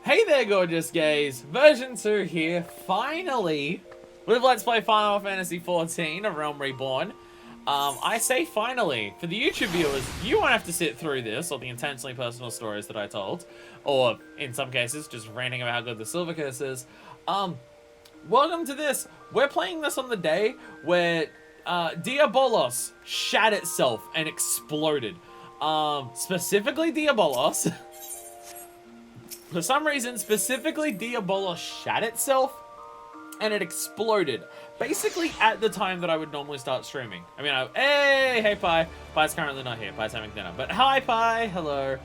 Hey there, gorgeous gays! Version 2 here, finally, with Let's Play Final Fantasy XIV, A Realm Reborn. I say finally. For the YouTube viewers, you won't have to sit through this, or the intensely personal stories that I told, or, in some cases, just ranting about how good the Silver Curse is. Welcome to this. We're playing this on the day where, Diabolos shat itself and exploded. Specifically Diabolos. For some reason, specifically Diabolos shat itself and it exploded. Basically at the time that I would normally start streaming. I mean, hey Pi. Pi's currently not here. Pi's having dinner. But hi Pi, hello.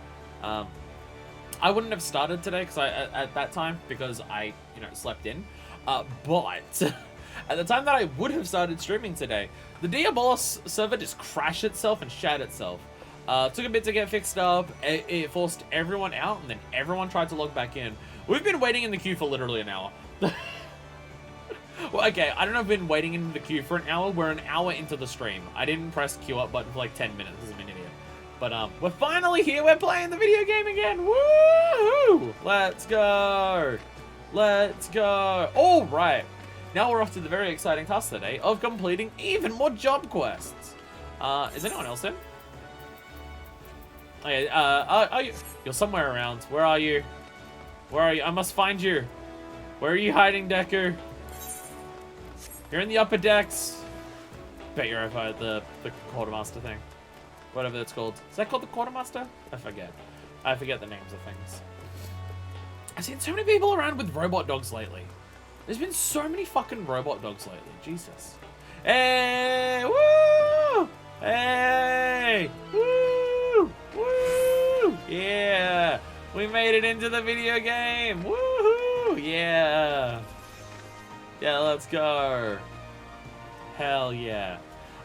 I wouldn't have started today because at that time because I, slept in. But at the time that I would have started streaming today, the Diabolos server just crashed itself and shat itself. Took a bit to get fixed up, it forced everyone out, and then everyone tried to log back in. We've been waiting in the queue for literally an hour. Well, okay, I don't know if I've been waiting in the queue for an hour. We're an hour into the stream. I didn't press queue up button for like 10 minutes, I'm an idiot. But, we're finally here, we're playing the video game again, woohoo! Let's go! Let's go! Alright, now we're off to the very exciting task today of completing even more job quests. Is anyone else in? Okay, you're somewhere around. Where are you? Where are you? I must find you. Where are you hiding, Deku? You're in the upper decks. Bet you're over at the quartermaster thing. Whatever it's called. Is that called the quartermaster? I forget. I forget the names of things. I've seen so many people around with robot dogs lately. There's been so many fucking robot dogs lately. Jesus. Hey! Woo! Hey! Woo! Woo! Yeah! We made it into the video game! Woohoo! Yeah! Yeah, let's go. Hell yeah.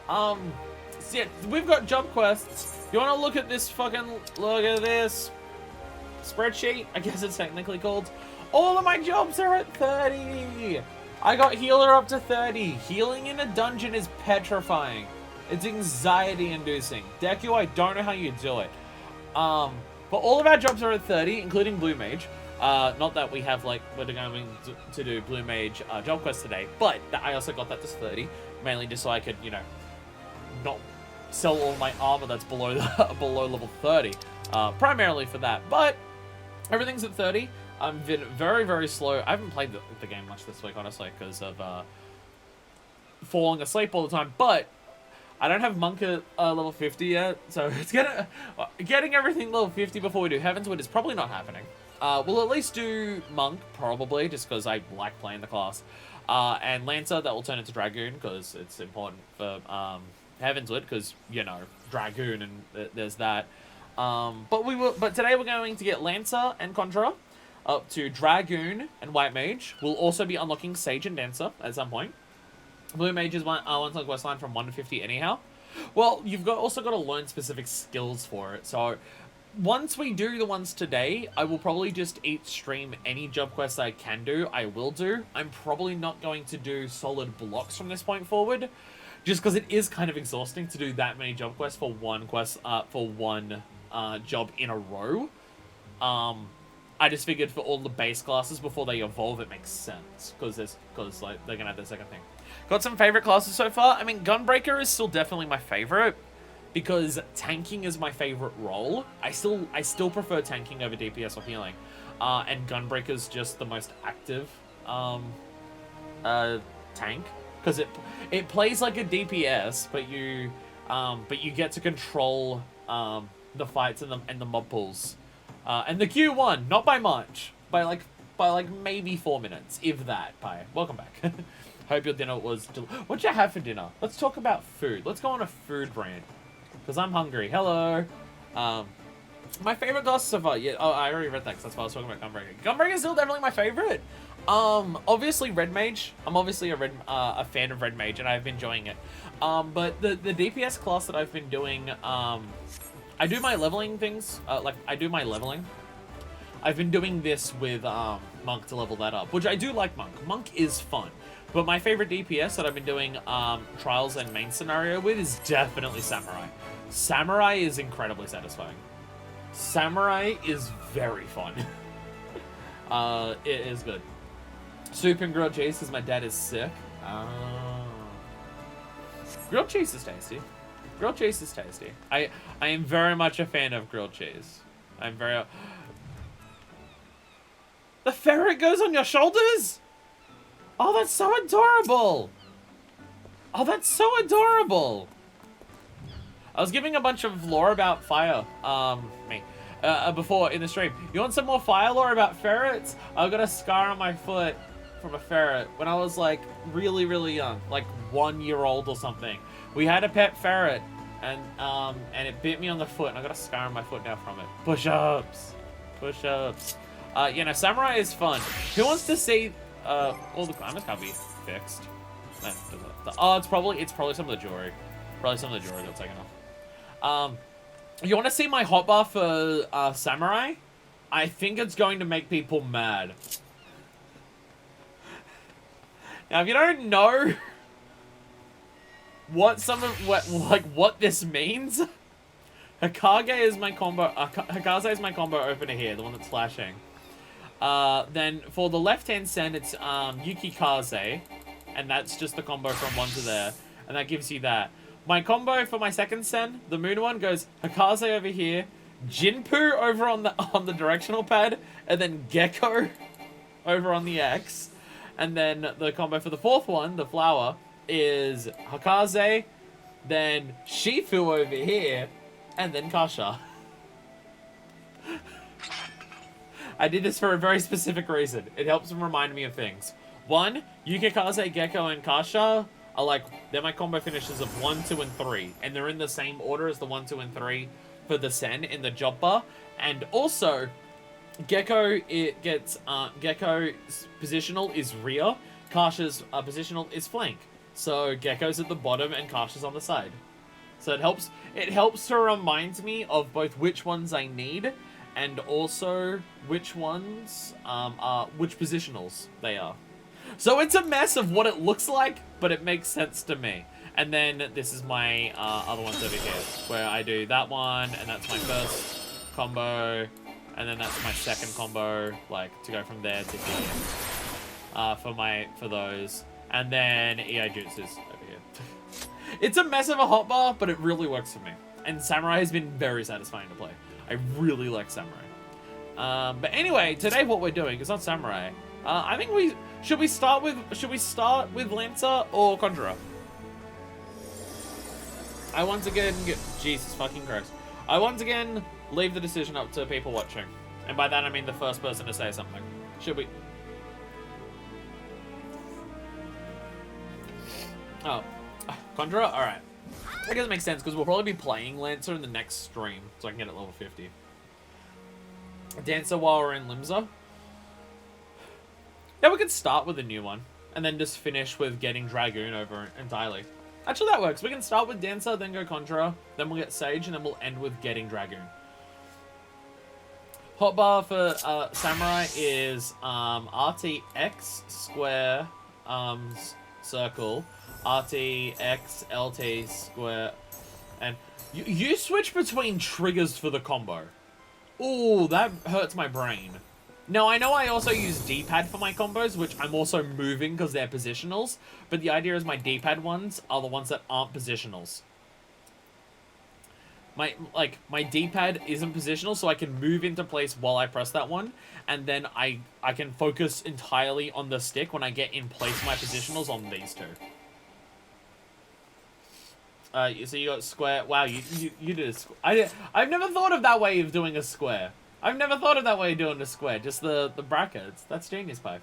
So yeah, we've got job quests. You wanna look at this look at this spreadsheet? I guess it's technically called. All of my jobs are at 30! I got healer up to 30. Healing in a dungeon is petrifying. It's anxiety inducing. Deku, I don't know how you do it. But all of our jobs are at 30, including Blue Mage. Not that we have, we're going to do Blue Mage job quest today, but I also got that to 30, mainly just so I could, not sell all my armor that's below below level 30, primarily for that. But everything's at 30. I've been very, very slow. I haven't played the game much this week, honestly, because of falling asleep all the time, but I don't have Monk at level 50 yet, so it's getting everything level 50 before we do Heavensward is probably not happening. We'll at least do Monk, probably, just because I like playing the class. And Lancer, that will turn into Dragoon, because it's important for Heavensward, because, Dragoon, and there's that. But today we're going to get Lancer and Conjurer up to Dragoon and White Mage. We'll also be unlocking Sage and Dancer at some point. Blue Mage is one quest line from 1 to 50 anyhow. Well, you've also got to learn specific skills for it. So once we do the ones today, I will probably just stream any job quests I can do. I will do. I'm probably not going to do solid blocks from this point forward, just because it is kind of exhausting to do that many job quests for one job in a row. I just figured for all the base classes before they evolve, it makes sense because they're gonna have their second thing. Got some favorite classes so far. I mean, Gunbreaker is still definitely my favorite because tanking is my favorite role. I still prefer tanking over DPS or healing, and Gunbreaker's just the most active tank because it plays like a DPS, but you get to control the fights and the mob pools. And the Q1, not by much, by like maybe 4 minutes, if that. Bye. Welcome back. Hope your dinner was what'd you have for dinner? Let's talk about food. Let's go on a food rant, because I'm hungry. Hello. My favorite class so far. Yeah. Oh, I already read that because that's why I was talking about Gunbreaker. Gunbreaker is still definitely my favorite. Obviously Red Mage. I'm obviously a fan of Red Mage, and I've been enjoying it. But the DPS class that I've been doing, I do my leveling things. I do my leveling. I've been doing this with Monk to level that up, which I do like Monk. Monk is fun. But my favorite DPS that I've been doing Trials and main scenario with is definitely Samurai. Samurai is incredibly satisfying. Samurai is very fun. It is good. Soup and grilled cheese because my dad is sick. Grilled cheese is tasty. Grilled cheese is tasty. I am very much a fan of grilled cheese. I'm very... The ferret goes on your shoulders? Oh, that's so adorable. Oh, that's so adorable. I was giving a bunch of lore about fire, before in the stream. You want some more fire lore about ferrets? I got a scar on my foot from a ferret when I was like really, really young, like 1 year old or something. We had a pet ferret and it bit me on the foot and I got a scar on my foot now from it. Push-ups. Push-ups. You know, samurai is fun. Who wants to see all the climbers can't be fixed? Oh, it's probably some of the jewelry. Probably some of the jewelry got taken off. You want to see my hotbar for samurai? I think it's going to make people mad. Now, if you don't know what what this means, Hokage is my combo. Hokage is my combo opener here, the one that's flashing. Then for the left-hand sen, it's Yukikaze, and that's just the combo from 1 to there, and that gives you that. My combo for my second sen, the moon one, goes Hokage over here, Jinpu over on the directional pad, and then Gecko over on the X. And then the combo for the fourth one, the flower, is Hokage, then Shifu over here, and then Kasha. I did this for a very specific reason. It helps them remind me of things. 1, Yukikaze, Gecko, and Kasha are like, they're my combo finishes of 1, 2, and 3. And they're in the same order as the 1, 2, and 3 for the Sen in the job bar. And also, Gecko, Gecko's positional is rear. Kasha's positional is flank. So Gecko's at the bottom and Kasha's on the side. So it helps to remind me of both which ones I need and also which ones which positionals they are. So it's a mess of what it looks like, but it makes sense to me. And then this is my other ones over here, where I do that one, and that's my first combo, and then that's my second combo, like to go from there to here for those, and then EI Jutsu's over here. It's a mess of a hotbar, but it really works for me. And Samurai has been very satisfying to play. I really like Samurai. But anyway, today what we're doing is not Samurai. I think should we start with Lancer or Conjurer? I once again Jesus fucking Christ. I once again leave the decision up to people watching. And by that I mean the first person to say something. Should we? Oh. Conjurer? Alright. I guess it makes sense because we'll probably be playing Lancer in the next stream, so I can get it level 50. Dancer while we're in Limsa. Yeah, we could start with a new one, and then just finish with getting Dragoon over entirely. Actually, that works. We can start with Dancer, then go Conjurer, then we'll get Sage, and then we'll end with getting Dragoon. Hotbar for Samurai is RTX square circle, RTX LT square, and you switch between triggers for the combo. Ooh, that hurts my brain. Now, I know I also use D-pad for my combos, which I'm also moving because they're positionals, but the idea is my D-pad ones are the ones that aren't positionals. My D-pad isn't positional, so I can move into place while I press that one, and then I can focus entirely on the stick when I get in place my positionals on these two. So you got square. Wow, you did a square. I've never thought of that way of doing a square. I've never thought of that way of doing a square. Just the brackets. That's genius, Pipe.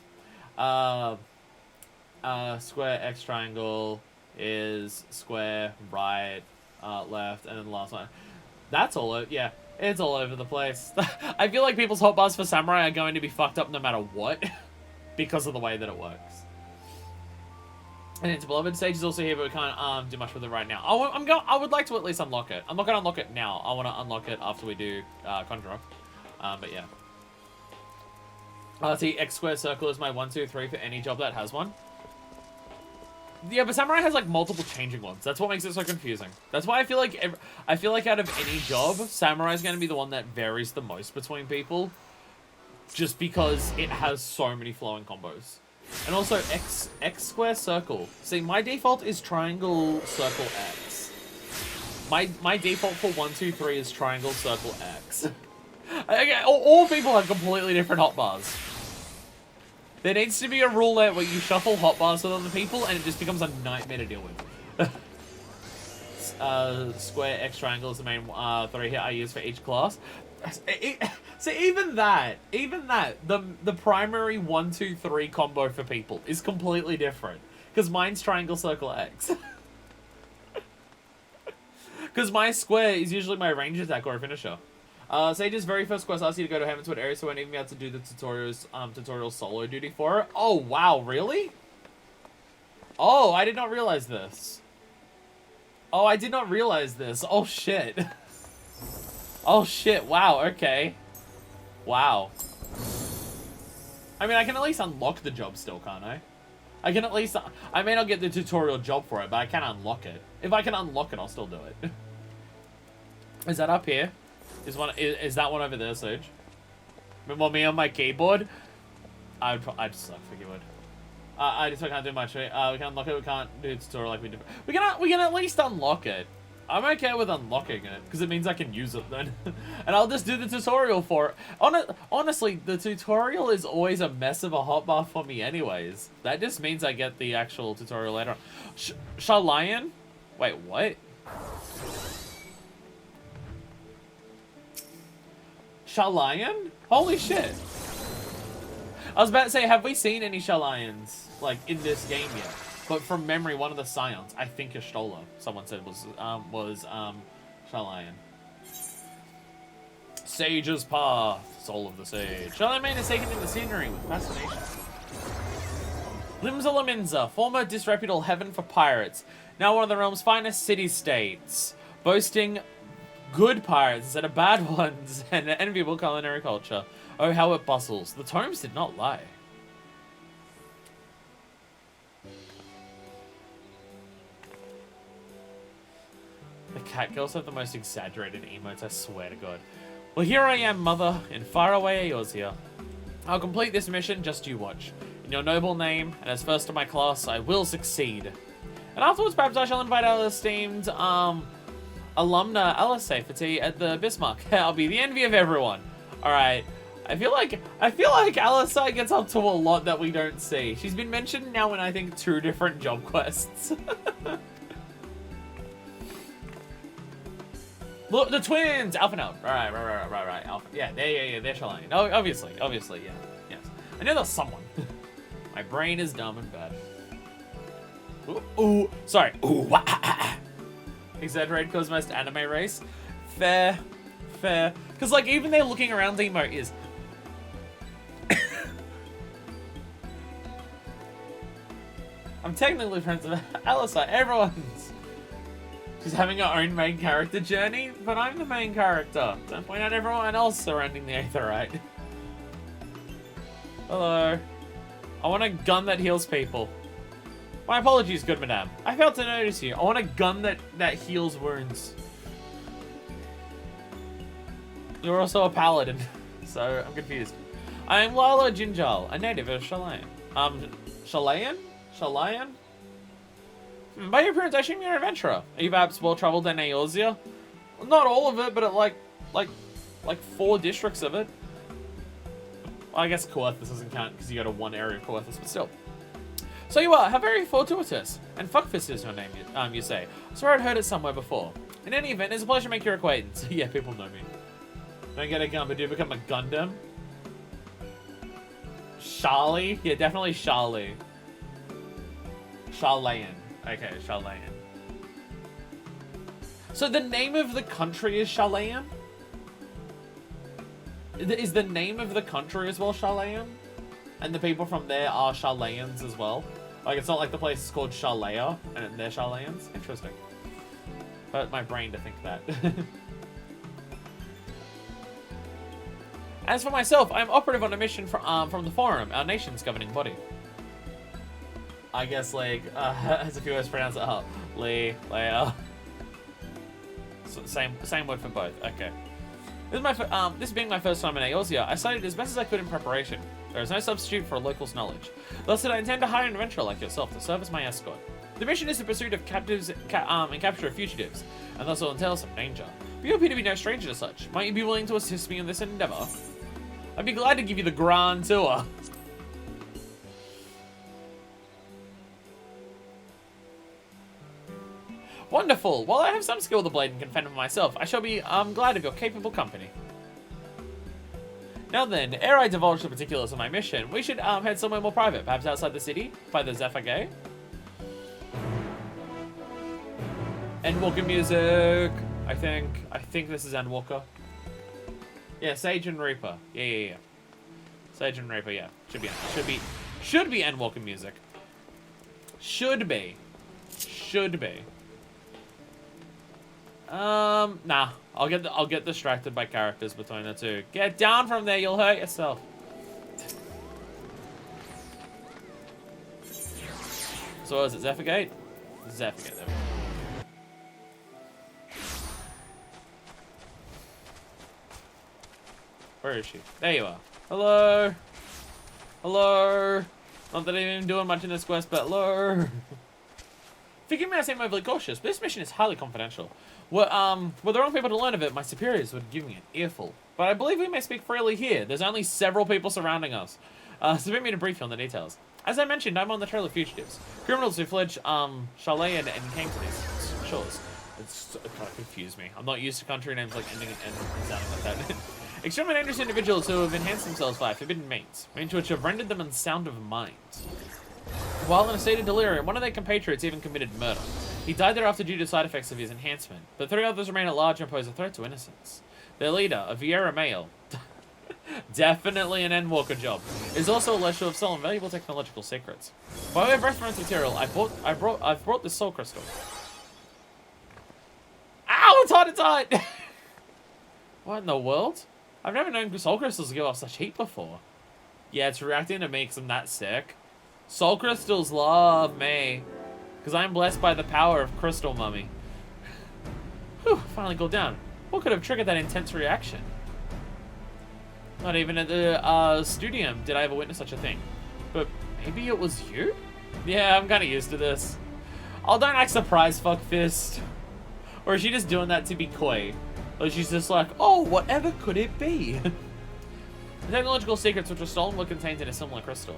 Square X triangle is square right, left, and then the last one. That's all over. Yeah, it's all over the place. I feel like people's hotbars for Samurai are going to be fucked up no matter what, because of the way that it works. And it's Beloved Stage is also here, but we can't do much with it right now. I would like to at least unlock it. I'm not going to unlock it now. I want to unlock it after we do Conjurer. But yeah. See, X square circle is my 1, 2, 3 for any job that has one. Yeah, but Samurai has like multiple changing ones. That's what makes it so confusing. That's why I feel like out of any job, Samurai is going to be the one that varies the most between people. just because it has so many flowing combos. And also X square circle. See, my default is triangle circle X. My default for 1, 2, 3 is triangle circle X. Okay, all people have completely different hotbars. There needs to be a rule there where you shuffle hotbars with other people and it just becomes a nightmare to deal with. Square, X, triangle is the main 3 hit I use for each class. So even that, the primary 1, 2, 3 combo for people is completely different. Because mine's triangle, circle, X. Because my square is usually my range attack or a finisher. Sage's very first quest asks you to go to Heavenswood area, so I won't even be able to do the tutorial solo duty for it. Oh, wow, really? Oh, I did not realize this. Oh, I did not realize this. Oh, shit. Oh, shit, wow, okay. Wow. I mean, I can at least unlock the job still, can't I? I can at least... I may not get the tutorial job for it, but I can unlock it. If I can unlock it, I'll still do it. Is that up here? Is that one over there, Sage? Remember me on my keyboard? I'd suck for keyboard. I can't do much. We can unlock it. We can't do tutorial like we did. We can at least unlock it. I'm okay with unlocking it because it means I can use it then, and I'll just do the tutorial for it. Honestly, the tutorial is always a mess of a hotbar for me, anyways. That just means I get the actual tutorial later on. Shalayan? Wait, what? Shalayan? Holy shit! I was about to say, have we seen any Shalayans like in this game yet? But from memory, one of the scions, I think Ishtola, someone said was Shalayan. Sage's Path, Soul of the Sage. Shalayan is taken in the scenery with fascination. Limsa Laminza, former disreputable heaven for pirates, now one of the realm's finest city-states, boasting good pirates instead of bad ones, and an enviable culinary culture. Oh, how it bustles. The tomes did not lie. The cat girls have the most exaggerated emotes, I swear to God. Well, here I am, mother, in faraway Eorzea. I'll complete this mission, just you watch. In your noble name, and as first of my class, I will succeed. And afterwards, perhaps I shall invite our esteemed, alumna Alisae for tea at the Bismarck. I'll be the envy of everyone. Alright. I feel like Alisae gets up to a lot that we don't see. She's been mentioned now in, I think, 2 different job quests. Look, the twins! Alpha now. Right. Alpha. Yeah, they're Shalayan. Oh, obviously, yeah. Yes. I know there's someone. My brain is dumb and bad. Ooh, sorry. Ooh, exaggerated cause most anime race. Fair. Because, like, even their looking around emote is... I'm technically friends with Alisae. Everyone's... She's having her own main character journey, but I'm the main character. Don't point out everyone else surrounding the Aetherite. Hello. I want a gun that heals people. My apologies, good madame. I failed to notice you. I want a gun that heals wounds. You're also a paladin, so I'm confused. I am Lala Jinjal, a native of Shalayan. Shalayan? By your appearance, I assume you're an adventurer. Are you perhaps well-traveled in Eorzea? Well, not all of it, but at like 4 districts of it. Well, I guess Coerthus doesn't count because you go to 1 area of Coerthus, but still. So you are, how very fortuitous. And Fuckfist is your name, you say. I swear I'd heard it somewhere before. In any event, it's a pleasure to make your acquaintance. Yeah, people know me. Don't get a gun, but do become a Gundam. Charlie? Yeah, definitely Charlie. Shalayan. Okay, Shalayan. So the name of the country is Shalayan? Is the name of the country as well Shalayan? And the people from there are Shalayans as well? Like, it's not like the place is called Shalaya and they're Shalayans? Interesting. Hurt my brain to think that. As for myself, I'm operative on a mission from the Forum, our nation's governing body. I guess, like, as a few words pronounce it, Leia. So same word for both, okay. This being my first time in Eorzea, I studied as best as I could in preparation. There is no substitute for a local's knowledge. Thus, I intend to hire an adventurer like yourself to serve as my escort. The mission is the pursuit of captives and capture of fugitives, and thus will entail some danger. But you appear to be no stranger to such. Might you be willing to assist me in this endeavor? I'd be glad to give you the grand tour. Wonderful! While I have some skill with the blade and can fend for myself, I shall be glad of your capable company. Now then, ere I divulge the particulars of my mission, we should head somewhere more private, perhaps outside the city, by the FFXIV. Endwalker music! I think this is Endwalker. Yeah, Sage and Reaper. Yeah. Sage and Reaper, yeah. Should be Endwalker music. Should be. Nah. I'll get distracted by characters between the two. Get down from there, you'll hurt yourself. So what is it, Zephyrgate? Zephyrgate, there we go. Where is she? There you are. Hello? Hello? Not that I'm even doing much in this quest, but hello? Forgive me, I seem overly cautious, but this mission is highly confidential. Were the wrong people to learn of it, my superiors would give me an earful. But I believe we may speak freely here. There's only several people surrounding us. So permit me to brief you on the details. As I mentioned, I'm on the trail of fugitives. Criminals who fled Chalet and came to these shores. It kind of confused me. I'm not used to country names like ending and sounding like that. Extremely dangerous individuals who have enhanced themselves by forbidden means which have rendered them unsound of mind. While in a state of delirium, one of their compatriots even committed murder. He died thereafter due to side effects of his enhancement, but 3 others remain at large and pose a threat to innocence. Their leader, a Vieira male, definitely an Endwalker job, is also alleged to have stolen valuable technological secrets. By way of reference material, I've brought this soul crystal. Ow, it's hot! What in the world? I've never known soul crystals to give off such heat before. Yeah, it's reacting to me because I'm that sick. Soul crystals love me. Because I'm blessed by the power of Crystal Mummy. Whew, finally cooled down. What could have triggered that intense reaction? Not even at the studium did I ever witness such a thing. But maybe it was you? Yeah, I'm kind of used to this. Oh, don't act surprised, fuck fist. Or is she just doing that to be coy? Or she's just like, oh, whatever could it be? The technological secrets which were stolen were contained in a similar crystal.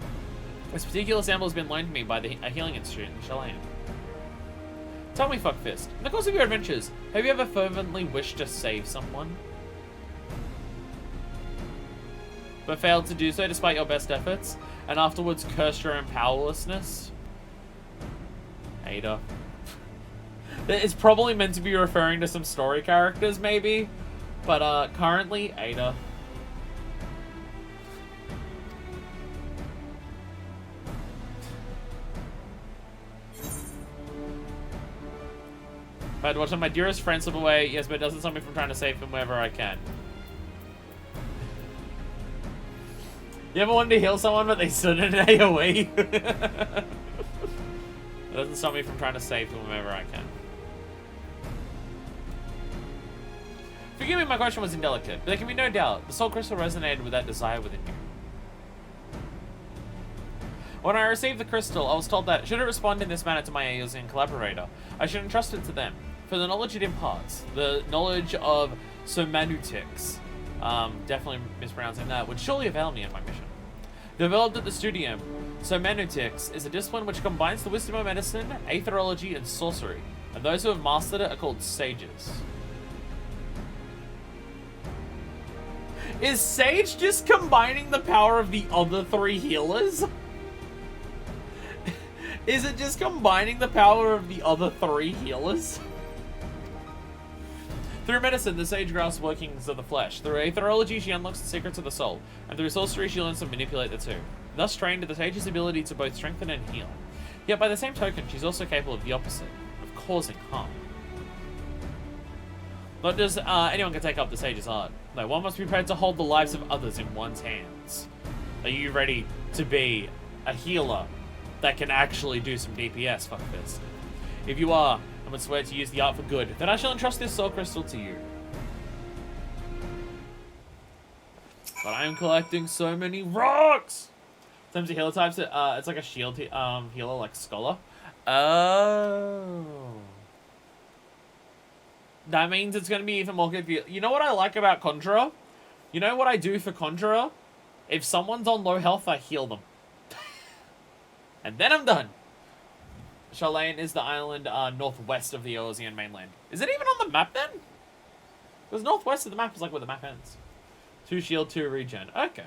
This particular sample has been loaned to me by a healing institute in Chalet. Tell me, fuckfist, in the course of your adventures, have you ever fervently wished to save someone, but failed to do so despite your best efforts, and afterwards cursed your own powerlessness? Ada. It's probably meant to be referring to some story characters, maybe, but currently, Ada. If I had watched my dearest friend slip away, yes, but it doesn't stop me from trying to save him wherever I can. You ever wanted to heal someone, but they stood in an AoE? It doesn't stop me from trying to save them wherever I can. Forgive me, my question was indelicate, but there can be no doubt the soul crystal resonated with that desire within you. When I received the crystal, I was told that, should it respond in this manner to my Eorzean collaborator, I should entrust it to them. For the knowledge it imparts, the knowledge of Somanutics, definitely mispronouncing that, would surely avail me in my mission. Developed at the studium, Somanutics is a discipline which combines the wisdom of medicine, aetherology, and sorcery, and those who have mastered it are called sages. Is Sage just combining the power of the other 3 healers? Is it just combining the power of the other 3 healers? Through medicine, the sage grasps workings of the flesh. Through aetherology, she unlocks the secrets of the soul. And through sorcery, she learns to manipulate the two. Thus trained to the sage's ability to both strengthen and heal. Yet by the same token, she's also capable of the opposite, of causing harm. Not just anyone can take up the sage's art. No, one must be prepared to hold the lives of others in one's hands. Are you ready to be a healer that can actually do some DPS, fuckfist? If you are, and would swear to use the art for good, then I shall entrust this soul crystal to you. But I'm collecting so many rocks! In terms of healer types, it's like a shield healer, like Scholar. Oh. That means it's going to be even more confusing. You know what I like about Conjurer? You know what I do for Conjurer? If someone's on low health, I heal them. And then I'm done. Charlene is the island northwest of the Eorzean mainland. Is it even on the map then? Because northwest of the map is like where the map ends. 2 shield, 2 regen. Okay.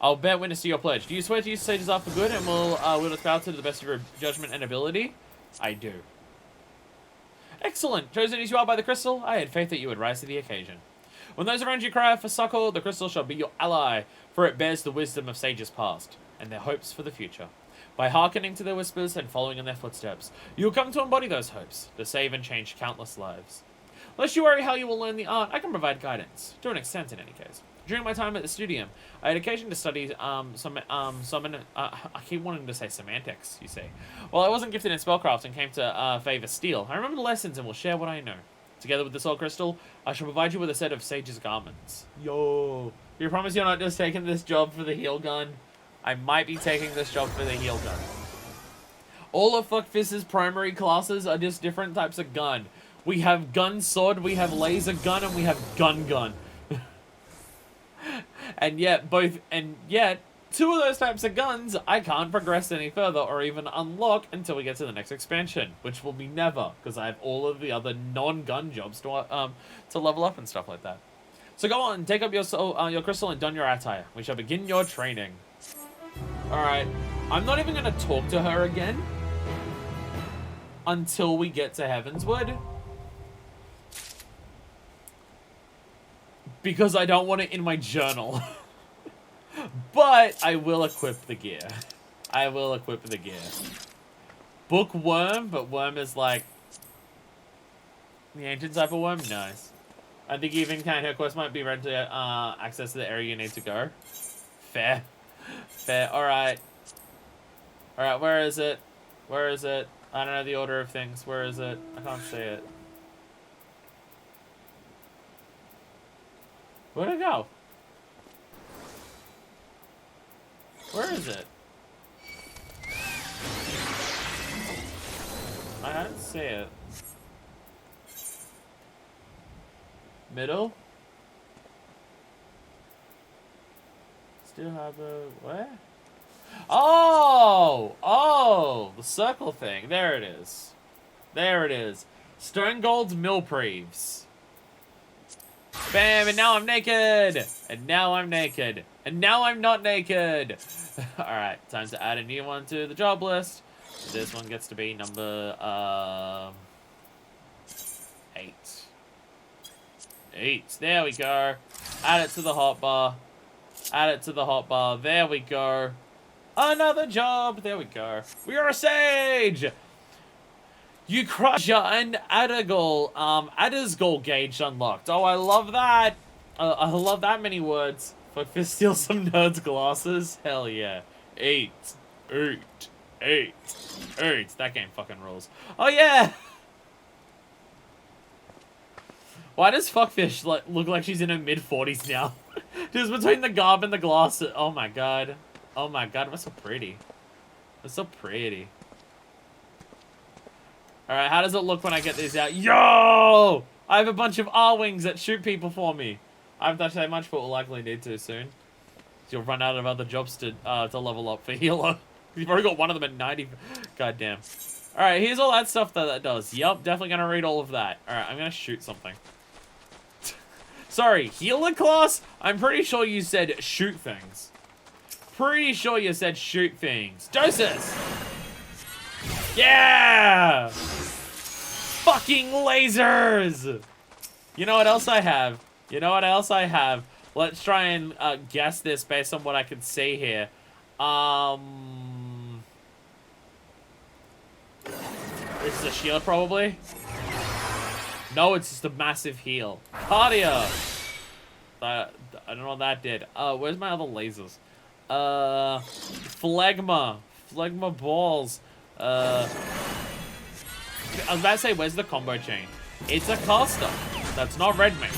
I'll bet witness to your pledge. Do you swear to use sages up for good and will wield its power to the best of your judgment and ability? I do. Excellent. Chosen as you are by the crystal, I had faith that you would rise to the occasion. When those around you cry out for succor, the crystal shall be your ally, for it bears the wisdom of sages past, and their hopes for the future. By hearkening to their whispers and following in their footsteps, you will come to embody those hopes, to save and change countless lives. Lest you worry how you will learn the art, I can provide guidance, to an extent in any case. During my time at the studium, I had occasion to study I keep wanting to say semantics, you see. Well, I wasn't gifted in spellcraft and came to favor steel. I remember the lessons and will share what I know. Together with the soul crystal, I shall provide you with a set of sage's garments. Yo. You promise you're not just taking this job for the heal gun? I might be taking this job for the heal gun. All of FFXIV's primary classes are just different types of gun. We have gun sword, we have laser gun, and we have gun. And yet, two of those types of guns, I can't progress any further or even unlock until we get to the next expansion, which will be never, because I have all of the other non-gun jobs to level up and stuff like that. So go on, take up your your crystal and don your attire. We shall begin your training. Alright, I'm not even going to talk to her again until we get to Heavenswood. Because I don't want it in my journal. But I will equip the gear. I will equip the gear. Book Worm, but Worm is like the ancient type of worm? Nice. I think even her quest might be ready to access to the area you need to go. Fair. Fair. Alright. Alright, where is it? Where is it? I don't know the order of things. Where is it? I can't see it. Where'd it go? Where is it? I don't see it. Middle? Still have a... where? Oh! Oh! The circle thing. There it is. There it is. Stonegold's Millpreaves. Bam, and now I'm naked! And now I'm naked. And now I'm not naked! Alright, time to add a new one to the job list. This one gets to be number, 8. 8. There we go. Add it to the hotbar. Add it to the hotbar. There we go. Another job! There we go. We are a sage! You crush an Addersgall gauge unlocked. Oh, I love that. I love that many words. FFXIV steal some nerds' glasses. Hell yeah. 8. 8. 8. 8. That game fucking rules. Oh yeah. Why does FFXIV look like she's in her mid-40s now? Just between the garb and the glasses. Oh my god. Oh my god, that's so pretty. That's so pretty. Alright, how does it look when I get these out? Yo! I have a bunch of R-Wings that shoot people for me. I haven't touched that much, but we'll likely need to soon. You'll run out of other jobs to level up for healer. You've already got one of them at 90. God damn. Alright, here's all that stuff that does. Yup, definitely gonna read all of that. Alright, I'm gonna shoot something. Sorry, healer class? I'm pretty sure you said shoot things. Pretty sure you said shoot things. Doses! Yeah! Fucking lasers! You know what else I have? You know what else I have? Let's try and guess this based on what I can see here. This is a shield, probably? No, it's just a massive heal. Cardia! I don't know what that did. Where's my other lasers? Phlegma. Phlegma balls. I was about to say, where's the combo chain? It's a caster. That's not red mate.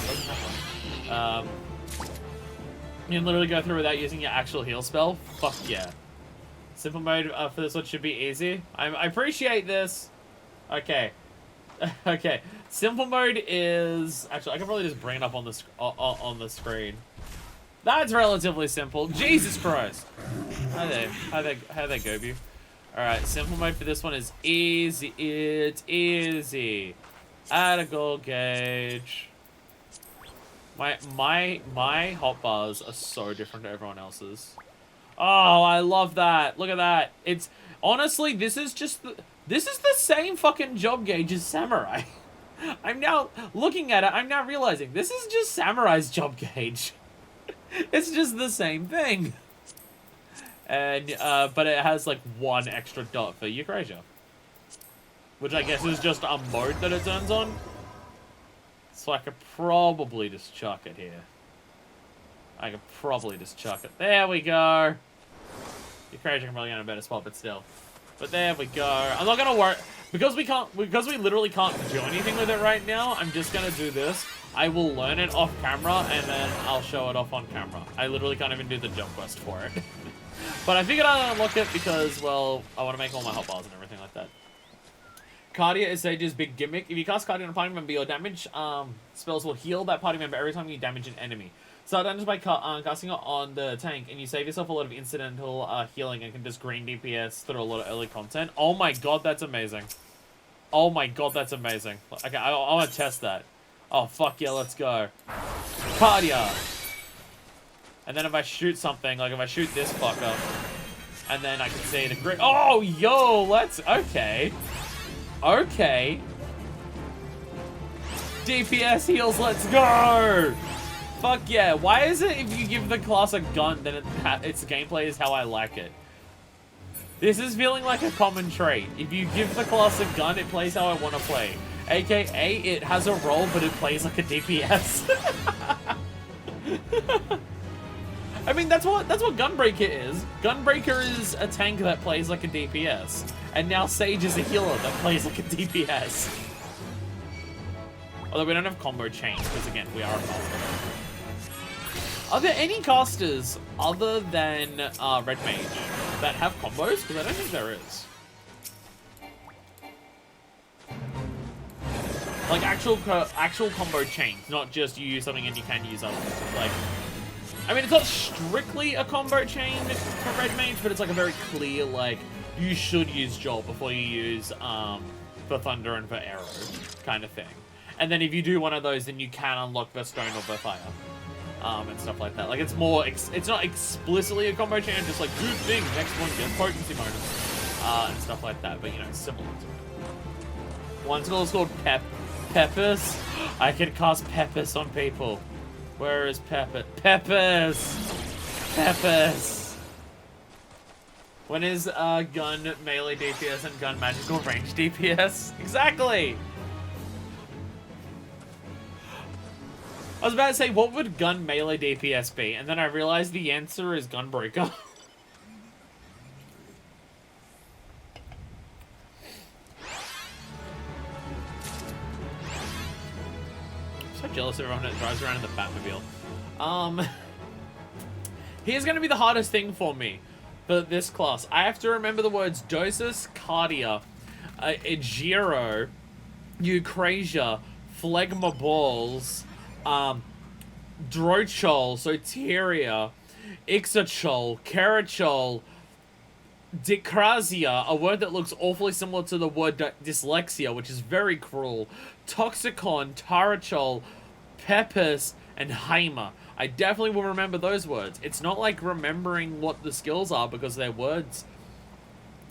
You can literally go through without using your actual heal spell. Fuck yeah. Simple mode for this one should be easy. I appreciate this. Okay. Okay. Simple mode is... Actually, I can probably just bring it up on the screen. That's relatively simple. Jesus Christ. Hi there. Hi there, Gobu. Alright, simple mode for this one is easy. It's easy. Add a gold gauge. My hotbars are so different to everyone else's. Oh, I love that. Look at that. It's honestly, this is the same fucking job gauge as Samurai. I'm now looking at it, I'm now realizing this is just Samurai's job gauge. It's just the same thing. And but it has like one extra dot for Eucrasia. Which I guess is just a mode that it turns on. So I could probably just chuck it here. I could probably just chuck it. There we go. Eucrasia can probably get in a better spot, but still. But there we go. I'm not gonna worry because we literally can't do anything with it right now. I'm just gonna do this. I will learn it off camera and then I'll show it off on camera. I literally can't even do the jump quest for it. But I figured I'd unlock it because, well, I want to make all my hotbars and everything like that. Cardia is Sage's big gimmick. If you cast Cardia on a party member, your damage spells will heal that party member every time you damage an enemy. Start damage by casting it on the tank, and you save yourself a lot of incidental healing and can just green DPS through a lot of early content. Oh my god, that's amazing. Oh my god, that's amazing. Okay, I want to test that. Oh, fuck yeah, let's go. Cardia! And then if I shoot something, like if I shoot this fucker, and then I can see the green... Oh, yo, let's... Okay. Okay. DPS heals, let's go! Fuck yeah. Why is it if you give the class a gun, then its gameplay is how I like it? This is feeling like a common trait. If you give the class a gun, it plays how I want to play. AKA, it has a role, but it plays like a DPS. I mean, that's what Gunbreaker is. Gunbreaker is a tank that plays like a DPS. And now Sage is a healer that plays like a DPS. Although we don't have combo chains, because again, we are a caster. Are there any casters other than Red Mage that have combos? Because I don't think there is. Like actual combo chains, not just you use something and you can use others. Like, I mean, it's not strictly a combo chain for Red Mage, but it's like a very clear, like, you should use Jolt before you use for Thunder and for Arrow kind of thing. And then if you do one of those, then you can unlock the Stone or the Fire. And stuff like that. Like, it's more, it's not explicitly a combo chain, just like, good thing, next one gets potency bonus. And stuff like that, but you know, it's similar to it. One skill is called Peppers. I can cast Peppers on people. Where is Pepper? Peppers! Peppers! When is gun melee DPS and gun magical range DPS? Exactly! I was about to say, what would gun melee DPS be? And then I realized the answer is Gunbreaker. I'm so jealous of everyone that drives around in the Batmobile. Here's going to be the hardest thing for me for this class. I have to remember the words Dosis, Cardia, Ejiro, Eucrasia, Phlegma Balls, Drochol, Soteria, Ixochol, Kerachol, Dicrasia, a word that looks awfully similar to the word dyslexia, which is very cruel, Toxicon, Tarachol, Peppers, and Heimer. I definitely will remember those words. It's not like remembering what the skills are because they're words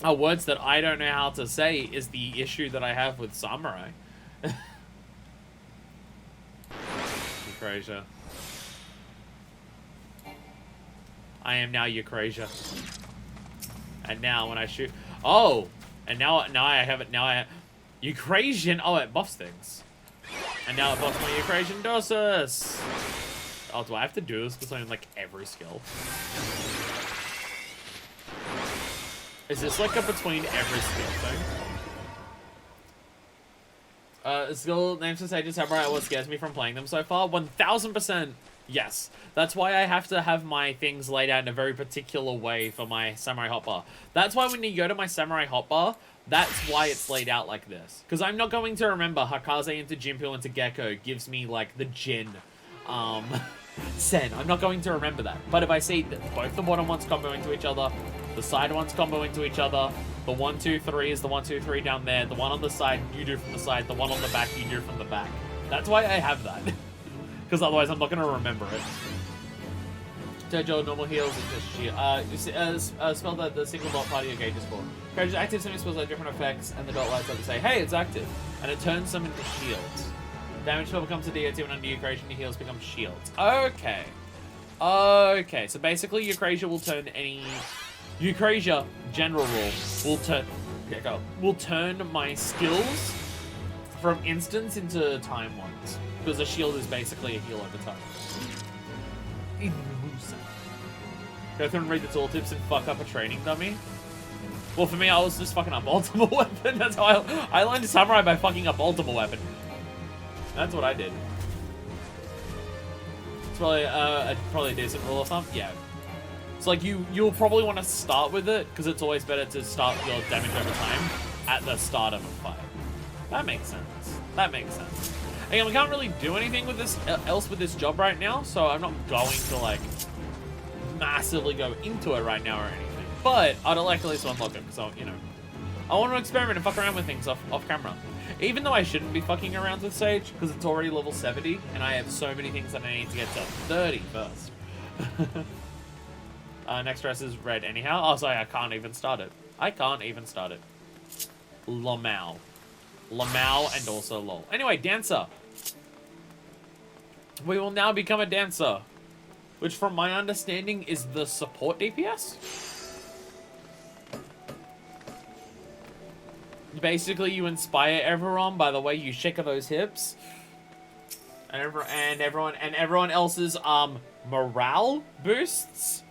that I don't know how to say is the issue that I have with Samurai. Eucrasia. I am now Eucrasia. And now when I shoot... Oh! And now I have it... Now I have... Eucrasian... Oh, it buffs things. And now it buffs my Eucrasian Dosis! Oh, do I have to do this with something like every skill? Is this like a between every skill thing? Skill names for Sages Samurai, what scares me from playing them so far? 1000%. Yes, that's why I have to have my things laid out in a very particular way for my samurai hotbar. That's why when you go to my samurai hotbar, that's why it's laid out like this. Because I'm not going to remember Hakaze into Jinpu into Gecko gives me, like, the Jin, Sen. I'm not going to remember that. But if I see that both the bottom ones combo into each other, the side ones combo into each other, the 1, 2, 3 is the 1, 2, 3 down there, the one on the side you do from the side, the one on the back you do from the back. That's why I have that. Because otherwise I'm not going to remember it. Tojo, normal heals is just sheer. Spell that the single dot part of your gauge is for. Courage's active semi spells have different effects, and the dot lights up to say, hey, it's active. And it turns them into shields. Damage spell becomes a DOT when under Eucrasia, and your heals become shields. Okay. Okay, so basically Eucrasia will turn any... Eucrasia, general rule, will turn my skills from instants into time ones. Because a shield is basically a heal over time. Go through and read the tooltips and fuck up a training dummy. Well, for me, I was just fucking up ultimate weapon. That's how I learned to samurai by fucking up ultimate weapon. That's what I did. It's probably a decent rule of thumb. Yeah. It's like you'll probably want to start with it because it's always better to start your damage over time at the start of a fight. That makes sense. That makes sense. Again, we can't really do anything with this else with this job right now, so I'm not going to like massively go into it right now or anything. But I'd like at least to unlock it because you know, I want to experiment and fuck around with things off camera. Even though I shouldn't be fucking around with Sage because it's already level 70 and I have so many things that I need to get to 30 first. Next dress is red anyhow. Oh, sorry, I can't even start it. I can't even start it. Lamau. Lamau and also lol. Anyway, dancer. We will now become a dancer. Which from my understanding is the support DPS. Basically, you inspire everyone by the way you shake those hips. And everyone else's morale boosts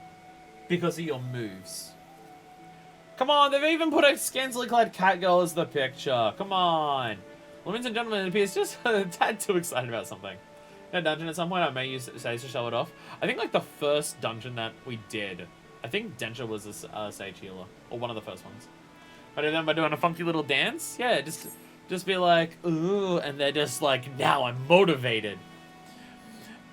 because of your moves. Come on, they've even put a scantily clad cat girl as the picture. Come on. Ladies and gentlemen, it appears just a tad too excited about something. In a dungeon at some point, I may use Sage to show it off. I think like the first dungeon that we did, I think Densha was a Sage healer. Or one of the first ones. But then by doing a funky little dance, yeah, just be like, ooh, and they're just like, now I'm motivated.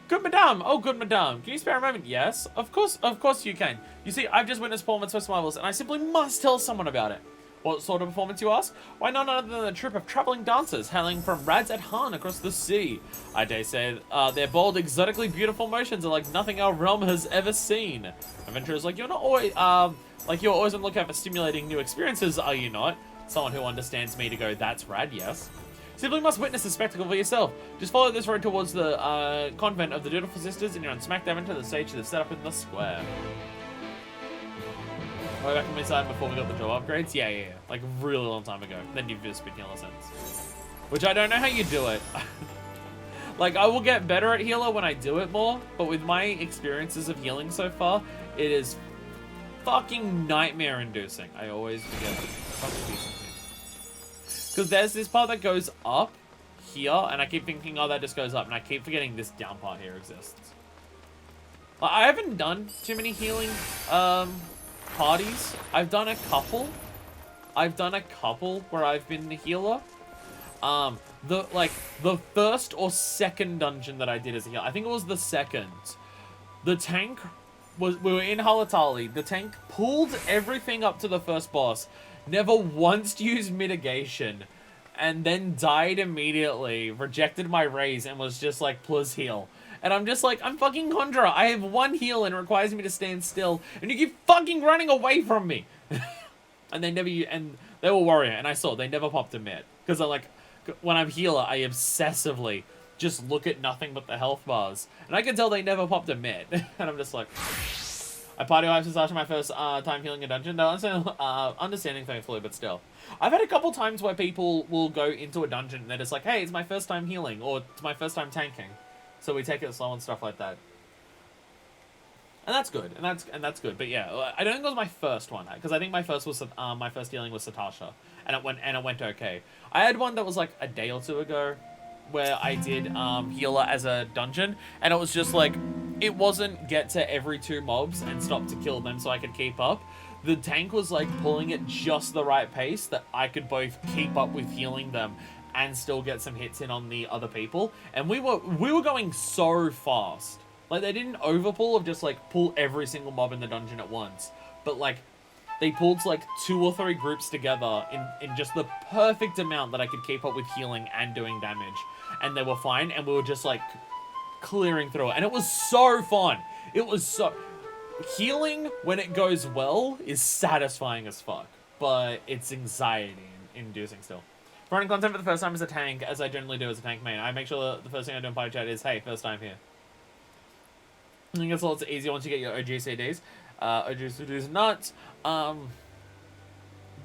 Good madame, oh good madame, can you spare a moment? Yes, of course you can. You see, I've just witnessed performance so marvelous, and I simply must tell someone about it. What sort of performance, you ask? Why, none other than a troupe of traveling dancers hailing from Rads at Han across the sea. I dare say, their bold, exotically beautiful motions are like nothing our realm has ever seen. Adventurers, like you're not always, you're always on the lookout for stimulating new experiences, are you not? Someone who understands me to go, that's rad, yes. Simply must witness the spectacle for yourself. Just follow this road towards the convent of the Dutiful Sisters, and you're on smack dab into the stage they've set up in the square. Way back on my side before we got the job upgrades? Yeah. Like a really long time ago. Then you've just been healer since. Which I don't know how you do it. Like, I will get better at healer when I do it more, but with my experiences of healing so far, it is fucking nightmare inducing. I always forget because there's this part that goes up here, and I keep thinking, oh, that just goes up, and I keep forgetting this down part here exists. I haven't done too many healing parties. I've done a couple where I've been the healer. The first or second dungeon that I did as a healer, I think it was the second. The tank we were in Halatali. The tank pulled everything up to the first boss, never once used mitigation, and then died immediately, rejected my raise, and was just like, please heal. And I'm just like, I'm fucking Condra. I have one heal and it requires me to stand still, and you keep fucking running away from me. And they were warrior, and I saw they never popped a mid. Because I like, when I'm healer, I obsessively just look at nothing but the health bars. And I can tell they never popped a mid. And I'm just like, I party life since after my first time healing a dungeon. No, understanding thankfully, but still. I've had a couple times where people will go into a dungeon and they're just like, hey, it's my first time healing, or it's my first time tanking. So we take it slow and stuff like that. And that's good, and that's good. But yeah, I don't think it was my first one, because I think my first healing was Satasha, and it went okay. I had one that was like a day or two ago, where I did healer as a dungeon, and it was just like, it wasn't get to every 2 mobs and stop to kill them so I could keep up. The tank was like pulling at just the right pace that I could both keep up with healing them and still get some hits in on the other people. And we were going so fast. Like, they didn't overpull of just like pull every single mob in the dungeon at once, but like they pulled like 2 or 3 groups together in just the perfect amount that I could keep up with healing and doing damage, and they were fine, and we were just like clearing through it, and it was so fun. It was so... Healing, when it goes well, is satisfying as fuck, but it's anxiety-inducing still. Running content for the first time as a tank, as I generally do as a tank main, I make sure that the first thing I do in party chat is, hey, first time here. I think it's a lot easier once you get your OG CDs. OG CDs nuts.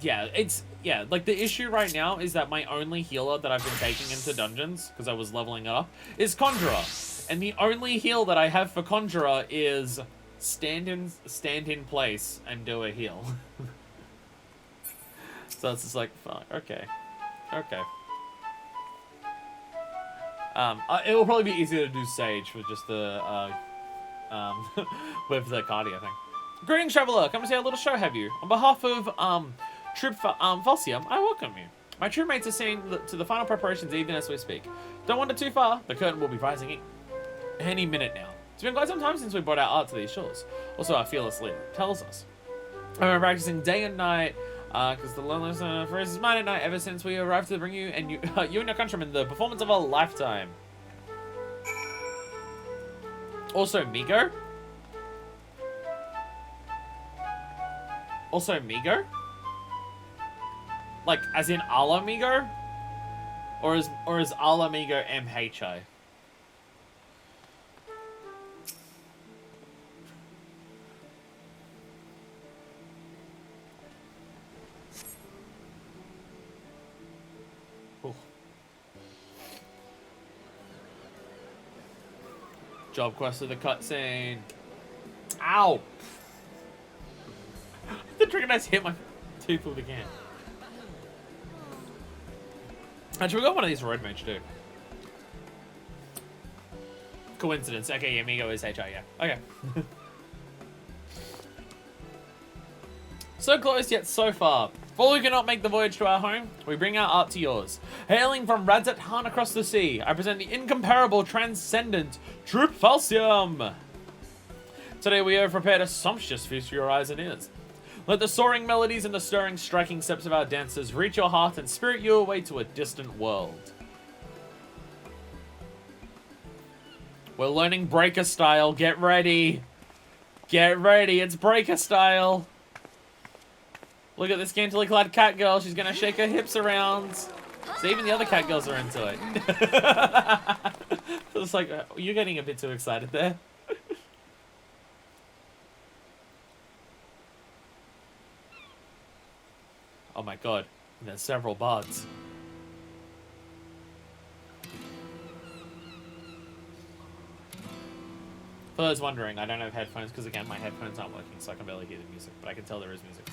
Yeah, like the issue right now is that my only healer that I've been taking into dungeons, because I was leveling it up, is Conjurer. And the only heal that I have for Conjurer is stand in place and do a heal. So it's just like, fuck, okay. It will probably be easier to do Sage with just the, with the cardio thing. Greetings, traveler. Come to say a little show, have you? On behalf of, Troop Falsium, I welcome you. My troop mates are seeing to the final preparations even as we speak. Don't wander too far. The curtain will be rising any minute now. It's been quite some time since we brought our art to these shores. Also, our fearless leader tells us. I've been practicing day and night, because the loneliness is mine at night ever since we arrived to bring you and you and your countrymen the performance of a lifetime. Also, Migo? Like, as in Alamigo? Or is Alamigo MHI? Ooh. Job quest of the cutscene. Ow! The trigger dice hit my tooth with the can. Actually, we got one of these road mage too. Coincidence. Okay, yeah, Migo is HI, yeah. Okay. So close yet so far. For we cannot make the voyage to our home, we bring our art to yours. Hailing from Radzat Han across the sea, I present the incomparable, transcendent Troop Falsium. Today we have prepared a sumptuous feast for your eyes and ears. Let the soaring melodies and the stirring, striking steps of our dancers reach your heart and spirit you away to a distant world. We're learning breaker style. Get ready. Get ready. It's breaker style. Look at this scantily clad cat girl. She's going to shake her hips around. So even the other cat girls are into it. It's like, you're getting a bit too excited there. Oh my god, there's several bards. For those wondering, I don't have headphones because again my headphones aren't working, so I can barely hear the music, but I can tell there is music.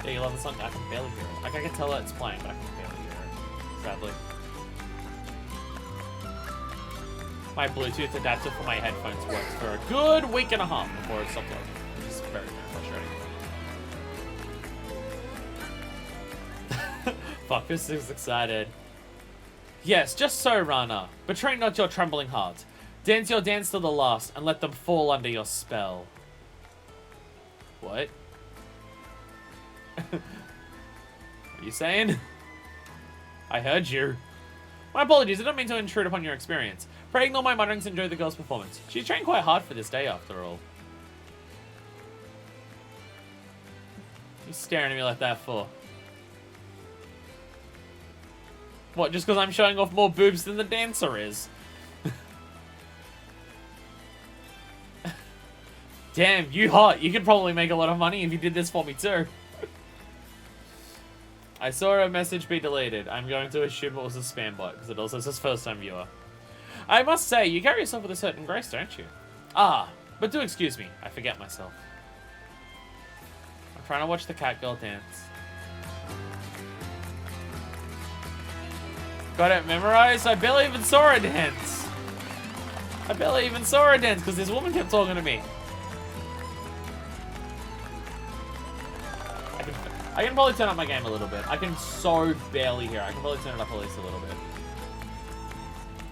Yeah, you love the song? I can barely hear it. Like, I can tell that it's playing, but I can barely hear it, sadly. My Bluetooth adapter for my headphones worked for a good week and a half before it stopped working, which is very, very frustrating. Fuck, this is excited. Yes, just so, Rana. Betray not your trembling heart. Dance your dance to the last, and let them fall under your spell. What? What are you saying? I heard you. My apologies, I don't mean to intrude upon your experience. Pray ignore my mutterings and enjoy the girl's performance. She trained quite hard for this day, after all. You staring at me like that for? What, just because I'm showing off more boobs than the dancer is? Damn, you hot. You could probably make a lot of money if you did this for me too. I saw a message be deleted. I'm going to assume it was a spam bot, because it also says first-time viewer. I must say, you carry yourself with a certain grace, don't you? Ah, but do excuse me. I forget myself. I'm trying to watch the cat girl dance. Got it memorized? I barely even saw her dance. I barely even saw her dance because this woman kept talking to me. I can probably turn up my game a little bit. I can so barely hear. I can probably turn it up at least a little bit.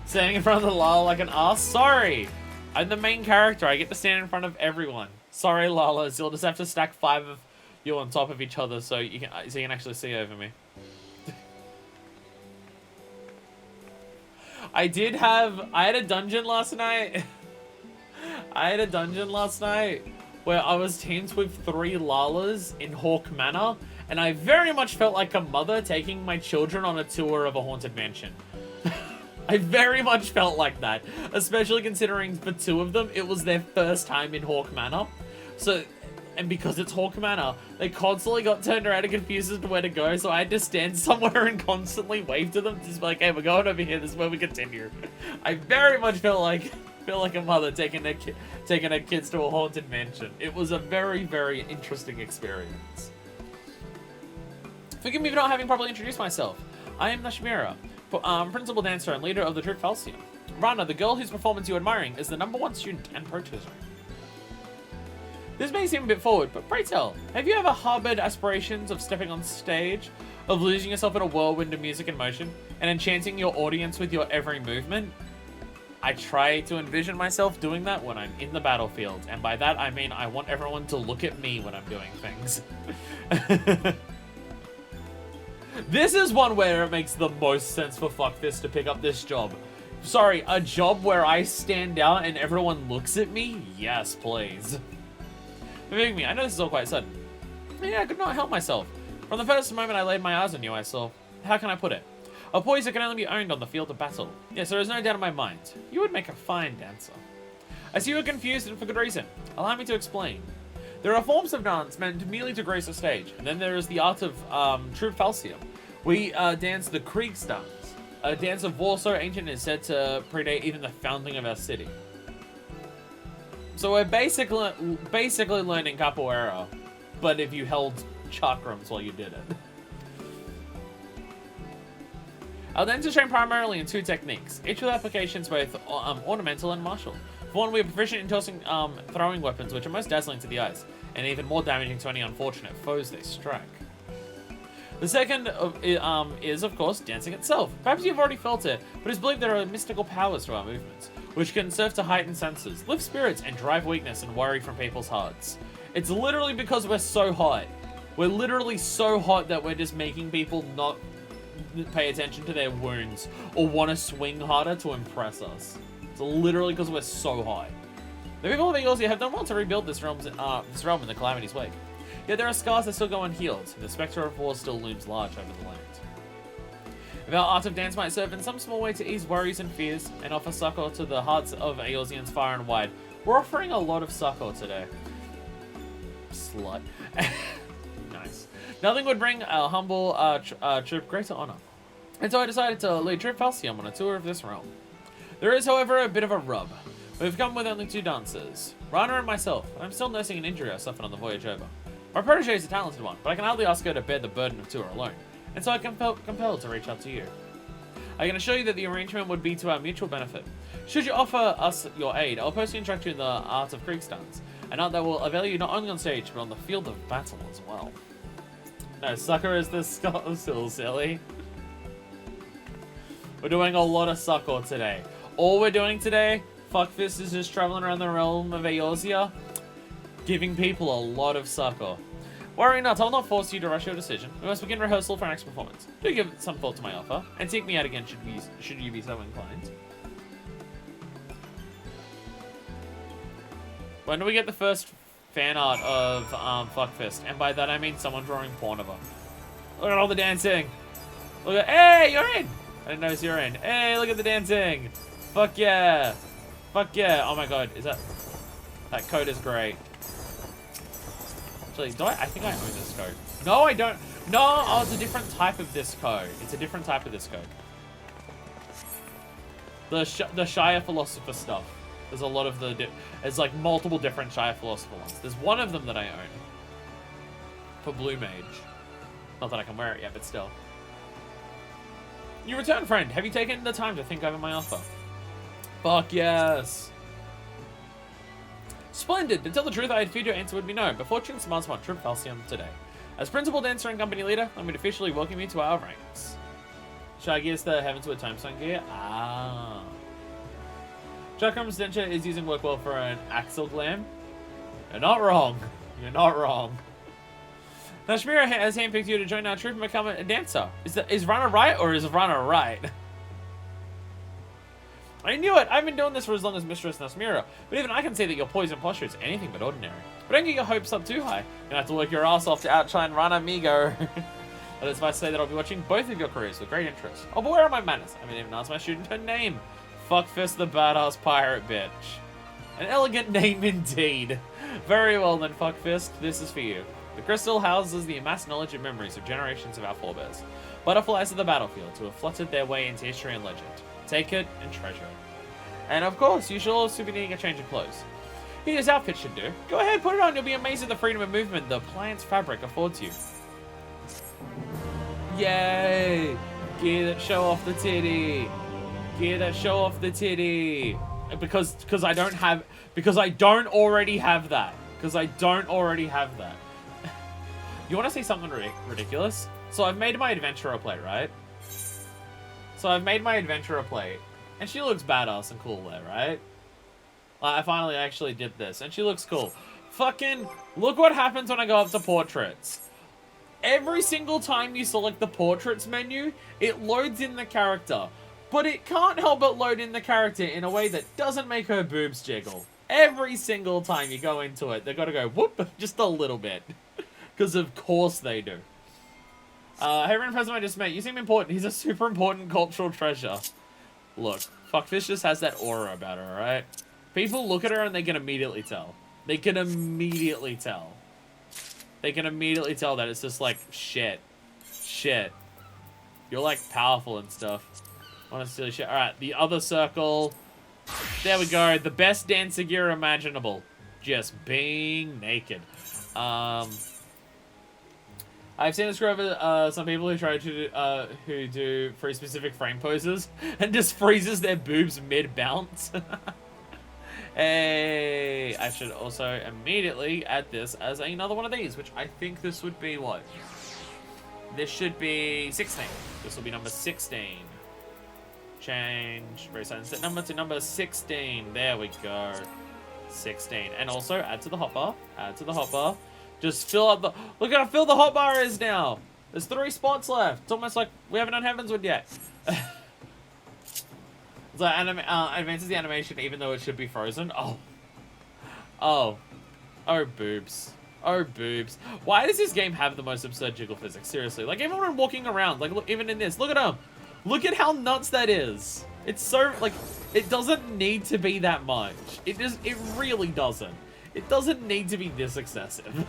Standing in front of the Lala like an ass? Sorry. I'm the main character. I get to stand in front of everyone. Sorry, Lalas. You'll just have to stack 5 of you on top of each other so you can actually see over me. I had a dungeon last night. Where I was teamed with 3 Lalas in Hawk Manor, and I very much felt like a mother taking my children on a tour of a haunted mansion. I very much felt like that, especially considering for 2 of them, it was their first time in Hawk Manor. So, and because it's Hawk Manor, they constantly got turned around and confused as to where to go, so I had to stand somewhere and constantly wave to them, just be like, hey, we're going over here, this is where we continue. I very much felt like a mother taking her kids to a haunted mansion. It was a very, very interesting experience. Forgive me for not having properly introduced myself. I am Nashimira, principal dancer and leader of the troupe Falsium. Rana, the girl whose performance you're admiring, is the #1 student and protege. This may seem a bit forward, but pray tell, have you ever harbored aspirations of stepping on stage, of losing yourself in a whirlwind of music and motion, and enchanting your audience with your every movement? I try to envision myself doing that when I'm in the battlefield, and by that I mean I want everyone to look at me when I'm doing things. This is one where it makes the most sense for FFXIV to pick up this job. Sorry, a job where I stand out and everyone looks at me? Yes, please. Forgive me, I know this is all quite sudden. Yeah, I could not help myself. From the first moment I laid my eyes on you, I saw, how can I put it? A poise that can only be owned on the field of battle. Yes, there is no doubt in my mind. You would make a fine dancer. I see you are confused and for good reason. Allow me to explain. There are forms of dance meant merely to grace a stage, and then there is the art of troupe Falsium. We dance the Kriegs dance, a dance of war so ancient is said to predate even the founding of our city. So we're basically learning capoeira, but if you held chakrams while you did it. Our dances train primarily in 2 techniques, each with applications both ornamental and martial. For one, we are proficient in tossing, throwing weapons, which are most dazzling to the eyes, and even more damaging to any unfortunate foes they strike. The second is, of course, dancing itself. Perhaps you've already felt it, but it's believed there are mystical powers to our movements, which can serve to heighten senses, lift spirits, and drive weakness and worry from people's hearts. It's literally because we're so hot. We're literally so hot that we're just making people not pay attention to their wounds or want to swing harder to impress us. It's literally because we're so high. The people of Eaglesia have done well to rebuild this realm in the Calamity's wake. Yet there are scars that still go unhealed, and the spectre of war still looms large over the land. If our art of dance might serve in some small way to ease worries and fears, and offer succor to the hearts of Eorzeans far and wide, we're offering a lot of succor today. Slut. Nice. Nothing would bring our humble troupe greater honor. And so I decided to lead troupe Falsium on a tour of this realm. There is, however, a bit of a rub. We've come with only 2 dancers, Rana and myself. I'm still nursing an injury I suffered on the voyage over. My protege is a talented one, but I can hardly ask her to bear the burden of tour alone, and so I compelled to reach out to you. I can assure you that the arrangement would be to our mutual benefit. Should you offer us your aid, I'll personally instruct you in the art of Kriegs dance, an art that will avail you not only on stage, but on the field of battle as well. No, succor is this still silly. We're doing a lot of succor today. All we're doing today, FFXIV is just traveling around the realm of Eorzea, giving people a lot of succor. Worry not, I'll not force you to rush your decision. We must begin rehearsal for our next performance. Do give some thought to my offer, and seek me out again should you be so inclined. When do we get the first fan art of FFXIV? And by that I mean someone drawing porn of her. Look at all the dancing! Look at, hey, you're in! I didn't notice you're in. Hey, look at the dancing! Fuck yeah! Fuck yeah! Oh my god, is that code is great. Actually, I think I own this code. No, I don't. No, oh, it's a different type of this code. It's a different type of this code. The Shire Philosopher stuff. There's a lot of there's like multiple different Shire Philosopher ones. There's one of them that I own. For Blue Mage. Not that I can wear it yet, but still. You return, friend. Have you taken the time to think over my offer? Fuck yes. Splendid. To tell the truth, I had feared your answer would be no, but fortune smiles upon Trip Falcium today. As principal dancer and company leader, I'm going to officially welcome you to our ranks. Should I guess the Heavensward Tombstone gear? Ah. Chakram's denture is using work well for an axle glam. You're not wrong. You're not wrong. Now, Shmira has handpicked you to join our troop and become a dancer. Is runner right or is runner right? I knew it! I've been doing this for as long as Mistress Nasmira, but even I can see that your poise and posture is anything but ordinary. But don't get your hopes up too high. You're gonna have to work your ass off to outshine Rana Migo. But it's nice to say that I'll be watching both of your careers with great interest. Oh, but where are my manners? I haven't even asked my student her name. Fuckfist the badass pirate bitch. An elegant name indeed. Very well then, Fuckfist, this is for you. The crystal houses the amassed knowledge and memories of generations of our forebears. Butterflies of the battlefield who have fluttered their way into history and legend. Take it and treasure it. And of course, you should also be needing a change of clothes. Here's outfit should do. Go ahead, put it on. You'll be amazed at the freedom of movement the plant's fabric affords you. Yay! Gear that show off the titty. Gear that show off the titty. Because I don't already have that. Because I don't already have that. You want to see something ridiculous? So I've made my adventurer plate, right? And she looks badass and cool there, right? I finally actually did this, and she looks cool. Fucking, look what happens when I go up to portraits. Every single time you select the portraits menu, it loads in the character. But it can't help but load in the character in a way that doesn't make her boobs jiggle. Every single time you go into it, they've got to go whoop just a little bit. Because of course they do. Hey, random person I just met. You seem important. He's a super important cultural treasure. Look, Fuckfish just has that aura about her, alright? People look at her and they can immediately tell. They can immediately tell. They can immediately tell that it's just like, shit. Shit. You're like powerful and stuff. Want to steal shit. Alright, the other circle. There we go. The best dancer gear imaginable. Just being naked. I've seen this over some people who try to who do free specific frame poses and just freezes their boobs mid-bounce. Hey, I should also immediately add this as another one of these, which I think this would be what? This should be 16. This will be number 16. Change very sudden set number to number 16. There we go. 16. And also add to the hotbar. Add to the hotbar. Just fill up the... Look at how full the hotbar is now. There's 3 spots left. It's almost like we haven't done Heavensward yet. So advances the animation even though it should be frozen. Oh. Oh. Oh, boobs. Oh, boobs. Why does this game have the most absurd jiggle physics? Seriously. Like, everyone walking around. Like, look, even in this. Look at them. Look at how nuts that is. It's so, like, it doesn't need to be that much. It really doesn't. It doesn't need to be this excessive.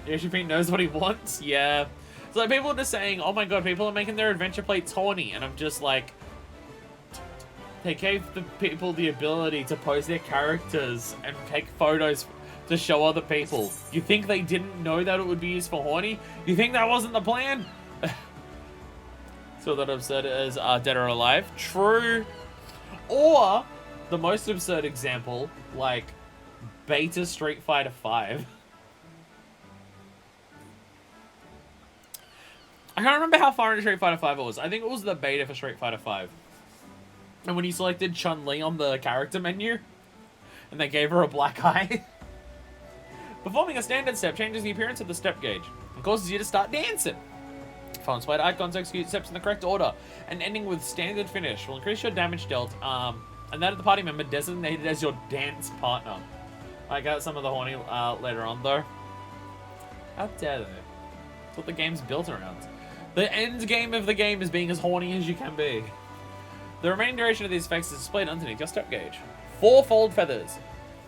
Yoshi Pete knows what he wants? Yeah. So like, people are just saying, oh my god, people are making their adventure plates horny. And I'm just like, they gave the people the ability to pose their characters and take photos to show other people. You think they didn't know that it would be used for horny? You think that wasn't the plan? So that absurd is Dead or Alive. True. Or the most absurd example, like Beta Street Fighter V. I can't remember how far into Street Fighter V it was. I think it was the beta for Street Fighter V. And when you selected Chun-Li on the character menu, and they gave her a black eye. Performing a standard step changes the appearance of the step gauge and causes you to start dancing. Following split icons, execute steps in the correct order, and ending with standard finish will increase your damage dealt, and that of the party member designated as your dance partner. I got some of the horny later on though. How dare they? That's what the game's built around. The end game of the game is being as horny as you can be. The remaining duration of these effects is displayed underneath your step gauge. 4-fold feathers.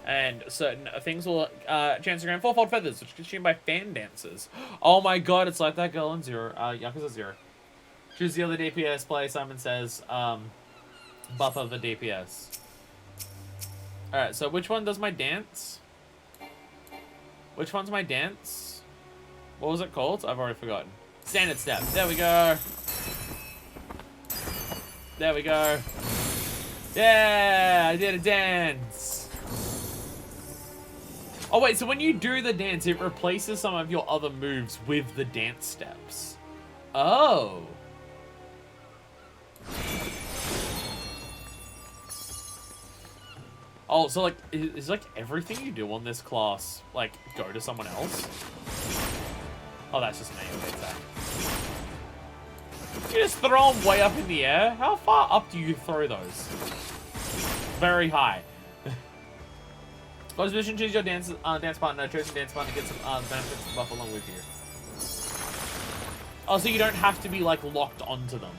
And certain things will chance to grant 4-fold feathers, which is consumed by fan dancers. Oh my god, it's like that girl in Yakuza 0. Choose the other DPS play, Simon says. Buff of the DPS. Alright, so which one does my dance? Which one's my dance? What was it called? I've already forgotten. Standard step. There we go. There we go. Yeah, I did a dance. Oh wait, so when you do the dance, it replaces some of your other moves with the dance steps. Oh. Oh, so like, is like everything you do on this class, like, go to someone else? Oh, that's just me. Okay, that. You just throw them way up in the air? How far up do you throw those? Very high. Go to position, choose your dance partner. Chosen dance partner gets some benefits to buff along with you. Oh, so you don't have to be, like, locked onto them.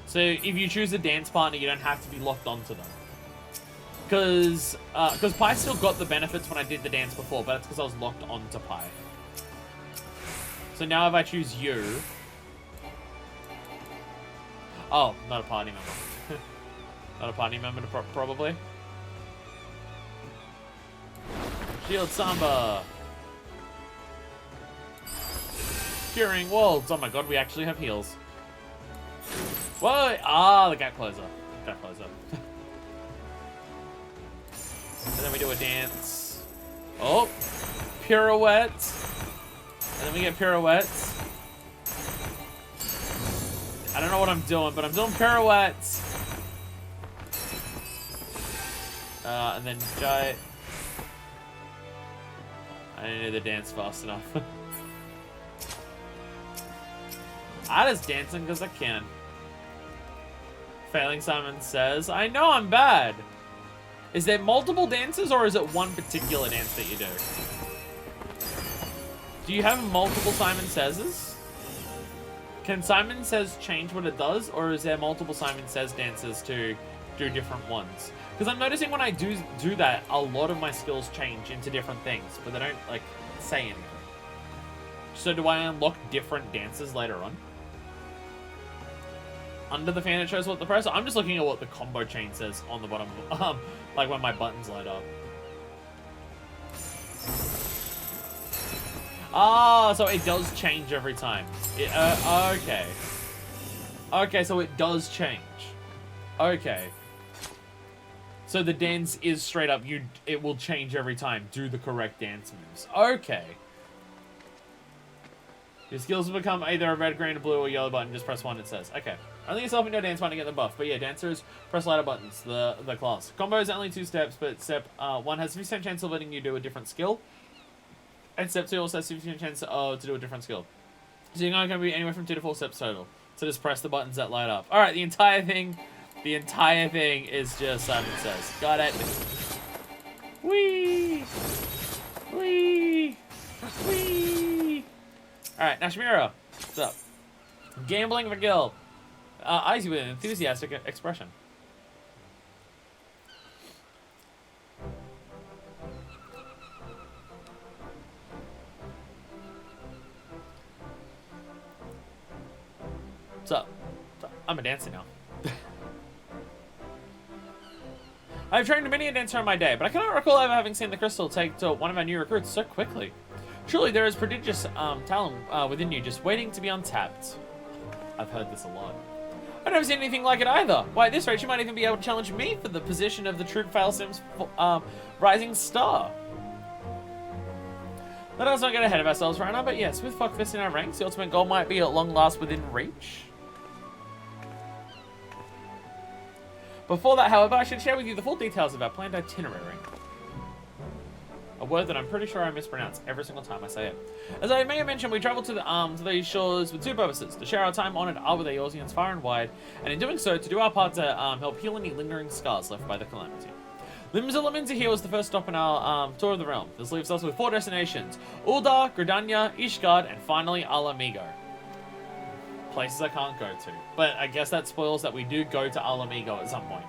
So if you choose a dance partner, you don't have to be locked onto them. Because Pi still got the benefits when I did the dance before, but that's because I was locked onto Pi. So now if I choose you... Oh, not a party member. Not a party member, probably. Shield Samba. Curing Wolves. Oh my god, we actually have heals. Whoa! Ah, the gap closer. Gap closer. And then we do a dance. Oh! Pirouette. And then we get pirouettes. I don't know what I'm doing, but I'm doing pirouettes. And then giant. I didn't do the dance fast enough. I just dancing because I can. Failing Simon says, I know I'm bad. Is there multiple dances or is it one particular dance that you do? Do you have multiple Simon Says? Can Simon Says change what it does, or is there multiple Simon Says dances to do different ones? Because I'm noticing when I do that, a lot of my skills change into different things, but they don't, like, say anything. So do I unlock different dances later on? Under the fan, it shows what the press. I'm just looking at what the combo chain says on the bottom, like when my buttons light up. Ah, so it does change every time. Okay. Okay, so it does change. Okay. So the dance is straight up, it will change every time. Do the correct dance moves. Okay. Your skills will become either a red, green, or blue, or yellow button. Just press 1, it says. Okay. Only yourself and your dance button to get the buff. But yeah, dancers, press lighter buttons, the class. Combo is only 2 steps, but step 1 has 50% chance of letting you do a different skill. And step 2 also has 50% chance to do a different skill. So you're going to be anywhere from 2 to 4 steps total. So just press the buttons that light up. Alright, the entire thing is just Simon Says. Got it. Whee! Whee! Whee! Alright, Nashimura. What's up? Gambling for guild. Eyes you with an enthusiastic expression. What's up? I'm a dancer now. I've trained many a dancer in my day, but I cannot recall ever having seen the crystal take to one of our new recruits so quickly. Truly, there is prodigious talent within you just waiting to be untapped. I've heard this a lot. I've never seen anything like it either. Why, at this rate, you might even be able to challenge me for the position of the Troop Fail Sim's rising star. Let us not get ahead of ourselves right now, but yes, with FFXIV in our ranks, the ultimate goal might be at long last within reach. Before that, however, I should share with you the full details of our planned itinerary. A word that I'm pretty sure I mispronounce every single time I say it. As I may have mentioned, we travel to these shores with 2 purposes: to share our time-honored art with Eorzeans far and wide, and in doing so, to do our part to help heal any lingering scars left by the calamity. Limsa here was the first stop in our tour of the realm. This leaves us with 4 destinations: Uldar, Gridania, Ishgard, and finally Ala Mhigo. Places I can't go to. But I guess that spoils that we do go to Ala Mhigo at some point.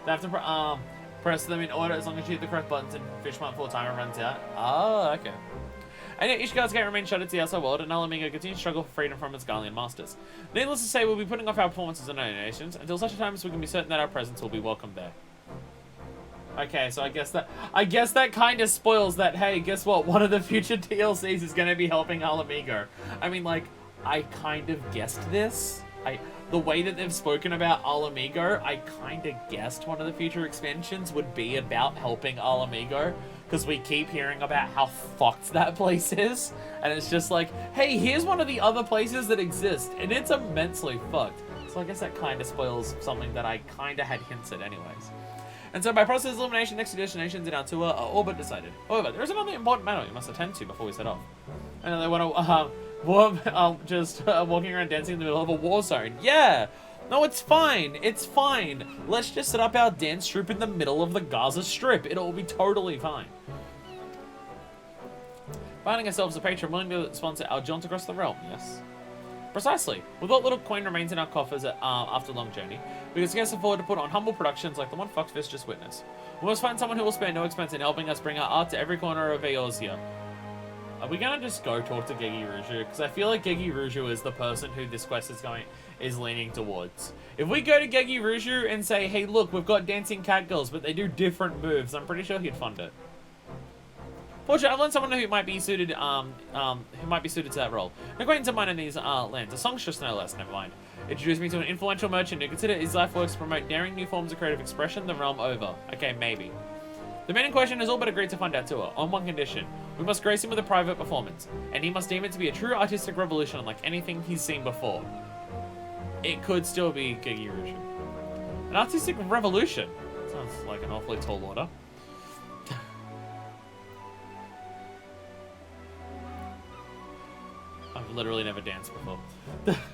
They have to press them in order as long as you hit the correct buttons and fish month before timer runs out. Ah, okay. And yet Ishgard's gate remains shut to the outside world, and Ala Mhigo continues to struggle for freedom from its Garlean masters. Needless to say, we'll be putting off our performances in our nations until such a time as we can be certain that our presence will be welcome there. Okay, so I guess that kind of spoils that. Hey, guess what? One of the future DLCs is going to be helping Alamigo. I mean, like, I kind of guessed this. The way that they've spoken about Alamigo, I kind of guessed one of the future expansions would be about helping Alamigo, because we keep hearing about how fucked that place is, and it's just like, hey, here's one of the other places that exist, and it's immensely fucked. So I guess that kind of spoils something that I kind of had hints at anyways. And so by process of elimination, next two destinations in our tour are all but decided. However, there is another important matter you must attend to before we set off. And they want to, just walking around dancing in the middle of a war zone. Yeah! No, it's fine. It's fine. Let's just set up our dance troupe in the middle of the Gaza Strip. It'll be totally fine. Finding ourselves a patron willing to sponsor our jaunt across the realm, yes? Precisely. With what little coin remains in our coffers after a long journey, we can scarce afford to put on humble productions like the one FFXIV just witnessed. We must find someone who will spare no expense in helping us bring our art to every corner of Eorzea. Are we gonna just go talk to Gegi Ruju? Because I feel like Gegi Ruju is the person who this quest is leaning towards. If we go to Gegi Ruju and say, hey look, we've got dancing cat girls, but they do different moves, I'm pretty sure he'd fund it. Fortunately, I've learned someone who might be suited to that role. An acquaintance of mine in these lands, a songstress no less, never mind. Introduced me to an influential merchant who considered his life works to promote daring new forms of creative expression the realm over. Okay, maybe. The man in question has all but agreed to fund our tour, on one condition. We must grace him with a private performance, and he must deem it to be a true artistic revolution unlike anything he's seen before. It could still be Gegi Ruju. An artistic revolution? Sounds like an awfully tall order. I've literally never danced before.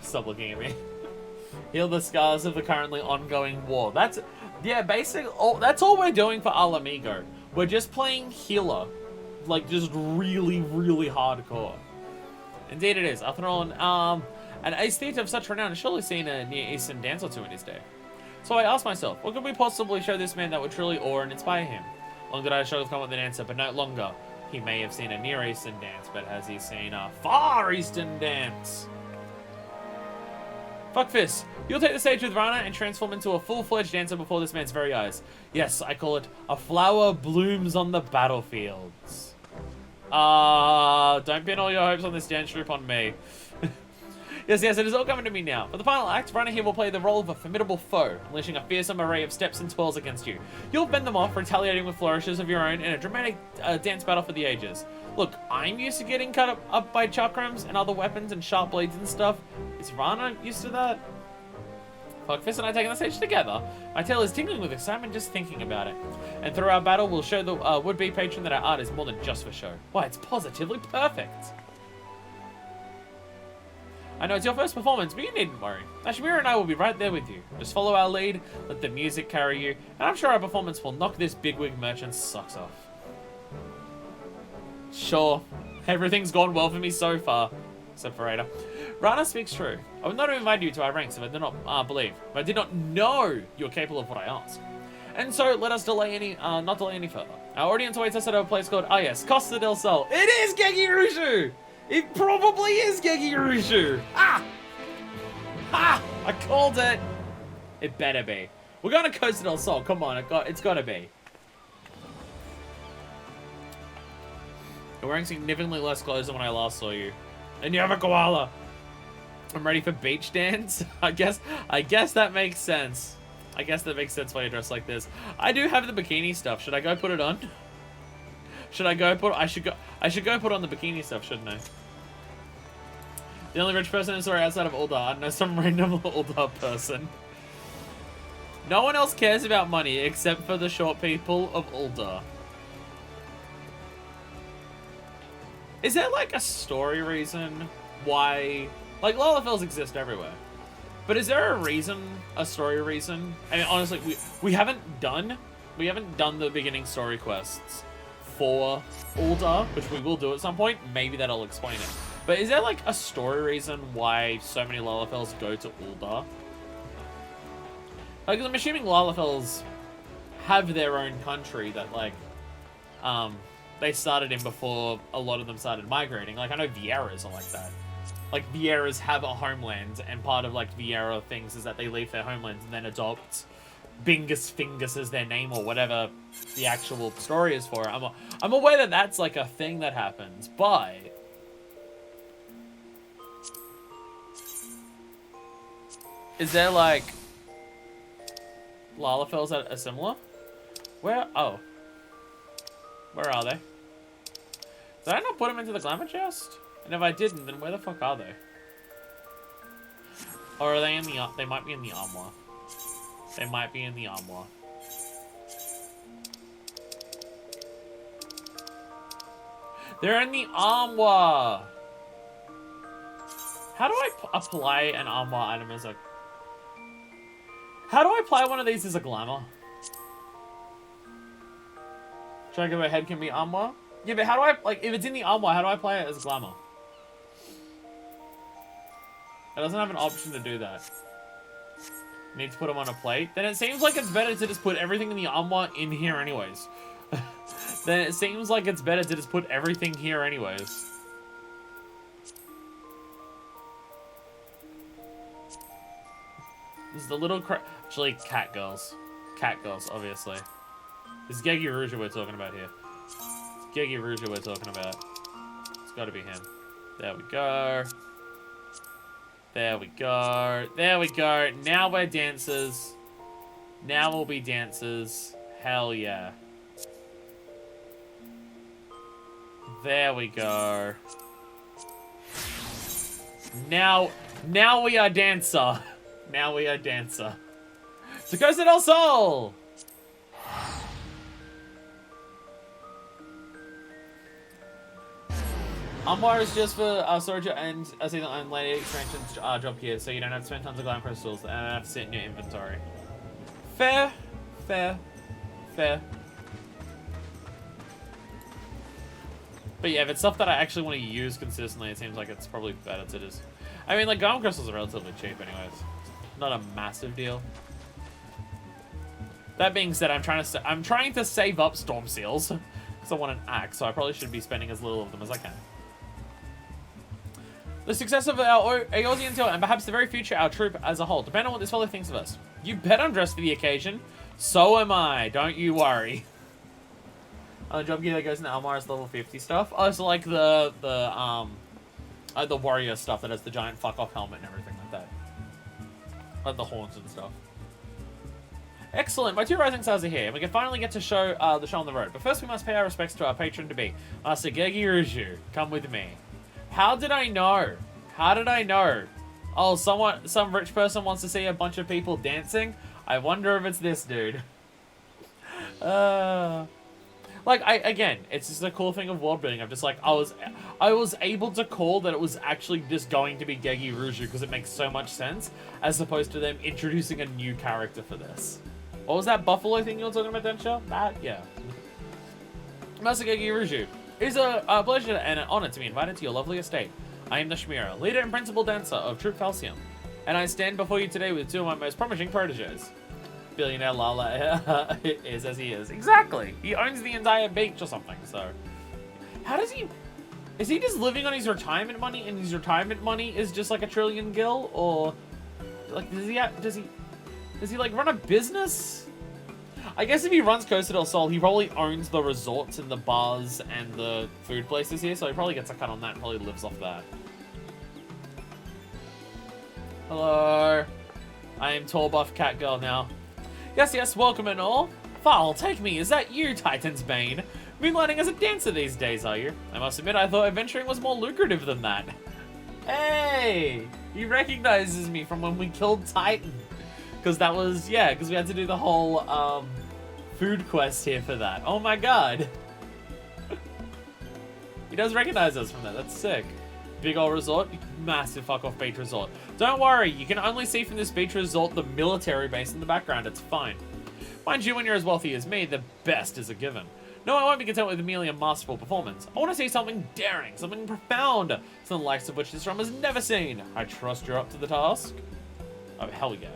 Stop looking at me. Heal the scars of the currently ongoing war. That's all we're doing for Alamigo. We're just playing healer. Like, just really, really hardcore. Indeed it is. After all, an ace theatre of such renown has surely seen a Near Eastern dance or two in his day. So I asked myself, what could we possibly show this man that would truly awe and inspire him? Long did I struggle to come up with an answer, but no longer. He may have seen a Near Eastern dance, but has he seen a Far Eastern dance? FFXIV, you'll take the stage with Rana and transform into a full-fledged dancer before this man's very eyes. Yes, I call it a flower blooms on the battlefields. Don't pin all your hopes on this dance troupe on me. Yes, it is all coming to me now. For the final act, Rana here will play the role of a formidable foe, unleashing a fearsome array of steps and twirls against you. You'll fend them off, retaliating with flourishes of your own in a dramatic dance battle for the ages. Look, I'm used to getting cut up by chakrams and other weapons and sharp blades and stuff. Is Rana used to that? FFXIV and I taking the stage together. My tail is tingling with excitement just thinking about it. And through our battle, we'll show the would-be patron that our art is more than just for show. Why, it's positively perfect. I know it's your first performance, but you needn't worry. Ashmira and I will be right there with you. Just follow our lead, let the music carry you, and I'm sure our performance will knock this bigwig merchant's socks off. Sure, everything's gone well for me so far, said Farada. Rana speaks true. I would not have invited you to our ranks if I did not believe, but I did not know you were capable of what I asked. And so let us not delay any further. Our audience awaits us at a place called, Costa del Sol. It is Gegi Ruju! It probably is Gegi Ruju! Ah! I called it! It better be. We're going to Costa del Sol. Come on, it's got to be. You're wearing significantly less clothes than when I last saw you. And you have a koala. I'm ready for beach dance. I guess that makes sense. I guess that makes sense why you dress like this. I do have the bikini stuff. Should I go put it on? I should go put on the bikini stuff, shouldn't I? The only rich person in the story outside of Uldar. I know some random Uldar person. No one else cares about money except for the short people of Uldar. Is there like a story reason why, like, Lalafels exist everywhere, but is there a story reason? I mean, honestly, we haven't done the beginning story quests for Uldar, which we will do at some point. Maybe that'll explain it. But is there like a story reason why so many Lalafels go to Uldar? Like, I'm assuming Lalafels have their own country that, like, they started in before a lot of them started migrating. Like, I know Vieras are like that. Like, Vieras have a homeland, and part of, like, Viera things is that they leave their homelands and then adopt Bingus Fingus is their name or whatever the actual story is for. I'm aware that that's like a thing that happens, but is there like Lalafels that are similar? Where? Oh. Where are they? Did I not put them into the glamour chest? And if I didn't, then where the fuck are they? Or are they in the... They might be in the Armoire. They might be in the Armoire. They're in the Armoire! How do I apply an Armoire item as a... How do I apply one of these as a glamour? Trying to go ahead can be Armoire? Yeah, but how do I... Like, if it's in the Armoire, how do I apply it as glamour? It doesn't have an option to do that. Need to put them on a plate. Then it seems like it's better to just put everything in the Armoire in here anyways. Then it seems like it's better to just put everything here anyways. This is the little actually, cat girls. Cat girls, obviously. This is Gegi Rouge we're talking about here. It's Gegi Rouge we're talking about. It's gotta be him. There we go. There we go. There we go. Now we're dancers. Now we'll be dancers. Hell yeah. There we go. Now we are dancer. Now we are dancer. So Ghost del Sol! Armoire is just for storage and a season and later expansions job here, so you don't have to spend tons of glam crystals and have to sit in your inventory. Fair, fair, fair. But yeah, if it's stuff that I actually want to use consistently, it seems like it's probably better to just... I mean, like, glam crystals are relatively cheap anyways. Not a massive deal. That being said, I'm trying to save up storm seals because I want an axe, so I probably should be spending as little of them as I can. The success of our Eorzean Intel and perhaps the very future our troop as a whole depend on what this fellow thinks of us. You bet I'm dressed for the occasion. So am I. Don't you worry. Job gear that goes in the Armoire is level 50 stuff. Oh, it's like the warrior stuff that has the giant fuck off helmet and everything like that. Like the horns and stuff. Excellent, my two rising stars are here, and we can finally get to show the show on the road. But first we must pay our respects to our patron-to-be, Master Gegi Rouge. Come with me. How did I know? How did I know? Oh, some rich person wants to see a bunch of people dancing? I wonder if it's this dude. Like, again, it's just a cool thing of world building. I'm just like, I was able to call that it was actually just going to be Gegi Rouge because it makes so much sense, as opposed to them introducing a new character for this. What was that buffalo thing you were talking about, Densha? That? Yeah. Master Gegi Rouge, it is a pleasure and an honor to be invited to your lovely estate. I am the Shmira, leader and principal dancer of Troop Falcium, and I stand before you today with two of my most promising proteges. Billionaire Lala is as he is. Exactly. He owns the entire beach or something, so... How does he... Is he just living on his retirement money, and his retirement money is just like a trillion gil? Or... Like, does he like run a business? I guess if he runs Costa del Sol, he probably owns the resorts and the bars and the food places here, so he probably gets a cut on that and probably lives off that. Hello. I am tall buff cat girl now. Yes, welcome and all. Foul, take me. Is that you, Titan's Bane? Moonlighting as a dancer these days, are you? I must admit, I thought adventuring was more lucrative than that. Hey! He recognizes me from when we killed Titan. Because that was, yeah, because we had to do the whole, food quest here for that. Oh my god. He does recognize us from that. That's sick. Big old resort. Massive fuck off beach resort. Don't worry, you can only see from this beach resort the military base in the background. It's fine. Mind you, when you're as wealthy as me, the best is a given. No, I won't be content with merely a masterful performance. I want to see something daring, something profound, some the likes of which this realm has never seen. I trust you're up to the task? Oh, hell yeah.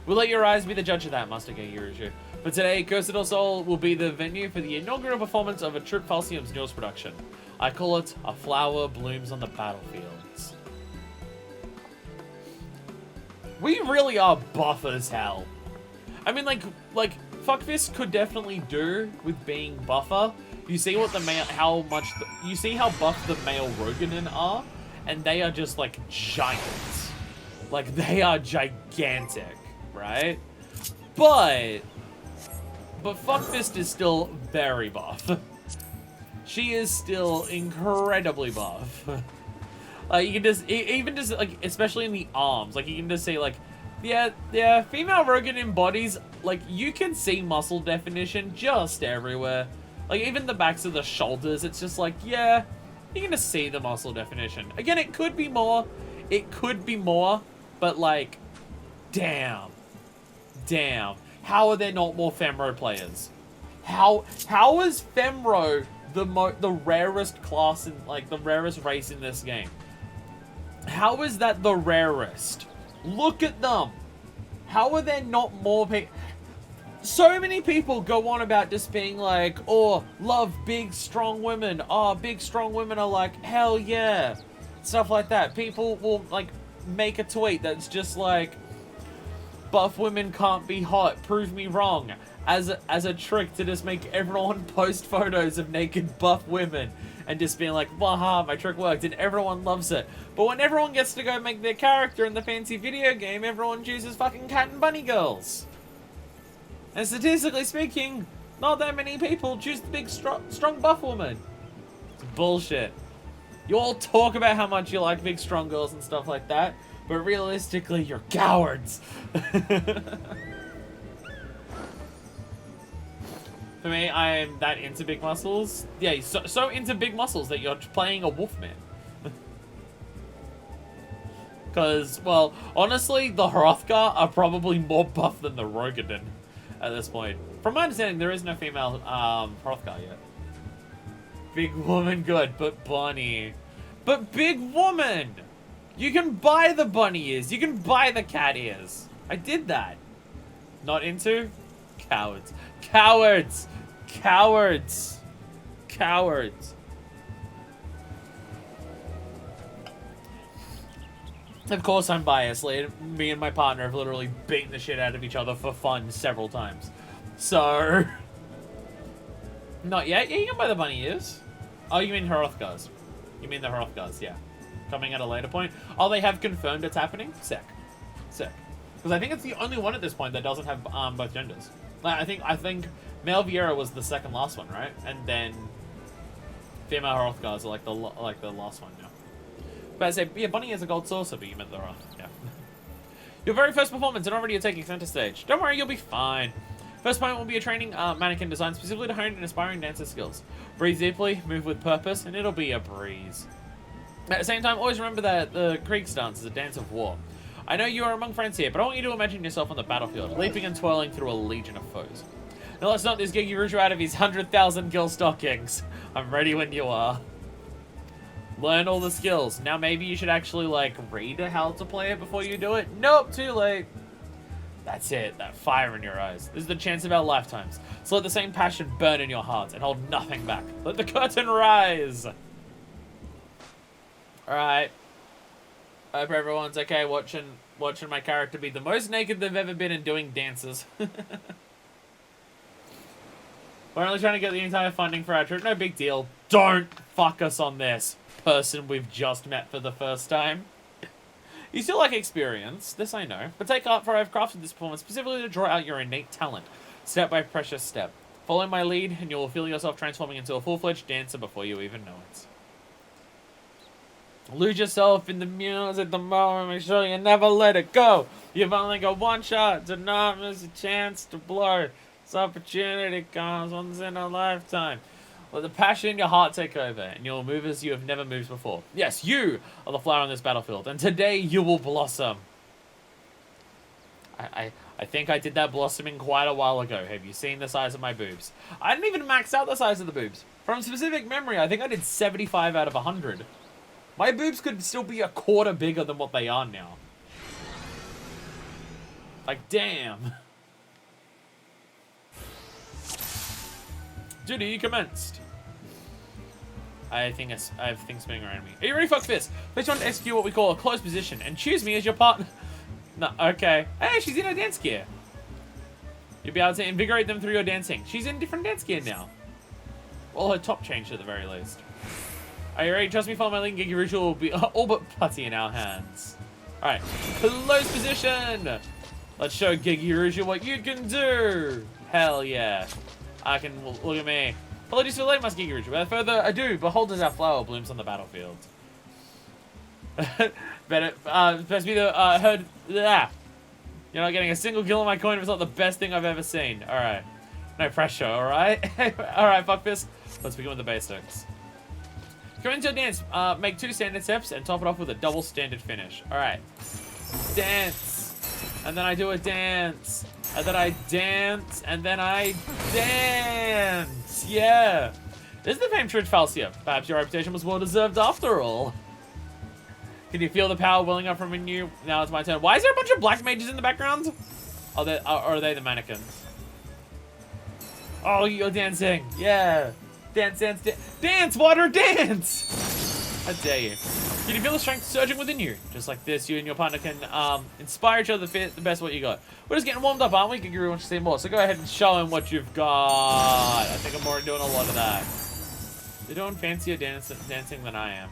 We'll let your eyes be the judge of that, Master Gegi Rouge. But today, Costa del Sol will be the venue for the inaugural performance of a Troop Falcium's newest production. I call it A Flower Blooms on the Battlefields. We really are buff as hell. I mean, like FFXIV could definitely do with being buffer. You see what the male, you see how buff the male Roganin are, and they are just like giants. Like they are gigantic, right? But FFXIV is still very buff. She is still incredibly buff. Like you can just, even just like, especially in the arms, like you can just say like, yeah, female Roganin bodies, like you can see muscle definition just everywhere. Like even the backs of the shoulders, it's just like, yeah, you can just see the muscle definition. Again, it could be more, but like, damn, how are there not more Femro players? How is Femro the rarest class in, like, the rarest race in this game? How is that the rarest? Look at them. How are there not more people? So many people go on about just being like, oh, love big, strong women. Oh, big, strong women are like, hell yeah. Stuff like that. People will, like, make a tweet that's just like, buff women can't be hot. Prove me wrong. As a trick to just make everyone post photos of naked buff women. And just being like, waha, my trick worked. And everyone loves it. But when everyone gets to go make their character in the fancy video game, everyone chooses fucking cat and bunny girls. And statistically speaking, not that many people choose the big, strong buff woman. It's bullshit. You all talk about how much you like big, strong girls and stuff like that, but realistically, you're cowards. For me, I am that into big muscles. Yeah, so into big muscles that you're playing a wolfman. Because, well, honestly, the Hrothgar are probably more buff than the Roganin at this point. From my understanding, there is no female Hrothgar yet. Big woman, good, but bunny. But big woman! You can buy the bunny ears. You can buy the cat ears. I did that. Not into? Cowards. Cowards! Cowards! Cowards. Of course I'm biased. Me and my partner have literally beaten the shit out of each other for fun several times. So... Not yet? Yeah, you can buy the bunny ears. Oh, you mean Hrothgars. You mean the Hrothgars, yeah. Coming at a later point. Oh, they have confirmed it's happening? Sick. Sick. Because I think it's the only one at this point that doesn't have both genders. Like, I think male Viera was the second last one, right? And then female Hrothgars are like the last one now. But I say, yeah, bunny is a gold saucer, but you meant the Hroth. Yeah. Your very first performance, and already you're taking center stage. Don't worry, you'll be fine. First point will be a training mannequin designed specifically to hone and aspiring dancer skills. Breathe deeply, move with purpose, and it'll be a breeze. At the same time, always remember that the Krieg's dance is a dance of war. I know you are among friends here, but I want you to imagine yourself on the battlefield, leaping and twirling through a legion of foes. Now let's knock this Gigi Rouge out of his 100,000 gill stockings. I'm ready when you are. Learn all the skills. Now maybe you should actually, like, read how to play it before you do it. Nope, too late. That's it, that fire in your eyes. This is the chance of our lifetimes. So let the same passion burn in your hearts and hold nothing back. Let the curtain rise. Alright. I hope everyone's okay watching my character be the most naked they've ever been and doing dances. We're only trying to get the entire funding for our trip. No big deal. Don't fuck us on this, person we've just met for the first time. You still like experience, this I know, but take heart, for I have crafted this performance specifically to draw out your innate talent, step by precious step. Follow my lead, and you will feel yourself transforming into a full-fledged dancer before you even know it. Lose yourself in the music the moment, make sure you never let it go. You've only got one shot, do not miss a chance to blow. This opportunity comes once in a lifetime. Let the passion in your heart take over, and you'll move as you have never moved before. Yes, you are the flower on this battlefield, and today you will blossom. I think I did that blossoming quite a while ago. Have you seen the size of my boobs? I didn't even max out the size of the boobs. From specific memory, I think I did 75 out of 100. My boobs could still be a quarter bigger than what they are now. Like, damn. Duty commenced. I have things spinning around me. Are you ready, FFXIV? Please try to execute what we call a close position and choose me as your partner. No, okay. Hey, she's in her dance gear. You'll be able to invigorate them through your dancing. She's in different dance gear now. Well, her top changed at the very least. Are you ready? Trust me, follow my link. Gigi Ritual will be all but putty in our hands. Alright, close position. Let's show Gigi Ritual what you can do. Hell yeah. I can, look at me. Apologies for late, my Gigi Ritual. Without further ado, behold as our flower blooms on the battlefield. Best be the, heard, yeah. You're not getting a single kill on my coin if it's not the best thing I've ever seen. Alright. No pressure, alright? Alright, Fuckfist. Let's begin with the basics. Going into a dance, make 2 standard steps and top it off with a double standard finish. Alright. Dance. And then I do a dance. And then I dance. And then I dance. Yeah. This is the famed Twitch Falsia. Perhaps your reputation was well deserved after all. Can you feel the power welling up from in you? Now it's my turn. Why is there a bunch of black mages in the background? Or are they the mannequins? Oh, you're dancing. Yeah. Dance, dance, dance. Dance, water, dance! How dare you. Can you feel the strength surging within you? Just like this, you and your partner can inspire each other to fit the best what you got. We're just getting warmed up, aren't we? Gigi wants to see more. So go ahead and show him what you've got. I think I'm already doing a lot of that. You're doing fancier dancing than I am.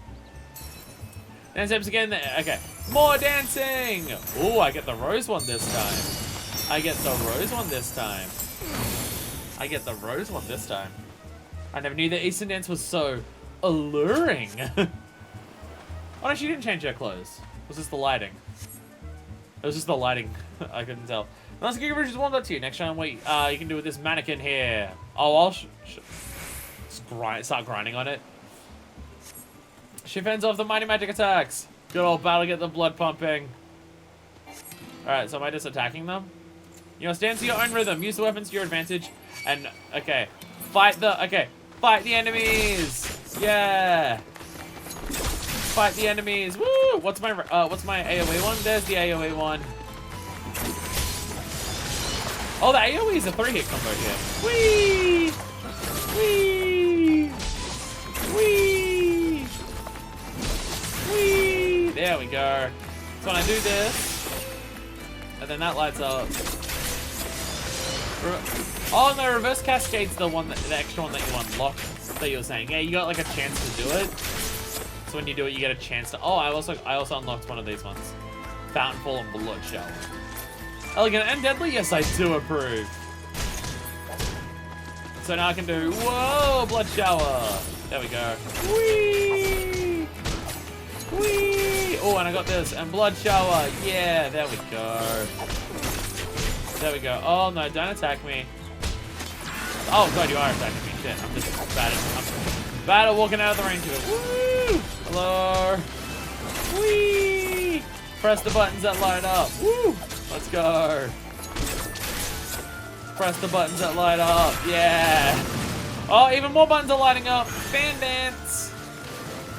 Dance steps again. Okay. More dancing! Oh, I get the rose one this time. I get the rose one this time. I get the rose one this time. I never knew that Eastern dance was so alluring. Oh no, she didn't change her clothes. Was this the lighting? It was just the lighting. I couldn't tell. Let's get Richard's warmed up to you. Next time, wait, you can do with this mannequin here. Oh, I'll start grinding on it. She fends off the mighty magic attacks. Good old battle, get the blood pumping. Alright, so am I just attacking them? You know, stand to your own rhythm. Use the weapons to your advantage. And, okay. Fight the enemies. Yeah. Fight the enemies. Woo! What's my AoE one? There's the AoE one. Oh, the AoE is a 3-hit combo here. Whee! Whee! Whee! Whee! There we go. So when I do this, and then that lights up. Oh no, reverse cascade's the one the extra one that you unlock that you were saying. Yeah, you got like a chance to do it. So when you do it, you get a chance to. Oh, I also unlocked one of these ones. Fountainfall and Blood Shower. Elegant and deadly. Yes, I do approve. So now I can do whoa, Blood Shower. There we go. Whee! Whee! Oh, and I got this and Blood Shower. Yeah, there we go. There we go. Oh no, don't attack me. Oh god, you are attacking me. Shit, I'm just bad at walking out of the range of it. Woo! Hello. Whee! Press the buttons that light up. Woo! Let's go. Press the buttons that light up. Yeah. Oh, even more buttons are lighting up. Fan dance.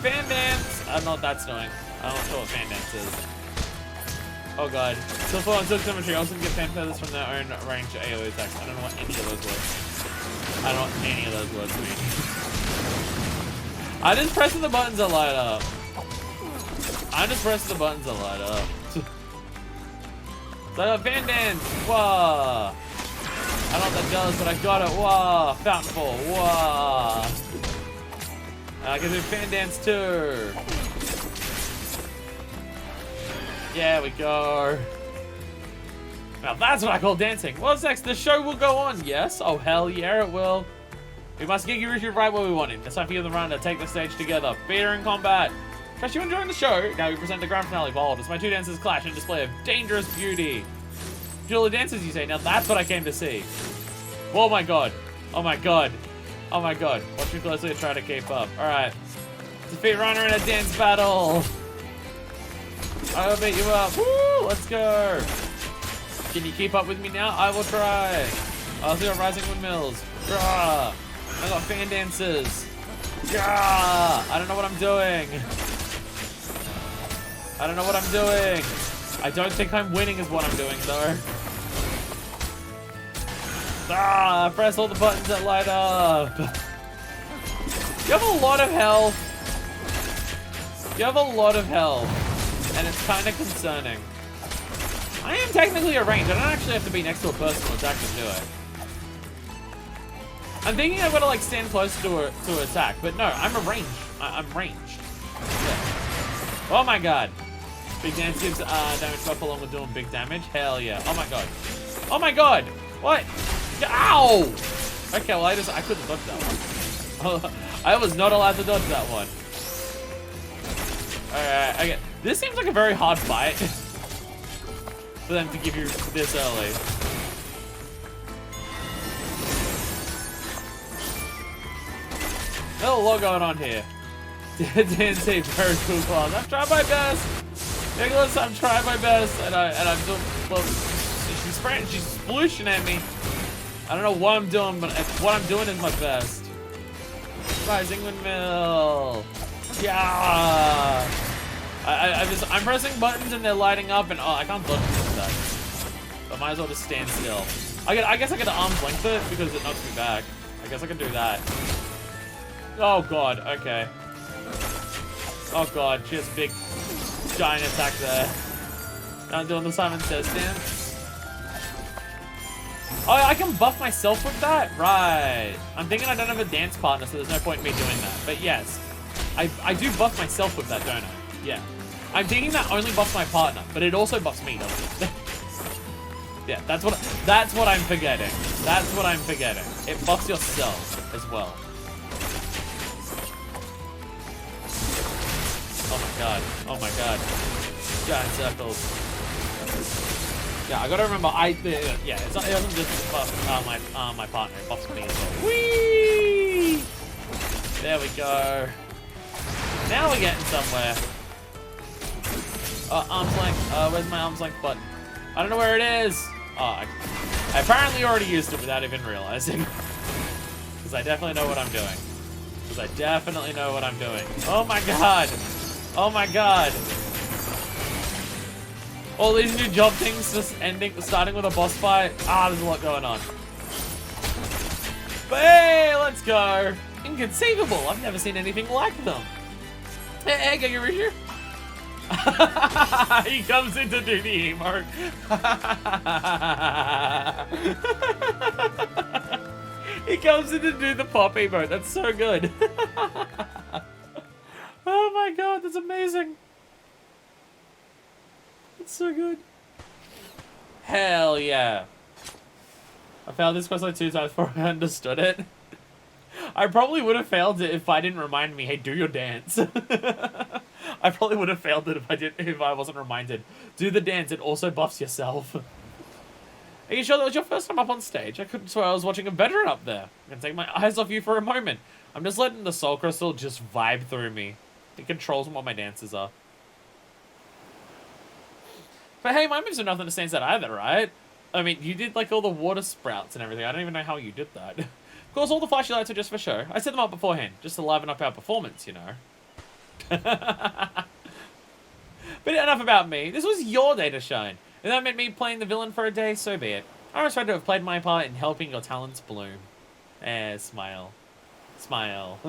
Fan dance. I don't know what that's doing. I'm not sure what fan dance is. Oh god. Silk and Silk Symmetry also get fan feathers from their own range AoE attacks. I don't know what any of those words. I don't know what any of those words mean. I just pressing the buttons that light up. I just pressing the buttons that light up. So I got fan dance. Whoa. I'm not that jealous, but I got it. Whoa. Fountainfall. Whoa. I can do fan dance too. Yeah, we go. Now that's what I call dancing. What's next? The show will go on. Yes. Oh, hell yeah, it will. We must get Richard right where we want him. It's time for you and the runner to take the stage together. Beater in combat. Trust you enjoying the show. Now we present the grand finale. Behold, as my two dancers clash in display of dangerous beauty. Duel of dances, you say? Now that's what I came to see. Oh my god. Oh my god. Oh my god. Watch me closely and try to keep up. Alright. Defeat runner in a dance battle. I will beat you up. Woo! Let's go. Can you keep up with me now? I will try. I'll see rising windmills. Grah. I got fan dances. Grah. I don't know what I'm doing. I don't know what I'm doing. I don't think I'm winning is what I'm doing though. Ah, press all the buttons that light up. You have a lot of health. You have a lot of health. And it's kind of concerning. I am technically a range. I don't actually have to be next to a person to attack and do it. I'm thinking I've got to like stand close to attack, but no, I'm a range. I'm ranged. Yeah. Oh my god. Big dance gives damage buff along with doing big damage. Hell yeah. Oh my god. Oh my god. What? Ow! Okay, well I couldn't dodge that one. I was not allowed to dodge that one. Alright, okay. This seems like a very hard fight for them to give you this early. There's a lot going on here. DNC, very cool class. I'm trying my best. Nicholas, I'm trying my best, and I'm doing. Well, she's splooshing at me. I don't know what I'm doing, but what I'm doing is my best. Rising windmill. Yeah. I'm pressing buttons and they're lighting up, and oh, I can't dodge that. But I might as well just stand still. I guess I get the arm's length it because it knocks me back. I guess I can do that. Oh god. Okay. Oh god, she has a big giant attack there. Now I'm doing the Simon Says dance. Oh, I can buff myself with that? Right. I'm thinking I don't have a dance partner, so there's no point in me doing that. But yes, I do buff myself with that, don't I? Yeah. I'm thinking that only buffs my partner, but it also buffs me, doesn't it? Yeah, that's what I'm forgetting. That's what I'm forgetting. It buffs yourself as well. Oh my god. Oh my god. Giant circles. Yeah, I gotta remember, yeah, it doesn't just buff my partner, it buffs me as well. Whee! There we go. Now we're getting somewhere. Arm's length. Where's my arm's length button? I don't know where it is. Oh, I apparently already used it without even realizing. Because I definitely know what I'm doing. Oh my god. Oh my god. All these new job things just starting with a boss fight. Ah, there's a lot going on. But hey, let's go. Inconceivable. I've never seen anything like them. Hey, Gagurushu. He comes in to do the emote. He comes in to do the pop emote. That's so good. Oh my god, that's amazing. It's so good. Hell yeah. I failed this quest like 2 times before I understood it. I probably would have failed it if I didn't remind me, hey, do your dance. I probably would have failed it if I wasn't reminded. Do the dance, it also buffs yourself. Are you sure that was your first time up on stage? I couldn't swear I was watching a veteran up there. I'm gonna take my eyes off you for a moment. I'm just letting the soul crystal just vibe through me. It controls what my dances are. But hey, my moves are nothing to stand at either, right? I mean, you did like all the water sprouts and everything. I don't even know how you did that. Of course, all the flashy lights are just for show. I set them up beforehand, just to liven up our performance, you know. But enough about me. This was your day to shine. If that meant me playing the villain for a day, so be it. I was trying to have played my part in helping your talents bloom. Smile. Smile.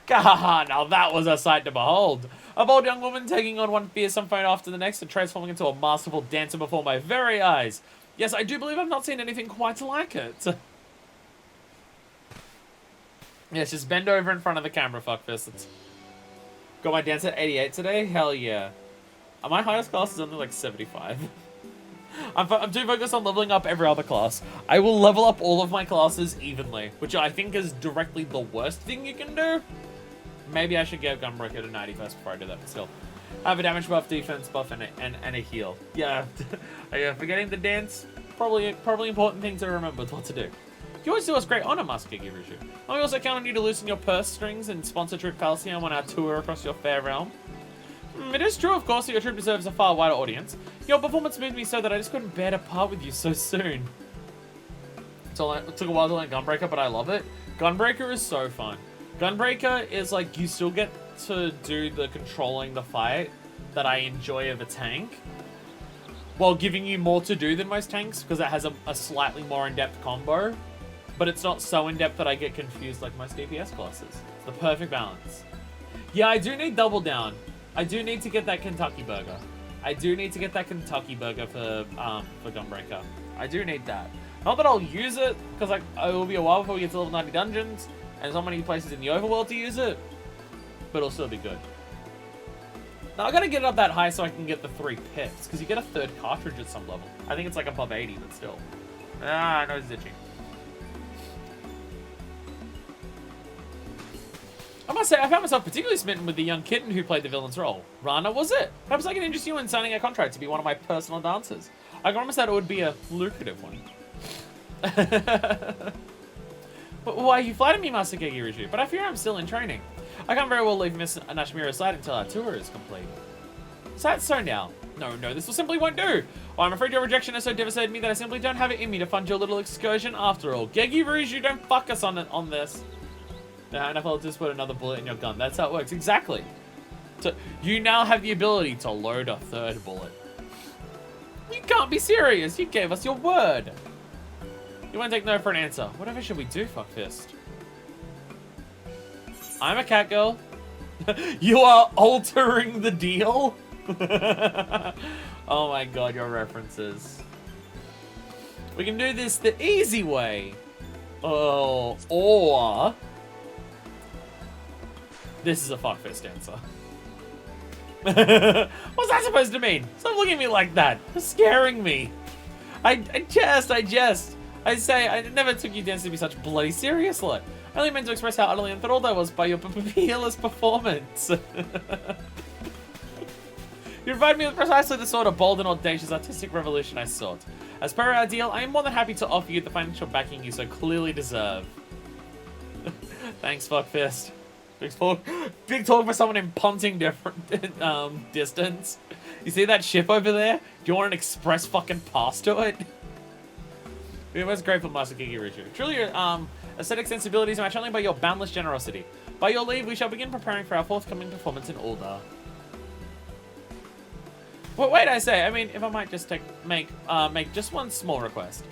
God, now that was a sight to behold. A bold young woman taking on one fearsome fight after the next and transforming into a masterful dancer before my very eyes. Yes, I do believe I've not seen anything quite like it. Yes, just bend over in front of the camera, fuckfist. Got my dance at 88 today? Hell yeah. My highest class is only like 75. I'm too focused on leveling up every other class. I will level up all of my classes evenly, which I think is directly the worst thing you can do. Maybe I should get Gunbreaker to 90 first before I do that, but still. I have a damage buff, defense buff, and a heal. Yeah, forgetting the dance, probably important thing to remember what to do. You always do us great honor, Master Gigirushu. I also count on you to loosen your purse strings and sponsor Trip Calcium on our tour across your fair realm. It is true, of course, that your trip deserves a far wider audience. Your performance moved me so that I just couldn't bear to part with you so soon. So it took a while to learn Gunbreaker, but I love it. Gunbreaker is so fun. Gunbreaker is like, you still get to do the controlling the fight that I enjoy of a tank, while giving you more to do than most tanks, because it has a slightly more in-depth combo, but it's not so in-depth that I get confused like most DPS classes. It's the perfect balance. Yeah, I do need Double Down. I do need to get that Kentucky burger. I do need to get that Kentucky burger for Gunbreaker. I do need that. Not that I'll use it, because like it will be a while before we get to level 90 dungeons, and there's not many places in the overworld to use it, but it'll still be good. Now I gotta get it up that high so I can get the 3 pits, because you get a 3rd cartridge at some level. I think it's like above 80, but still. Ah, no, it's itchy. I must say, I found myself particularly smitten with the young kitten who played the villain's role. Rana, was it? Perhaps I can interest you in signing a contract to be one of my personal dancers. I can promise that it would be a lucrative one. But why, you flatter me, Master Gegiriju, but I fear I'm still in training. I can't very well leave Miss Nashimura aside until our tour is complete. So now. No, this simply won't do. Well, I'm afraid your rejection has so devastated me that I simply don't have it in me to fund your little excursion after all. Gegiriju, don't fuck us on this. And if I'll just put another bullet in your gun. That's how it works. Exactly. So you now have the ability to load a 3rd bullet. You can't be serious. You gave us your word. You won't take no for an answer. Whatever should we do, Fuckfist? I'm a cat girl. You are altering the deal? Oh my god, your references. We can do this the easy way. Oh, or... This is a Fuckfist answer. What's that supposed to mean? Stop looking at me like that. You're scaring me. I jest. I say, I never took you dancing to be such bloody seriously. I only meant to express how utterly enthralled I was by your peerless performance. You provide me with precisely the sort of bold and audacious artistic revolution I sought. As per our deal, I am more than happy to offer you the financial backing you so clearly deserve. Thanks, Fuckfist. Big talk for someone in punting distance. You see that ship over there? Do you want an express fucking pass to it? We are most grateful, Master Gegiriju. Truly, your aesthetic sensibilities are matched only by your boundless generosity. By your leave, we shall begin preparing for our forthcoming performance in Ul'dah. Well, wait, I say. I mean, if I might just make just one small request.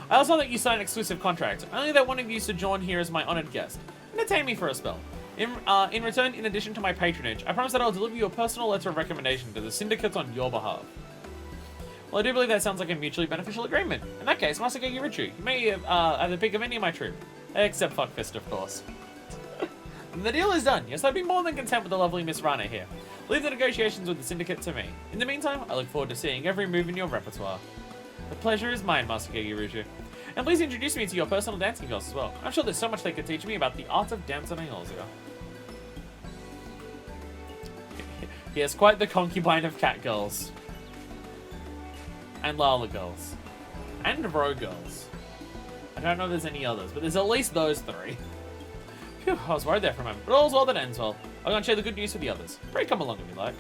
I also think you sign an exclusive contract, only that one of you sojourn here as my honored guest. Entertain me for a spell. In return, in addition to my patronage, I promise that I'll deliver you a personal letter of recommendation to the Syndicate on your behalf. Well, I do believe that sounds like a mutually beneficial agreement. In that case, Master Gegiriju, you may have the pick of any of my troop. Except Fuckfist, of course. And the deal is done. Yes, I'd be more than content with the lovely Miss Rana here. Leave the negotiations with the Syndicate to me. In the meantime, I look forward to seeing every move in your repertoire. The pleasure is mine, Master Gegiriju. And please introduce me to your personal dancing girls as well. I'm sure there's so much they could teach me about the art of dancing also. He has quite the concubine of cat girls. And Lala girls. And Bro girls. I don't know if there's any others, but there's at least those 3. Phew, I was worried there for a moment, but all's well that ends well. I'm going to share the good news with the others. Pray come along if you like.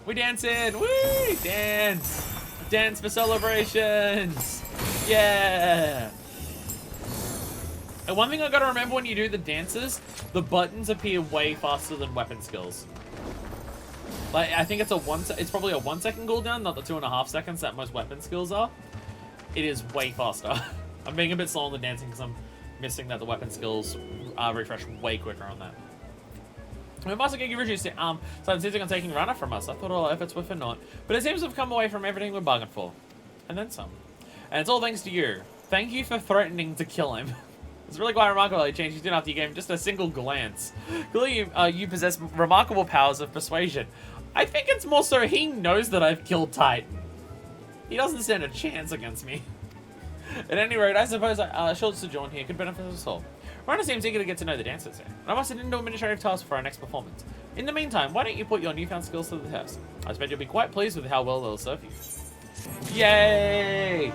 We dancing! Whee! Dance! Dance for celebrations! Yeah! And one thing I gotta remember when you do the dances, the buttons appear way faster than weapon skills. Like, I think it's it's probably a 1 second cooldown, not the 2.5 seconds that most weapon skills are. It is way faster. I'm being a bit slow on the dancing because I'm missing that the weapon skills refresh way quicker on that. When Master Gegiriju started insisting on taking Rana from us, I thought all our efforts were for naught, but it seems to have come away from everything we bargained for. And then some. And it's all thanks to you. Thank you for threatening to kill him. It's really quite remarkable how he changed his tune after you gave him just a single glance. Clearly, you possess remarkable powers of persuasion. I think it's more so he knows that I've killed Titan. He doesn't stand a chance against me. At any rate, I suppose a short sojourn here could benefit us all. Rana seems eager to get to know the dancers here, and I must attend to administrative tasks for our next performance. In the meantime, why don't you put your newfound skills to the test? I expect you'll be quite pleased with how well they'll serve you. Yay!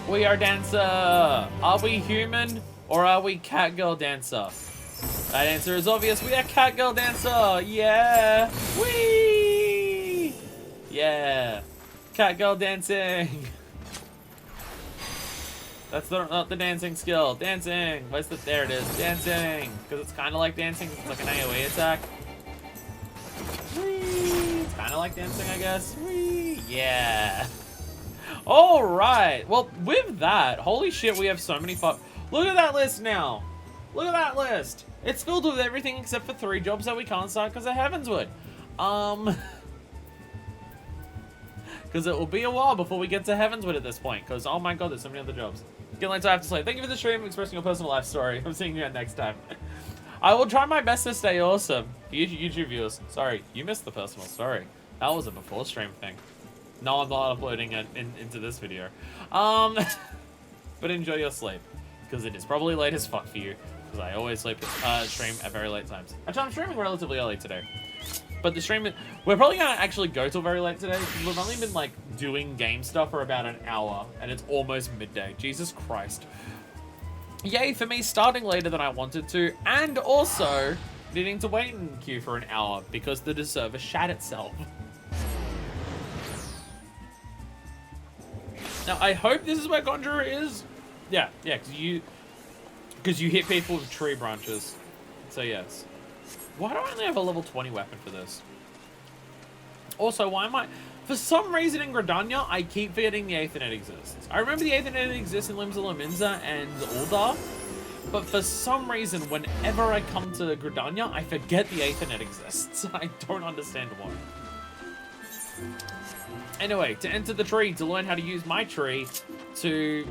We are dancer! Are we human, or are we cat girl dancer? That answer is obvious, we are cat girl dancer! Yeah! Whee! Yeah! Cat girl dancing! That's not the dancing skill. Dancing! There it is. Dancing! Because it's kind of like dancing. It's like an AoE attack. Whee! It's kind of like dancing, I guess. Whee! Yeah! All right. Well, with that, holy shit, we have so many Look at that list now. Look at that list. It's filled with everything except for 3 jobs that we can't start because of Heavenswood. Because it will be a while before we get to Heavenswood at this point. Because, oh my god, there's so many other jobs. Again, like I have to say, thank you for the stream, expressing your personal life story. I'm seeing you next time. I will try my best to stay awesome. YouTube viewers, sorry, you missed the personal story. That was a before stream thing. No, I'm not uploading it into this video. But enjoy your sleep. Because it is probably late as fuck for you. Because I always stream at very late times. Actually, I'm streaming relatively early today. But the stream, we're probably going to actually go till very late today. We've only been, like, doing game stuff for about an hour. And it's almost midday. Jesus Christ. Yay for me starting later than I wanted to. And also needing to wait in queue for an hour. Because the server shat itself. Now, I hope this is where Conjurer is. Yeah, because you hit people with tree branches. So, yes. Why do I only have a level 20 weapon for this? Also, why am I... For some reason in Gridania, I keep forgetting the Aethernet exists. I remember the Aethernet exists in Limbs of Lominza and Uldar. But for some reason, whenever I come to Gridania, I forget the Aethernet exists. I don't understand why. Anyway, to enter the tree, to learn how to use my tree to...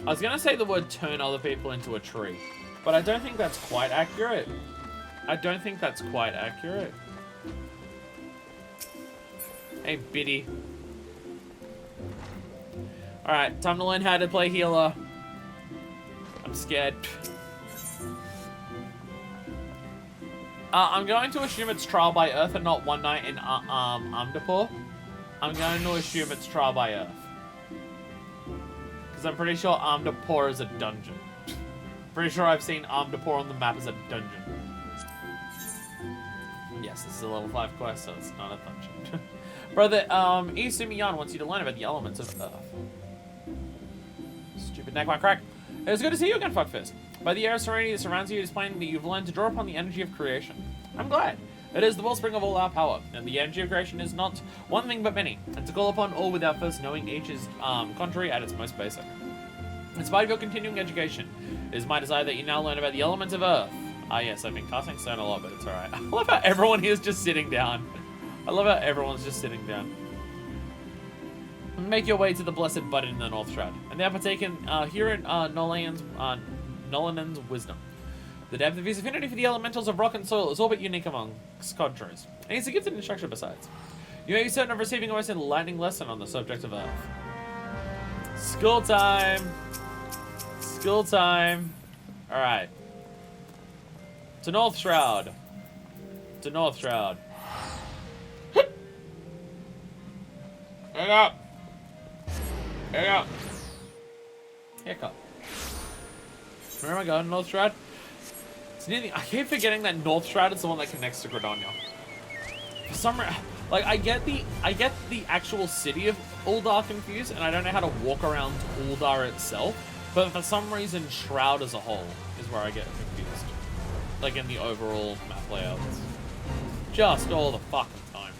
I was going to say the word turn other people into a tree, but I don't think that's quite accurate. Hey, Biddy. Alright, time to learn how to play healer. I'm scared. I'm going to assume it's Trial by Earth and not One Night in Amdapur. I'm going to assume it's Trial by Earth. Because I'm pretty sure Amdapur is a dungeon. Pretty sure I've seen Amdapur on the map as a dungeon. Yes, this is a level 5 quest, so it's not a dungeon. Brother, Isumiyan wants you to learn about the elements of Earth. Stupid neck, my crack. It was good to see you again, Fuckfist. By the air of serenity that surrounds you, it is plain that you've learned to draw upon the energy of creation. I'm glad. It is the wellspring of all our power, and the energy of creation is not one thing but many, and to call upon all without first knowing each is contrary at its most basic. In spite of your continuing education, it is my desire that you now learn about the elements of Earth. Ah yes, I've been casting stone a lot, but it's alright. I love how everyone here is just sitting down. I love how everyone's just sitting down. Make your way to the blessed button in the North Shroud, and they are partaken here in Nolan's wisdom. The depth of his affinity for the elementals of rock and soil is all but unique among conjurers, and he's a gifted instructor besides. You may be certain of receiving a most enlightening lesson on the subject of Earth. School time! School time! Alright. To North Shroud. To North Shroud. Hang up! Hang up! Hiccup. Where am I going, North Shroud? It's near the, I keep forgetting that North Shroud is the one that connects to Gridania. For some reason, like I get the actual city of Uldar confused, and I don't know how to walk around Uldar itself. But for some reason, Shroud as a whole is where I get confused. Like in the overall map layouts. Just all the fucking time.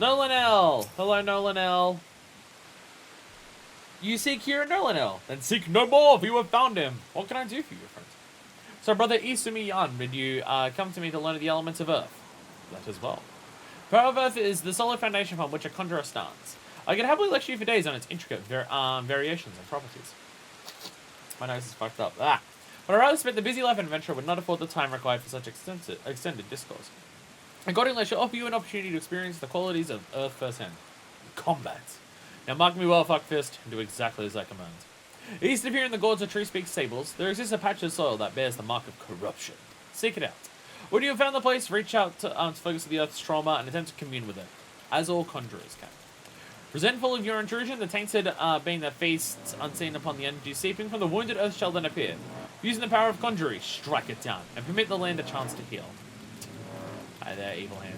Nolanel! Hello, Nolanel. You seek here Nolanel, then seek no more, for you have found him. What can I do for you, friend? So, brother Isumiyan, bid you come to me to learn the elements of Earth. That as well. Power of Earth is the solid foundation upon which a conjurer stands. I could happily lecture you for days on its intricate variations and properties. My nose is fucked up. But I'd rather spend the busy life and adventure would not afford the time required for such extended discourse. Accordingly, I shall offer you an opportunity to experience the qualities of Earth firsthand. Combat. Now mark me well, Fuckfist, and do exactly as I command. East of here in the gorge of Tree Speak Stables, there exists a patch of soil that bears the mark of corruption. Seek it out. When you have found the place, reach out to focus on the Earth's trauma and attempt to commune with it, as all conjurers can. Resentful of your intrusion, the tainted being that feasts unseen upon the energy seeping from the wounded Earth shall then appear. Using the power of conjury, strike it down, and permit the land a chance to heal. Hi there, evil hand.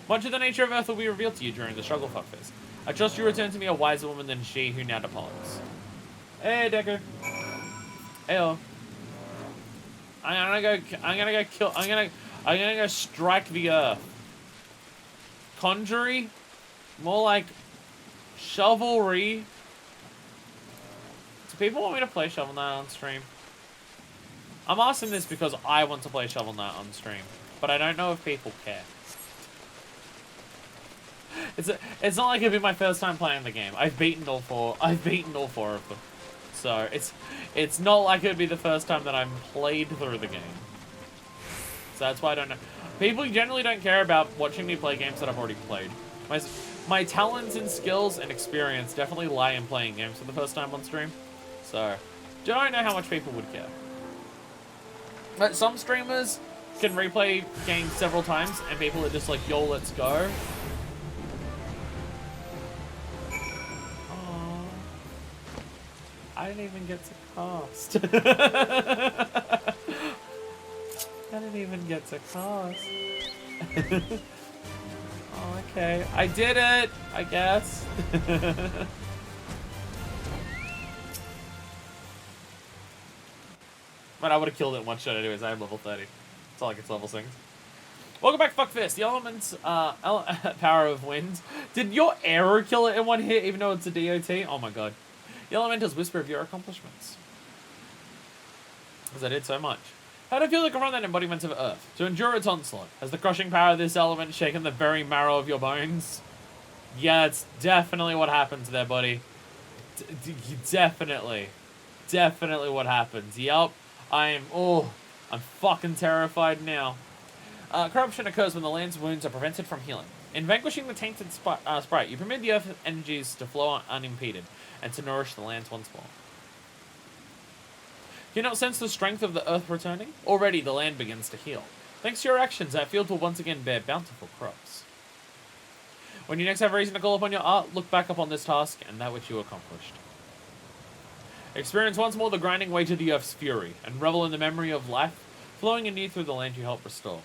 Much of the nature of Earth will be revealed to you during the struggle, Fuckfist. I trust you return to me a wiser woman than she who now departs. Hey, Decker. Heyo. I'm gonna go strike the Earth. Conjury? More like Shovelry. Do people want me to play Shovel Knight on stream? I'm asking this because I want to play Shovel Knight on stream, but I don't know if people care. It's not like it'd be my first time playing the game. I've beaten all four of them. So it's not like it'd be the first time that I'm played through the game. So that's why I don't know. People generally don't care about watching me play games that I've already played. My talents and skills and experience definitely lie in playing games for the first time on stream. So don't know how much people would care. But some streamers can replay games several times and people are just like, yo, let's go. I didn't even get to cast. I didn't even get to cast. Oh, okay. I did it, I guess. But I would have killed it in one shot anyways. I am level 30. That's all I can level things. Welcome back, FFXIV. The elements, power of wind. Did your arrow kill it in one hit, even though it's a DOT? Oh my god. The elementals whisper of your accomplishments. Because I did so much. How do you feel like around that embodiment of Earth? To endure its onslaught. Has the crushing power of this element shaken the very marrow of your bones? Yeah, it's definitely what happens there, buddy. Definitely. Definitely what happens. Yup. I'm fucking terrified now. Corruption occurs when the land's wounds are prevented from healing. In vanquishing the tainted sprite, you permit the earth's energies to flow unimpeded, and to nourish the lands once more. Do you not sense the strength of the earth returning? Already the land begins to heal. Thanks to your actions, that field will once again bear bountiful crops. When you next have reason to call upon your art, look back upon this task and that which you accomplished. Experience once more the grinding weight of the earth's fury, and revel in the memory of life flowing anew through the land you helped restore.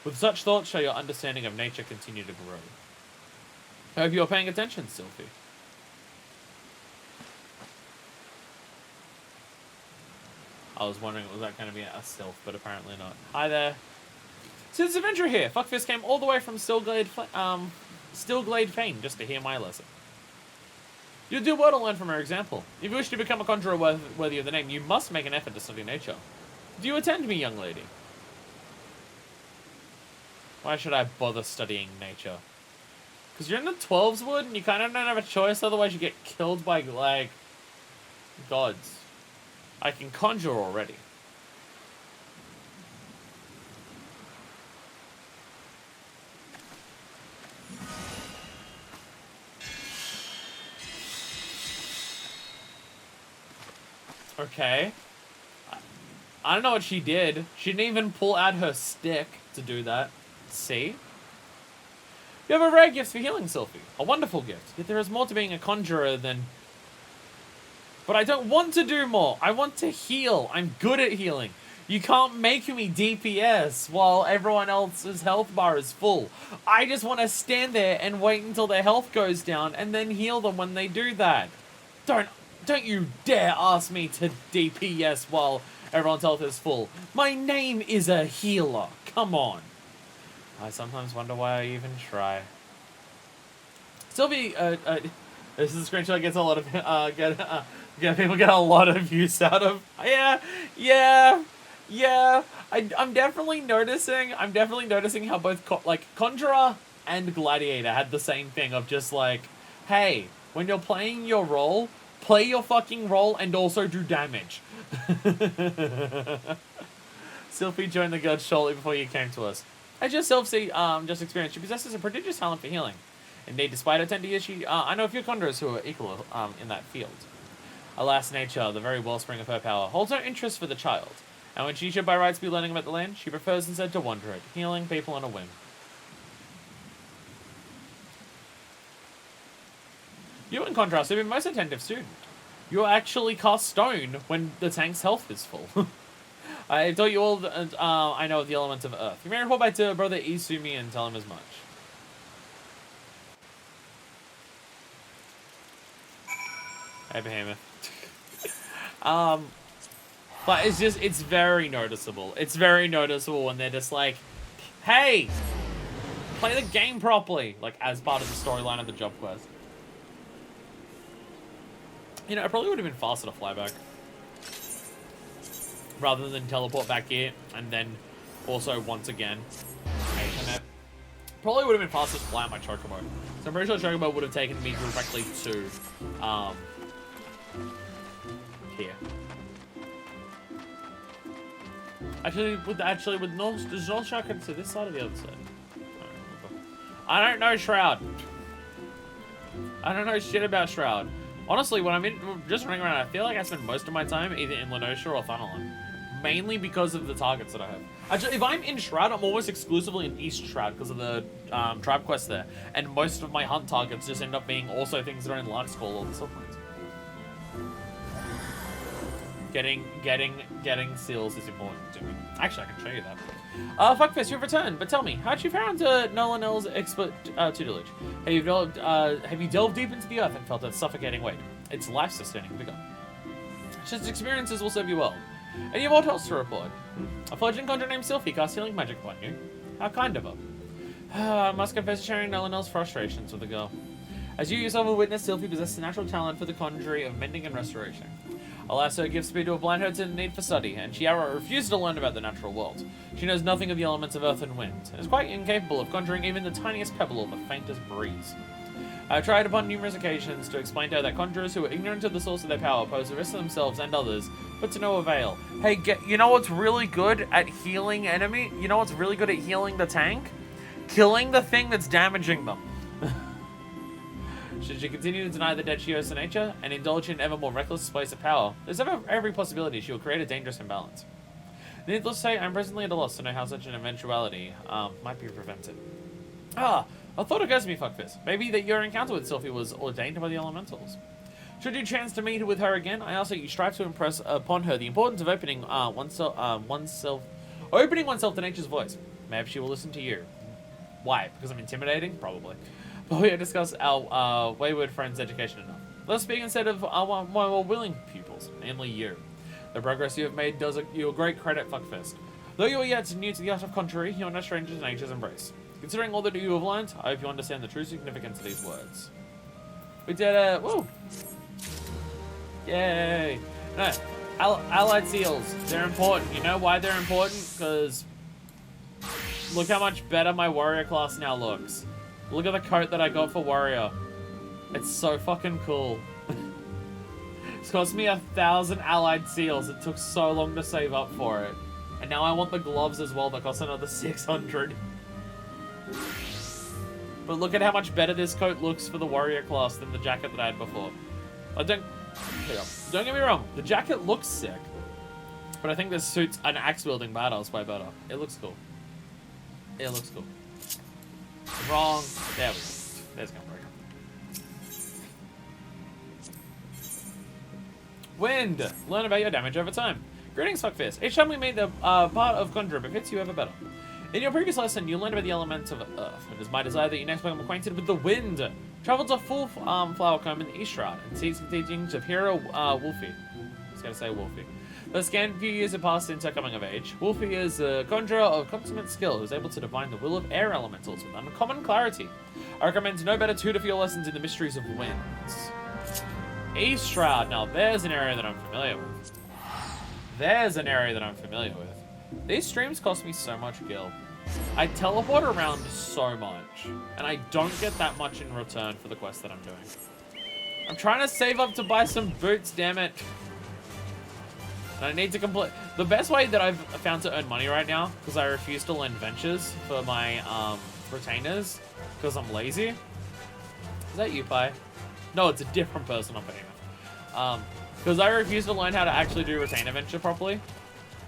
With such thoughts shall your understanding of nature continue to grow. I hope you are paying attention, Sylphie. I was wondering, was that going to be a stealth, but apparently not. Hi there. Since adventure here, FFXIV came all the way from Stillglade Fane just to hear my lesson. You'll do well to learn from her example. If you wish to become a conjurer worthy of the name, you must make an effort to study nature. Do you attend me, young lady? Why should I bother studying nature? Because you're in the 12s wood and you kind of don't have a choice, otherwise you get killed by, like, gods. I can conjure already. Okay. I don't know what she did. She didn't even pull out her stick to do that. See? You have a rare gift for healing, Sylphie. A wonderful gift. Yet there is more to being a conjurer than... But I don't want to do more. I want to heal. I'm good at healing. You can't make me DPS while everyone else's health bar is full. I just want to stand there and wait until their health goes down and then heal them when they do that. Don't you dare ask me to DPS while everyone's health is full. My name is a healer. Come on. I sometimes wonder why I even try. Sylvie, this is a screenshot gets a lot of people get a lot of use out of. Yeah. I'm definitely noticing how both Conjurer and Gladiator had the same thing of just like, hey, when you're playing your role, play your fucking role and also do damage. Sylphie joined the guild shortly before you came to us. As yourself just experienced, she possesses a prodigious talent for healing. Indeed, despite her tender years, I know a few conjurers who are equal in that field. Alas, nature, the very wellspring of her power, holds no interest for the child. And when she should by rights be learning about the land, she prefers instead to wander it, healing people on a whim. You, in contrast, have been most attentive student. You actually cast stone when the tank's health is full. I told you all that I know of the elements of earth. You may report back to brother Izumi and tell him as much. Hey, Behemoth. But it's very noticeable. It's very noticeable when they're just like, hey, play the game properly, like, as part of the storyline of the job quest. You know, it probably would have been faster to fly back. Rather than teleport back here, and then also, once again, probably would have been faster to fly out my Chocobo. So I'm pretty sure Chocobo would have taken me directly to, here. Actually, with North, does North Shroud come to this side or the other side? I don't know Shroud. I don't know shit about Shroud. Honestly, when I'm just running around, I feel like I spend most of my time either in Lenosha or Thanalan. Mainly because of the targets that I have. Actually, if I'm in Shroud, I'm almost exclusively in East Shroud because of the tribe quest there. And most of my hunt targets just end up being also things that are in Lark's Call or the Silklands. Getting seals is important to me. Actually, I can show you that. Fuckfist, you've returned, but tell me, how'd you found Nolanel's expert tutelage? Have you delved deep into the earth and felt a suffocating weight? It's life-sustaining vigor. Such experiences will serve you well. Any more tales to report? A fledgling conjurer named Sylphie cast healing magic upon you. How kind of her. I must confess to sharing Nolanel's frustrations with the girl. As you yourself will witness, Sylphie possesses a natural talent for the conjuring of mending and restoration. Alas, her gift speed to have blind her to the need for study, and she outright refuses to learn about the natural world. She knows nothing of the elements of earth and wind, and is quite incapable of conjuring even the tiniest pebble or the faintest breeze. I have tried upon numerous occasions to explain to her that conjurers who are ignorant of the source of their power pose a risk to themselves and others, but to no avail. Hey, you know what's really good at healing enemy? You know what's really good at healing the tank? Killing the thing that's damaging them. Should she continue to deny the debt she owes to nature and indulge in ever more reckless displays of power, there's every possibility she will create a dangerous imbalance. Needless to say, I'm presently at a loss to know how such an eventuality might be prevented. A thought occurs to me, Fuckfist. Maybe that your encounter with Sylphie was ordained by the elementals. Should you chance to meet with her again, I ask that you strive to impress upon her the importance of opening oneself to nature's voice. Maybe she will listen to you. Why? Because I'm intimidating? Probably. But we have discussed our wayward friend's education enough. Let's speak instead of our more willing pupils, namely you. The progress you have made does you a great credit, Fuckfist. Though you are yet new to the art of conjuring, you are no stranger to nature's embrace. Considering all that you have learned, I hope you understand the true significance of these words. We did it! Woo! Yay! No, allied seals. They're important. You know why they're important? Because look how much better my warrior class now looks. Look at the coat that I got for warrior. It's so fucking cool. It's cost me 1,000 allied seals. It took so long to save up for it. And now I want the gloves as well that cost another 600. But look at how much better this coat looks for the warrior class than the jacket that I had before. Don't get me wrong, the jacket looks sick. But I think this suits an axe-wielding badass way better. It looks cool. It looks cool. Wrong. There we go. There's Gunbreaker. Wind. Learn about your damage over time. Greetings, Fuckfist. Each time we made the part of Conjure befits you ever better. In your previous lesson, you learned about the elements of Earth. It is my desire that you next become acquainted with the wind. Travel to full flower comb in the East Shroud and seek the teachings of hero Wolfie. I was going to say Wolfie. The scant few years have passed since her coming of age. Wolfie is a conjurer of consummate skill who is able to divine the will of air elementals with uncommon clarity. I recommend no better tutor for your lessons in the mysteries of winds. East Shroud. Now there's an area that I'm familiar with. There's an area that I'm familiar with. These streams cost me so much gil. I teleport around so much, and I don't get that much in return for the quest that I'm doing. I'm trying to save up to buy some boots, damn it. And I need to complete... The best way that I've found to earn money right now, because I refuse to learn ventures for my retainers, because I'm lazy. Is that you, Pi? No, it's a different person I'm paying with. Because I refuse to learn how to actually do retainer venture properly.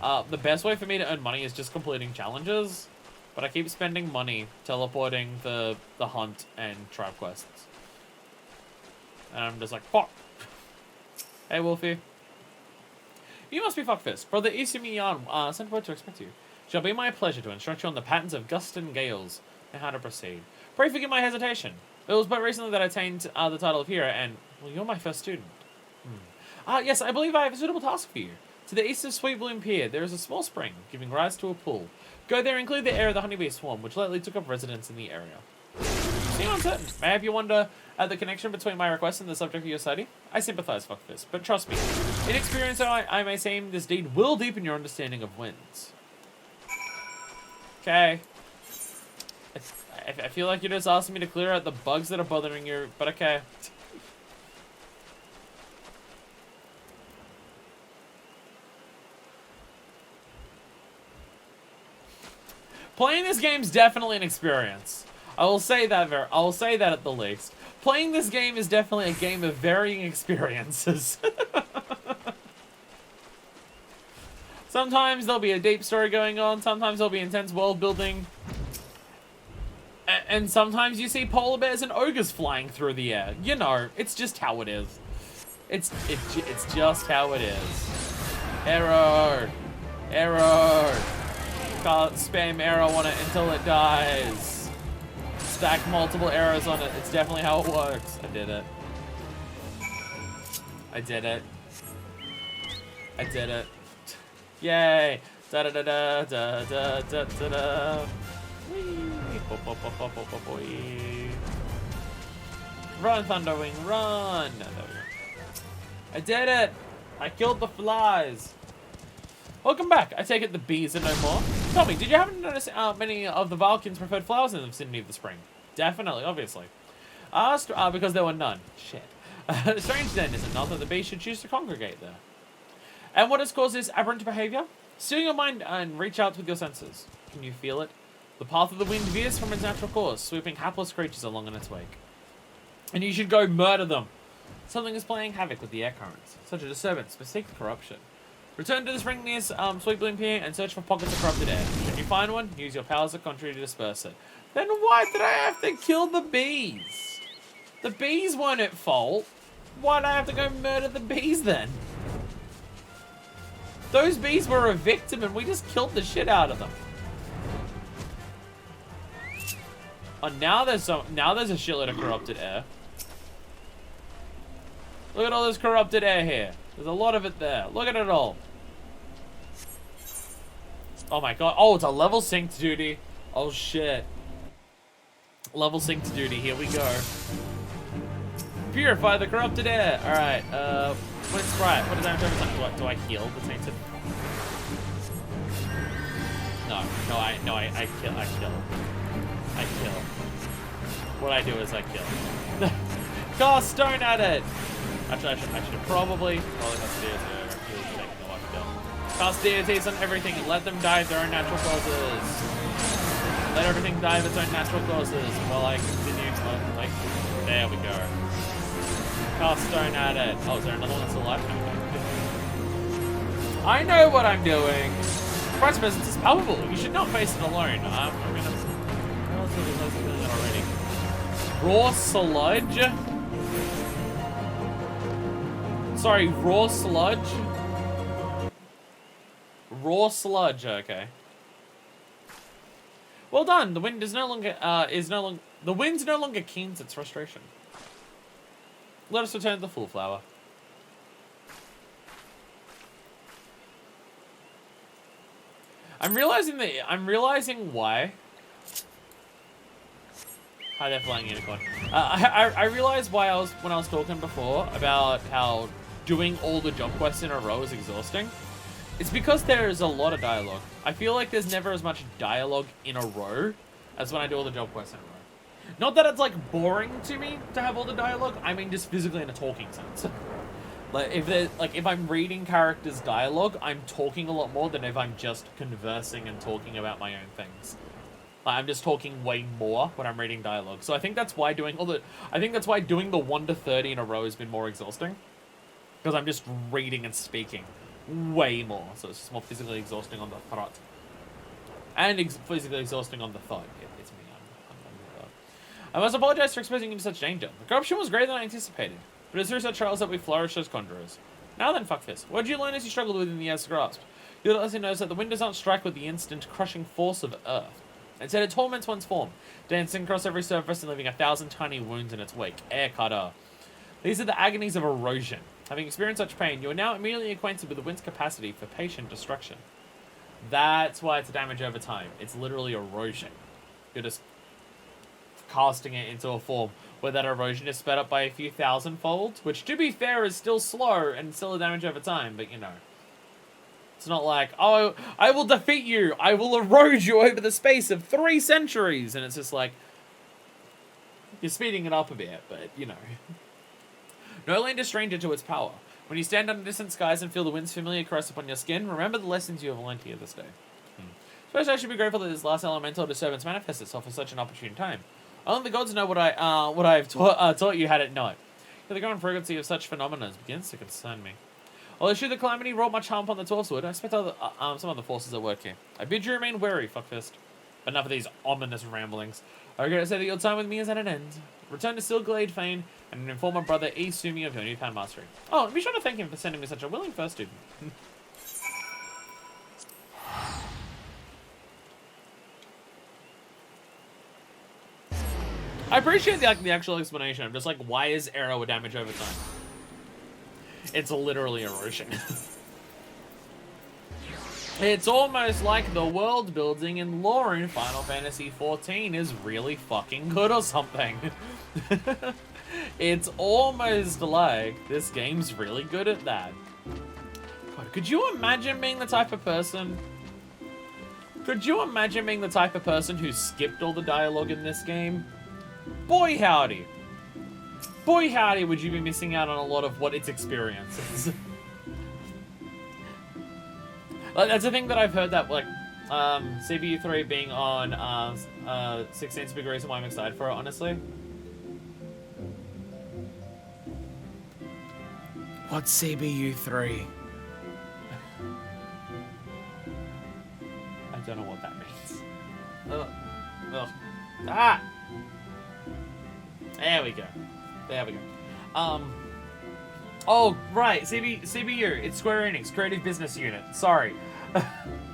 The best way for me to earn money is just completing challenges, but I keep spending money teleporting the hunt and tribe quests. And I'm just like, fuck. Hey, Wolfie. You must be Fuckfist. Brother Isumi Yan sent word to expect you. Shall be my pleasure to instruct you on the patterns of gust and gales and how to proceed. Pray forgive my hesitation. It was but recently that I attained the title of hero, and, well, you're my first student. Yes, I believe I have a suitable task for you. To the east of Sweet Bloom Pier, there is a small spring, giving rise to a pool. Go there and clear the air of the honeybee swarm, which lately took up residence in the area. You seem uncertain. May I have you wonder at the connection between my request and the subject of your study? I sympathize, FFXIV, but trust me, inexperienced though I may seem, this deed will deepen your understanding of winds. Okay. I feel like you're just asking me to clear out the bugs that are bothering you, but okay. Playing this game's definitely an experience. I will say that at the least. Playing this game is definitely a game of varying experiences. Sometimes there'll be a deep story going on, sometimes there'll be intense world building. And sometimes you see polar bears and ogres flying through the air. You know, it's just how it is. It's just how it is. Error! Error! Can't spam arrow on it until it dies. Stack multiple arrows on it. It's definitely how it works. I did it. I did it. I did it. Yay! Da da da da da da da da da. Run, Thunderwing, run! No, there we go. I did it! I killed the flies. Welcome back. I take it the bees are no more. Tell me, did you happen to notice many of the Valkyns' preferred flowers in the vicinity of the spring? Definitely, obviously. Asked because there were none. Shit. Strange then, is it not, that the bees should choose to congregate there? And what has caused this aberrant behavior? Still your mind and reach out with your senses. Can you feel it? The path of the wind veers from its natural course, sweeping hapless creatures along in its wake. And you should go murder them. Something is playing havoc with the air currents. Such a disturbance, mistake for corruption. Return to the spring near Sweet Bloom Pier and search for pockets of corrupted air. Should you find one, use your powers of contrary to disperse it. Then why did I have to kill the bees? The bees weren't at fault. Why'd I have to go murder the bees then? Those bees were a victim and we just killed the shit out of them. Oh, now there's a shitload of corrupted air. Look at all this corrupted air here. There's a lot of it there. Look at it all. Oh my god. Oh, it's a level sync duty. Oh shit. Level sync duty. Here we go. Purify the corrupted air. Alright. Wind Sprite. What does that have? Do I heal the tainted? No, I kill. I kill. What I do is I kill. Cast stone at it! Actually, I should probably cast DOT. He's taking a lot to kill. Cast DOTs on everything. Let them die of their own natural causes. Let everything die of its own natural causes while I continue to, like, there we go. Cast stone at it. Oh, is there another one that's alive? I know what I'm doing. Christ's presence is palpable. You should not face it alone. I'm gonna... already. Raw sludge? Sorry, raw sludge? Raw sludge, okay. Well done. The wind is no longer the wind's no longer keens its frustration. Let us return to the full flower. I'm realizing why. Hi there, Flying Unicorn. I realized why when I was talking before about how doing all the job quests in a row is exhausting. It's because there is a lot of dialogue. I feel like there's never as much dialogue in a row as when I do all the job quests in a row. Not that it's like boring to me to have all the dialogue. I mean just physically in a talking sense. if I'm reading characters' dialogue, I'm talking a lot more than if I'm just conversing and talking about my own things. I'm just talking way more when I'm reading dialogue. So I think that's why doing the 1 to 30 in a row has been more exhausting. Because I'm just reading and speaking way more. So it's just more physically exhausting on the throat. And physically exhausting on the thought. It's me. I must apologize for exposing you to such danger. The corruption was greater than I anticipated. But it's through such trials that we flourish as conjurers. Now then, FFXIV, what did you learn as you struggled within the air's grasp? Your lesson knows that the wind does not strike with the instant crushing force of earth. Instead, it torments one's form, dancing across every surface and leaving 1,000 tiny wounds in its wake. Air cutter. These are the agonies of erosion. Having experienced such pain, you are now immediately acquainted with the wind's capacity for patient destruction. That's why it's a damage over time. It's literally erosion. You're just casting it into a form where that erosion is sped up by a few thousand-fold, which, to be fair, is still slow and still a damage over time, but, you know. It's not like, oh, I will defeat you, I will erode you over the space of 3 centuries, and it's just like, you're speeding it up a bit, but, you know. No land is stranger to its power. When you stand under distant skies and feel the wind's familiar caress upon your skin, remember the lessons you have learned here this day. First, I should be grateful that this last elemental disturbance manifests itself at such an opportune time. Only the gods know what I have taught you had it not. The growing frequency of such phenomena begins to concern me. Although should the calamity wrought much harm upon the Torchwood, I expect some other forces at work here. I bid you remain wary, fuckfist. But enough of these ominous ramblings. I regret to say that your time with me is at an end. Return to Stillglade Fane and inform my brother E. Sumi of your newfound mastery. Oh, be sure to thank him for sending me such a willing first student. I appreciate the actual explanation of just like, why is arrow a damage over time? It's literally erosion. It's almost like the world building and lore in Final Fantasy XIV is really fucking good or something. It's almost like this game's really good at that. God, could you imagine being the type of person... Could you imagine being the type of person who skipped all the dialogue in this game? Boy howdy. Boy howdy would you be missing out on a lot of what its experiences. That's the thing that I've heard that, like, CBU3 being on 16 is a big reason why I'm excited for it, honestly. What's CBU3? I don't know what that means. Ugh. Ah! There we go. There we go. Oh, right. CBU. It's Square Enix, Creative Business Unit. Sorry.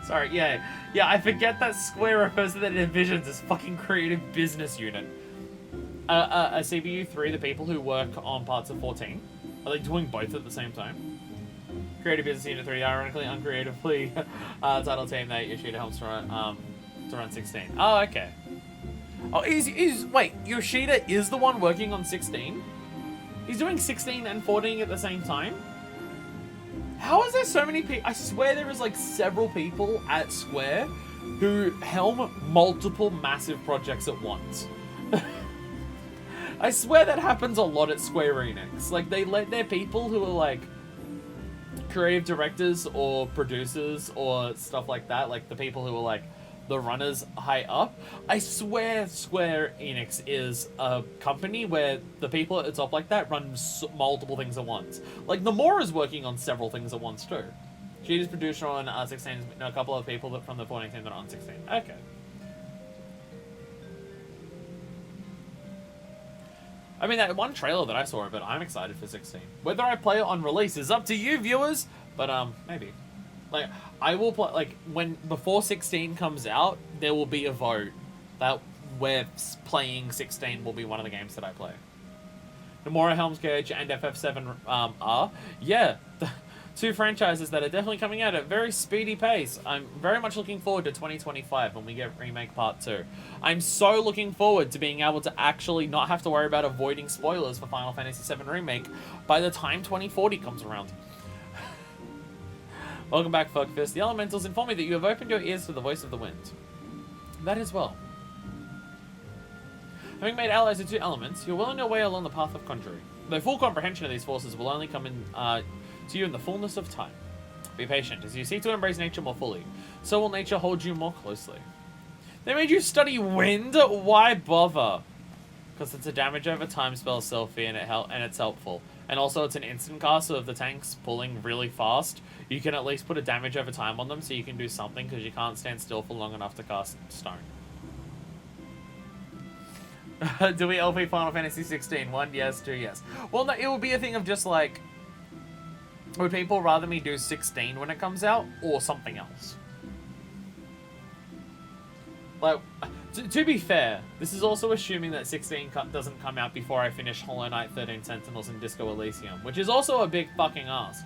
Sorry, yeah. Yeah, I forget that Square refers to their divisions as fucking Creative Business Unit. A CBU3, the people who work on parts of 14, are they doing both at the same time? Creative Business Unit 3, ironically, uncreatively title team that Yoshida helps to run 16. Oh, okay. Oh, wait, Yoshida is the one working on 16? He's doing 16 and 14 at the same time? How is there so many people? I swear there is like several people at Square who helm multiple massive projects at once. I swear that happens a lot at Square Enix. Like, they let their people who are like creative directors or producers or stuff like that, like the people who are like the runners high up. I swear Square Enix is a company where the people at the top like that run multiple things at once. Like, Nomura is working on several things at once too. She's producer on 16, a couple of people from the 14 team that are on 16. Okay. I mean, that one trailer that I saw of it, I'm excited for 16. Whether I play it on release is up to you, viewers, but maybe. Like, I will play, like, before 16 comes out, there will be a vote that where playing 16 will be one of the games that I play. Nomura, Helm's Gauge, and FF7 are. Yeah, two franchises that are definitely coming out at a very speedy pace. I'm very much looking forward to 2025 when we get Remake Part 2. I'm so looking forward to being able to actually not have to worry about avoiding spoilers for Final Fantasy VII Remake by the time 2040 comes around. Welcome back, Fuckfist. The Elementals inform me that you have opened your ears to the voice of the wind. That is well. Having made allies of two elements, you're well on your way along the path of conjuring. Though full comprehension of these forces will only come in to you in the fullness of time. Be patient, as you seek to embrace nature more fully. So will nature hold you more closely. They made you study wind? Why bother? Because it's a damage over time spell, Selfie, and it's helpful. And also it's an instant cast, so if the tank's pulling really fast, you can at least put a damage over time on them so you can do something, because you can't stand still for long enough to cast stone. Do we LP Final Fantasy 16? 1 yes, 2 yes. Well, no, it will be a thing of just like, would people rather me do 16 when it comes out, or something else? Like, To be fair, this is also assuming that 16 doesn't come out before I finish Hollow Knight, 13 Sentinels, and Disco Elysium, which is also a big fucking ask.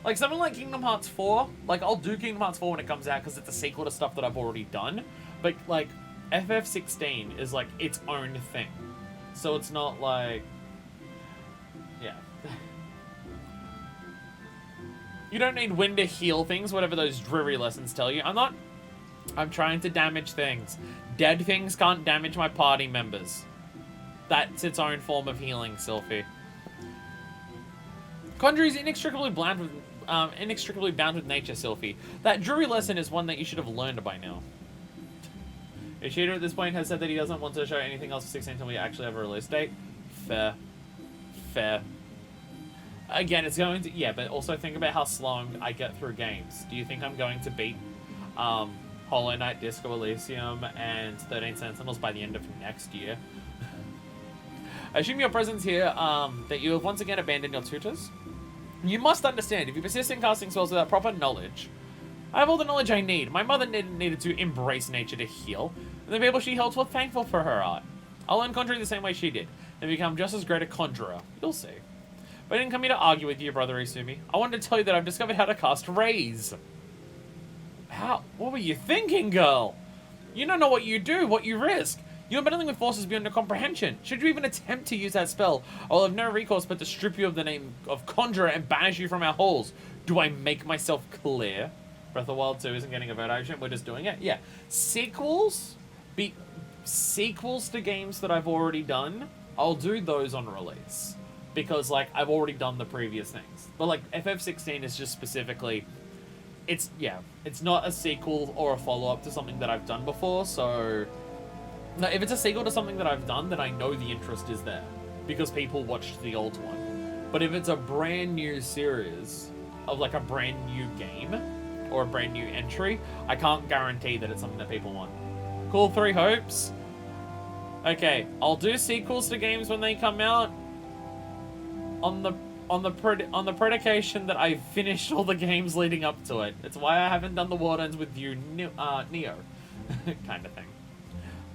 Like, something like Kingdom Hearts 4, like, I'll do Kingdom Hearts 4 when it comes out because it's a sequel to stuff that I've already done, but, like, FF16 is, like, its own thing. So it's not like... Yeah. You don't need wind to heal things, whatever those dreary lessons tell you. I'm trying to damage things. Dead things can't damage my party members. That's its own form of healing, Sylphie. Conjurer is inextricably bound with nature, Sylphie. That dreary lesson is one that you should have learned by now. Ishida at this point has said that he doesn't want to show anything else for 16 until we actually have a release date. Fair. Fair. Again, it's going to... Yeah, but also think about how slow I get through games. Do you think I'm going to beat Hollow Knight, Disco Elysium, and 13 Sentinels by the end of next year? I assume your presence here that you have once again abandoned your tutors? You must understand, if you persist in casting spells without proper knowledge... I have all the knowledge I need. My mother needed to embrace nature to heal, and the people she helped were thankful for her art. I'll learn conjuring the same way she did, and become just as great a conjurer. You'll see. But I didn't come here to argue with you, Brother Isumi. I wanted to tell you that I've discovered how to cast rays. How? What were you thinking, girl? You don't know what you do, what you risk. You're meddling with forces beyond your comprehension. Should you even attempt to use that spell, I will have no recourse but to strip you of the name of conjurer and banish you from our halls. Do I make myself clear? Breath of the Wild 2 isn't getting a vote action, we're just doing it. Yeah. Sequels to games that I've already done, I'll do those on release. Because, like, I've already done the previous things. But, like, FF16 is just specifically... It's not a sequel or a follow-up to something that I've done before, so... No, if it's a sequel to something that I've done, then I know the interest is there. Because people watched the old one. But if it's a brand new series of, like, a brand new game... or a brand new entry, I can't guarantee that it's something that people want. Cool, 3 hopes. Okay, I'll do sequels to games when they come out on the predication that I've finished all the games leading up to it. It's why I haven't done the World Ends with you, Neo. Kind of thing.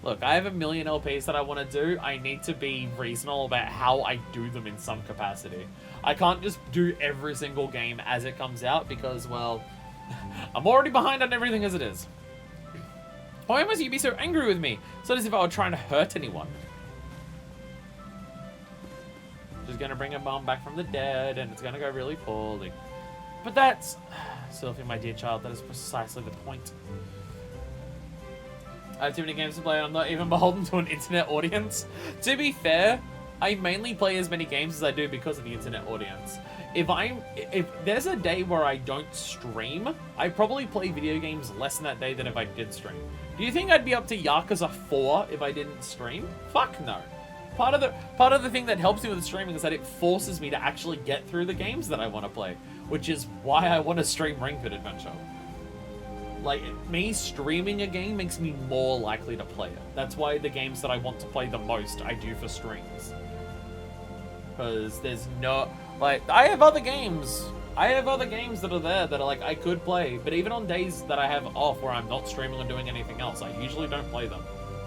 Look, I have a million LPs that I want to do. I need to be reasonable about how I do them in some capacity. I can't just do every single game as it comes out because, well... I'm already behind on everything as it is. Why must you be so angry with me? It's not as if I were trying to hurt anyone. Just gonna bring a mom back from the dead, and it's gonna go really poorly. But that's... Sylphie, my dear child, that is precisely the point. I have too many games to play, and I'm not even beholden to an internet audience. To be fair, I mainly play as many games as I do because of the internet audience. If there's a day where I don't stream, I probably play video games less in that day than if I did stream. Do you think I'd be up to Yakuza 4 if I didn't stream? Fuck no. Part of the thing that helps me with streaming is that it forces me to actually get through the games that I want to play, which is why I want to stream Ring Fit Adventure. Like, me streaming a game makes me more likely to play it. That's why the games that I want to play the most, I do for streams. Because there's no... Like, I have other games that are there that are like, I could play. But even on days that I have off where I'm not streaming or doing anything else, I usually don't play them.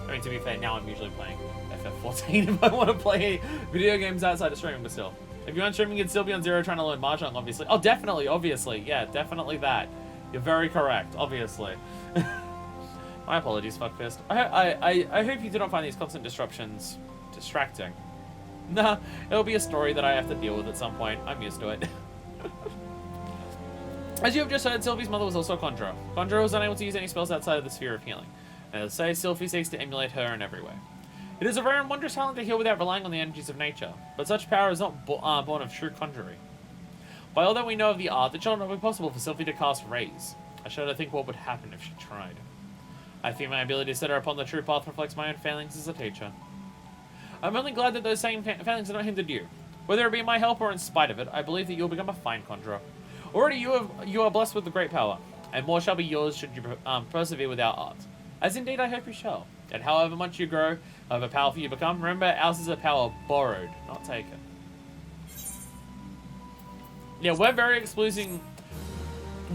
I mean, to be fair, now I'm usually playing FF14 if I want to play video games outside of streaming, but still. If you aren't streaming, you'd still be on Zero trying to learn Mahjong, obviously. Oh, definitely, obviously. Yeah, definitely that. You're very correct, obviously. My apologies, Fuckfist. I hope you do not find these constant disruptions distracting. Nah, it'll be a story that I have to deal with at some point. I'm used to it. As you have just heard, Sylphie's mother was also a conjurer. Conjurer was unable to use any spells outside of the sphere of healing. And as I say, Sylphie seeks to emulate her in every way. It is a rare and wondrous talent to heal without relying on the energies of nature, but such power is not born of true conjuring. By all that we know of the art, it shall not be possible for Sylphie to cast rays. I shudder to think what would happen if she tried. I fear my ability to set her upon the true path reflects my own failings as a teacher. I'm only glad that those same failings have not hindered you. Whether it be my help or in spite of it, I believe that you will become a fine conjurer. Already you are blessed with the great power, and more shall be yours should you persevere with our art. As indeed I hope you shall. And however much you grow, however powerful you become, remember ours is a power borrowed, not taken. Yeah, we're very exclusive.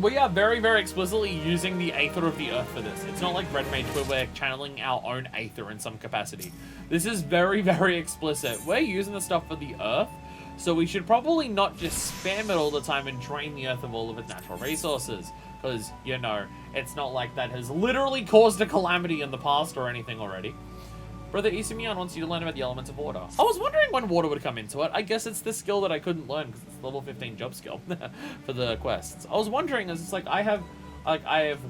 We are very, very explicitly using the Aether of the Earth for this. It's not like Red Mage where we're channeling our own Aether in some capacity. This is very, very explicit. We're using the stuff for the Earth, so we should probably not just spam it all the time and drain the Earth of all of its natural resources. Because, you know, it's not like that has literally caused a calamity in the past or anything already. Brother Isamian wants you to learn about the elements of water. I was wondering when water would come into it. I guess it's the skill that I couldn't learn because it's level 15 job skill for the quests. I was wondering, it's like I have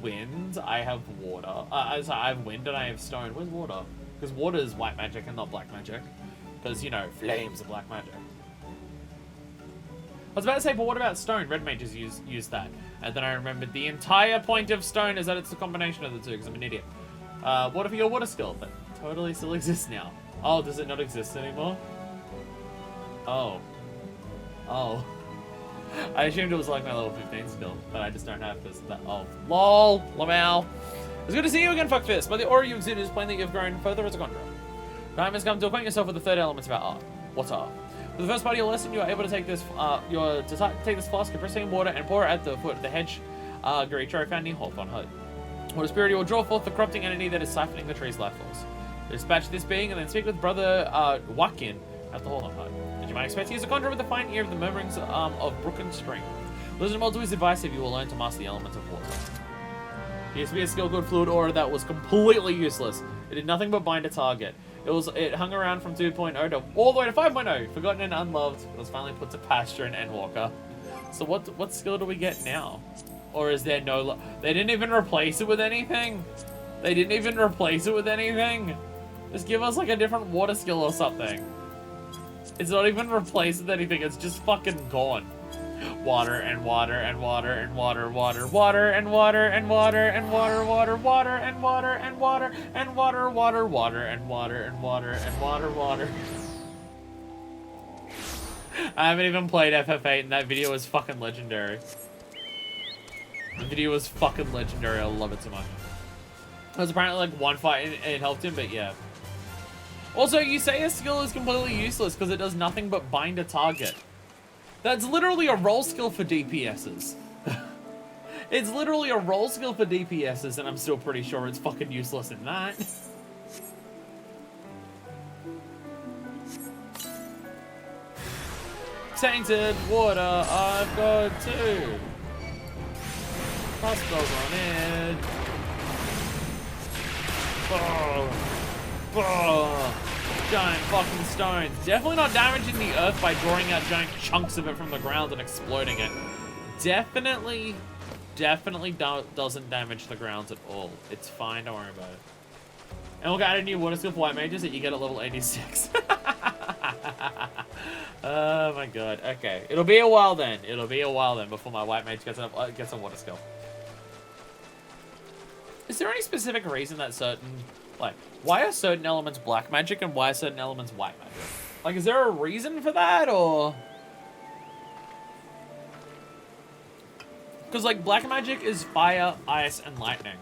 wind, I have water. I have wind and I have stone. Where's water? Because water is white magic and not black magic. Because, you know, flames are black magic. I was about to say, but what about stone? Red mages use that. And then I remembered the entire point of stone is that it's a combination of the two because I'm an idiot. What for your water skill? That totally still exists now. Oh, does it not exist anymore? Oh. Oh. I assumed it was like my level 15 skill, but I just don't have this. Oh. LOL. Lamau. It's good to see you again, FFXIV. By the aura you exude, it is plain that you've grown further as a conjurer. Time has come to acquaint yourself with the third element of our art. What are? For the first part of your lesson, you are able to take this take this flask of pristine water and pour it at the foot of the hedge Garicho found near Hawthorne Hut. Water spirit, you will draw forth the corrupting entity that is siphoning the tree's life force. Dispatch this being and then speak with Brother Wakin at the Hawthorne Hut. As you might expect, he is a conjurer with the fine ear of the murmurings of brook and stream. Listen well to his advice if you will learn to master the elements of water. He used to be a skill called Fluid Aura that was completely useless. It did nothing but bind a target. It hung around from 2.0 to all the way to 5.0. Forgotten and unloved. It was finally put to pasture in Endwalker. So what skill do we get now? Or is there no... They didn't even replace it with anything? They didn't even replace it with anything? Just give us like a different water skill or something. It's not even replaced with anything. It's just fucking gone. Water and water and water and water, water, water and water and water and water, water, water and water and water and water, water, water and water and water and water, water. I haven't even played FF8 and that video is fucking legendary. The video was fucking legendary. I love it so much. It was apparently like one fight and it helped him, but yeah. Also, you say a skill is completely useless because it does nothing but bind a target. That's literally a roll skill for DPSs. It's literally a roll skill for DPSs, and I'm still pretty sure it's fucking useless in that. Tainted water, I've got two. Hospitals on edge. Giant fucking stones. Definitely not damaging the earth by drawing out giant chunks of it from the ground and exploding it. Definitely doesn't damage the grounds at all. It's fine, don't worry about it. And we'll add a new water skill for white mages that you get at level 86. Oh my god. Okay. It'll be a while then. It'll be a while then before my white mage gets a water skill. Is there any specific reason that certain... Like, why are certain elements black magic and why are certain elements white magic? Like, is there a reason for that, or...? Because, like, black magic is fire, ice, and lightning.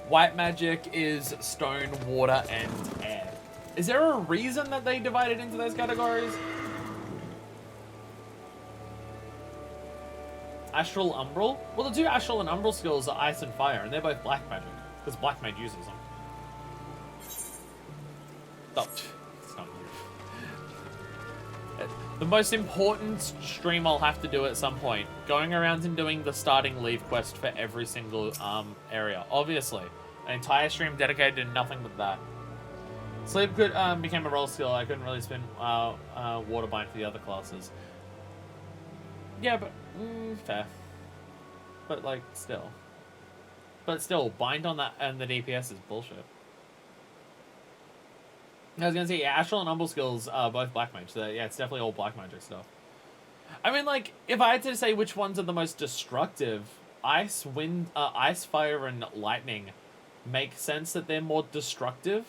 White magic is stone, water, and air. Is there a reason that they divided into those categories? Astral, Umbral? Well, the two Astral and Umbral skills are ice and fire, and they're both black magic. Because Black Mage uses them. Oh, it's not you. The most important stream I'll have to do at some point. Going around and doing the starting leave quest for every single area. Obviously. An entire stream dedicated to nothing but that. Sleep could became a roll skill. I couldn't really spin Waterbind for the other classes. Yeah, but... fair. But, like, still. But still, bind on that and the DPS is bullshit. I was gonna say, yeah, Astral and Umbral skills are both black mage, so yeah, it's definitely all black magic stuff. I mean, like, if I had to say which ones are the most destructive, ice, wind, ice, fire, and lightning make sense that they're more destructive.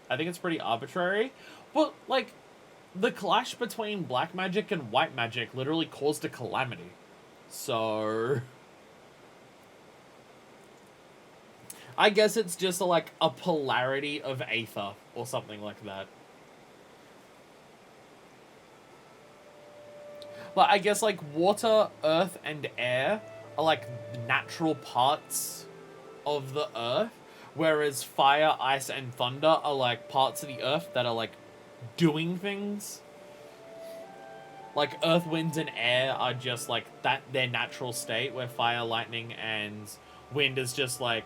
I think it's pretty arbitrary. But, like, the clash between black magic and white magic literally caused a calamity. So... I guess it's just like a polarity of Aether or something like that. Like, I guess, like, water, earth, and air are, like, natural parts of the earth, whereas fire, ice, and thunder are, like, parts of the earth that are, like, doing things. Like, earth, winds, and air are just, like, their natural state, where fire, lightning, and wind is just, like,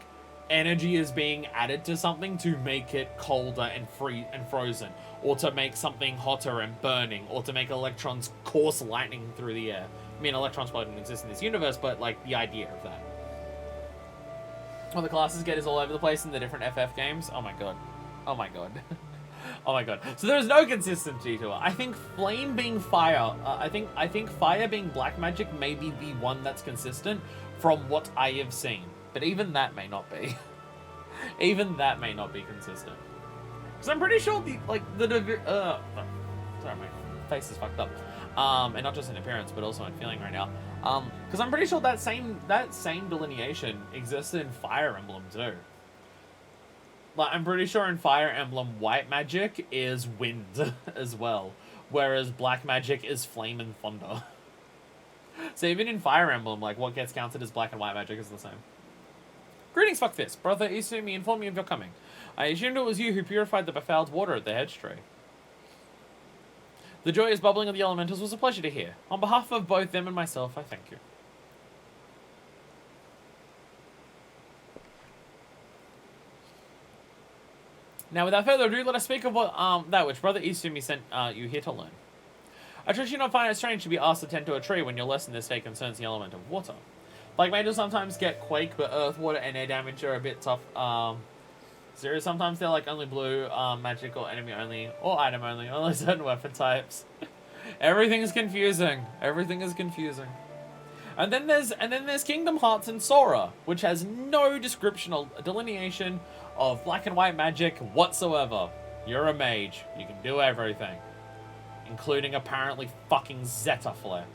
energy is being added to something to make it colder and frozen, or to make something hotter and burning, or to make electrons course lightning through the air. I mean, electrons probably don't exist in this universe, but, like, the idea of that. What the classes get is all over the place in the different FF games. Oh my god. Oh my god. Oh my god. So there's no consistency to it. I think flame being fire, I think fire being black magic may be the one that's consistent from what I have seen. But even that may not be. Even that may not be consistent. Because I'm pretty sure sorry, my face is fucked up. And not just in appearance, but also in feeling right now. Because I'm pretty sure that same delineation exists in Fire Emblem too. Like, I'm pretty sure in Fire Emblem, white magic is wind as well, whereas black magic is flame and thunder. So even in Fire Emblem, like, what gets counted as black and white magic is the same. Greetings, FFXIV. Brother Isumi informed me of your coming. I assumed it was you who purified the befouled water at the hedge tree. The joyous bubbling of the elementals was a pleasure to hear. On behalf of both them and myself, I thank you. Now, without further ado, let us speak of what that which Brother Isumi sent you here to learn. I trust you not find it strange to be asked to tend to a tree when your lesson this day concerns the element of water. Black mages sometimes get quake, but earth, water, and air damage are a bit tough. Serious. Sometimes they're like only blue, magic, or enemy only, or item only certain weapon types. Everything is confusing. Everything is confusing. And then there's Kingdom Hearts and Sora, which has no description or delineation of black and white magic whatsoever. You're a mage. You can do everything, including apparently fucking Zeta Flare.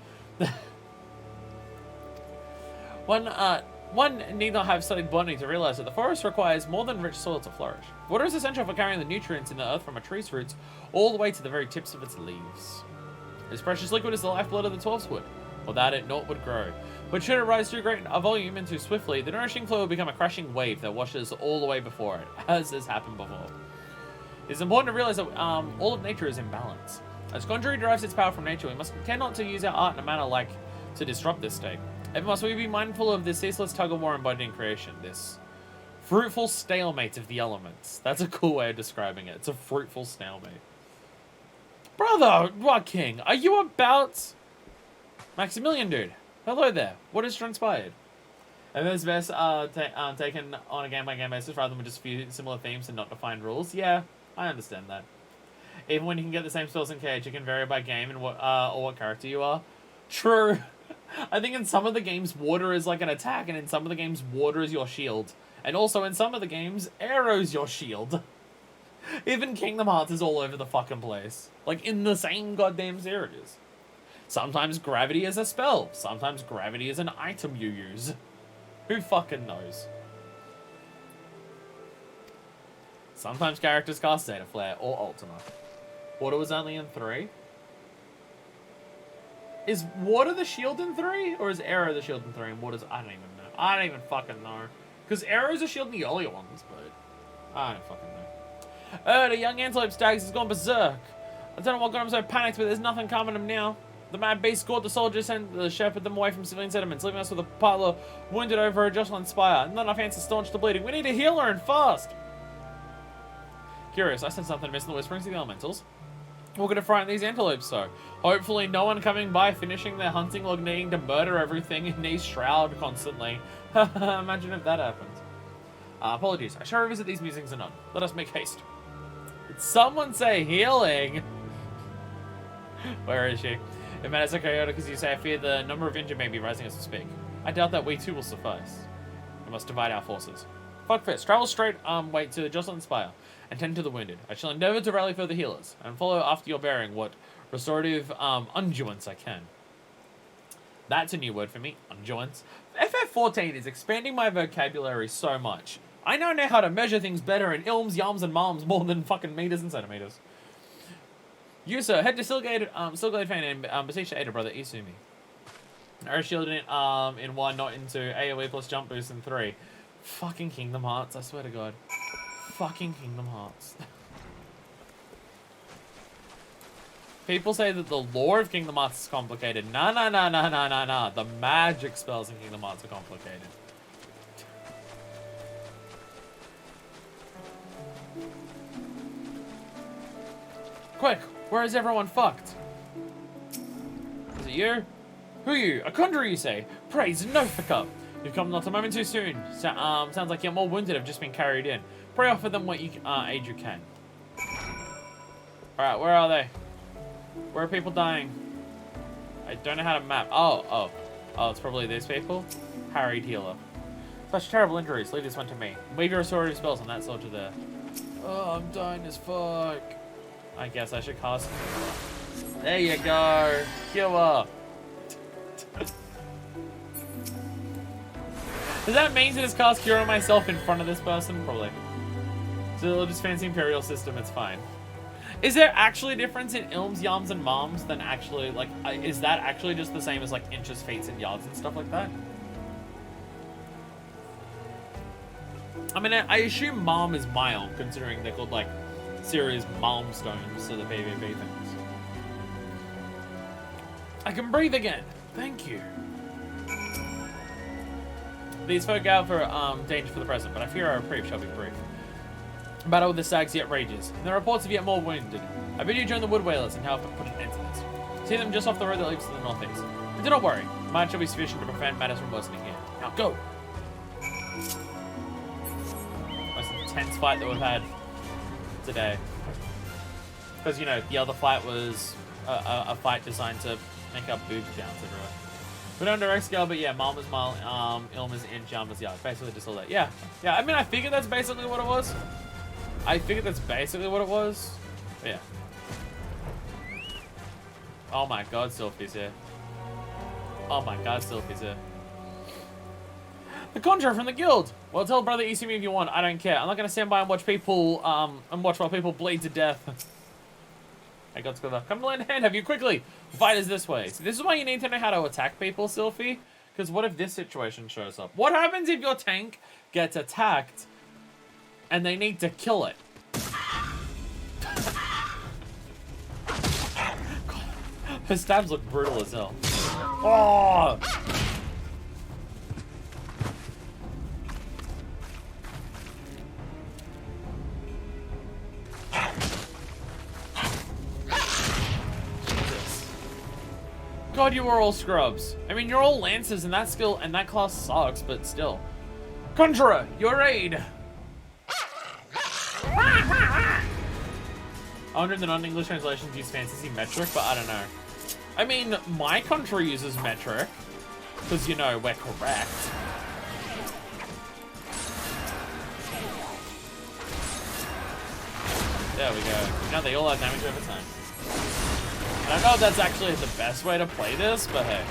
One need not have studied botany to realize that the forest requires more than rich soil to flourish. Water is essential for carrying the nutrients in the earth from a tree's roots all the way to the very tips of its leaves. This precious liquid is the lifeblood of the dwarf's wood. Without it, naught would grow. But should it rise too great a volume and too swiftly, the nourishing flow will become a crashing wave that washes all the way before it, as has happened before. It is important to realize that all of nature is in balance. As Conjury derives its power from nature, we must care not to use our art in a manner like to disrupt this state. Ever must we be mindful of this ceaseless tug-of-war embodied in creation, this fruitful stalemate of the elements. That's a cool way of describing it. It's a fruitful stalemate. Brother, what king? Are you about... Maximilian, dude. Hello there. What has transpired? And this best taken on a game-by-game basis rather than just a few similar themes and not defined rules. Yeah, I understand that. Even when you can get the same spells in cage, it can vary by game and what or what character you are. True. I think in some of the games, water is like an attack, and in some of the games, water is your shield. And also in some of the games, arrow's your shield. Even Kingdom Hearts is all over the fucking place. Like, in the same goddamn series. Sometimes gravity is a spell. Sometimes gravity is an item you use. Who fucking knows? Sometimes characters cast Zeta Flare or Ultima. Water was only in 3. Is water the shield in 3? Or is arrow the shield in 3? And water's... I don't even know. I don't even fucking know. Because arrow's a shield in the earlier ones, but... I don't fucking know. The young antelope stags has gone berserk. I don't know what got him so panicked, but there's nothing calming him now. The mad beast scored the soldiers and shepherded them away from civilian settlements, leaving us with a pile of wounded over a Jocelyn Spire. Not enough hands to staunch the bleeding. We need to heal her and fast. Curious, I sense something missing the whisperings of the elementals. We're going to frighten these antelopes, so. Hopefully no one coming by finishing their hunting log needing to murder everything in these shroud constantly. Imagine if that happens. Apologies, I shall revisit these musings anon. Let us make haste. Did someone say healing? Where is she? It matters so chaotic as you say, I fear the number of injured may be rising as we speak. I doubt that we too will suffice. We must divide our forces. FFXIV, travel straight wait to Jocelyn Spire and tend to the wounded. I shall endeavour to rally further healers and follow after your bearing what restorative unguents I can. That's a new word for me, unguents. FF14 is expanding my vocabulary so much. I now know how to measure things better in ilms, yums, and malms more than fucking meters and centimeters. You, sir, head to Silgate Fan and beseech the Ada brother Isumi. Arrow shield in 1, not into AoE plus jump boost in 3. Fucking Kingdom Hearts, I swear to God. Fucking Kingdom Hearts. People say that the lore of Kingdom Hearts is complicated. Nah. The magic spells in Kingdom Hearts are complicated. Quick, where is everyone fucked? Is it you? Who are you? A conjurer, you say? Praise Nofika. You've come not a moment too soon. Sounds like you're more wounded, have just been carried in. Pray offer them what aid you can. Alright, where are they? Where are people dying? I don't know how to map. Oh, it's probably these people. Harried healer. Such terrible injuries. Leave this one to me. Weave your restorative spells on that soldier there. Oh, I'm dying as fuck. I guess I should cast. There you go. Cure. Does that mean to just cast Cure on myself in front of this person? Probably. So just fancy Imperial system, it's fine. Is there actually a difference in Ilms, Yams, and Moms than actually, like, is that actually just the same as, like, inches, feet, and yards and stuff like that? I mean, I assume Mom is Mild, considering they're called, like, serious Mom stones to the PvP things. I can breathe again. Thank you. These folk out for danger for the present, but I fear our reprieve shall be brief. Battle with the stags yet rages, and the reports of yet more wounded. I bid you join the Wood Whalers and help put an end to this. See them just off the road that leads to the northeast. But do not worry, mine shall be sufficient to prevent matters from worsening here. Now go! Most intense fight that we've had today. Because, you know, the other fight was a fight designed to make our boobs bounce everywhere. We don't direct scale, but yeah, Malm is Mal, Ilm is Inch, Yam is Yard. Basically just all that. Yeah, I mean, I figured that's basically what it was. But yeah. Oh my god, Sylphie's here. The Conjurer from the Guild! Well, tell Brother Isumi if you want, I don't care. I'm not gonna stand by and watch people, while people bleed to death. Hey, God's good luck. Come to lend a hand, have you quickly! Fight is this way. So this is why you need to know how to attack people, Sylphie. Because what if this situation shows up? What happens if your tank gets attacked and they need to kill it? God, her stabs look brutal as hell. Oh! God, you are all scrubs. I mean, you're all lancers, and that skill and that class sucks, but still. Conjurer, your aid! I wonder if the non-English translations use fantasy metric, but I don't know. I mean, my country uses metric, because, you know, we're correct. There we go. Now they all have damage over time. I don't know if that's actually the best way to play this, but hey.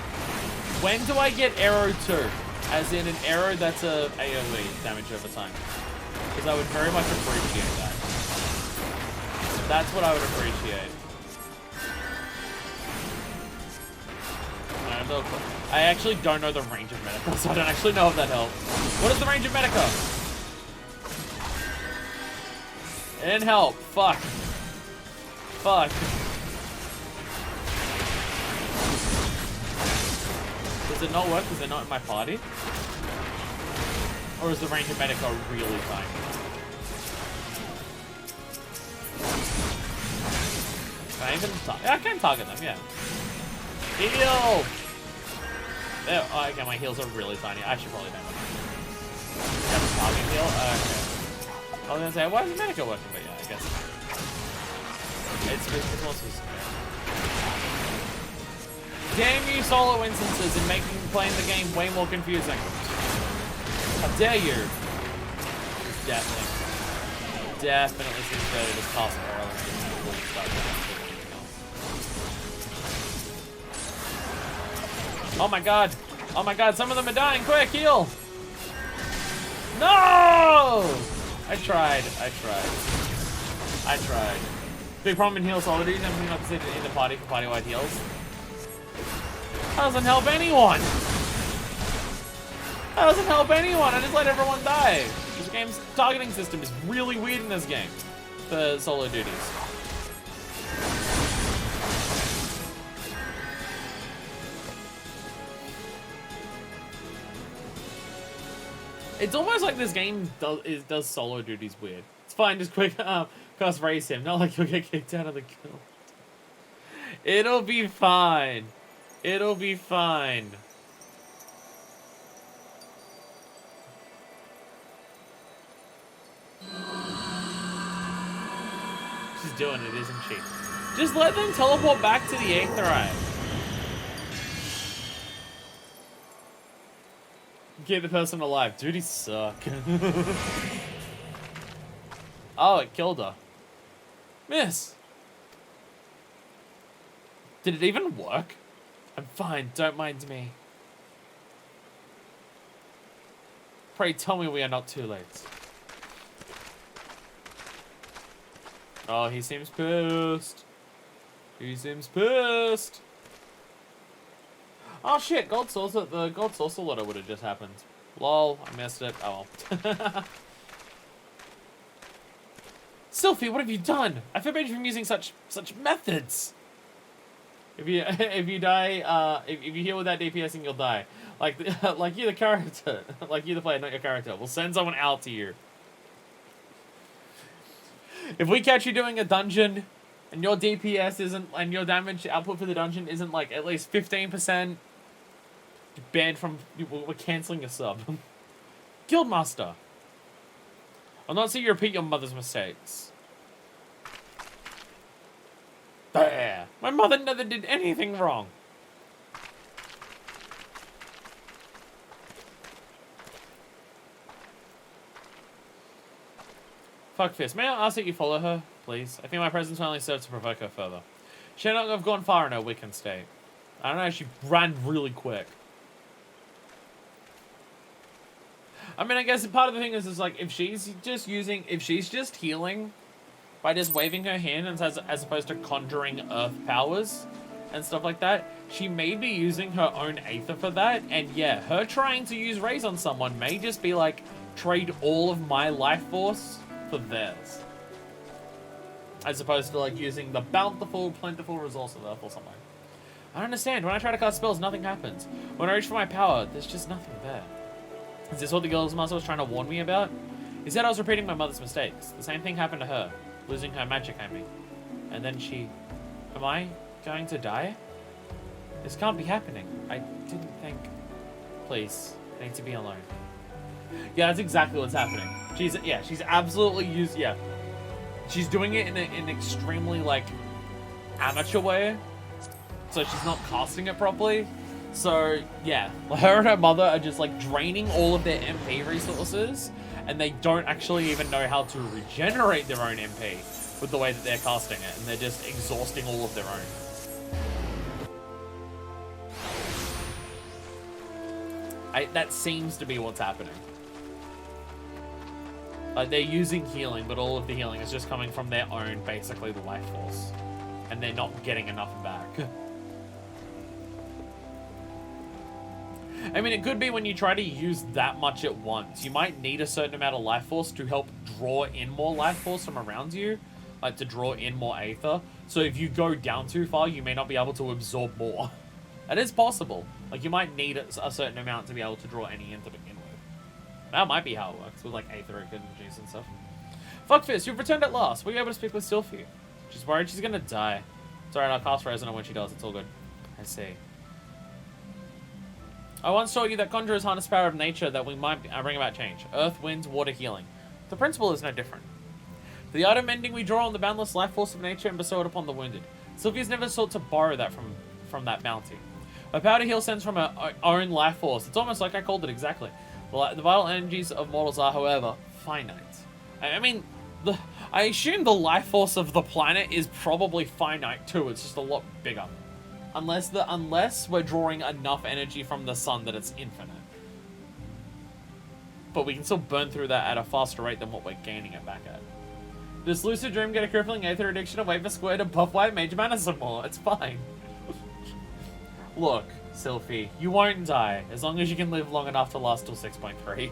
When do I get arrow 2? As in an arrow that's a AoE damage over time. Because I would very much appreciate that. That's what I would appreciate. I actually don't know the range of Medica, so I don't actually know if that helps. What is the range of Medica? It didn't help. Fuck. Does it not work because they're not in my party? Or is the range of Medica really tiny? Can I even yeah, I can target them, yeah. Heal! There, oh, okay, my heals are really tiny. I should probably damage them. Have a target heal? Okay. I was gonna say, why is Medica working? But yeah, I guess. It's more specific. Damn you solo instances and making playing the game way more confusing. How dare you? Definitely seems better to cast arrow before you start doing anything else. Oh my god, some of them are dying. Quick, heal! No! I tried. Big problem in heal solidarity, everything not considered in the party for party-wide heals. That doesn't help anyone! That doesn't help anyone, I just let everyone die. This game's targeting system is really weird in this game for solo duties. It's almost like this game does solo duties weird. It's fine, just quick cast race him, not like you'll get kicked out of the guild. It'll be fine. It'll be fine. She's doing it, isn't she? Just let them teleport back to the Aetherite. Keep the person alive. Duties suck. Oh, it killed her. Miss. Did it even work? I'm fine, don't mind me. Pray tell me we are not too late. Oh, he seems pissed. He seems pissed. Oh shit, gold saucer, the gold saucer letter would have just happened. Lol, I missed it. Oh well. Sylphie, what have you done? I forbid you from using such methods. If you die, if you heal without DPSing, you'll die. Like you're the character, like you're the player, not your character. We'll send someone out to you. If we catch you doing a dungeon, and your DPS isn't, and your damage output for the dungeon isn't like at least 15%, you're banned from. We're canceling your sub. Guildmaster. I'll not see you repeat your mother's mistakes. There. My mother never did anything wrong. FFXIV, may I ask that you follow her, please? I think my presence only serves to provoke her further. She not have gone far in her weakened state. I don't know, she ran really quick. I mean, I guess part of the thing is like, if she's just healing by just waving her hand and as opposed to conjuring earth powers and stuff like that, she may be using her own aether for that. And yeah, her trying to use raise on someone may just be like, trade all of my life force for theirs. As opposed to like using the bountiful, plentiful resource of earth or something. I don't understand. When I try to cast spells, nothing happens. When I reach for my power, there's just nothing there. Is this what the Guildmaster was trying to warn me about? He said I was repeating my mother's mistakes. The same thing happened to her, losing her magic at me. And then she... Am I going to die? This can't be happening. I didn't think... Please, I need to be alone. Yeah, that's exactly what's happening. She's absolutely she's doing it in an extremely, like, amateur way. So she's not casting it properly. So, yeah, her and her mother are just, like, draining all of their MP resources, and they don't actually even know how to regenerate their own MP with the way that they're casting it, and they're just exhausting all of their own. That seems to be what's happening. Like, they're using healing, but all of the healing is just coming from their own, basically, the life force. And they're not getting enough back. I mean, it could be when you try to use that much at once. You might need a certain amount of life force to help draw in more life force from around you. Like, to draw in more aether. So if you go down too far, you may not be able to absorb more. That is possible. Like, you might need a certain amount to be able to draw any in to begin with. That might be how it works, with, like, aetheric energies and stuff. FFXIV, you've returned at last. Were you able to speak with Sylphie? She's worried she's gonna die. It's alright, I'll cast Resonant when she does. It's all good. I see. I once taught you that conjurers harness power of nature that we might bring about change. Earth, wind, water, healing. The principle is no different. For the item ending, we draw on the boundless life force of nature and bestow it upon the wounded. Sylvie's never sought to borrow that from that bounty. Her power to heal stems from her own life force. It's almost like I called it exactly. The vital energies of mortals are, however, finite. I mean, I assume the life force of the planet is probably finite too. It's just a lot bigger. Unless we're drawing enough energy from the sun that it's infinite. But we can still burn through that at a faster rate than what we're gaining it back at. Does lucid dream get a crippling aether addiction and wait for Square to buff white mage mana some more? It's fine. Look, Sylphie, you won't die, as long as you can live long enough to last till 6.3.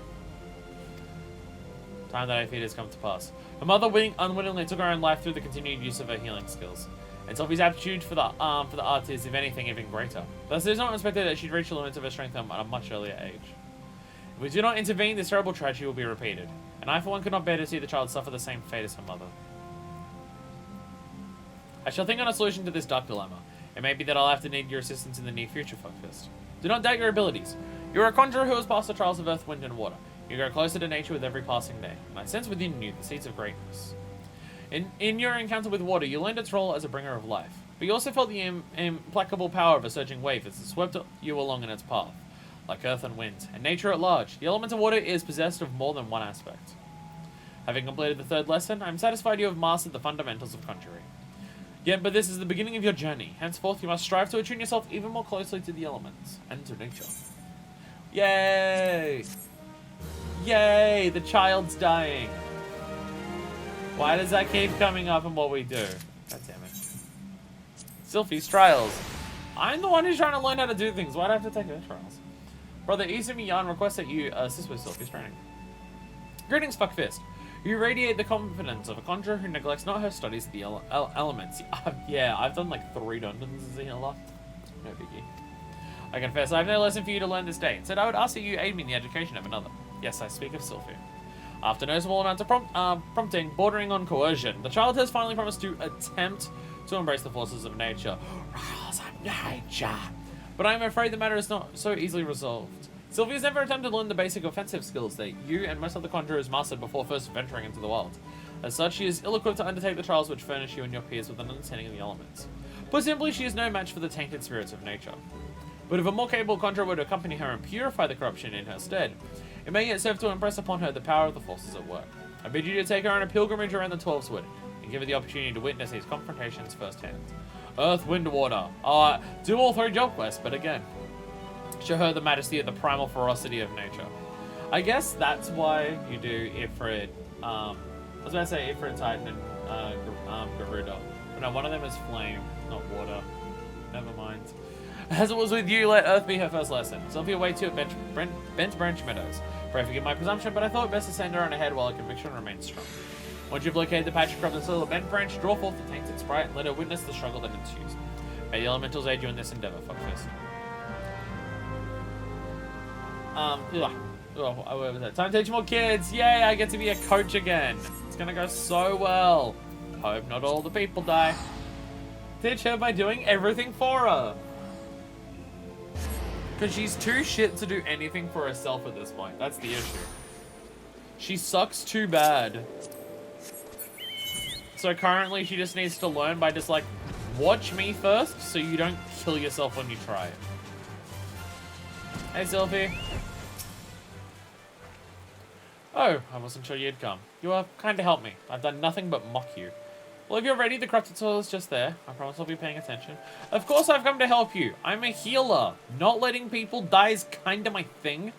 Time that I feed has come to pass. Her mother unwittingly took her own life through the continued use of her healing skills. And Sylphie's aptitude for the arts is, if anything, even greater. Thus, it is not expected that she'd reach the limits of her strength at a much earlier age. If we do not intervene, this terrible tragedy will be repeated. And I, for one, could not bear to see the child suffer the same fate as her mother. I shall think on a solution to this dark dilemma. It may be that I'll have to need your assistance in the near future, FFXIV. Do not doubt your abilities. You are a conjurer who has passed the trials of earth, wind, and water. You grow closer to nature with every passing day, and I sense within you the seeds of greatness. In your encounter with water, you learned its role as a bringer of life, but you also felt the implacable power of a surging wave as it swept you along in its path. Like earth and wind, and nature at large, the element of water is possessed of more than one aspect. Having completed the third lesson, I am satisfied you have mastered the fundamentals of conjuring. Yet, but this is the beginning of your journey. Henceforth, you must strive to attune yourself even more closely to the elements, and to nature. Yay! Yay! The child's dying. Why does that keep coming up in what we do? God damn it. Sylphie's trials. I'm the one who's trying to learn how to do things. Why'd I have to take her trials? Brother Izumi Yan requests that you assist with Sylphie's training. Greetings, FFXIV. You radiate the confidence of a conjurer who neglects not her studies of the elements. Yeah, I've done like 3 dungeons as a healer. No biggie. I confess, I have no lesson for you to learn this day. Instead, I would ask that you aid me in the education of another. Yes, I speak of Sylphie. After no small amounts of prompting, bordering on coercion, the child has finally promised to attempt to embrace the forces of nature. Rules of nature. But I am afraid the matter is not so easily resolved. Sylphie has never attempted to learn the basic offensive skills that you and most other conjurers mastered before first venturing into the world. As such, she is ill-equipped to undertake the trials which furnish you and your peers with an understanding of the elements. Put simply, she is no match for the tainted spirits of nature. But if a more capable conjurer were to accompany her and purify the corruption in her stead, it may yet serve to impress upon her the power of the forces at work. I bid you to take her on a pilgrimage around the 12's Wood, and give her the opportunity to witness these confrontations firsthand. Earth, wind, water. Do all 3 job quests, but again, show her the majesty of the primal ferocity of nature. I guess that's why you do Ifrit. I was about to say Ifrit, Titan, and Garuda. But no, one of them is flame, not water. Never mind. As it was with you, let Earth be her first lesson. Sylphie awaits you at Bent Branch Meadows. Pray forgive my presumption, but I thought best to send her on ahead while her conviction remains strong. Once you've located the patch across the soil of Bent Branch, draw forth the tainted sprite and let her witness the struggle that ensues. May the elementals aid you in this endeavor, FFXIV. Where was that? Time to teach more kids! Yay, I get to be a coach again! It's gonna go so well. Hope not all the people die. Teach her by doing everything for her. Because she's too shit to do anything for herself at this point. That's the issue. She sucks too bad. So currently she just needs to learn by just like, watch me first so you don't kill yourself when you try it. Hey, Sylphie. Oh, I wasn't sure you'd come. You are kind to help me. I've done nothing but mock you. Well, if you're ready, the corrupted soil is just there. I promise I'll be paying attention. Of course I've come to help you. I'm a healer. Not letting people die is kind of my thing.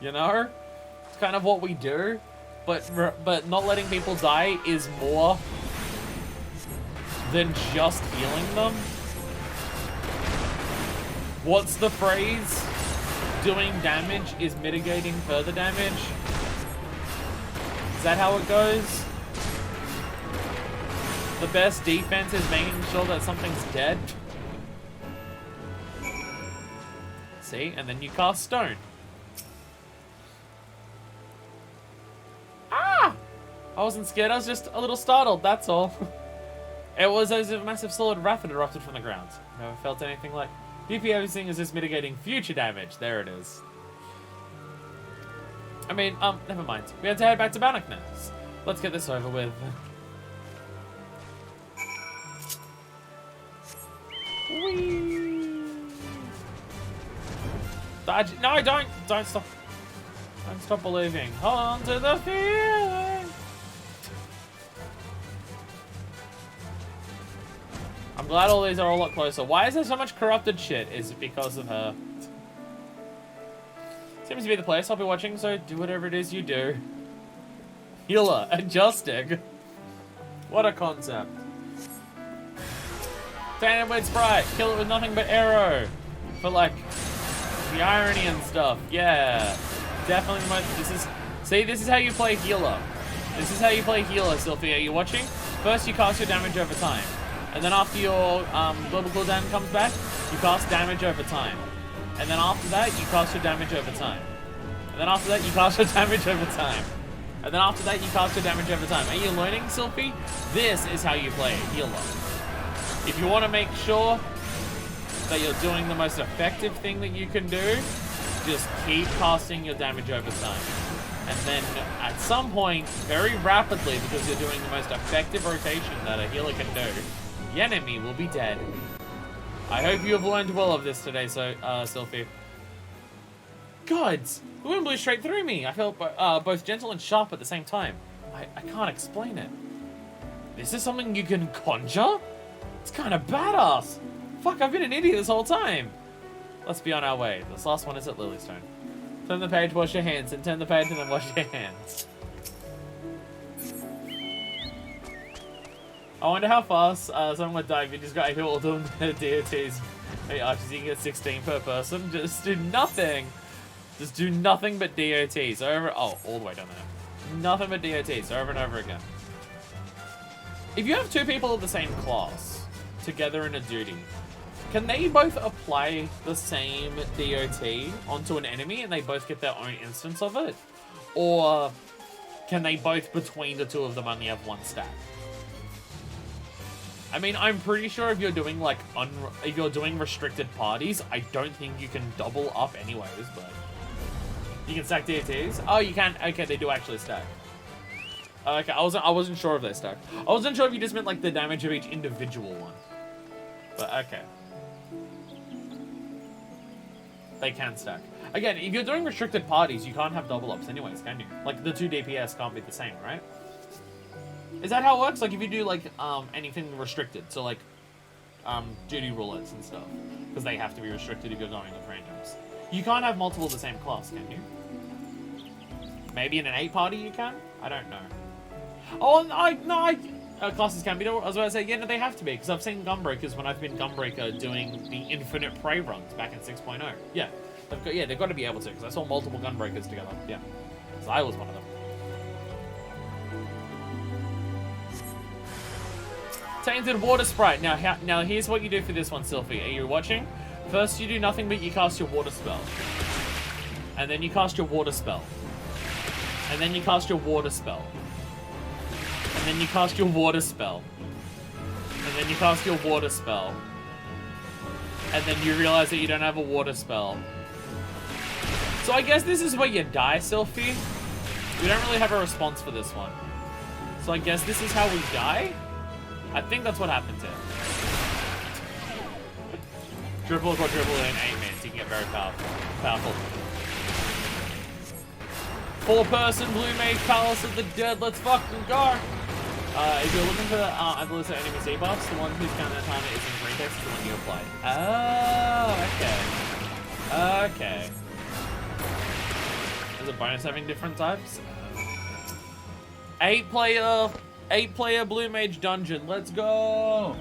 You know? It's kind of what we do. But not letting people die is more than just healing them. What's the phrase? Doing damage is mitigating further damage. Is that how it goes? The best defense is making sure that something's dead. See? And then you cast stone. Ah! I wasn't scared, I was just a little startled, that's all. It was as if a massive solid wrath had erupted from the ground. Never felt anything like... DPO seeing as this mitigating future damage. There it is. I mean, never mind. We have to head back to Bannock now. Let's get this over with. Whee! No, don't stop. Don't stop believing. Hold on to the feeling. I'm glad all these are a lot closer. Why is there so much corrupted shit? Is it because of her? Seems to be the place. I'll be watching, so do whatever it is you do. healer and Justic. What a concept. Standard with Sprite. Kill it with nothing but arrow. For like the irony and stuff. Yeah. Definitely the most. This is how you play healer. This is how you play healer, Sylphie. Are you watching? First you cast your damage over time. And then after your global cooldown comes back, you cast damage over time. And then after that, you cast your damage over time. And then after that, you cast your damage over time. And then after that, you cast your damage over time. Are you learning, Sylphie? This is how you play healer. If you want to make sure that you're doing the most effective thing that you can do, just keep casting your damage over time. And then at some point, very rapidly, because you're doing the most effective rotation that a healer can do, the enemy will be dead. I hope you have learned well of this today, Sylphie. Gods, the wind blew straight through me. I felt both gentle and sharp at the same time. I can't explain it. This is something you can conjure? It's kind of badass. Fuck, I've been an idiot this whole time. Let's be on our way. This last one is at Lilystone. Turn the page, wash your hands, and turn the page and then wash your hands. I wonder how fast someone would die if you just got all the DOTs. Hey, Archers, you can get 16 per person. Just do nothing. Just do nothing but DOTs over. Oh, all the way down there. Nothing but DOTs over and over again. If you have two people of the same class together in a duty, can they both apply the same DOT onto an enemy and they both get their own instance of it? Or can they both, between the two of them, only have one stack? I mean, I'm pretty sure if you're doing like if you're doing restricted parties, I don't think you can double up anyways, but you can stack DOTs. Oh, you can. Okay, they do actually stack. Okay, I wasn't sure if they stack. I wasn't sure if you just meant like the damage of each individual one. But okay. They can stack. Again, if you're doing restricted parties, you can't have double ups anyways, can you? Like, the two DPS can't be the same, right? Is that how it works? Like, if you do, like, anything restricted, so, like, duty roulettes and stuff, because they have to be restricted if you're going with randoms. You can't have multiple of the same class, can you? Maybe in an 8 party you can? I don't know. Oh, classes can be. I was about to say, yeah, no, they have to be, because I've seen Gunbreakers when I've been Gunbreaker doing the Infinite Prey runs back in 6.0. Yeah, they've got to be able to, because I saw multiple Gunbreakers together. Yeah, so I was one of them. Tainted Water Sprite. Now here's what you do for this one, Sylphie. Are you watching? First, you do nothing but you cast your water spell. And then you cast your water spell. And then you cast your water spell. And then you cast your water spell. And then you cast your water spell. And then you realize that you don't have a water spell. So I guess this is where you die, Sylphie. We don't really have a response for this one. So I guess this is how we die? I think that's what happens here. Triple or quadruple in 8 minutes, you can get very powerful. 4-person Blue Mage Palace of the Dead, let's fucking go! If you're looking for the list of enemy debuffs, the one whose counter timer is in green text is the one you apply. Oh, okay. Okay. Is it bonus having different types? 8-player Blue Mage Dungeon, let's go!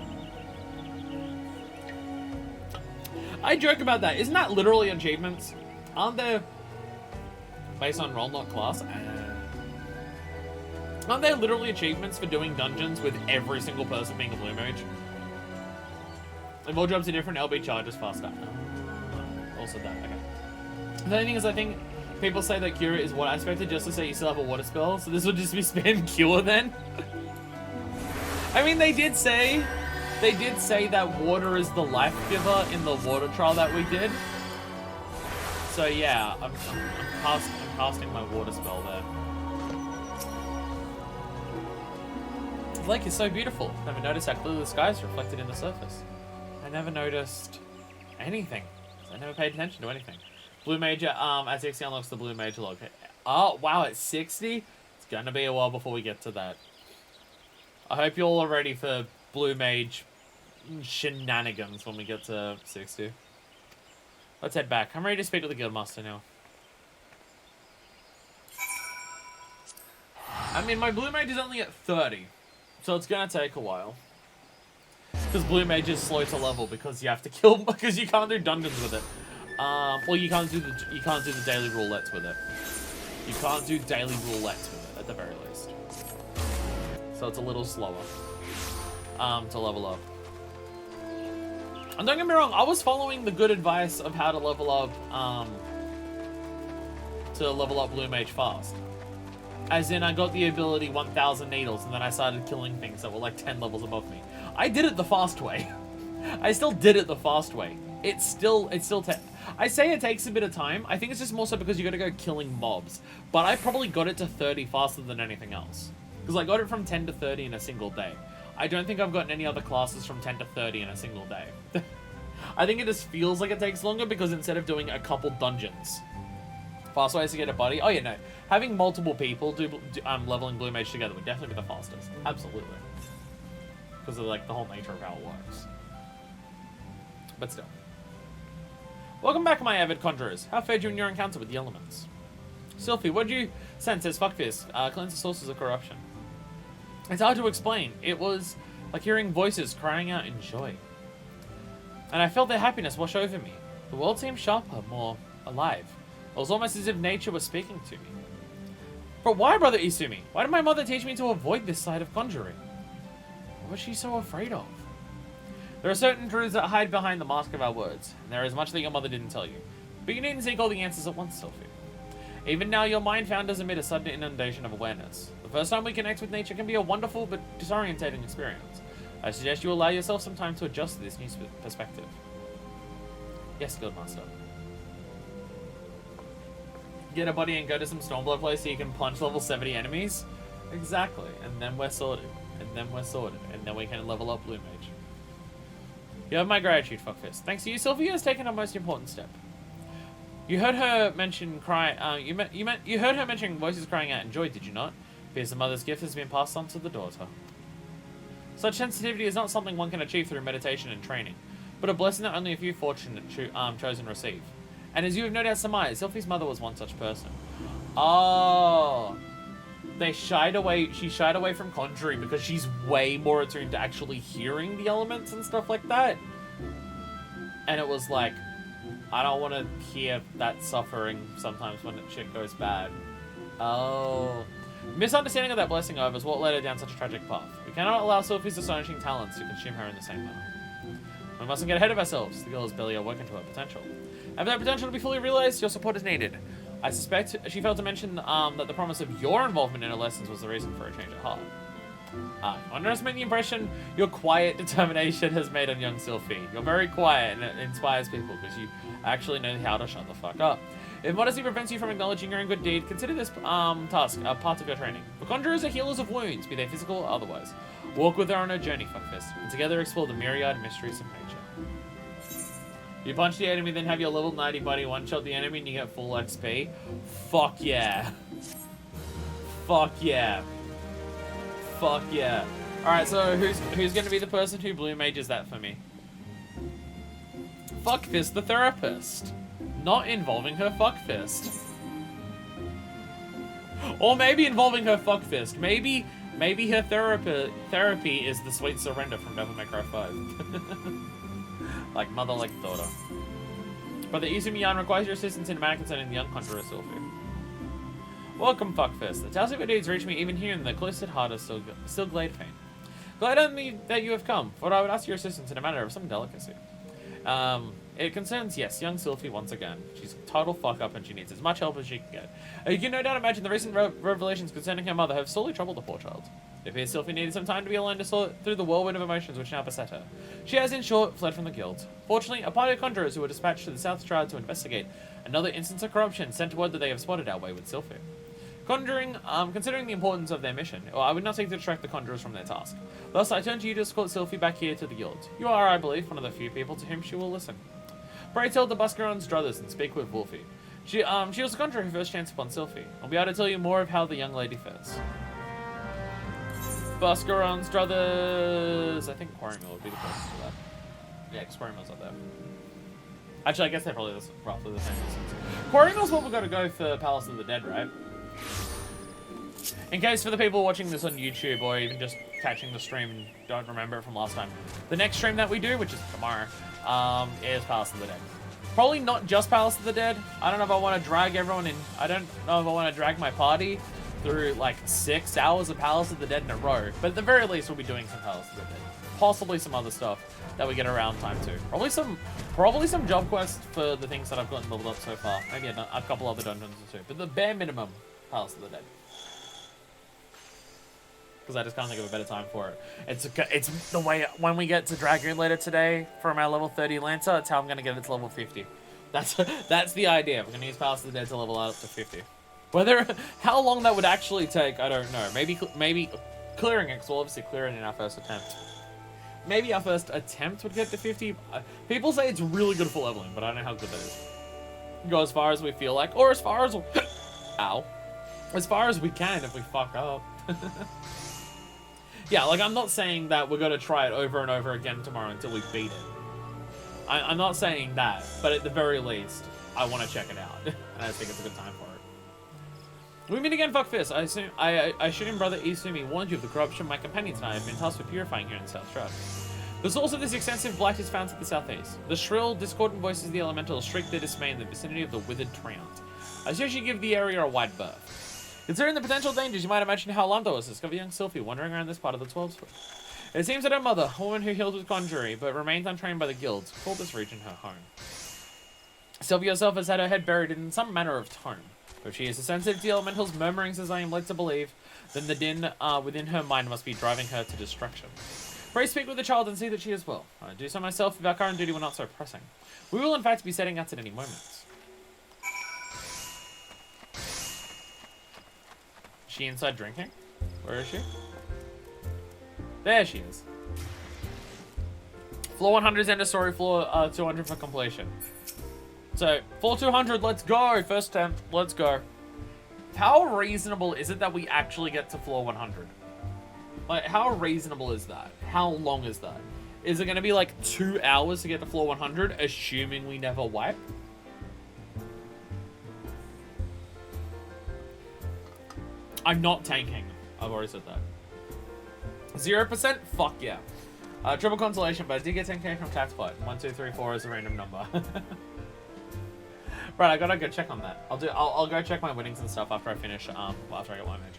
I joke about that. Isn't that literally achievements? Aren't there, based on role, not class? Aren't there literally achievements for doing dungeons with every single person being a Blue Mage? If all jobs are different, LB charges faster. Also that, okay. The only thing is, I think people say that Cure is what I expected just to say you still have a water spell, so this would just be spam Cure then? I mean, they did say that water is the life giver in the water trial that we did. So yeah, I'm casting my water spell there. The lake is so beautiful. Never noticed how clearly the sky is reflected in the surface. I never noticed anything. I never paid attention to anything. Blue Mage at 60 unlocks the Blue Mage log. Oh wow, at 60? It's gonna be a while before we get to that. I hope you all are ready for Blue Mage shenanigans when we get to 60. Let's head back. I'm ready to speak to the Guildmaster now. I mean, my Blue Mage is only at 30, so it's gonna take a while. Because Blue Mage is slow to level because you have to kill, because you can't do dungeons with it. Well, you can't do the daily roulettes with it. You can't do daily roulettes with it at the very least. So it's a little slower to level up. And don't get me wrong, I was following the good advice of how to level up Blue Mage fast. As in, I got the ability 1,000 needles, and then I started killing things that were like 10 levels above me. I did it the fast way. I still did it the fast way. I say it takes a bit of time. I think it's just more so because you gotta go killing mobs. But I probably got it to 30 faster than anything else. Because I got it from 10 to 30 in a single day. I don't think I've gotten any other classes from 10 to 30 in a single day. I think it just feels like it takes longer because instead of doing a couple dungeons, fast ways to get a buddy. Oh yeah, no. Having multiple people leveling Blue Mage together would definitely be the fastest. Absolutely. Because of like the whole nature of how it works. But still. Welcome back, my avid conjurers. How fared you in your encounter with the elements? Sylphie, what did you sense as FFXIV? Cleanse the sources of corruption. It's hard to explain. It was like hearing voices crying out in joy. And I felt their happiness wash over me. The world seemed sharper, more alive. It was almost as if nature was speaking to me. But why, Brother Isumi? Why did my mother teach me to avoid this side of conjuring? What was she so afraid of? There are certain truths that hide behind the mask of our words, and there is much that your mother didn't tell you. But you needn't seek all the answers at once, Sylphie. Even now, your mind founders amid a sudden inundation of awareness. The first time we connect with nature can be a wonderful but disorientating experience. I suggest you allow yourself some time to adjust to this new perspective. Yes, Guildmaster. Get a buddy and go to some Stormblood place so you can punch level 70 enemies? Exactly. And then we're sorted. And then we're sorted. And then we can level up Blue Mage. You have my gratitude, FFXIV. Thanks to you, Sylphia has taken our most important step. You heard her mention you heard her mentioning voices crying out in joy, did you not? Because the mother's gift has been passed on to the daughter. Such sensitivity is not something one can achieve through meditation and training, but a blessing that only a few fortunate chosen receive. And as you have no doubt surmised, Sylphie's mother was one such person. Oh, she shied away from conjuring because she's way more attuned to actually hearing the elements and stuff like that. And it was like, I don't want to hear that suffering sometimes when shit goes bad. Oh. Misunderstanding of that blessing, however, is what led her down such a tragic path. We cannot allow Sylphie's astonishing talents to consume her in the same manner. We mustn't get ahead of ourselves. The girl is barely awoken to her potential. And for that potential to be fully realized, your support is needed. I suspect she failed to mention that the promise of your involvement in her lessons was the reason for a change of heart. Underestimate the impression your quiet determination has made on young Sylphie. You're very quiet and it inspires people because you actually know how to shut the fuck up. If modesty prevents you from acknowledging your own good deed, consider this task a part of your training. For conjurers are healers of wounds, be they physical or otherwise. Walk with her on her journey, FFXIV, and together explore the myriad mysteries of nature. You punch the enemy, then have your level 90 buddy one-shot the enemy and you get full XP. Fuck yeah. Fuck yeah. Fuck yeah. Alright, so who's gonna be the person who Blue Mages that for me? FFXIV the therapist. Not involving her FFXIV. Or maybe involving her FFXIV. Maybe her therapy is the sweet surrender from Devil May Cry 5. Like mother, like daughter. Brother Izumi-yan requires your assistance in a matter concerning the young conjurer Sylphie. Welcome, FFXIV. The tales of your deeds reach me even here in the cloistered heart of still glade fame. Glad only that you have come, for I would ask your assistance in a matter of some delicacy. It concerns, yes, young Sylphie once again. She's a total fuck up and she needs as much help as she can get. You can no doubt imagine the recent revelations concerning her mother have sorely troubled the poor child. It appears Sylphie needed some time to be alone to sort through the whirlwind of emotions which now beset her. She has, in short, fled from the guild. Fortunately, a party of conjurers who were dispatched to the South Shroud to investigate another instance of corruption sent word that they have spotted our wayward Sylphie. Conjuring, considering the importance of their mission, I would not seek to distract the conjurers from their task. Thus, I turn to you to escort Sylphie back here to the guild. You are, I believe, one of the few people to whom she will listen. Pray tell the Buscaron's druthers and speak with Wolfie. She was the conjurer who first chanced upon Sylphie. I'll be able to tell you more of how the young lady fares. Buscaron's druthers. I think Quarrymill would be the closest to that. Yeah, because Quarrymill's up there. Actually, I guess they're probably roughly the same distance. Quarrymill's what we're going to go for Palace of the Dead, right? In case for the people watching this on YouTube or even just catching the stream and don't remember it from last time, the next stream that we do, which is tomorrow, is Palace of the Dead. Probably not just Palace of the Dead. I don't know if I want to drag everyone in. I don't know if I want to drag my party through like 6 hours of Palace of the Dead in a row. But at the very least, we'll be doing some Palace of the Dead. Possibly some other stuff that we get around time to. Probably some job quests for the things that I've gotten leveled up so far. Maybe a couple other dungeons or two. But the bare minimum, Palace of the Dead. Because I just can't think of a better time for it. It's the way, when we get to Dragoon later today from our level 30 Lancer, it's how I'm going to get it to level 50. That's the idea. We're going to use Palace of the Dead to level up to 50. How long that would actually take, I don't know. Maybe clearing it, because we'll obviously clear it in our first attempt. Maybe our first attempt would get to 50. People say it's really good for leveling, but I don't know how good that is. Go as far as we feel like, or as far as... Ow. As far as we can if we fuck up. Yeah, like, I'm not saying that we're going to try it over and over again tomorrow until we beat it. I'm not saying that, but at the very least, I want to check it out. And I think it's a good time for it. We meet again, FFXIV. I assume Brother Izumi warned you of the corruption my companions and I have been tasked with purifying here in the South Shroud. The source of this extensive blight is found to the southeast. The shrill, discordant voices of the elementals shriek their dismay in the vicinity of the withered Treant. I suggest you give the area a wide berth. Considering the potential dangers, you might imagine how alarmed I was to discover young Sylphie wandering around this part of the 12th foot. It seems that her mother, a woman who heals with conjuring but remains untrained by the guilds, called this region her home. Sylphie herself has had her head buried in some manner of tome. If she is sensitive to the elementals' murmurings, as I am led to believe, then the din within her mind must be driving her to destruction. Pray speak with the child and see that she is well. I do so myself if our current duty were not so pressing. We will in fact be setting out at any moment. Is she inside drinking? Where is she? There she is. Floor 100 is end of story, floor 200 for completion. So, floor 200, let's go! First attempt, let's go. How reasonable is it that we actually get to floor 100? Like, how reasonable is that? How long is that? Is it going to be like 2 hours to get to floor 100, assuming we never wipe? I'm not tanking. I've already said that. 0%? Fuck yeah. Triple consolation, but I did get 10k from tax bite. 1, 2, 3, 4 is a random number. Right, I gotta go check on that. I'll go check my winnings and stuff after I finish. After I get my match.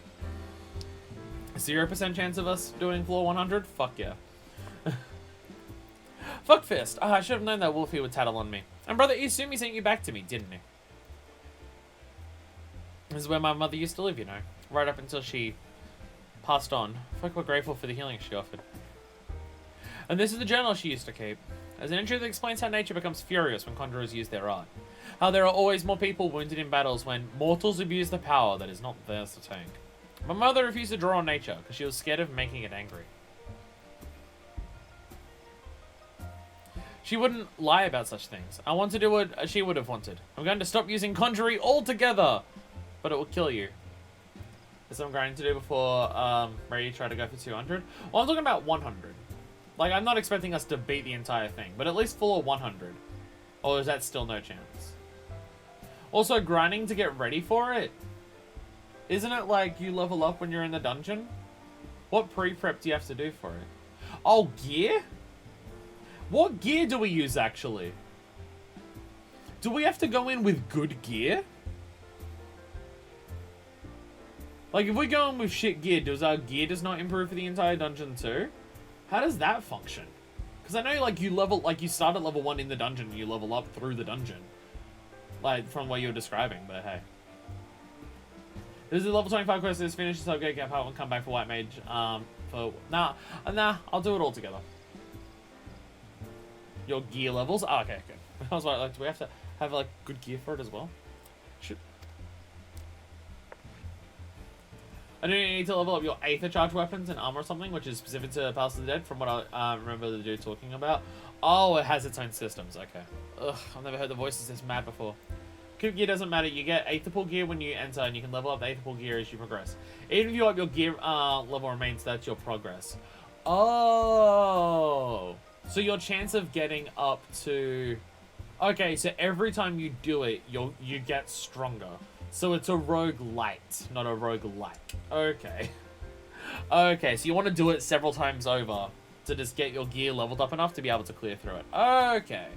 0% chance of us doing floor 100? Fuck yeah. FFXIV. I should have known that Wolfie would tattle on me. And Brother Izumi sent you back to me, didn't he? This is where my mother used to live, you know. Right up until she passed on. Fuck, we're grateful for the healing she offered. And this is the journal she used to keep. As an entry that explains how nature becomes furious when conjurers use their art. How there are always more people wounded in battles when mortals abuse the power that is not theirs to take. My mother refused to draw on nature because she was scared of making it angry. She wouldn't lie about such things. I want to do what she would have wanted. I'm going to stop using conjuring altogether, but it will kill you. That's what I'm going to do before Ray try to go for 200. Well, I'm talking about 100. Like, I'm not expecting us to beat the entire thing, but at least full of 100. Or is that still no chance? Also, grinding to get ready for it. Isn't it like you level up when you're in the dungeon? What pre-prep do you have to do for it? Oh, gear? What gear do we use, actually? Do we have to go in with good gear? Like, if we go in with shit gear, does our gear just not improve for the entire dungeon too? How does that function? Because I know, like, you start at level 1 in the dungeon, and you level up through the dungeon. Like, from what you were describing, but hey. This is level 25 quest, is finished, so go get part and come back for White Mage, nah, I'll do it all together. Your gear levels? Oh, okay, good. I was like, do we have to have, like, good gear for it as well? Shit. I do need to level up your Aether Charge weapons and armor or something, which is specific to Palace of the Dead, from what I remember the dude talking about. Oh, it has its own systems, okay. Ugh, I've never heard the voices this mad before. Coop gear doesn't matter, you get Aether Pool gear when you enter, and you can level up the Aether Pool gear as you progress. Even if you up your gear level remains, that's your progress. Oh, so your chance of getting up to... Okay, so every time you do it, you get stronger. So it's a rogue light, not a rogue like. Okay. Okay, so you want to do it several times over to just get your gear leveled up enough to be able to clear through it. Okay.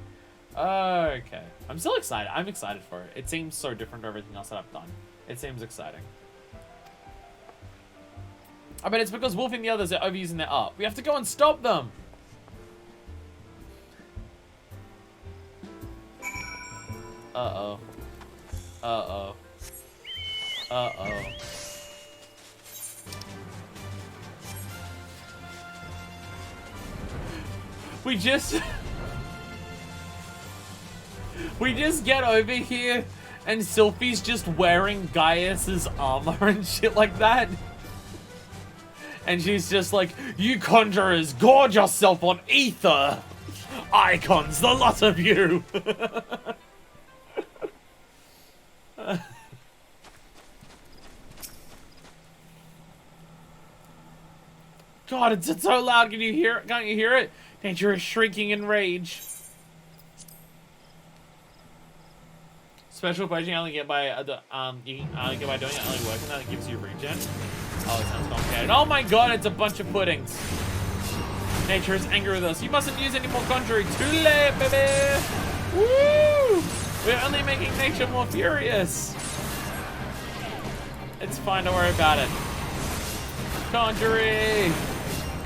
Okay. I'm still excited. I'm excited for it. It seems so different to everything else that I've done. It seems exciting. I bet it's because Wolf and the others are overusing their art. We have to go and stop them! Uh-oh. Uh-oh. Uh-oh. We just get over here and Sylphie's just wearing Gaius's armor and shit like that. And she's just like, you conjurers, gorge yourself on ether! Icons, the lot of you! God, it's so loud. Can you hear it? Can't you hear it? Nature is shrieking in rage. Special potion you only get by you only get by doing it, only working that gives you regen. Oh, it sounds complicated. Oh my god, it's a bunch of puddings. Nature is angry with us. You mustn't use any more conjuring. Too late, baby. Woo! We're only making nature more furious. It's fine, don't worry about it. Conjuring!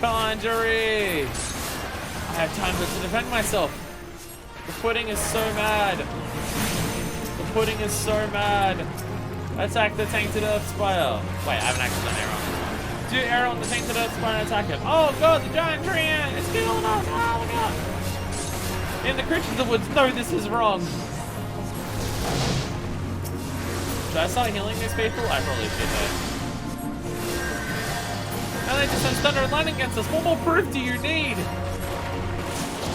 Conjuring! I have time to defend myself. The pudding is so mad. The pudding is so mad. Attack the tainted earth spire. Wait, I haven't actually done arrow on this one. Do arrow on the tainted earth spire and attack him. Oh god, the giant tree ant is killing us. Oh my god. In the creatures of the woods, no, this is wrong. Should I start healing these people? I probably should though. And they just sent thunder and lightning against us. What more proof do you need?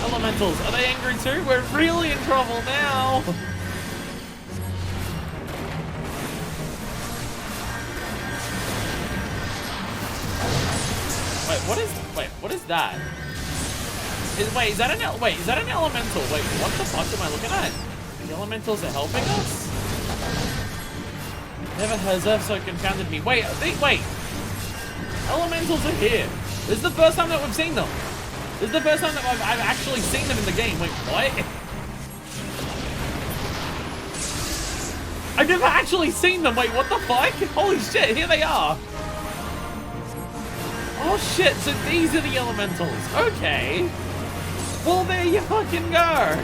Elementals, are they angry too? We're really in trouble now. What is that? Is that an elemental? Wait, what the fuck am I looking at? The elementals are helping us? Never has Earth so confounded me. Wait. Elementals are here. This is the first time that we've seen them. This is the first time that I've actually seen them in the game. Wait, what? I've never actually seen them. Wait, what the fuck? Holy shit, here they are. Oh shit, so these are the elementals. Okay. Well, there you fucking go.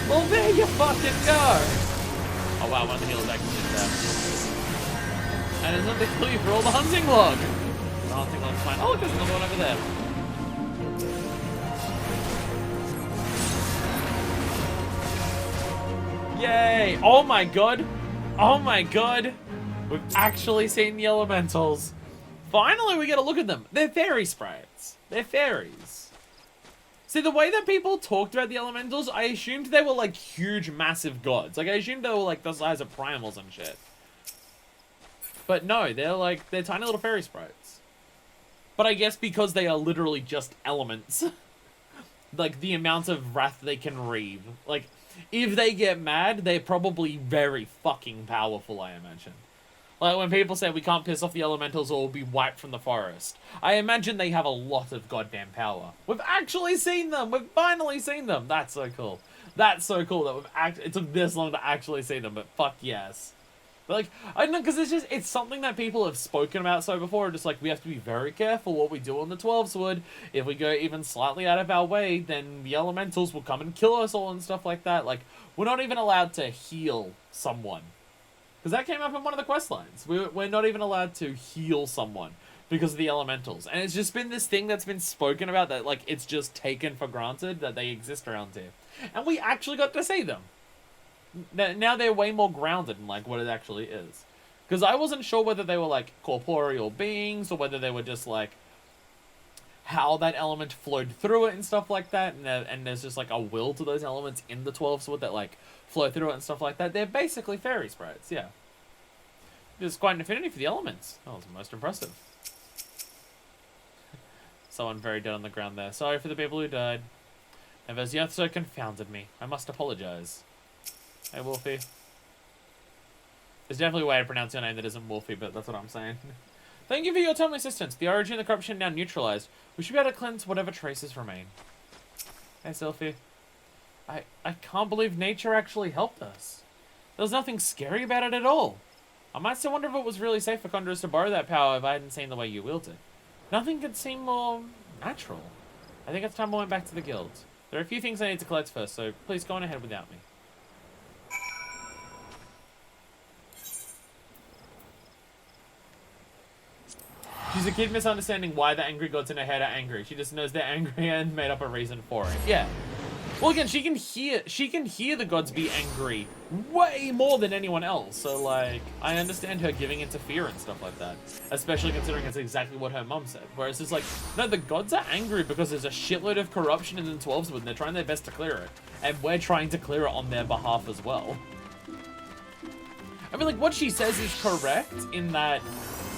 Well, there you fucking go. Oh wow, one of the healers actually did that. And it's not the clue for all the hunting log. The hunting log's fine. Oh, look, there's another one over there. Yay! Oh my god! Oh my god! We've actually seen the elementals. Finally, we get a look at them. They're fairy sprites. They're fairies. See, the way that people talked about the elementals, I assumed they were like huge, massive gods. Like, I assumed they were like the size of primals and shit. But no, they're tiny little fairy sprites. But I guess because they are literally just elements. Like, the amount of wrath they can reave. Like, if they get mad, they're probably very fucking powerful, I imagine. Like, when people say we can't piss off the elementals or we'll be wiped from the forest, I imagine they have a lot of goddamn power. We've actually seen them! We've finally seen them! That's so cool. That's so cool that it took this long to actually see them, but fuck yes. But like, I don't know, because it's something that people have spoken about so before, just like, we have to be very careful what we do on the 12's wood. If we go even slightly out of our way, then the elementals will come and kill us all and stuff like that. Like, we're not even allowed to heal someone. Because that came up in one of the quest lines. We're not even allowed to heal someone because of the elementals. And it's just been this thing that's been spoken about that, like, it's just taken for granted that they exist around here. And we actually got to see them. Now they're way more grounded in, like, what it actually is. Because I wasn't sure whether they were, like, corporeal beings or whether they were just, like, how that element flowed through it and stuff like that. And there's just, like, a will to those elements in the 12 sword that, like, flow through it and stuff like that. They're basically fairy sprites, yeah. There's quite an affinity for the elements. That was most impressive. Someone very dead on the ground there. Sorry for the people who died. And as the earth so confounded me, I must apologize. Hey, Wolfie. There's definitely a way to pronounce your name that isn't Wolfie, but that's what I'm saying. Thank you for your timely assistance. The origin of the corruption now neutralized. We should be able to cleanse whatever traces remain. Hey, Sylphie. I can't believe nature actually helped us. There was nothing scary about it at all. I might still wonder if it was really safe for conjurers to borrow that power if I hadn't seen the way you wield it. Nothing could seem more natural. I think it's time I went back to the guild. There are a few things I need to collect first, so please go on ahead without me. She's a kid misunderstanding why the angry gods in her head are angry. She just knows they're angry and made up a reason for it. Yeah. Well, again, she can hear the gods be angry way more than anyone else. So, like, I understand her giving into fear and stuff like that. Especially considering it's exactly what her mum said. Whereas it's like, no, the gods are angry because there's a shitload of corruption in the 12s and they're trying their best to clear it. And we're trying to clear it on their behalf as well. I mean, like, what she says is correct in that,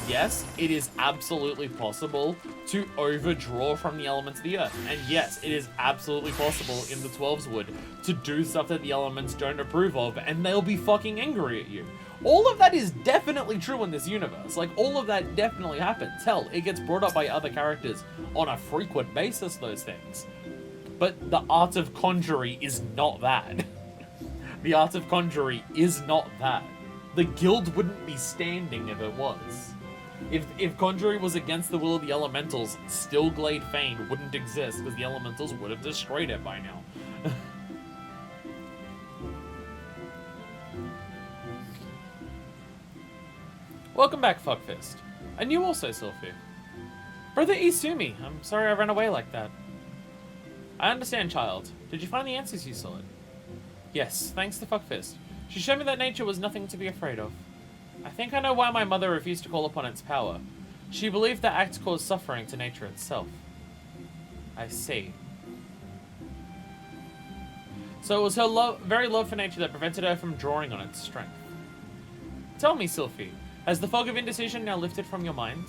yes, it is absolutely possible to overdraw from the elements of the earth. And yes, it is absolutely possible in the 12's wood to do stuff that the elements don't approve of, and they'll be fucking angry at you. All of that is definitely true in this universe. Like, all of that definitely happens. Hell, it gets brought up by other characters on a frequent basis, those things. But the art of conjuring is not that. The art of conjuring is not that. The guild wouldn't be standing if it was. If conjuring was against the will of the elementals, Stillglade Fane wouldn't exist because the elementals would have destroyed it by now. Welcome back, Fuckfist. And you also, Sylphie. Brother Isumi, I'm sorry I ran away like that. I understand, child. Did you find the answers you sought? Yes, thanks to Fuckfist. She showed me that nature was nothing to be afraid of. I think I know why my mother refused to call upon its power. She believed that acts caused suffering to nature itself. I see. So it was her very love for nature that prevented her from drawing on its strength. Tell me, Sylphie, has the fog of indecision now lifted from your mind?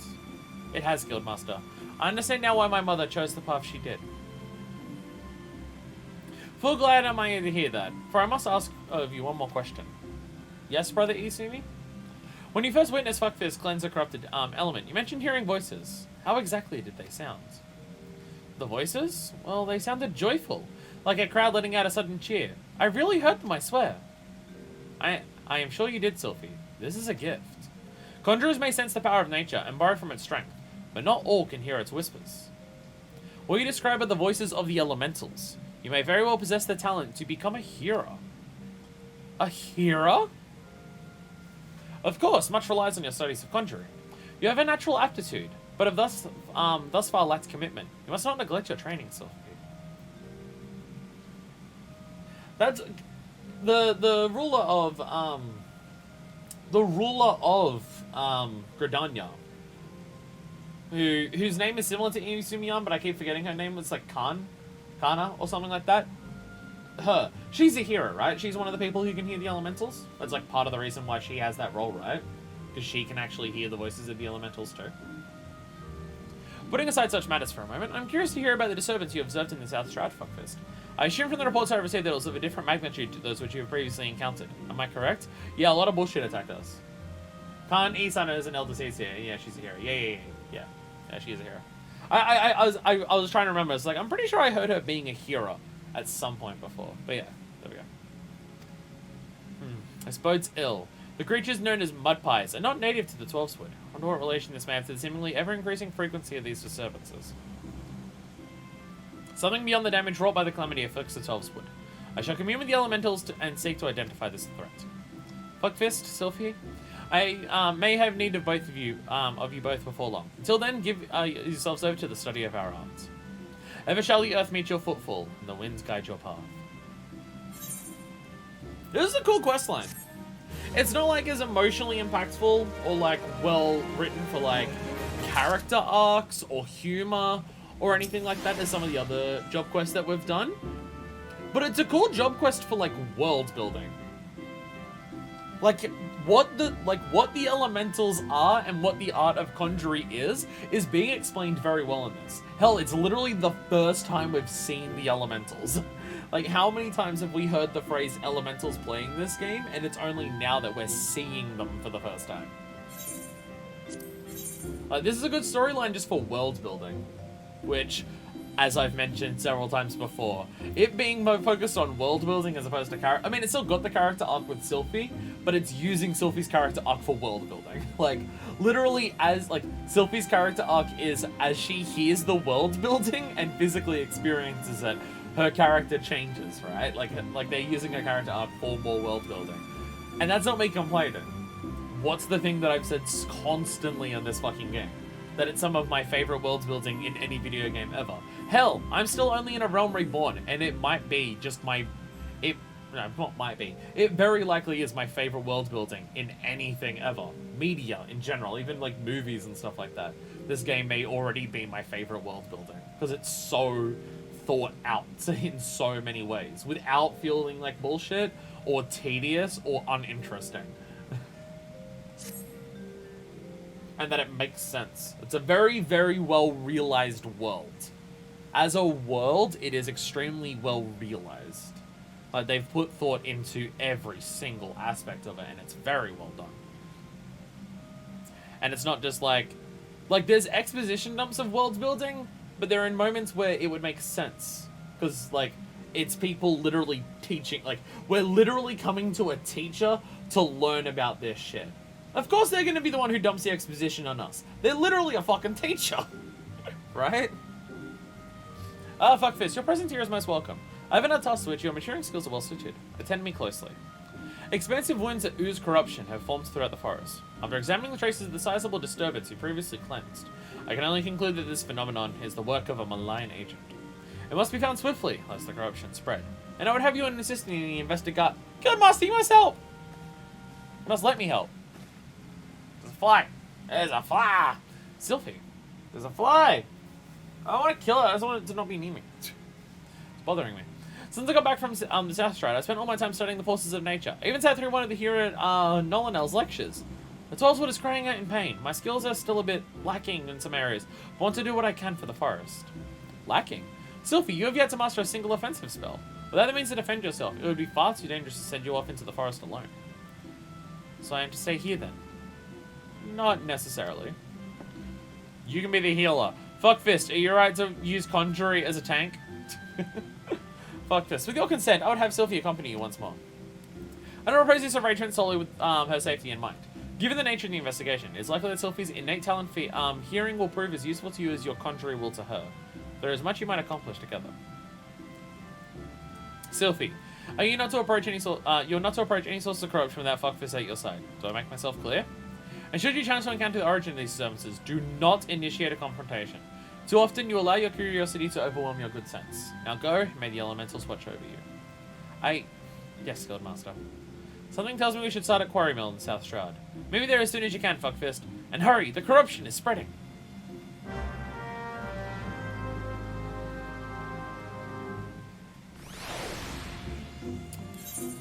It has, Guildmaster. I understand now why my mother chose the path she did. Full glad am I to hear that, for I must ask of you one more question. Yes, Brother Isumi? When you first witnessed Fuckfist cleanse a corrupted element, you mentioned hearing voices. How exactly did they sound? The voices? Well, they sounded joyful, like a crowd letting out a sudden cheer. I really heard them, I swear. I am sure you did, Sylphie. This is a gift. Conjurers may sense the power of nature and borrow from its strength, but not all can hear its whispers. What you describe are the voices of the elementals. You may very well possess the talent to become a hearer. A hearer? Of course, much relies on your studies of conjuring. You have a natural aptitude, but have thus far lacked commitment. You must not neglect your training, Sylphie. That's the ruler of Gridania, whose name is similar to Isumiyan, but I keep forgetting her name. It's like Kana or something like that. Her. She's a hero, right? She's one of the people who can hear the elementals. That's like part of the reason why she has that role, right? Because she can actually hear the voices of the elementals too. Putting aside such matters for a moment, I'm curious to hear about the disturbance you observed in the South Shroud, Fuckfist. I assume from the reports I received that it was of a different magnitude to those which you have previously encountered. Am I correct? Yeah, a lot of bullshit attacked us. Khan Isana is an elder here. Yeah, she's a hero. Yeah, she is a hero. I was trying to remember. It's like, I'm pretty sure I heard her being a hero at some point before. But yeah, there we go. I suppose it's ill. The creatures known as mud pies are not native to the 12th wood. I wonder what relation this may have to the seemingly ever-increasing frequency of these disturbances. Something beyond the damage wrought by the calamity afflicts the 12th wood. I shall commune with the elementals and seek to identify this threat. Fuckfist, Sylphie, I may have need of both of you both before long. Until then, give yourselves over to the study of our arts. Ever shall the earth meet your footfall, and the winds guide your path. This is a cool questline. It's not like as emotionally impactful or like well written for like character arcs or humor or anything like that as some of the other job quests that we've done. But it's a cool job quest for like world building. Like what the elementals are and what the art of conjuring is being explained very well in this. Hell, it's literally the first time we've seen the elementals. Like, how many times have we heard the phrase elementals playing this game, and it's only now that we're seeing them for the first time. This is a good storyline just for world building, which, as I've mentioned several times before, it being more focused on world building as opposed to character. I mean, it's still got the character arc with Sylphie, but it's using Sylphie's character arc for world building. Like, literally, as like Sylphie's character arc is as she hears the world building and physically experiences it, her character changes, right? Like they're using her character arc for more world building, and that's not me complaining. What's the thing that I've said constantly on this fucking game? That it's some of my favorite world building in any video game ever. Hell, I'm still only in a Realm Reborn, and it might be just it very likely is my favorite world building in anything ever. Media in general, even like movies and stuff like that. This game may already be my favorite world building, because it's so thought out in so many ways, without feeling like bullshit, or tedious, or uninteresting. And that it makes sense. It's a very, very well realized world. As a world, it is extremely well realized. Like, they've put thought into every single aspect of it, and it's very well done. And it's not just like there's exposition dumps of world building, but there are moments where it would make sense. Because, like, it's people literally teaching, like, we're literally coming to a teacher to learn about this shit. Of course they're going to be the one who dumps the exposition on us. They're literally a fucking teacher. Right? Fuck Fist, your presence here is most welcome. I haven't had tasks to which your maturing skills are well suited. Attend me closely. Expansive wounds that ooze corruption have formed throughout the forest. After examining the traces of the sizable disturbance you previously cleansed, I can only conclude that this phenomenon is the work of a malign agent. It must be found swiftly, lest the corruption spread. And I would have you assist in the investigate. Good master, you must help! You must let me help. There's a fly. There's a fly! Sylphie, there's a fly! I want to kill it, I just want it to not be near me. It's bothering me. Since I got back from the South Stride, I spent all my time studying the forces of nature. I even sat through one of the hero Nolanel's lectures. The Twelvewood is crying out in pain. My skills are still a bit lacking in some areas. I want to do what I can for the forest. Lacking? Sylphie, you have yet to master a single offensive spell. Without the means to defend yourself, it would be far too dangerous to send you off into the forest alone. So I am to stay here then? Not necessarily. You can be the healer. Fuck Fist, are you alright to use Conjury as a tank? Fuck Fist. With your consent, I would have Sylphie accompany you once more. I don't propose use of Rachel solely with her safety in mind. Given the nature of the investigation, it's likely that Sylphie's innate talent for hearing will prove as useful to you as your Conjury will to her. There is much you might accomplish together. Sylphie, are you not to approach any you're not to approach any source of corruption without Fuckfist at your side. Do I make myself clear? And should you chance to encounter the origin of these disturbances, do not initiate a confrontation. Too often you allow your curiosity to overwhelm your good sense. Now go, may the elementals watch over you. Yes, Guildmaster. Something tells me we should start at Quarry Mill in South Stride. Maybe there as soon as you can, Fuckfist. And hurry, the corruption is spreading.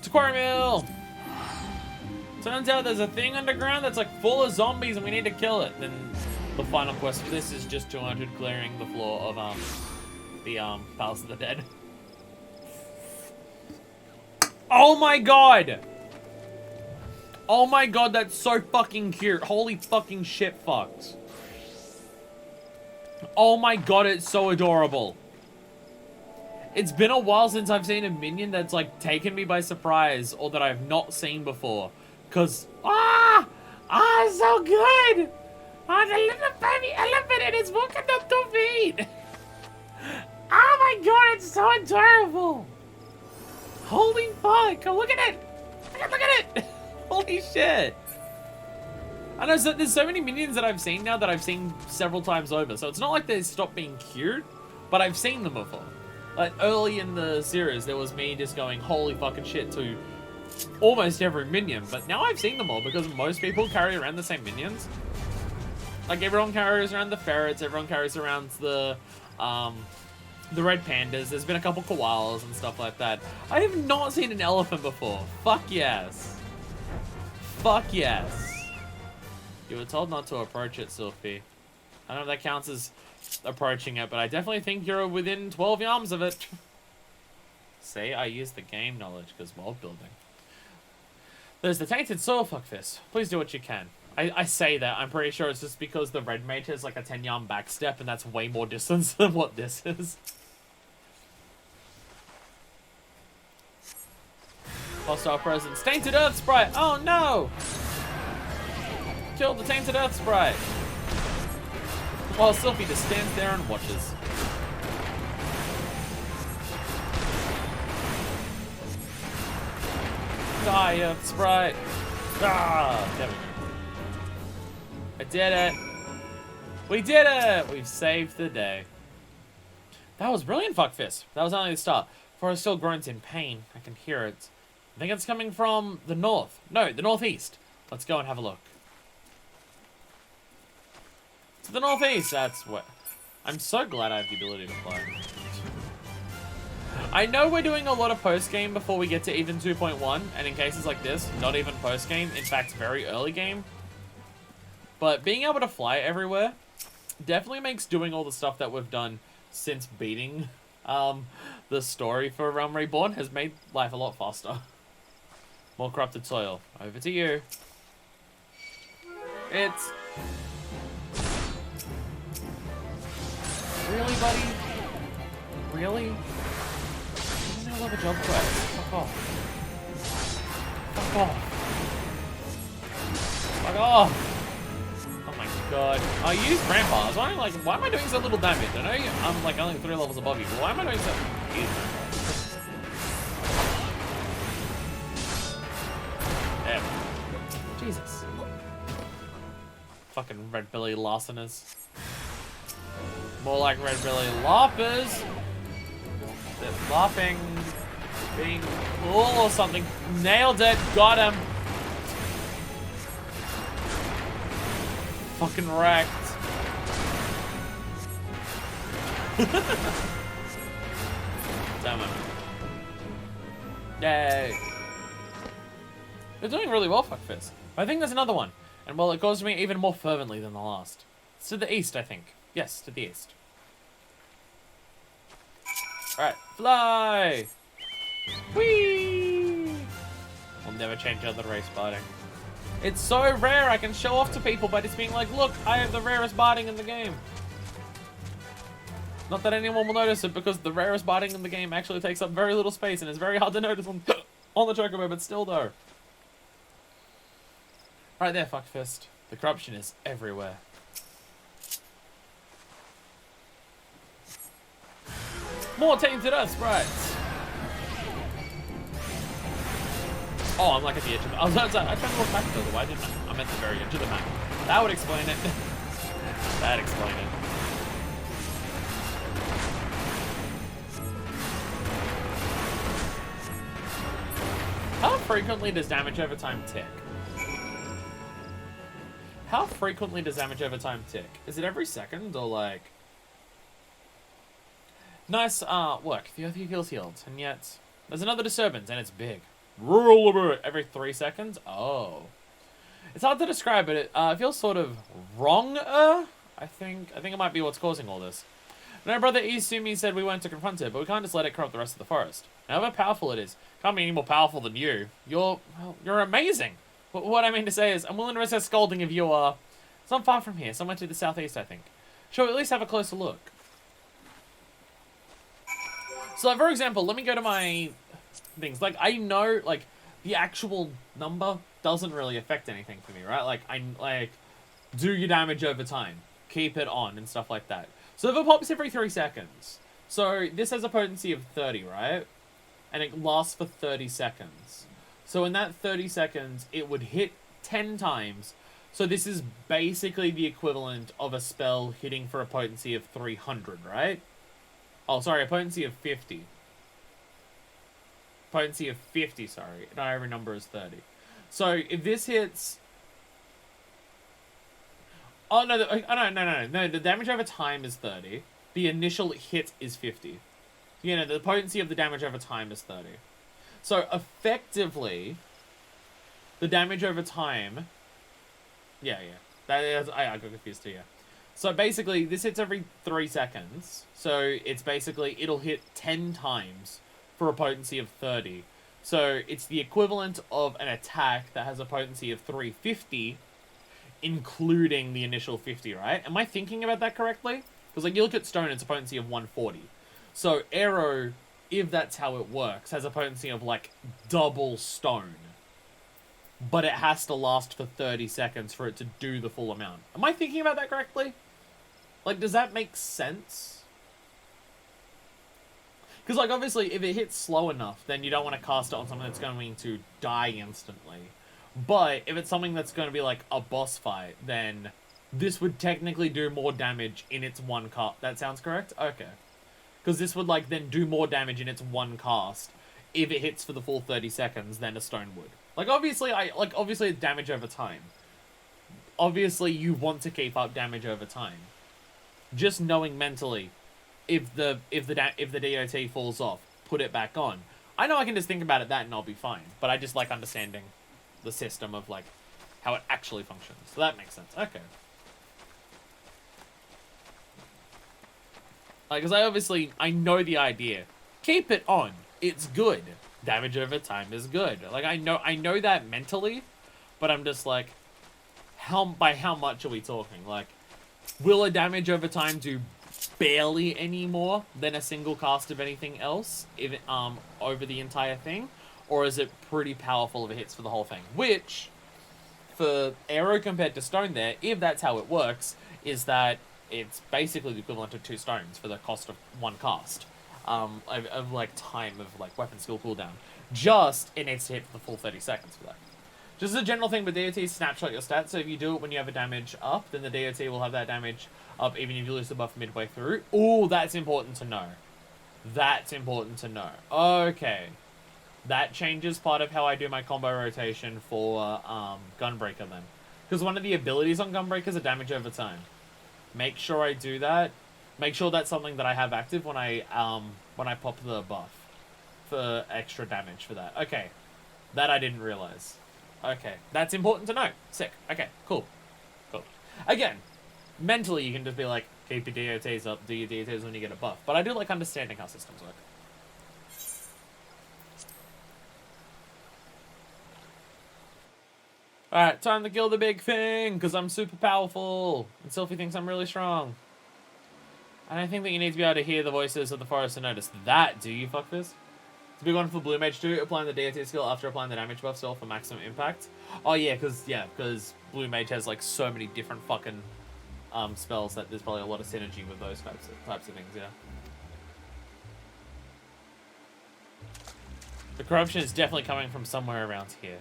To Quarry Mill! Turns out there's a thing underground that's like full of zombies and we need to kill it. Then the final quest for this is just 200 clearing the floor of the Palace of the Dead. Oh my god! Oh my god, that's so fucking cute. Holy fucking shit fucks. Oh my god, it's so adorable. It's been a while since I've seen a minion that's like taken me by surprise or that I've not seen before. Cause, it's so good! Oh, the little baby elephant and it's walking up 2 feet! Oh my god, it's so adorable! Holy fuck, look at it! Look at it! Holy shit! I know, so there's so many minions that I've seen now that I've seen several times over, so it's not like they stopped being cute, but I've seen them before. Like, early in the series, there was me just going, holy fucking shit, to almost every minion, but now I've seen them all because most people carry around the same minions. Like, everyone carries around the ferrets, everyone carries around the red pandas, there's been a couple koalas and stuff like that. I have not seen an elephant before. Fuck yes. fuck yes. You were told not to approach it, Sylphie. I don't know if that counts as approaching it, but I definitely think you're within 12 yards of it. See, I use the game knowledge because world building. There's the tainted soil, fuckfist. Please do what you can. I say that. I'm pretty sure it's just because the red mage has like a 10-yard backstep, and that's way more distance than what this is. Hostile presence. Tainted Earth Sprite! Oh no! Kill the Tainted Earth Sprite! While Sylphie just stands there and watches. Die, Earth Sprite! Ah! There we go. I did it! We did it! We've saved the day. That was brilliant, fuckfist. That was only the start. Forest still groans in pain. I can hear it. I think it's coming from the north. No, the northeast. Let's go and have a look. To the northeast, that's what... I'm so glad I have the ability to play. I know we're doing a lot of post-game before we get to even 2.1, and in cases like this, not even post-game, in fact, very early game. But being able to fly everywhere definitely makes doing all the stuff that we've done since beating the story for Reborn has made life a lot faster. More corrupted soil. Over to you. It's... Really, buddy? Really? You don't have a job quest. Fuck off. Fuck off. Fuck off. Oh my god. I use Grandpa. I was wondering, like, why am I doing so little damage? I know I'm, like, only 3 levels above you, but why am I doing so... Use Grandpa. There. Jesus. Fucking red belly larceners. More like red belly loppers. They're lopping. Being cool or something. Nailed it. Got him. Fucking wrecked. Damn it. Yay. They're doing really well, fuckfist. I think there's another one. And well, it goes to me even more fervently than the last. It's to the east, I think. Yes, to the east. Alright, fly! Whee! We'll never change out the race barding. It's so rare I can show off to people by just being like, look, I have the rarest barding in the game. Not that anyone will notice it, because the rarest barding in the game actually takes up very little space and is very hard to notice on, on the chocobo, but still though. Right there, fuckfist. The corruption is everywhere. More tainted earth sprites! Oh, I'm like at the edge of it. I tried to look back though, why didn't I? I'm at the very edge of the map. That would explain it. That'd explain it. How frequently does damage over time tick? How frequently does damage over time tick? Is it every second or like... Nice work. The earth feels healed, and yet there's another disturbance, and it's big. Rural alert every 3 seconds. Oh, it's hard to describe, but it feels sort of wrong. I think it might be what's causing all this. No, brother Izumi said we weren't to confront it, but we can't just let it corrupt the rest of the forest. However powerful it is, can't be any more powerful than you. You're amazing. But what I mean to say is, I'm willing to risk a scolding if you are. It's not far from here, somewhere to the southeast, I think. Shall we at least have a closer look? So, like, for example, let me go to my things. Like, I know, like, the actual number doesn't really affect anything for me, right? Like, do your damage over time. Keep it on and stuff like that. So, if it pops every 3 seconds. So, this has a potency of 30, right? And it lasts for 30 seconds. So, in that 30 seconds, it would hit 10 times. So, this is basically the equivalent of a spell hitting for a potency of 300, right? Oh, sorry, a potency of 50. Potency of 50, sorry. Not every number is 30. So, if this hits... Oh, no, no, the damage over time is 30. The initial hit is 50. You know, the potency of the damage over time is 30. So, effectively, the damage over time... Yeah. That is, I got confused too, yeah. So basically, this hits every 3 seconds. So it's basically, it'll hit 10 times for a potency of 30. So it's the equivalent of an attack that has a potency of 350, including the initial 50, right? Am I thinking about that correctly? Because like, you look at stone, it's a potency of 140. So arrow, if that's how it works, has a potency of like double stone. But it has to last for 30 seconds for it to do the full amount. Am I thinking about that correctly? Like, does that make sense? Because, like, obviously, if it hits slow enough, then you don't want to cast it on something that's going to die instantly. But if it's something that's going to be, like, a boss fight, then this would technically do more damage in its one cast. That sounds correct? Okay. Because this would, like, then do more damage in its one cast if it hits for the full 30 seconds than a stone would. Like, obviously, obviously, it's damage over time. Obviously, you want to keep up damage over time. Just knowing mentally, if the DOT falls off, put it back on. I know I can just think about it that and I'll be fine. But I just like understanding the system of, like, how it actually functions. So that makes sense. Okay. Like, because I know the idea. Keep it on. It's good. Damage over time is good. Like, I know that mentally, but I'm just like, by how much are we talking? Like, will a damage over time do barely any more than a single cast of anything else if over the entire thing? Or is it pretty powerful if it hits for the whole thing? Which, for arrow compared to stone there, if that's how it works, is that it's basically the equivalent of 2 stones for the cost of 1 cast. Of like time of like weapon skill cooldown. Just it needs to hit for the full 30 seconds for that. Just as a general thing with DOT, snapshot your stats. So if you do it when you have a damage up, then the DOT will have that damage up even if you lose the buff midway through. Ooh, that's important to know. That's important to know. Okay. That changes part of how I do my combo rotation for Gunbreaker then. Because one of the abilities on Gunbreaker is a damage over time. Make sure I do that. Make sure that's something that I have active when I pop the buff for extra damage for that. Okay, that I didn't realize. Okay, that's important to know. Sick. Okay, cool. Again, mentally you can just be like, keep your DOTs up, do your DOTs when you get a buff. But I do like understanding how systems work. Alright, time to kill the big thing, because I'm super powerful. And Sylphie thinks I'm really strong. I don't think that you need to be able to hear the voices of the forest to notice that, do you, fuckfist? It's a big one for Blue Mage too, applying the DOT skill after applying the damage buff skill for maximum impact. Oh yeah, because Blue Mage has like so many different fucking spells that there's probably a lot of synergy with those types of things, yeah. The corruption is definitely coming from somewhere around here.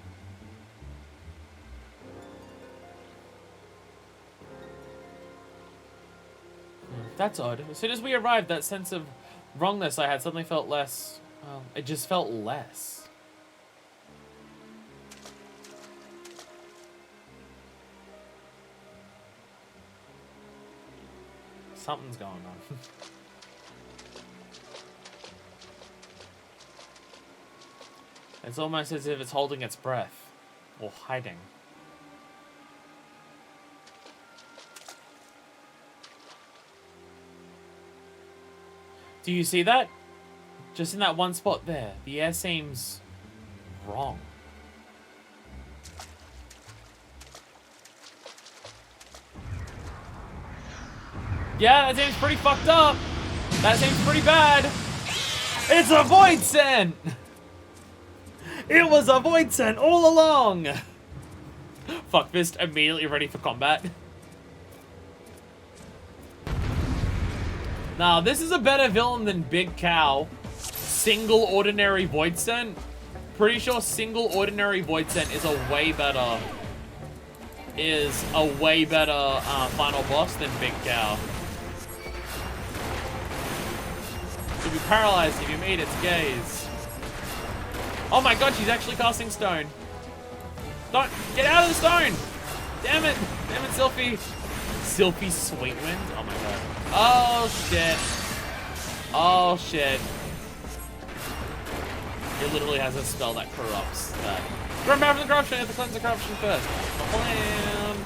That's odd. As soon as we arrived, that sense of wrongness I had suddenly felt less... Well, it just felt less. Something's going on. It's almost as if it's holding its breath. Or hiding. Do you see that? Just in that one spot there. The air seems wrong. Yeah, that seems pretty fucked up. That seems pretty bad. It's a void scent! It was a void scent all along! Fuckfist immediately ready for combat. Now, this is a better villain than Big Cow. Single ordinary void scent. Pretty sure single ordinary void scent is a way better final boss than Big Cow. To be paralyzed if you meet its gaze. Oh my god, she's actually casting stone. Don't get out of the stone! Damn it, Sylphie. Sylphie Sweetwind? Oh my god. Oh shit. Oh shit. It literally has a spell that corrupts that. Run back from the corruption. You have to cleanse the corruption first. That's my plan.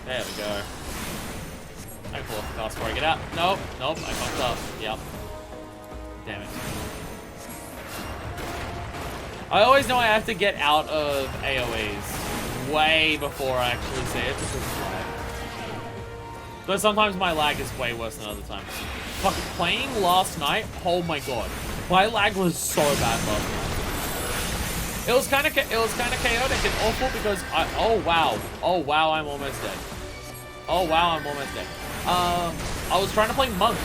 There we go. I can pull off the cast before I get out. Nope, nope, I fucked up. Yep. Damn it. I always know I have to get out of AoEs way before I actually see it because of lag. Though sometimes my lag is way worse than other times. Fucking playing last night, oh my god. My lag was so bad last night. It was kind of chaotic and awful because oh wow, I'm almost dead. Oh wow, I'm almost dead. I was trying to play Monk,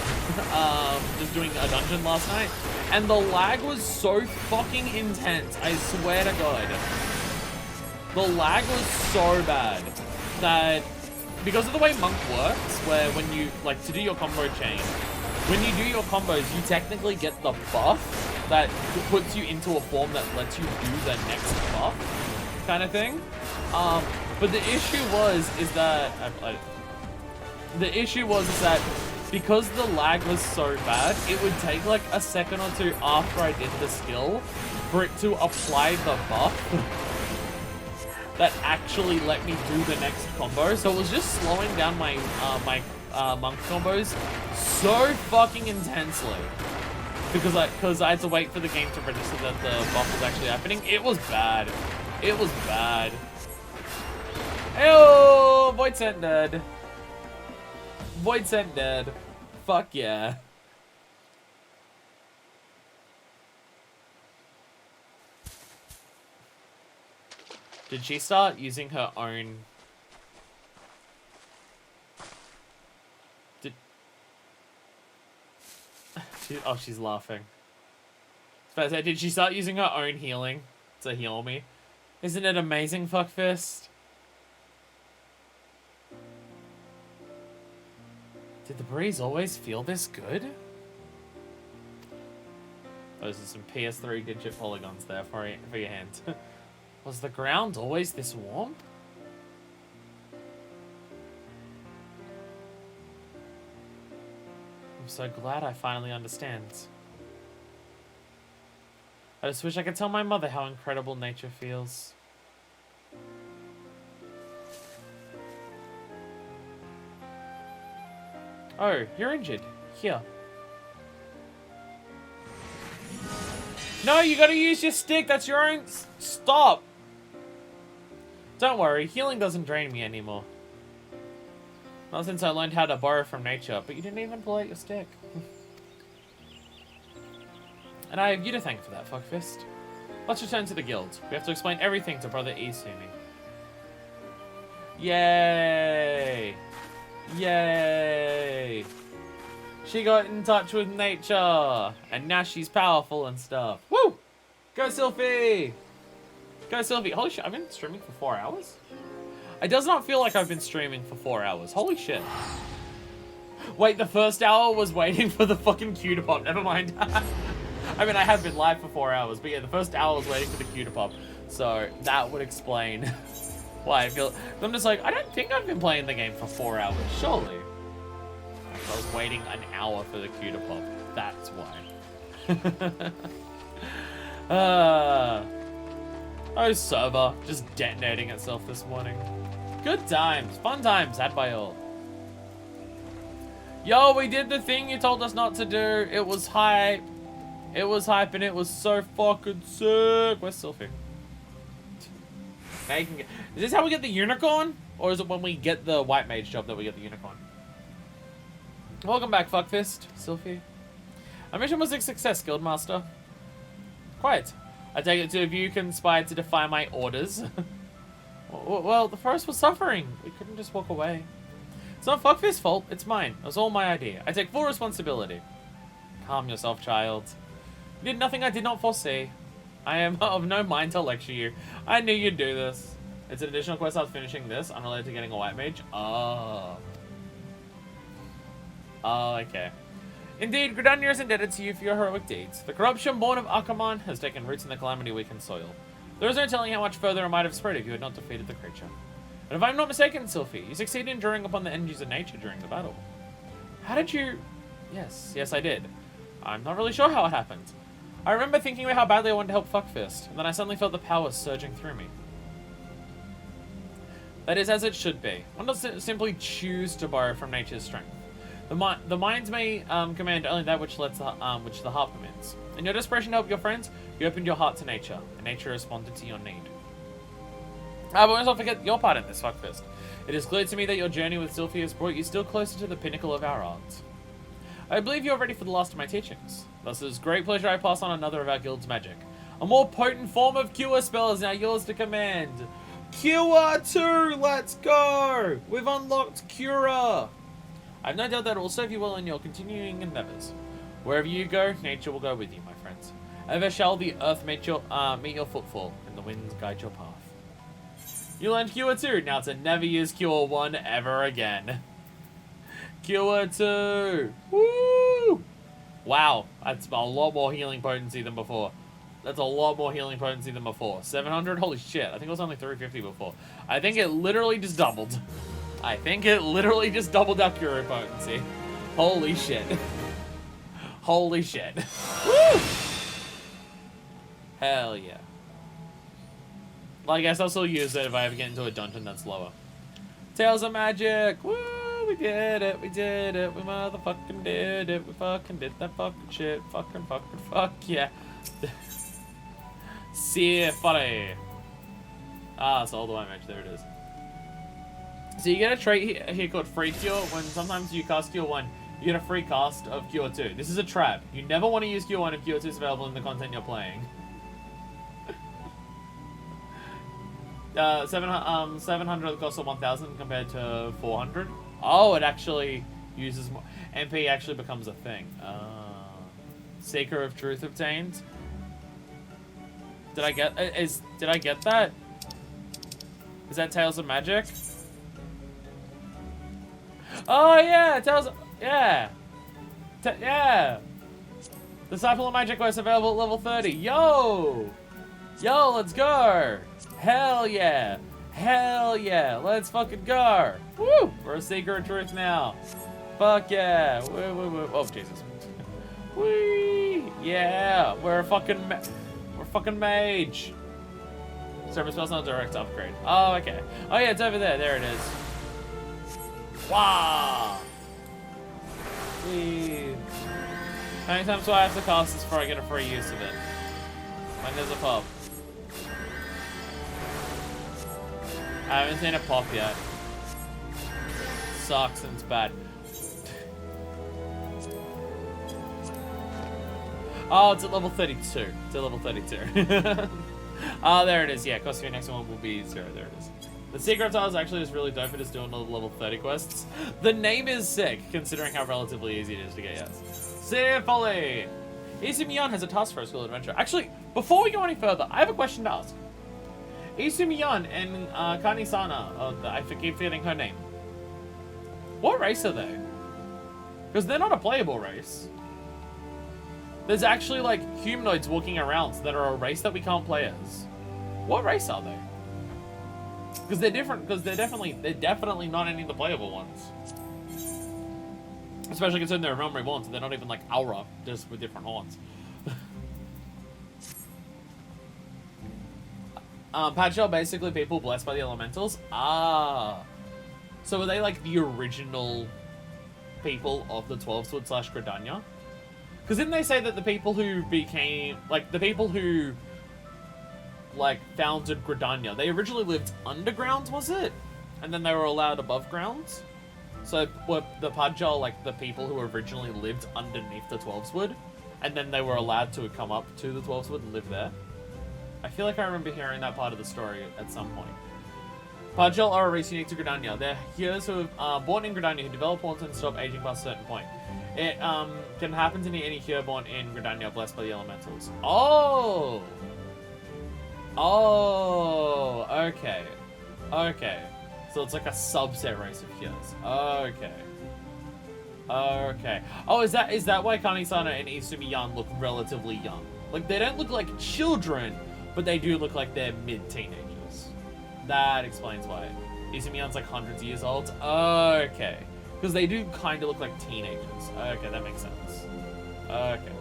just doing a dungeon last night, and the lag was so fucking intense, I swear to god. The lag was so bad that, because of the way Monk works, where when you, like, to do your combo chain, when you do your combos, you technically get the buff that puts you into a form that lets you do the next buff, kind of thing. But the issue was, is that, because the lag was so bad, it would take like a second or two after I did the skill for it to apply the buff that actually let me do the next combo. So it was just slowing down my monk combos so fucking intensely because I had to wait for the game to register that the buff was actually happening. It was bad. It was bad. Ew, Void Sent dead. Void Sent dead. Fuck yeah. Did she start using her own... Oh, she's laughing. Did she start using her own healing to heal me? Isn't it amazing, Fuckfist? Did the breeze always feel this good? Those are some PS3 digit polygons there for your hand. Was the ground always this warm? I'm so glad I finally understand. I just wish I could tell my mother how incredible nature feels. Oh, you're injured. Here. No, you gotta use your stick. That's your own... Stop. Don't worry, healing doesn't drain me anymore. Not since I learned how to borrow from nature, but you didn't even pull out your stick. And I have you to thank for that, Fuckfist. Let's return to the guild. We have to explain everything to Brother Izumi. Yay! Yay! She got in touch with nature, and now she's powerful and stuff. Woo! Go Sylphie! Go Sylphie! Holy shit, I've been streaming for 4 hours? It does not feel like I've been streaming for 4 hours. Holy shit. Wait, the first hour was waiting for the fucking cue to pop. Never mind. I mean, I have been live for 4 hours, but yeah, the first hour was waiting for the cue to pop. So that would explain why I feel... I'm just like, I don't think I've been playing the game for 4 hours, surely. I was waiting an hour for the cue to pop. That's why. Oh, server. Just detonating itself this morning. Good times. Fun times had by all. Yo, we did the thing you told us not to do. It was hype. It was hype and it was so fucking sick. Where's Sylphie? Now you can get... Is this how we get the unicorn? Or is it when we get the white mage job that we get the unicorn? Welcome back, Fuckfist. Sylphie. Our mission was a success, Guildmaster. Quiet. I take it two of you conspired to defy my orders. Well, the forest was suffering. We couldn't just walk away. It's not Fuckfist's fault. It's mine. It was all my idea. I take full responsibility. Calm yourself, child. You did nothing I did not foresee. I am of no mind to lecture you. I knew you'd do this. It's an additional quest after finishing this, unrelated to getting a white mage. Oh. Oh, okay. Indeed, Gridania is indebted to you for your heroic deeds. The corruption born of Akamon has taken roots in the calamity-weakened soil. There is no telling how much further it might have spread if you had not defeated the creature. And if I'm not mistaken, Sylphie, you succeeded in drawing upon the energies of nature during the battle. How did you... Yes, I did. I'm not really sure how it happened. I remember thinking about how badly I wanted to help FFXIV, and then I suddenly felt the power surging through me. That is as it should be. One doesn't simply choose to borrow from nature's strength. The mind may command only that which the heart permits. In your desperation to help your friends, you opened your heart to nature, and nature responded to your need. But let's not forget your part in this, FFXIV. It is clear to me that your journey with Sylphie has brought you still closer to the pinnacle of our art. I believe you are ready for the last of my teachings. Thus, it is great pleasure I pass on another of our guild's magic. A more potent form of cure spell is now yours to command. Cure 2, let's go! We've unlocked Cure! I've no doubt that it will serve you well in your continuing endeavors. Wherever you go, nature will go with you, my friends. Ever shall the earth meet your footfall, and the winds guide your path. You learned Cure 2, now to never use Cure 1 ever again. Cure 2! Woo! Wow, that's a lot more healing potency than before. That's a lot more healing potency than before. 700? Holy shit, I think it was only 350 before. I think it literally just doubled. I think it literally just doubled our Cure potency. Holy shit. Holy shit. Woo! Hell yeah. Well, I guess I'll still use it if I ever get into a dungeon that's lower. Tales of Magic! Woo! We did it! We did it! We motherfucking did it! We fucking did that fucking shit! Fucking fuck yeah! See funny! Ah, it's all the way match. There it is. So you get a trait here called Free Cure. When sometimes you cast Cure 1, you get a free cast of Cure 2. This is a trap. You never want to use Cure 1 if Cure 2 is available in the content you're playing. 700 costs 1,000 compared to 400. Oh, it actually uses more. MP actually becomes a thing. Seeker of Truth obtained. Did I get that? Is that Tales of Magic? Oh yeah, yeah. Yeah. Disciple of Magic was available at level 30. Yo, let's go. Hell yeah. Hell yeah. Let's fucking go. Woo! We're a Seeker of Truth now. Fuck yeah. Woo, woo, woo. Oh, Jesus. Whee! Yeah. We're a fucking mage. Service spell's not a direct upgrade. Oh, okay. Oh yeah, it's over there. There it is. Wow. Whee. How many times do I have to cast this before I get a free use of it? When there's a pop. I haven't seen a pop yet. Sucks and it's bad. Oh, it's at level 32. It's at level 32. Oh, there it is. Yeah, cost of your next one will be 0. There it is. The secret tile is actually just really dope. It is doing all the level 30 quests. The name is sick, considering how relatively easy it is to get, yes. Simply! Isumi-yan has a task for a school adventure. Actually, before we go any further, I have a question to ask. Isumi-yan and Kani-sana, I keep forgetting her name. What race are they? Because they're not a playable race. There's actually, like, humanoids walking around that are a race that we can't play as. What race are they? Because they're different, because they're definitely not any of the playable ones. Especially considering they're Realm Reborn, so they're not even like Aura, just with different horns. Padshell, basically people blessed by the elementals. Ah. So were they like the original people of the 12-Sword / Gridania? Because didn't they say that the people who became, like, the people who, like, founded Gridania, they originally lived underground, was it? And then they were allowed above ground? So were the Padshell, like, the people who originally lived underneath the 12-Sword? And then they were allowed to come up to the 12-Sword and live there? I feel like I remember hearing that part of the story at some point. Padshell are a race unique to Gridania. They're heroes who are born in Gridania who develop horns and stop aging past a certain point. It can happen to any hero born in Gridania blessed by the elementals. Oh! Oh, okay. Okay. So it's like a subset race of heroes. Okay. Okay. Oh, is that why Kani-sana and Isumi-yan look relatively young? Like, they don't look like children, but they do look like they're mid-teenagers. That explains why. Isumi-yan's like hundreds of years old. Okay. Because they do kind of look like teenagers. Okay, that makes sense. Okay.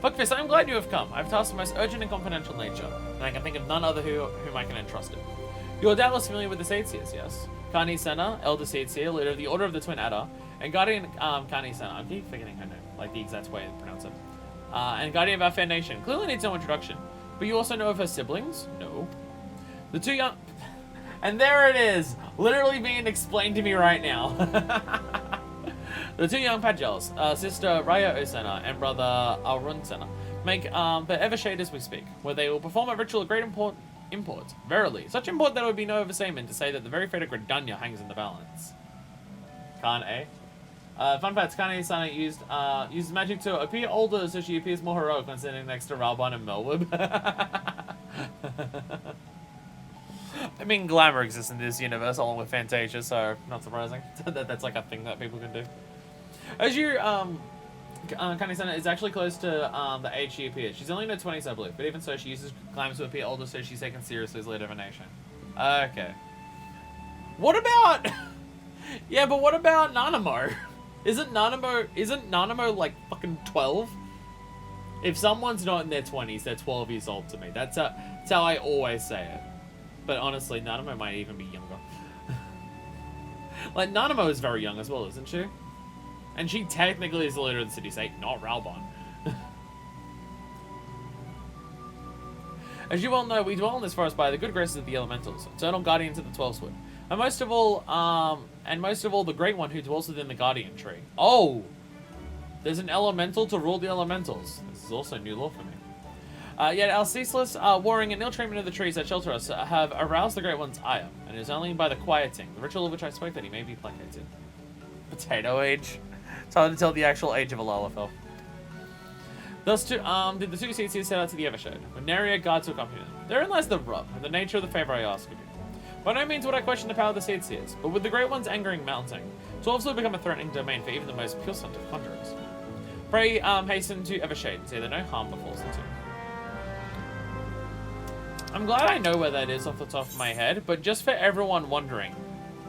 Fuckfist, I'm glad you have come. I've tasked the most urgent and confidential nature, and I can think of none other whom I can entrust it. You are doubtless familiar with the Seers, yes? Kani Senna, Elder Seer, leader of the Order of the Twin Adder, and Guardian Kani Senna. I keep forgetting her name, like the exact way to pronounce it. And Guardian of our fair nation. Clearly needs no introduction. But you also know of her siblings? No. The two young... And there it is! Literally being explained to me right now. The two young Padgels, sister Raya Osena and brother Arun Senna, make the Evershade as we speak, where they will perform a ritual of great import. Verily, such import that it would be no overstatement to say that the very fate of Gridania hangs in the balance. Khan A. Fun fact, Kane Sana uses magic to appear older so she appears more heroic when sitting next to Raubon and Melwood. I mean, glamour exists in this universe along with Fantasia, so not surprising. That's like a thing that people can do. As you, Kane Sana is actually close to the age she appears. She's only in her 20s, I believe, but even so, she uses glamour to appear older so she's taken seriously as leader of a nation. Okay. What about... Yeah, but what about Nanamo? Isn't Nanamo like fucking 12? If someone's not in their 20s, they're 12 years old to me. That's how I always say it. But honestly, Nanamo might even be younger. Like, Nanamo is very young as well, isn't she? And she technically is the leader of the city state, not Raubon. As you well know, we dwell in this forest by the good graces of the elementals, eternal guardians of the 12-wood. And most of all, the great one who dwells within the guardian tree. Oh! There's an elemental to rule the elementals. This is also new lore for me. Yet our ceaseless warring and ill treatment of the trees that shelter us have aroused the Great One's ire, and it is only by the quieting, the ritual of which I spoke, that he may be placated. Potato age. It's hard to tell the actual age of a Lalafell. Thus did the two Seers set out to the Evershade, with nary a guard to accompany them. Therein lies the rub, and the nature of the favour I ask of you. By no means would I question the power of the Seers, but with the Great One's angering mounting, 12s will become a threatening domain for even the most puissant of conjurers. Pray hasten to Evershade and say that no harm befalls the two. I'm glad I know where that is off the top of my head, but just for everyone wondering,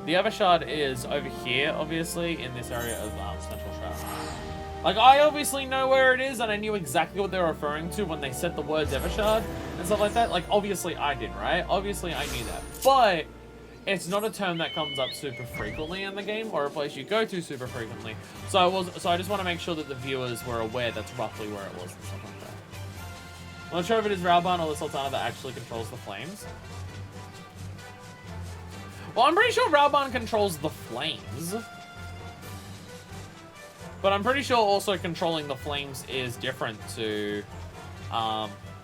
the Evershade is over here, obviously, in this area of Central Shroud. Like, I obviously know where it is, and I knew exactly what they were referring to when they said the words Evershade and stuff like that. Like, obviously I did, right? Obviously I knew that. But it's not a term that comes up super frequently in the game, or a place you go to super frequently. So I just want to make sure that the viewers were aware that's roughly where it was and stuff like that. I'm not sure if it is Raubon or the Sultana that actually controls the flames. Well, I'm pretty sure Raubon controls the flames. But I'm pretty sure also controlling the flames is different to...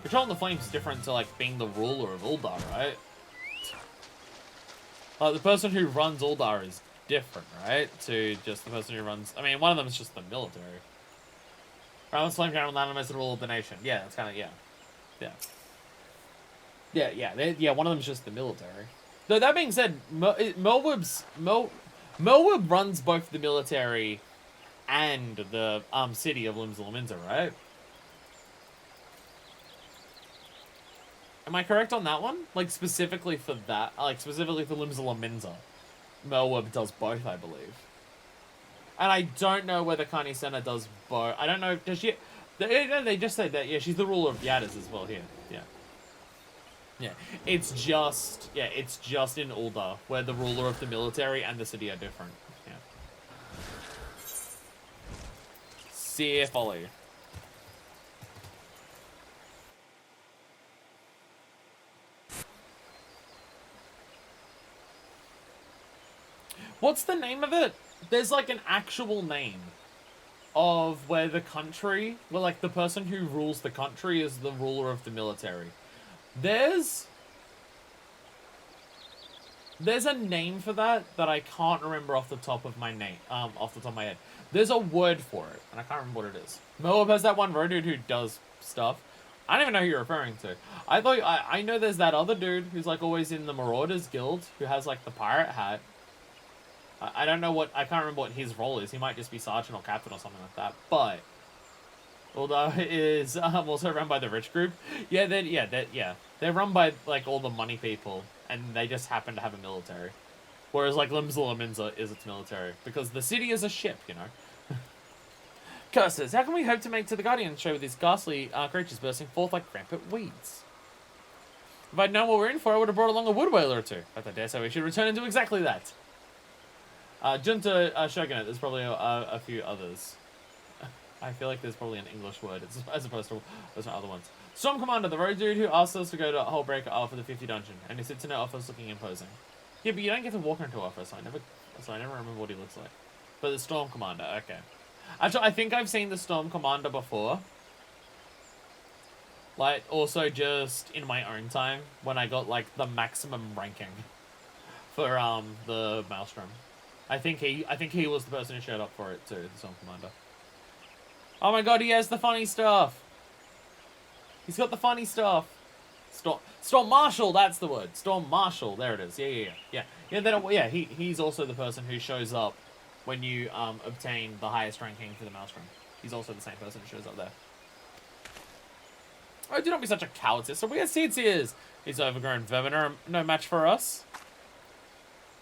controlling the flames is different to, like, being the ruler of Uldar, right? Like, the person who runs Uldar is different, right? To just the person who runs... I mean, one of them is just the military. Raubon's flame crown will animate the rule of the nation. Yeah, that's kind of... Yeah. Yeah, one of them is just the military. Though, that being said, Melwood runs both the military and the city of Limsa, right? Am I correct on that one? Like, specifically for that, like, specifically for Limsa, Melwood does both, I believe. And I don't know whether Kani Senna does both. I don't know, does she... They just said that, yeah, she's the ruler of Yaddis as well here. Yeah. Yeah. It's just in Uldar, where the ruler of the military and the city are different. Yeah. See if Ollie. What's the name of it? There's like an actual name of where the country, where like the person who rules the country is the ruler of the military. There's a name for that I can't remember off the top of my head. There's a word for it, and I can't remember what it is. Moab has that one road dude who does stuff. I don't even know who you're referring to. I know there's that other dude who's like always in the Marauders Guild who has like the pirate hat. I don't know I can't remember what his role is. He might just be sergeant or captain or something like that. But although it is also run by the rich group, they're run by like all the money people, and they just happen to have a military. Whereas like Limsa is its military because the city is a ship, you know. Curses! How can we hope to make to the Guardian show with these ghastly creatures bursting forth like rampant weeds? If I'd known what we're in for, I would have brought along a wood whaler or two. But I dare say we should return and do exactly that. Junta Shogunate, there's probably a few others. I feel like there's probably an English word as opposed to those other ones. Storm Commander, the road dude who asked us to go to Hullbreaker for the 50 dungeon, and he sits in our office looking imposing. Yeah, but you don't get to walk into office, so I never remember what he looks like. But the Storm Commander, okay. Actually, I think I've seen the Storm Commander before. Like, also just in my own time, when I got, like, the maximum ranking for, the Maelstrom. I think he was the person who showed up for it too, the Storm Commander. Oh my god, he has the funny stuff! He's got the funny stuff! Storm Marshal, that's the word. Storm Marshal, there it is. Yeah, he's also the person who shows up when you, obtain the highest ranking for the Maelstrom. He's also the same person who shows up there. Oh, do not be such a coward, sister. We have seeds ears. These overgrown vermin are no match for us.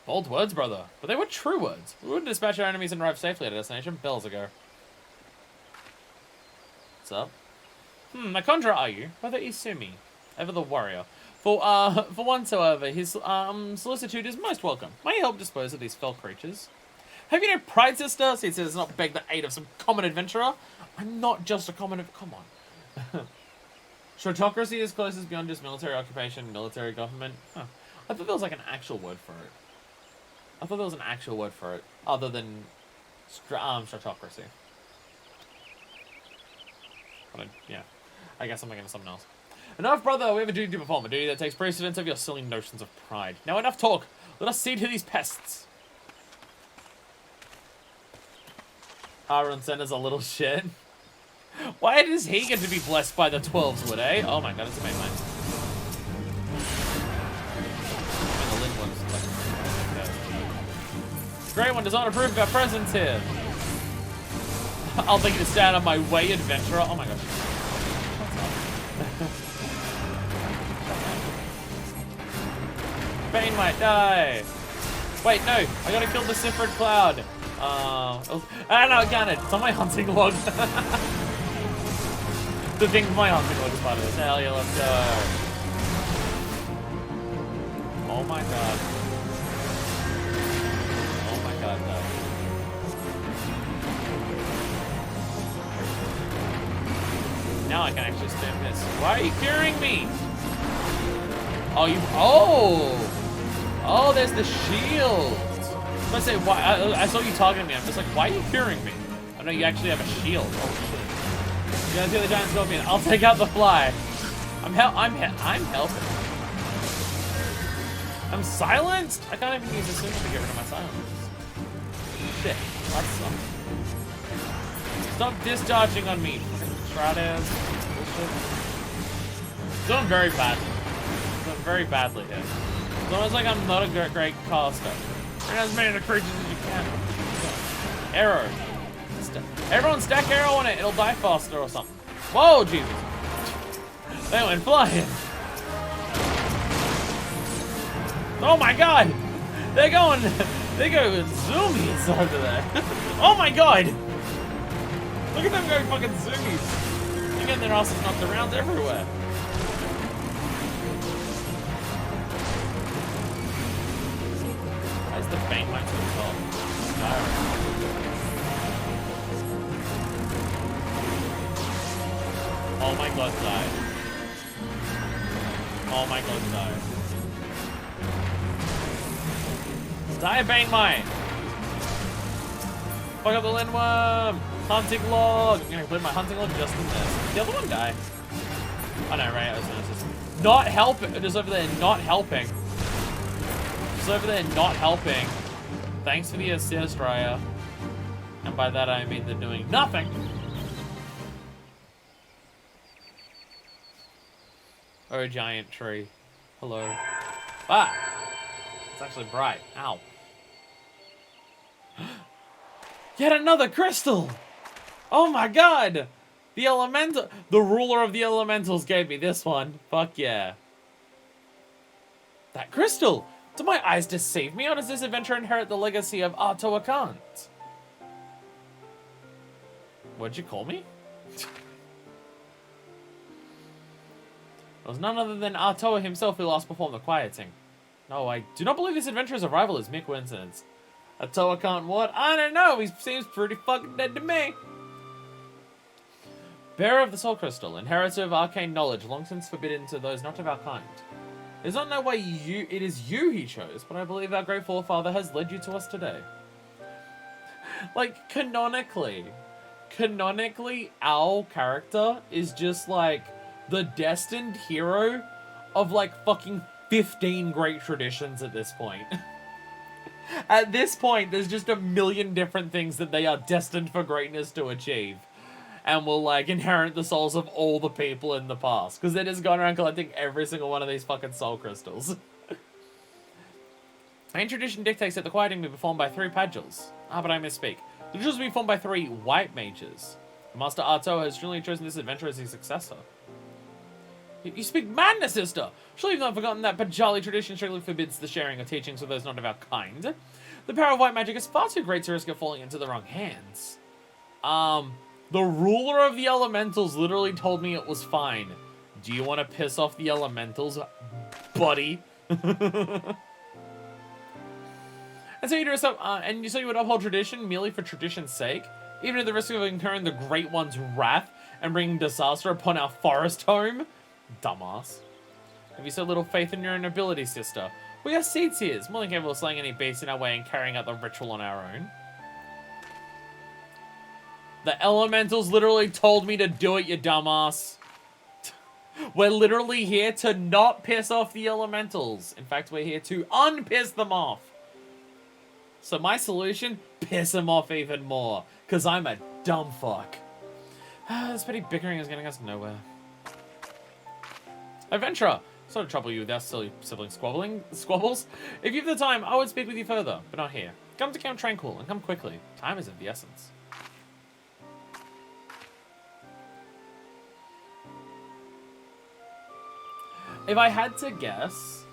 Bold words, brother. But they were true words. We wouldn't dispatch our enemies and arrive safely at our destination bells ago. What's up? A conjurer are you? Brother Isumi. Ever the warrior. For once, however, his solicitude is most welcome. May help dispose of these fell creatures. Have you no pride, sister? He says not beg the aid of some common adventurer. I'm not just a common... Come on. Shortocracy is closest beyond just military occupation, military government. Huh. I thought there was like an actual word for it. Other than Shortocracy. But yeah, I guess I'm thinking of something else. Enough, brother. We have a duty to perform. A duty that takes precedence of your silly notions of pride. Now enough talk. Let us see to these pests. Aaron Senna's a little shit. Why does he get to be blessed by the 12s, would eh? Oh my god, it's amazing. The Great One does not approve of our presence here. I'll take you to stand on my way, adventurer. Oh my gosh. Bane might die. Wait, no. I gotta kill the Sifrid Cloud. I don't know, again, it's on my hunting log. The thing my hunting log is part of this. Hell yeah, let's go. Oh my god. Oh my god, no. Now I can actually spam this. Why are you curing me? Oh, you... Oh! Oh, there's the shield. I was gonna say, why? I saw you targeting me. I'm just like, why are you curing me? I know you actually have a shield. Oh shit! You gotta see the giant scorpion. I'll take out the fly. I'm helping. I'm silenced. I can't even use a switch to get rid of my silence. Shit, that sucks. Stop discharging on me. Shrouders. Doing very badly. Doing very badly here. It's almost like I'm not a great caster. And as many of the creatures as you can. Arrow. Everyone stack arrow on it. It'll die faster or something. Whoa, Jesus. They went flying. Oh my god. They go zoomies over there. Oh my god. Look at them go fucking zoomies. They're getting their asses knocked around everywhere. Where's the Bane might to the top? Oh my god, die. Oh my god, die. Die, Bane Mine! Fuck up the Lindworm! Hunting log! I'm gonna put my hunting log just in this. Did the other one die? Oh no, right, I was just not helping. Just over there, not helping. Just over there, not helping. Thanks for the assist, Raya. And by that I mean they're doing nothing. Oh, a giant tree. Hello. Ah! It's actually bright. Ow. Yet another crystal! Oh my god! The elemental, the ruler of the elementals gave me this one. Fuck yeah. That crystal! Do my eyes deceive me, or does this adventure inherit the legacy of Artoakant? What'd you call me? It was none other than Artoa himself who last performed the quieting. No, I do not believe this adventurer's arrival is mere coincidence. Artoa can't what? I don't know, he seems pretty fucking dead to me. Bearer of the Soul Crystal, inheritor of arcane knowledge, long since forbidden to those not of our kind. There's not no way it is you he chose, but I believe our great forefather has led you to us today. Like, canonically, our character is just, like, the destined hero of, like, fucking 15 great traditions at this point. At this point, there's just a million different things that they are destined for greatness to achieve. And will, like, inherit the souls of all the people in the past. Because they're just going around collecting every single one of these fucking soul crystals. Ancient tradition dictates that the quieting will be performed by 3 Padgels. Ah, but I misspeak. The rituals will be performed by 3 white mages. Master Artoa has truly chosen this adventurer as his successor. You speak madness, sister! Surely you've not forgotten that Pajali tradition strictly forbids the sharing of teachings with those not of our kind. The power of white magic is far too great to risk it falling into the wrong hands. The ruler of the elementals literally told me it was fine. Do you want to piss off the elementals, buddy? And so you would uphold tradition merely for tradition's sake, even at the risk of incurring the Great One's wrath and bringing disaster upon our forest home? Dumbass. Have you so little faith in your own ability, sister? We are seed seers, more than capable of slaying any beast in our way and carrying out the ritual on our own. The elementals literally told me to do it, you dumbass. We're literally here to not piss off the elementals. In fact, we're here to unpiss them off. So my solution, piss them off even more. Because I'm a dumb fuck. This petty bickering is getting us nowhere. Adventurer! Sorry to trouble you with our silly sibling squabbles. If you have the time, I would speak with you further, but not here. Come to Camp Tranquil, and come quickly. Time is of the essence. If I had to guess,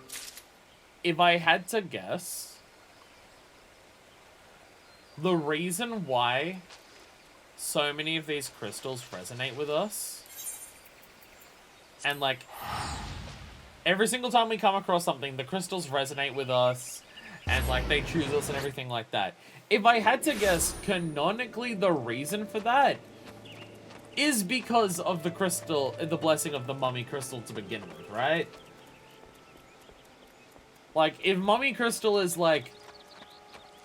the reason why so many of these crystals resonate with us, and like, every single time we come across something, the crystals resonate with us, and like, they choose us and everything like that. If I had to guess, canonically, the reason for that is because of the crystal, the blessing of the mummy crystal to begin with, right? Like, if mummy crystal is like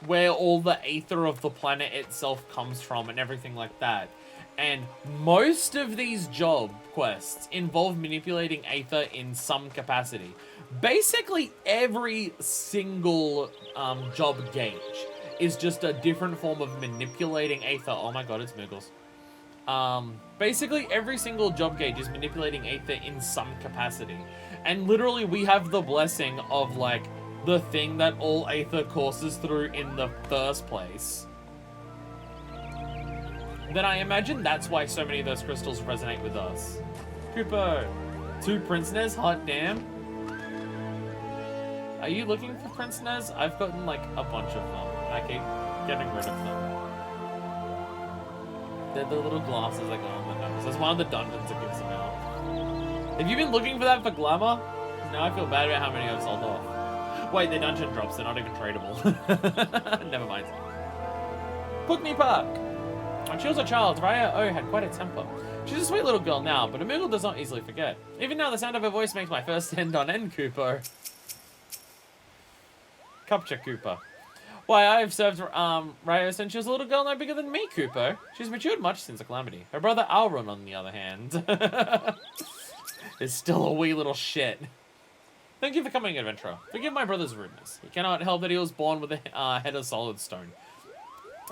where all the aether of the planet itself comes from and everything like that, and most of these job quests involve manipulating aether in some capacity. Basically every single job gauge is just a different form of manipulating aether. Oh my god, it's Moogles. Basically every single job gauge is manipulating aether in some capacity. And literally we have the blessing of like the thing that all aether courses through in the first place. Then I imagine that's why so many of those crystals resonate with us. Kupo, 2 Prince Nez, hot damn. Are you looking for Prince Nez? I've gotten like a bunch of them. I keep getting rid of them. They're the little glasses that go on the nose. That's one of the dungeons that gives them out. Have you been looking for that for glamour? Now I feel bad about how many I've sold off. Wait, they're dungeon drops. They're not even tradable. Never mind. Pukni Park. When she was a child, Raya O had quite a temper. She's a sweet little girl now, but a Moogle does not easily forget. Even now, the sound of her voice makes my first end on end, Cooper. Cupcha Cooper. Why, I have served Raya since she was a little girl no bigger than me, Cooper. She's matured much since the calamity. Her brother Alrun, on the other hand, is still a wee little shit. Thank you for coming, adventurer. Forgive my brother's rudeness. He cannot help that he was born with a head of solid stone.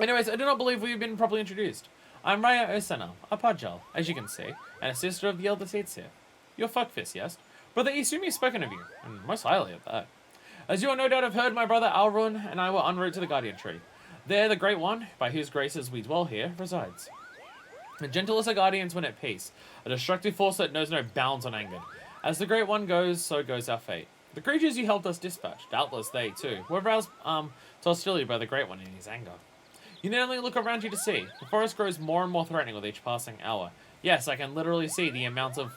Anyways, I do not believe we've been properly introduced. I'm Raya Osena, a Pajal, as you can see, and a sister of the elder seats here. You're Fuckfist, yes? Brother Isumi's spoken of you, and most highly of that. As you will no doubt have heard, my brother Alrun and I were en route to the Guardian Tree. There, the Great One, by whose graces we dwell here, resides. The gentle as our guardians when at peace, a destructive force that knows no bounds when angered. As the Great One goes, so goes our fate. The creatures you helped us dispatch, doubtless they, too, were roused to hostility by the Great One in his anger. You need only look around you to see. The forest grows more and more threatening with each passing hour. Yes, I can literally see the amount of,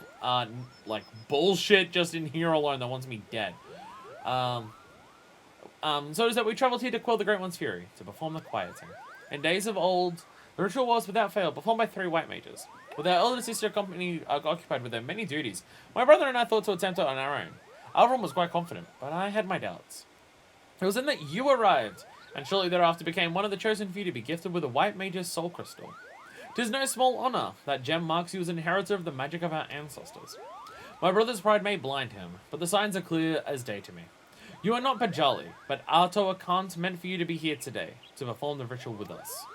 like, bullshit just in here alone that wants me dead. So is that we traveled here to quell the Great One's fury, to perform the quieting. In days of old, the ritual was, without fail, performed by 3 white mages. With our elder sister occupied with their many duties, my brother and I thought to attempt it on our own. Alvaron was quite confident, but I had my doubts. It was then that you arrived, and shortly thereafter became one of the chosen few to be gifted with a white mage's soul crystal. 'Tis no small honor. That gem marks you as inheritor of the magic of our ancestors. My brother's pride may blind him, but the signs are clear as day to me. You are not Pajali, but Arto Akant meant for you to be here today, to perform the ritual with us.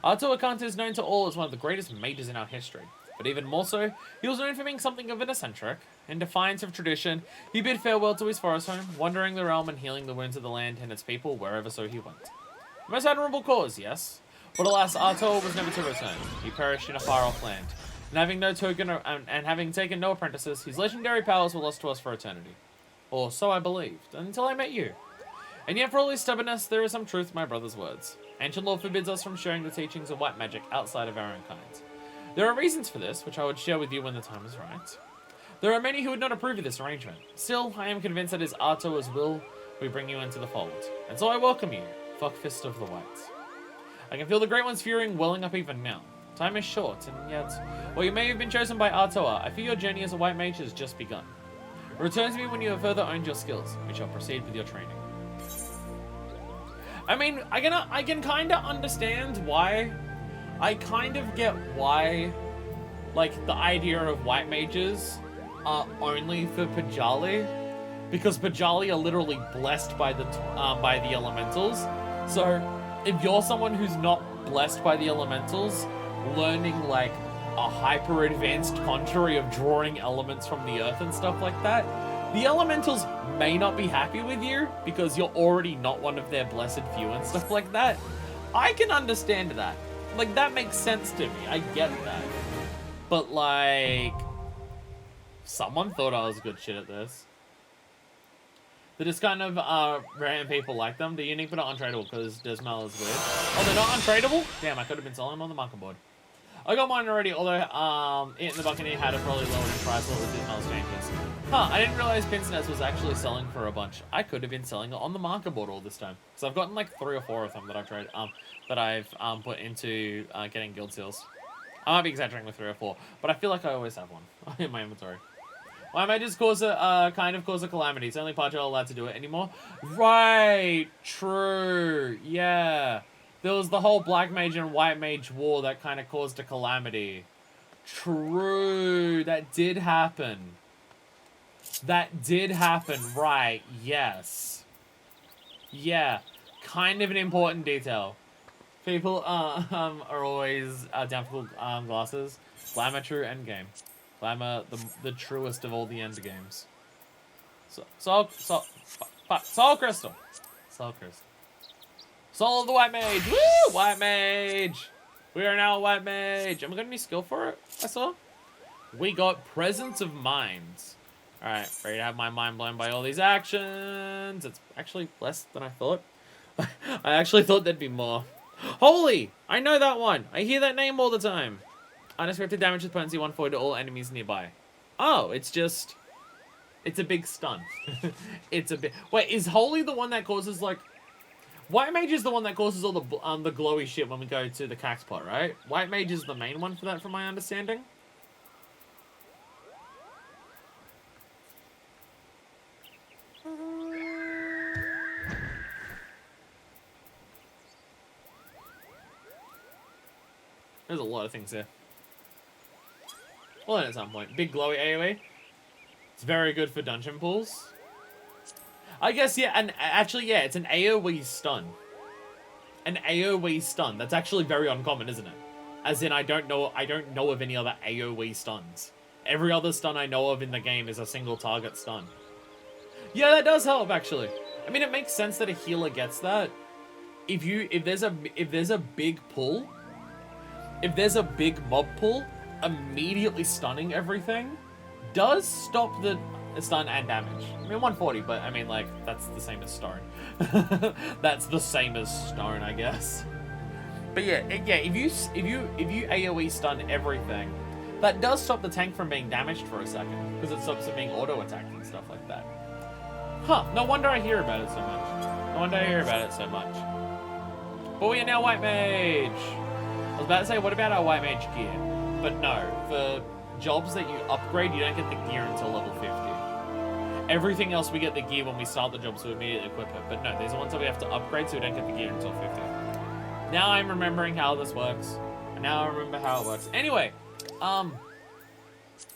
Arto Akant is known to all as one of the greatest mages in our history, but even more so, he was known for being something of an eccentric. In defiance of tradition, he bid farewell to his forest home, wandering the realm and healing the wounds of the land and its people wherever so he went. A most admirable cause, yes? But alas, Arto was never to return. He perished in a far-off land, and having taken no apprentices, his legendary powers were lost to us for eternity. Or so I believed, until I met you. And yet for all his stubbornness, there is some truth in my brother's words. Ancient law forbids us from sharing the teachings of white magic outside of our own kind. There are reasons for this, which I would share with you when the time is right. There are many who would not approve of this arrangement. Still, I am convinced that it is Arto's will we bring you into the fold. And so I welcome you, Fuckfist of the White. I can feel the Great One's fury welling up even now. Time is short, and yet, while you may have been chosen by Artoa, I fear your journey as a white mage has just begun. Return to me when you have further owned your skills. We shall proceed with your training. I mean, I can kind of understand why. I kind of get why, like, the idea of white mages are only for Pajali, because Pajali are literally blessed by the elementals. So, if you're someone who's not blessed by the elementals, learning like a hyper advanced conjury of drawing elements from the earth and stuff like that, the elementals may not be happy with you because you're already not one of their blessed few and stuff like that. I can understand that. Like, that makes sense to me. I get that. But like, someone thought I was good shit at this. They're just kind of random people like them. They're unique but not untradeable because Desmal is weird. Oh, they're not untradeable? Damn, I could have been selling them on the market board. I got mine already, although it and the Buccaneer had a probably lower in price with Desmal's changes. Huh, I didn't realize Pincenez was actually selling for a bunch. I could have been selling it on the market board all this time. So I've gotten like 3 or 4 of them that I've tried, that I've put into getting guild seals. I might be exaggerating with 3 or 4, but I feel like I always have one in my inventory. White mages kind of cause a calamity. It's only Pajal allowed to do it anymore. Right, true, yeah. There was the whole black mage and white mage war that kind of caused a calamity. True, that did happen. That did happen, right, yes. Yeah, kind of an important detail. People are always down for glasses. Glamour, true, endgame. Glamour, the truest of all the end games. Soul crystal. Soul crystal. Soul of the white mage. Woo! White mage. We are now a white mage. Am I got any skill for it? I saw. We got presence of mind. All right, ready to have my mind blown by all these actions. It's actually less than I thought. I actually thought there'd be more. Holy! I know that one. I hear that name all the time. Unexpected damage with potency 140 to all enemies nearby. Oh, it's a big stun. It's a big. Wait, is Holy the one that causes like? White Mage is the one that causes all the glowy shit when we go to the cax pot, right? White Mage is the main one for that, from my understanding. There's a lot of things here. We'll learn at some point. Big glowy AoE. It's very good for dungeon pools. I guess, yeah, and actually, yeah, it's an AoE stun. An AoE stun. That's actually very uncommon, isn't it? As in, I don't know of any other AoE stuns. Every other stun I know of in the game is a single target stun. Yeah, that does help, actually. I mean, it makes sense that a healer gets that. If there's a big pull, if there's a big mob pull, immediately stunning everything does stop the stun and damage. I mean, 140, but I mean, like, that's the same as stone. That's the same as stone, I guess. But yeah, if you AoE stun everything, that does stop the tank from being damaged for a second, because it stops it being auto-attacked and stuff like that. Huh, no wonder I hear about it so much. No wonder I hear about it so much. But we are now White Mage. I was about to say, what about our White Mage gear? But no, for jobs that you upgrade, you don't get the gear until level 50. Everything else, we get the gear when we start the job, so we immediately equip it. But no, these are ones that we have to upgrade, so we don't get the gear until 50. Now I'm remembering how this works. And now I remember how it works. Anyway,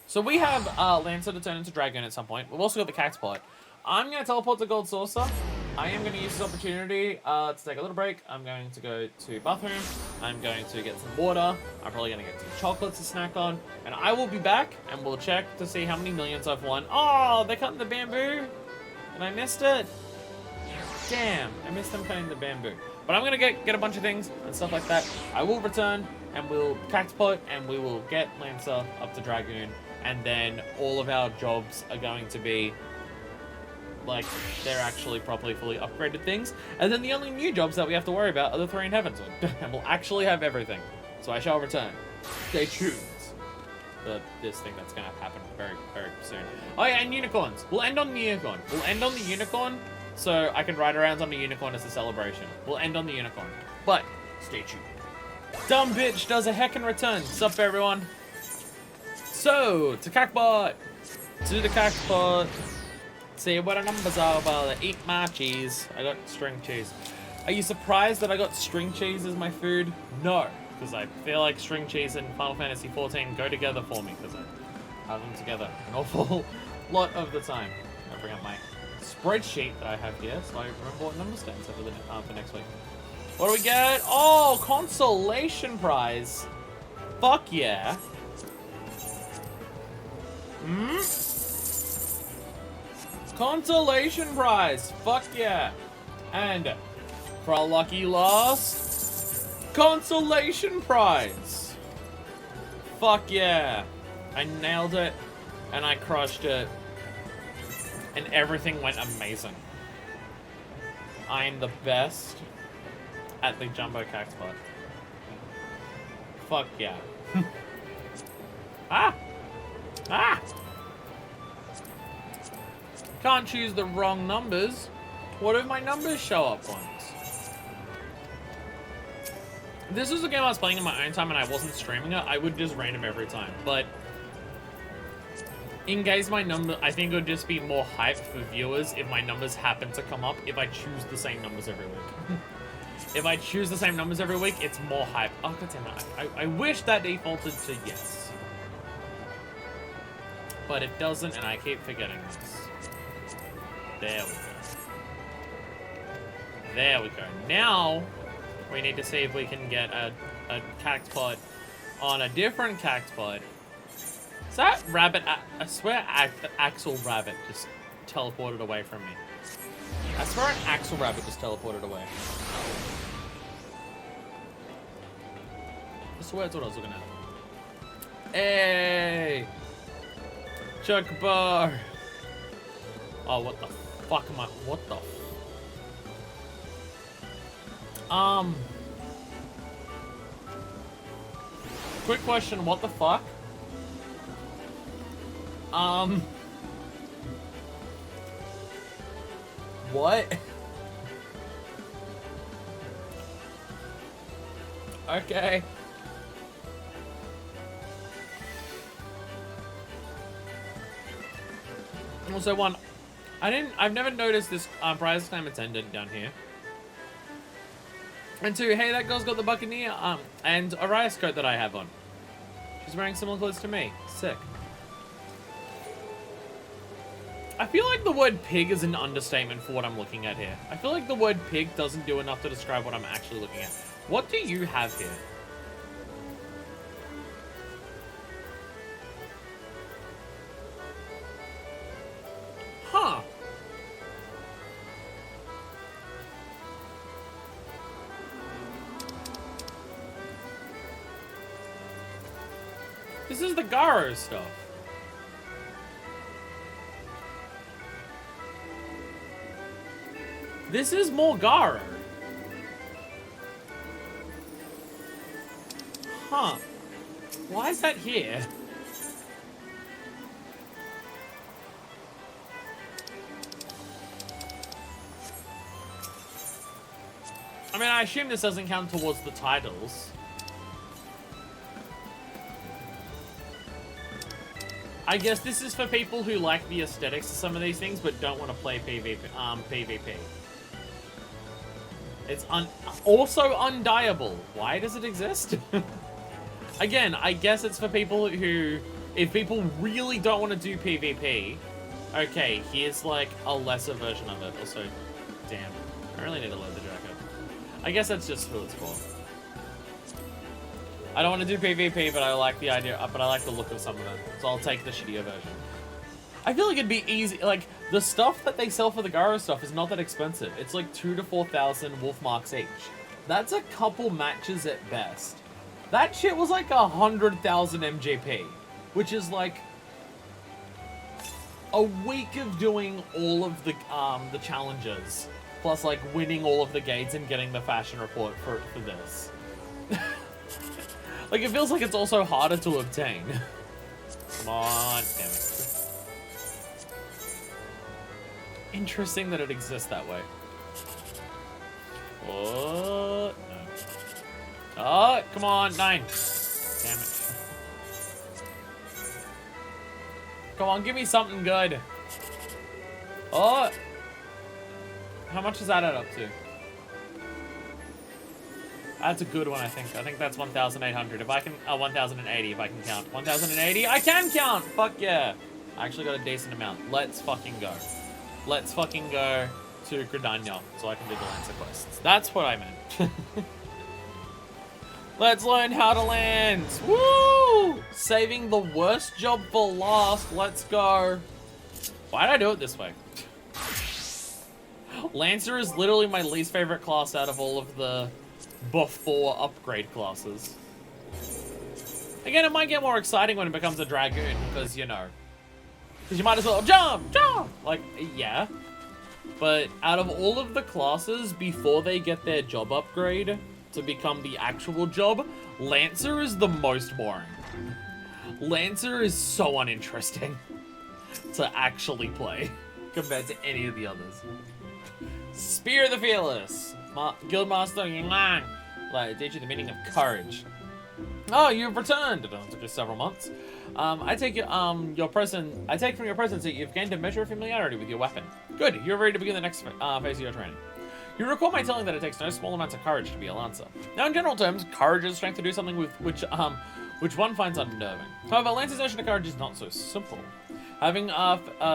so we have Lancer to turn into Dragoon at some point. We've also got the Caxpot. I'm going to teleport to Gold Saucer. I am going to use this opportunity to take a little break. I'm going to go to bathroom. I'm going to get some water. I'm probably going to get some chocolates to snack on. And I will be back, and we'll check to see how many millions I've won. Oh, they're cutting the bamboo. And I missed it. Damn, I missed them cutting the bamboo. But I'm going to get a bunch of things and stuff like that. I will return, and we'll Caxpot, and we will get Lancer up to Dragoon. And then all of our jobs are going to be like they're actually properly fully upgraded things. And then the only new jobs that we have to worry about are the 3 in Heavenswood. And we'll actually have everything. So I shall return. Stay tuned for this thing that's going to happen very, very soon. Oh yeah, and unicorns. We'll end on the unicorn. We'll end on the unicorn so I can ride around on the unicorn as a celebration. We'll end on the unicorn. But stay tuned. Dumb bitch does a heckin' return. Sup everyone? So, to Cackbot. To the Cackbot. See what our numbers are while I eat my cheese. I got string cheese. Are you surprised that I got string cheese as my food? No, because I feel like string cheese and Final Fantasy XIV go together for me, because I have them together an awful lot of the time. I'll bring up my spreadsheet that I have here, so I remember what number stands for next week. What do we get? Oh, consolation prize. Fuck yeah. Consolation prize. Fuck yeah. And for a lucky lost, consolation prize. Fuck yeah. I nailed it and I crushed it and everything went amazing. I'm the best at the Jumbo Caxpot. Fuck yeah. Ah! Ah! Can't choose the wrong numbers. What if my numbers show up once? If this was a game I was playing in my own time and I wasn't streaming it, I would just random every time. But in case my number, I think it would just be more hype for viewers if my numbers happen to come up if I choose the same numbers every week. If I choose the same numbers every week, it's more hype. Oh, god damn it. I wish that defaulted to yes. But it doesn't, and I keep forgetting this. There we go. There we go. Now, we need to see if we can get a Caxpot on a different Caxpot. Is that rabbit? I swear Axel Rabbit just teleported away from me. I swear an Axel Rabbit just teleported away. I swear that's what I was looking at. Hey! Chuck Bar! Oh, what the fuck am I? What the? Quick question, what the fuck? What? Okay. Also, one, I've never noticed this prize time it's ended down here. And two, hey, that girl's got the Buccaneer and Arias coat that I have on. She's wearing similar clothes to me. Sick. I feel like the word pig is an understatement for what I'm looking at here. I feel like the word pig doesn't do enough to describe what I'm actually looking at. What do you have here? Huh. This is the Garo stuff. This is more Garo. Huh. Why is that here? I mean, I assume this doesn't count towards the titles. I guess this is for people who like the aesthetics of some of these things, but don't want to play PvP. It's also undieable. Why does it exist? Again, I guess it's for people who, if people really don't want to do PvP, okay, here's like a lesser version of it. Also, damn, I really need to load the jacket. I guess that's just who it's for. I don't want to do PvP, but I like the idea, but I like the look of some of them, so I'll take the shittier version. I feel like it'd be easy, like, the stuff that they sell for the Garo stuff is not that expensive. It's like 2,000 to 4,000 wolf marks each. That's a couple matches at best. That shit was like 100,000 MJP, which is like a week of doing all of the challenges, plus like winning all of the gates and getting the fashion report for this. Like, it feels like it's also harder to obtain. Come on, damn it. Interesting that it exists that way. What? No. Oh, come on, 9. Damn it. Come on, give me something good. Oh. How much does that add up to? That's a good one, I think. I think that's 1,800. If I can, 1,080 if I can count. 1,080, I can count! Fuck yeah. I actually got a decent amount. Let's fucking go. Let's fucking go to Gridania so I can do the Lancer quests. That's what I meant. Let's learn how to land. Woo! Saving the worst job for last. Let's go. Why did I do it this way? Lancer is literally my least favorite class out of all of the before upgrade classes. Again, it might get more exciting when it becomes a Dragoon, because, you know, because you might as well jump! Like, yeah. But out of all of the classes, before they get their job upgrade to become the actual job, Lancer is the most boring. Lancer is so uninteresting to actually play compared to any of the others. Spear the Fearless. Guildmaster Yang. Like, teach you the meaning of courage. Oh, you've returned. It took you several months. I take from your presence that you've gained a measure of familiarity with your weapon. Good. You're ready to begin the next phase of your training. You recall my telling that it takes no small amounts of courage to be a lancer. Now, in general terms, courage is strength to do something with which one finds unnerving. However, Lancer's notion of courage is not so simple. Having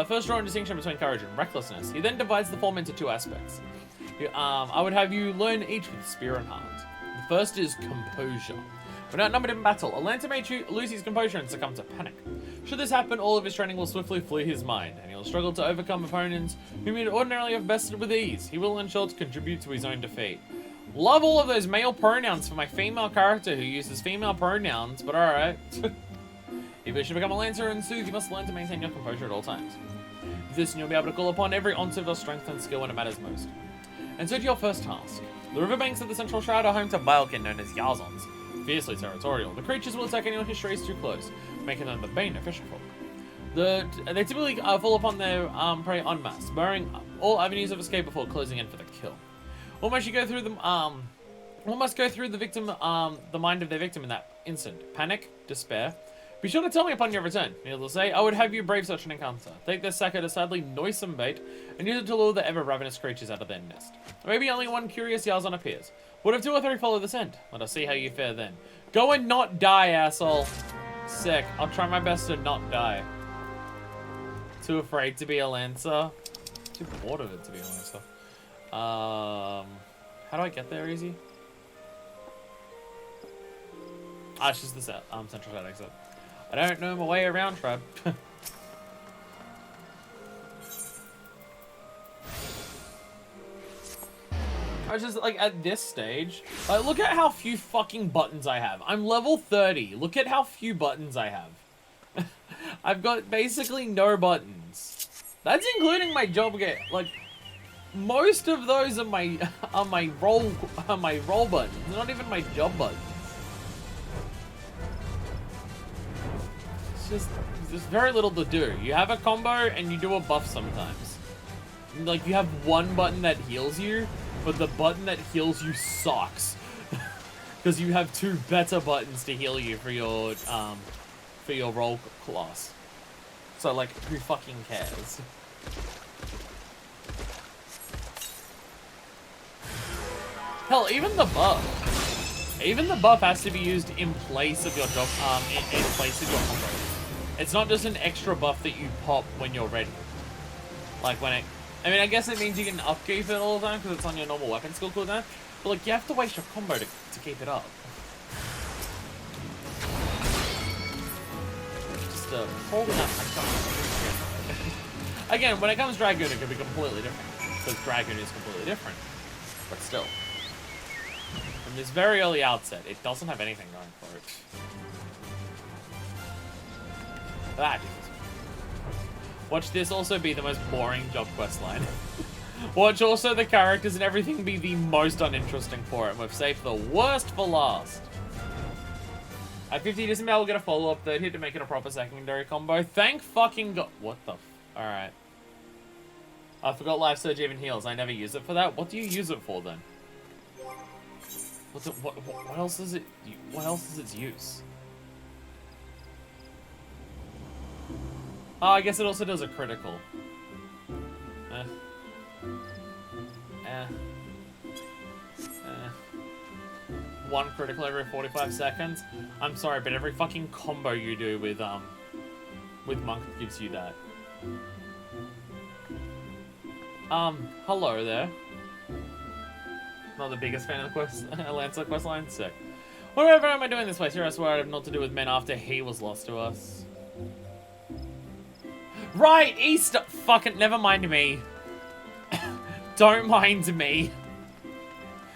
first drawn a distinction between courage and recklessness, he then divides the form into two aspects. I would have you learn each with spear and heart. The first is composure. When outnumbered in battle, a lancer may lose his composure and succumb to panic. Should this happen, all of his training will swiftly flee his mind, and he will struggle to overcome opponents whom he'd ordinarily have bested with ease. He will, in short, contribute to his own defeat. Love all of those male pronouns for my female character who uses female pronouns, but alright. If you should become a lancer and soothe, you must learn to maintain your composure at all times. With this, you'll be able to call upon every ounce of your strength and skill when it matters most. And so to your first task. The riverbanks of the Central Shroud are home to Bilekin, known as Yazons. Fiercely territorial, the creatures will attack anyone who strays too close, making them the bane of fisherfolk. They typically fall upon their prey en masse, barring all avenues of escape before closing in for the kill. One must go through the mind of their victim in that instant. Panic, despair. Be sure to tell me upon your return. Needless to say, I would have you brave such an encounter. Take this sack of sadly noisome bait, and use it to lure the ever-ravenous creatures out of their nest. Maybe only one curious Yazon appears. What if 2 or 3 follow the scent? Let us see how you fare then. Go and not die, asshole. Sick. I'll try my best to not die. Too afraid to be a lancer? Too bored of it to be a lancer. How do I get there easy? Ah, it's just the central side exit. I don't know my way around, Trab. I was just like, at this stage, like, look at how few fucking buttons I have. I'm level 30. Look at how few buttons I have. I've got basically no buttons. That's including my job get. Like, most of those are my roll buttons. Not even my job buttons. there's very little to do. You have a combo and you do a buff sometimes. Like, you have one button that heals you, but the button that heals you sucks. Because you have two better buttons to heal you for your role class. So, like, who fucking cares? Hell, even the buff has to be used in place of your job, in place of your combo. It's not just an extra buff that you pop when you're ready. Like when it, I mean, I guess it means you can upkeep it all the time because it's on your normal weapon skill cooldown. But like, you have to waste your combo to keep it up. Just holding up. Again, when it comes to Dragoon, it can be completely different because Dragoon is completely different. But still. From this very early outset, it doesn't have anything going for it. Ah, Jesus. Watch this also be the most boring job quest line. Watch also the characters and everything be the most uninteresting for it. And we've saved the worst for last. At 50 Decibel, we'll get a follow-up third hit to make it a proper secondary combo. Thank fucking God. What the f... Alright. I forgot Life Surge even heals. I never use it for that. What do you use it for then? What's it, what else is it? What else is its use? Oh, I guess it also does a critical. One critical every 45 seconds. I'm sorry, but every fucking combo you do with Monk gives you that. Hello there. Not the biggest fan of the quest, Lancer quest line. Sick. Whatever am I doing this place? Here I swear I have naught to do with men after he was lost to us. Right, Easter. Fucking never mind me. Don't mind me.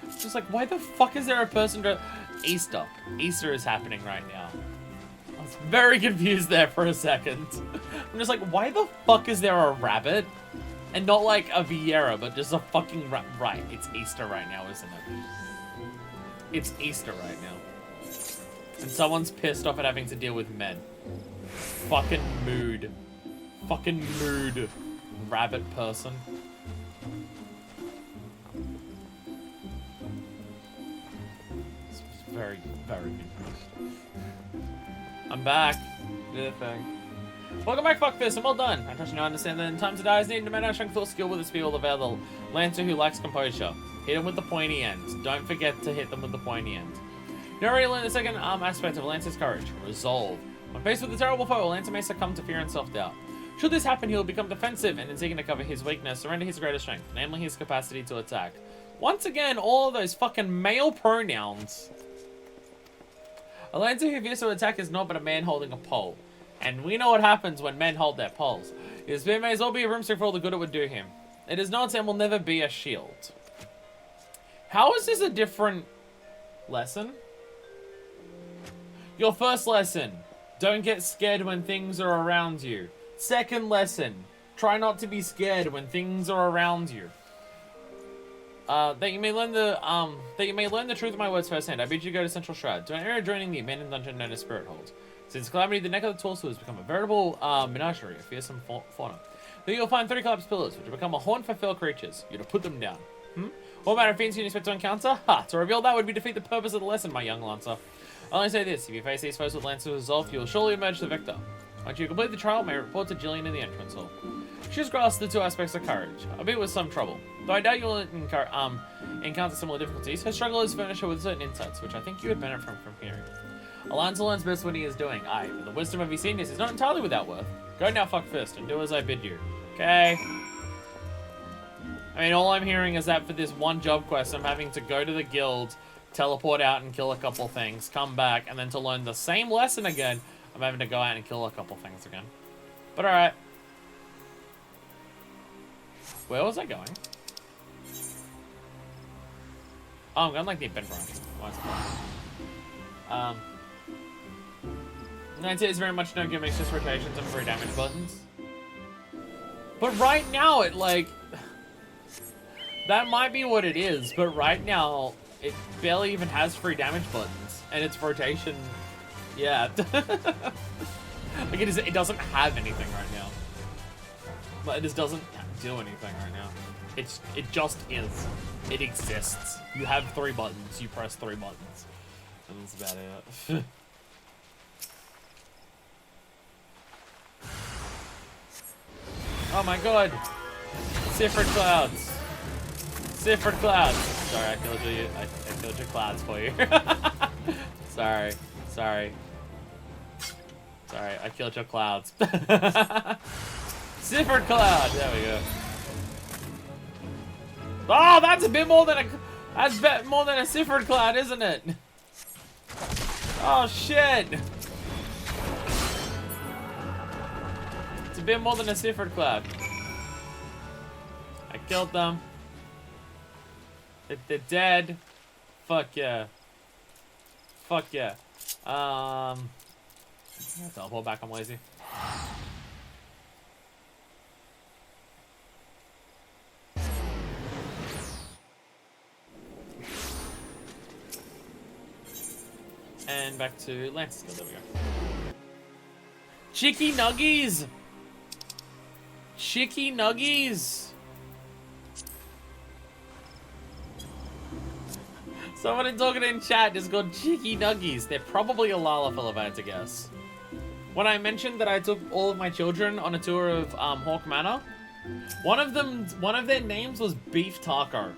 It's just like, why the fuck is there a person to... Easter. Easter is happening right now. I was very confused there for a second. I'm just like, why the fuck is there a rabbit? And not like a Vieira, but just a fucking right, it's Easter right now, isn't it? It's Easter right now. And someone's pissed off at having to deal with men. Fucking mood. Fucking mood. Rabbit person. It's very, very confused. I'm back. Did a thing. Welcome back, FFXIV, and well done. I trust you now understand that in times of dire need to manage strength or skill with the speed will avail the Lancer who lacks composure. Hit him with the pointy end. Don't forget to hit them with the pointy end. You already learned the second aspect of Lancer's courage, resolve. When faced with a terrible foe, Lancer may succumb to fear and self-doubt. Should this happen, he will become defensive and in seeking to cover his weakness, surrender his greatest strength, namely his capacity to attack. Once again, all of those fucking male pronouns. A Lancer who fears to attack is not but a man holding a pole. And we know what happens when men hold their poles. His spear may as well be a broomstick for all the good it would do him. It is not and will never be a shield. How is this a different lesson? Your first lesson, don't get scared when things are around you. Second lesson, try not to be scared when things are around you. That you may learn the truth of my words firsthand. I bid you go to Central Shroud, to an area joining the abandoned dungeon known as Spirit Hold. Since Calamity, the neck of the torso has become a veritable menagerie of fearsome fauna. There you'll find 30 collapsed pillars, which will become a haunt for fell creatures. You're to put them down. What manner of fiends can you expect to encounter? Ha! To reveal that would be defeat the purpose of the lesson, my young Lancer. I'll only say this, if you face these foes with Lancer's resolve, you'll surely emerge the victor. Once you complete the trial, may report to Jillian in the entrance hall. She's grasped the two aspects of courage, albeit with some trouble. Though I doubt you'll encounter similar difficulties, her struggle has furnished her with certain insights, which I think you would benefit from hearing. A Lancer learns best what he is doing. Aye, but the wisdom of his seniors is not entirely without worth. Go now, FFXIV, and do as I bid you. Okay? I mean, all I'm hearing is that for this one job quest, I'm having to go to the guild, teleport out and kill a couple things, come back, and then to learn the same lesson again, I'm having to go out and kill a couple things again. But alright. Where was I going? Oh, I'm going like the event branch. That's it. Is very much no gimmicks, just rotations and free damage buttons. But right now, it like... That might be what it is, but right now, it barely even has free damage buttons. And its rotation... Yeah. Like, Like, it doesn't have anything right now. Like, it just doesn't do anything right now. It just is. It exists. You have 3 buttons. You press 3 buttons. And that's about it. Oh my god! Ciphered clouds! Ciphered clouds! Sorry, I killed your clouds for you. Sorry. Sorry, I killed your clouds. Ciphered cloud! There we go. Oh, that's a bit more than a ciphered cloud, isn't it? Oh shit! It's a bit more than a ciphered cloud. I killed them. They're dead. Fuck yeah. Fuck yeah. Teleport back, I'm lazy. And back to Lance. There we go. Chicky nuggies! Chicky nuggies! Someone talking in chat is called Chicky Nuggies. They're probably a Lalafell, if I had to guess. When I mentioned that I took all of my children on a tour of Hawk Manor, one of their names was Beef Taco.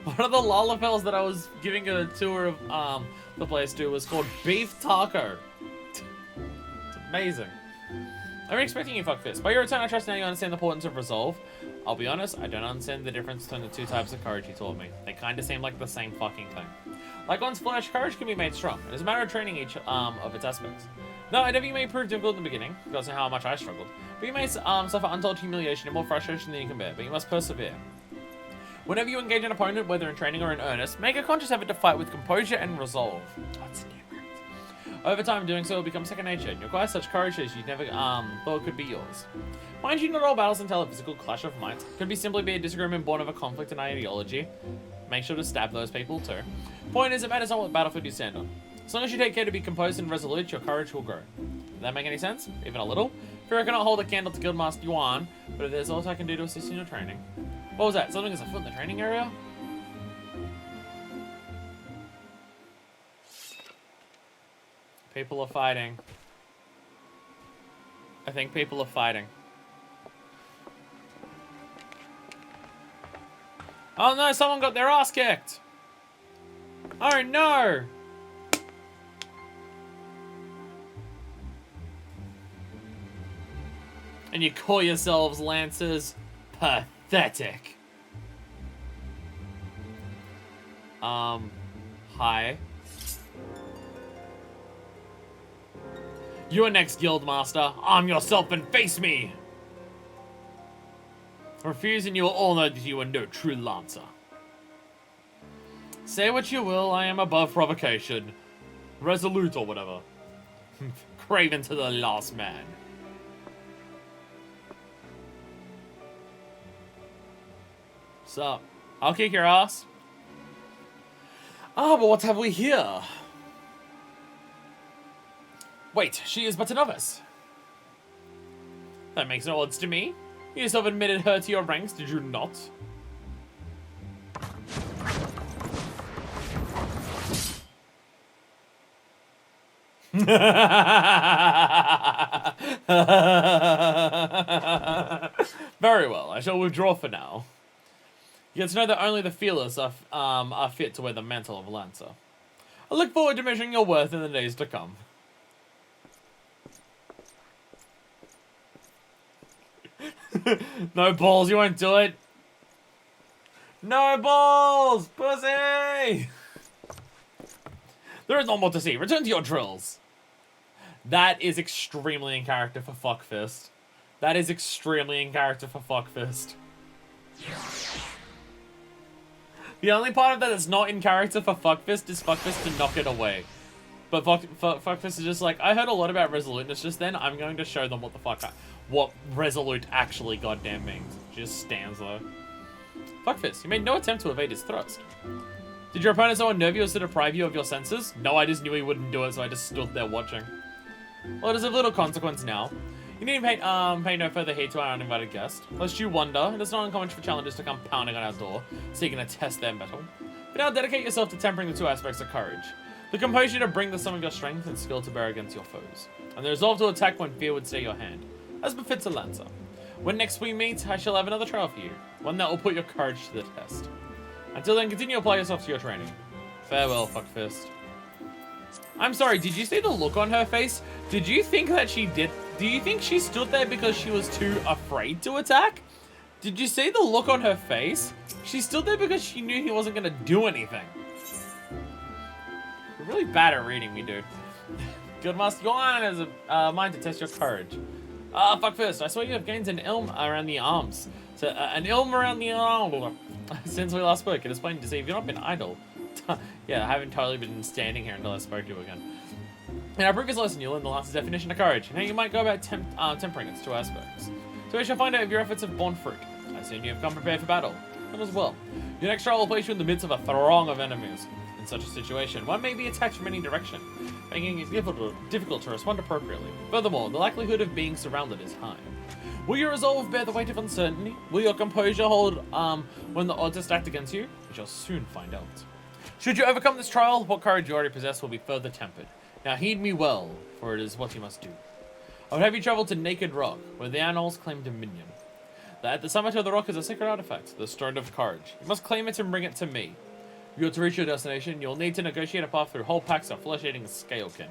One of the Lalafells that I was giving a tour of the place to was called Beef Taco. It's amazing. I'm expecting you, Fuckfist. By your return, I trust now you understand the importance of resolve. I'll be honest, I don't understand the difference between the 2 types of courage you taught me. They kind of seem like the same fucking thing. Like one's flesh, courage can be made strong. It is a matter of training each of its aspects. No, I know you may prove difficult in the beginning, because of how much I struggled. But you may suffer untold humiliation and more frustration than you can bear, but you must persevere. Whenever you engage an opponent, whether in training or in earnest, make a conscious effort to fight with composure and resolve. Over time, doing so will become second nature, and you acquire such courage as you never thought could be yours. Mind you, not all battles entail a physical clash of might. Could be simply be a disagreement born of a conflict in ideology. Make sure to stab those people too. Point is, it matters not what battlefield you stand on. As long as you take care to be composed and resolute, your courage will grow. Does that make any sense? Even a little? Fear I cannot hold a candle to Guildmaster Yuan, but if there's also I can do to assist in your training. What was that? Something is afoot in the training area? People are fighting. I think people are fighting. Oh no, someone got their ass kicked! Oh no! And you call yourselves Lancers? Pathetic. Hi. You are next, Guildmaster. Arm yourself and face me! Refuse and you will all know that you are no true Lancer. Say what you will, I am above provocation. Resolute or whatever. Craven to the last man. Sup? I'll kick your ass. Ah, but what have we here? Wait, she is but a novice. That makes no odds to me. You yourself admitted her to your ranks, did you not? Very well, I shall withdraw for now. You get to know that only the fearless are fit to wear the mantle of Lancer. I look forward to measuring your worth in the days to come. No balls, you won't do it. No balls, pussy! There is not more to see. Return to your drills. That is extremely in character for Fuckfist. That is extremely in character for Fuckfist. The only part of that that's not in character for Fuckfist is Fuckfist to knock it away. But Fuckfist is just like, I heard a lot about resoluteness just then. I'm going to show them what the fuck, what resolute actually goddamn means. Just stands there. Fuckfist, you made no attempt to evade his thrust. Did your opponent so unnerve you as to deprive you of your senses? No, I just knew he wouldn't do it, so I just stood there watching. Well, it is of little consequence now. You need to pay no further heed to our uninvited guest. Lest you wonder, it is not uncommon for challengers to come pounding on our door, seeking to test their mettle. But now dedicate yourself to tempering the two aspects of courage. The composure to bring the sum of your strength and skill to bear against your foes. And the resolve to attack when fear would stay your hand, as befits a lancer. When next we meet, I shall have another trial for you. One that will put your courage to the test. Until then, continue to apply yourself to your training. Farewell, Fuckfist. I'm sorry, did you see the look on her face? Did you think that she did? Do you think she stood there because she was too afraid to attack? Did you see the look on her face? She stood there because she knew he wasn't going to do anything. You're really bad at reading me, dude. Good master, your iron has a mind to test your courage. Fuckfist, I saw you have gained an ilm around the arms. So, an ilm around the arm. Since we last spoke, it is plain to see you've not been idle. Yeah, I haven't totally been standing here until I spoke to you again. In our previous lesson, you learned the last definition of courage, and how you might go about tempering its two aspects. So we shall find out if your efforts have borne fruit. I assume you have come prepared for battle. And as well, your next trial will place you in the midst of a throng of enemies. In such a situation, one may be attacked from any direction, making it difficult to respond appropriately. Furthermore, the likelihood of being surrounded is high. Will your resolve bear the weight of uncertainty? Will your composure hold when the odds are stacked against you? We shall soon find out. Should you overcome this trial, what courage you already possess will be further tempered. Now heed me well, for it is what you must do. I would have you travel to Naked Rock, where the Annals claim dominion. At the summit of the rock is a sacred artifact, the Stone of Courage. You must claim it and bring it to me. If you are to reach your destination, you'll need to negotiate a path through whole packs of flesh-eating scalekin.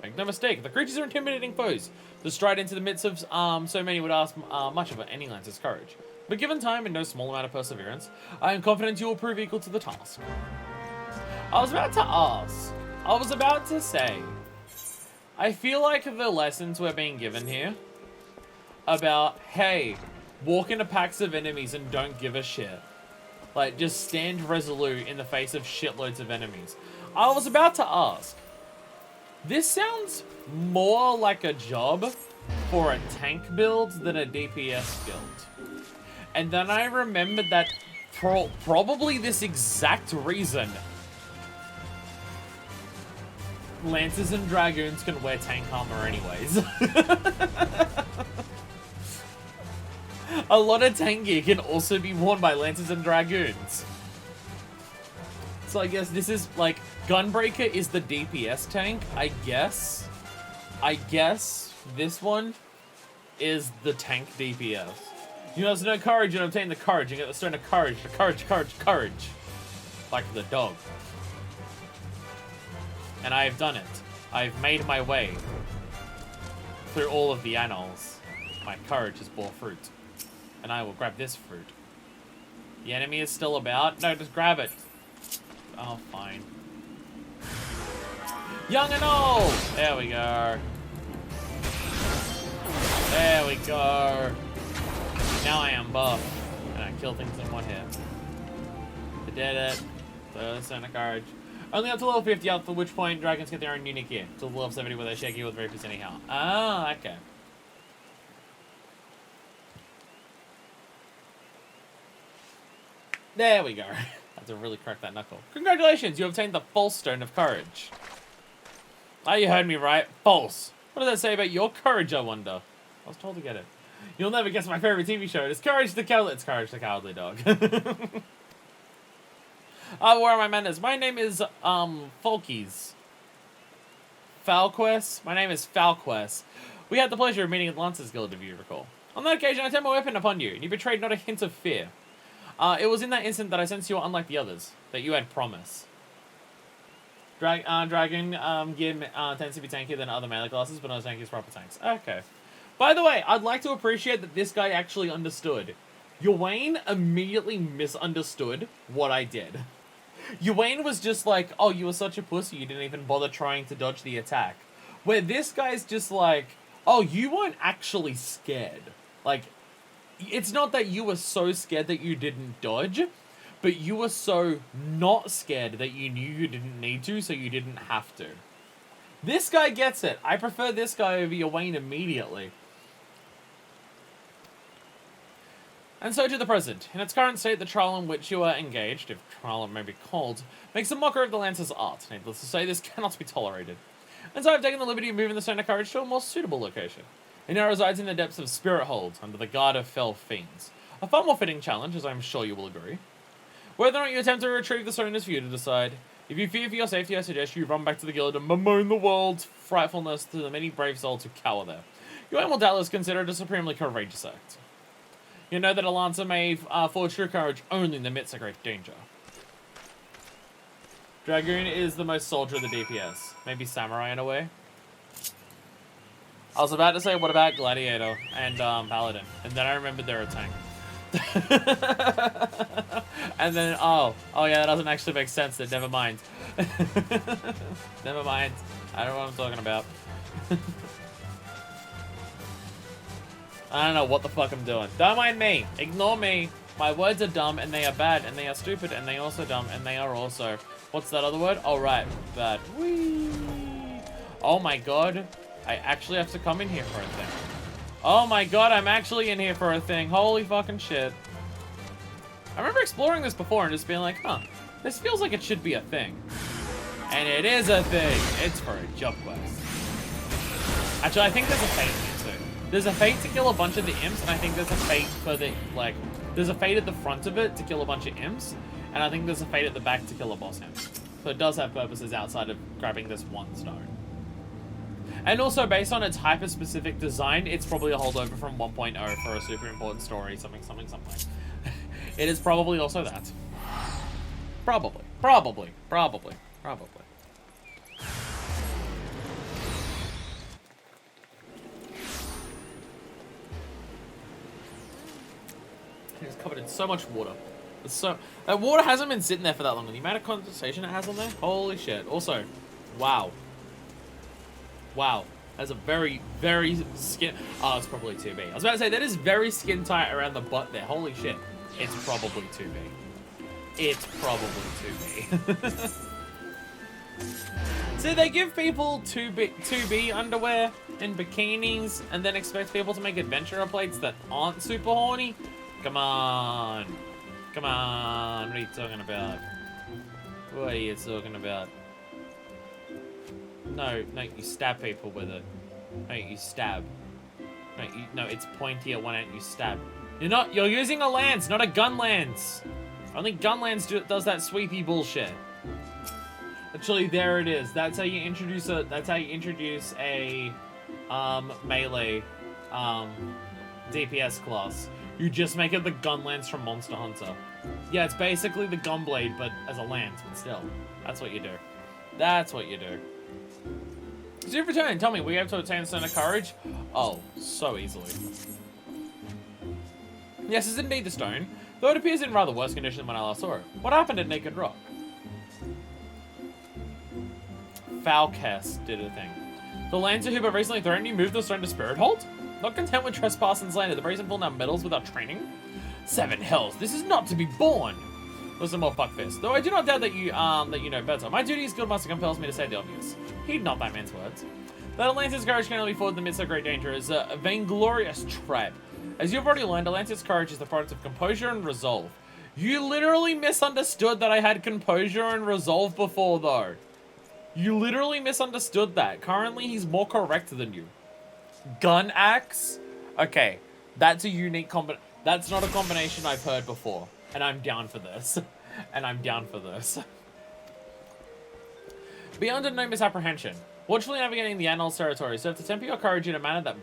Make no mistake, the creatures are intimidating foes. To stride into the midst of so many would ask much of any lancer's courage. But given time and no small amount of perseverance, I am confident you will prove equal to the task. I was about to say, I feel like the lessons we're being given here about, hey, walk into packs of enemies and don't give a shit. Like, just stand resolute in the face of shitloads of enemies. I was about to ask, this sounds more like a job for a tank build than a DPS build. And then I remembered that probably this exact reason Lancers and Dragoons can wear tank armor anyways. A lot of tank gear can also be worn by Lancers and Dragoons. So I guess this is like, Gunbreaker is the DPS tank, I guess. I guess this one is the tank DPS. You must know courage and obtain the courage and get the Stone of Courage. The courage. Like the dog. And I have done it. I've made my way through all of the annals. My courage has bore fruit. And I will grab this fruit. The enemy is still about. No, just grab it. Oh, fine. Young and old! There we go. There we go. Now I am buff. And I kill things in one hit. I did it. The Stone of Courage. Only up to level 50, up to which point dragons get their own unique gear. Till level 70 where they shake you with very percent anyhow. Ah, okay. There we go. I have to really crack that knuckle. Congratulations, you obtained the false Stone of Courage. Ah, you heard me right. False. What does that say about your courage, I wonder? I was told to get it. You'll never guess my favorite TV show. It's Courage the Cowardly. It's Courage the Cowardly Dog. Where are my manners? My name is, Folkies. Falquest? My name is Falquest. We had the pleasure of meeting at Lancer's Guild, if you recall. On that occasion, I turned my weapon upon you, and you betrayed not a hint of fear. It was in that instant that I sensed you were unlike the others, that you had promise. Dragon gear tends to be tankier than other melee classes, but not as tanky as proper tanks. Okay. By the way, I'd like to appreciate that this guy actually understood. Ywain immediately misunderstood what I did. Ywain was just like, oh, you were such a pussy, you didn't even bother trying to dodge the attack. Where this guy's just like, oh, you weren't actually scared. Like, it's not that you were so scared that you didn't dodge, but you were so not scared that you knew you didn't need to, so you didn't have to. This guy gets it. I prefer this guy over Ywain immediately. And so to the present. In its current state, the trial in which you are engaged, if trial it may be called, makes a mockery of the Lancer's art. Needless to say, this cannot be tolerated. And so I've taken the liberty of moving the Stone of Courage to a more suitable location. It now resides in the depths of Spirit Hold, under the guard of fell fiends. A far more fitting challenge, as I'm sure you will agree. Whether or not you attempt to retrieve the stone is for you to decide. If you fear for your safety, I suggest you run back to the guild and bemoan the world's frightfulness to the many brave souls who cower there. Your aim will doubtless consider it a supremely courageous act. You know that a lancer may forge true courage only in the midst of great danger. Dragoon is the most soldier of the DPS. Maybe Samurai in a way. I was about to say, what about Gladiator and Paladin? And then I remembered they're a tank. And then, oh yeah, that doesn't actually make sense then, never mind. Never mind. I don't know what I'm talking about. I don't know what the fuck I'm doing. Don't mind me. Ignore me. My words are dumb, and they are bad, and they are stupid, and they are also dumb, and they are also... What's that other word? Oh, right. Bad. Whee! Oh my god. I actually have to come in here for a thing. Oh my god, I'm actually in here for a thing. Holy fucking shit. I remember exploring this before and just being like, huh, this feels like it should be a thing. And it is a thing. It's for a job quest. Actually, I think there's a fate here too. There's a fate to kill a bunch of the imps, and I think there's a fate for the, like, there's a fate at the front of it to kill a bunch of imps, and I think there's a fate at the back to kill a boss imp. So it does have purposes outside of grabbing this one stone. And also, based on its hyper-specific design, it's probably a holdover from 1.0 for a super important story, something. It is probably also that. Probably. It's covered in so much water. It's so... That water hasn't been sitting there for that long. The amount of condensation it has on there, holy shit. Also, wow. Wow. That's a very, very skin... Oh, it's probably 2B. I was about to say, that is very skin tight around the butt there. Holy shit. It's probably 2B. It's probably 2B. So they give people 2B underwear and bikinis and then expect people to make adventurer plates that aren't super horny? Come on. Come on. What are you talking about? What are you talking about? No, you stab people with it. No, you stab. No, it's pointier. Why don't you stab? You're using a lance, not a gun lance. Only gun lance does that sweepy bullshit. Actually, there it is. That's how you introduce a melee DPS class. You just make it the gun lance from Monster Hunter. Yeah, it's basically the gun blade, but as a lance, but still. That's what you do. That's what you do. So you've returned. Tell me, were you able to obtain the Stone of Courage? Oh, so easily. Yes, it's indeed the stone, though it appears in rather worse condition than when I last saw it. What happened at Naked Rock? Falcast did a thing. The Lancer who but recently threatened you moved the stone to Spirit Hold? Not content with trespass and slander, the brazen pulled down medals without training? 7 hells, this is not to be borne! Listen more, fuckfist. Though I do not doubt that you know better. My duty as Guildmaster compels me to say the obvious. Heed not that man's words. That a Lancer's courage can only be fought in the midst of great danger is a vainglorious trap. As you've already learned, a Lancer's courage is the product of composure and resolve. You literally misunderstood that I had composure and resolve before, though. You literally misunderstood that. Currently, he's more correct than you. Gun axe? Okay, that's a unique that's not a combination I've heard before. And I'm down for this. Beyond no misapprehension. Watchfully navigating the Annals territory served to temper your courage in a manner that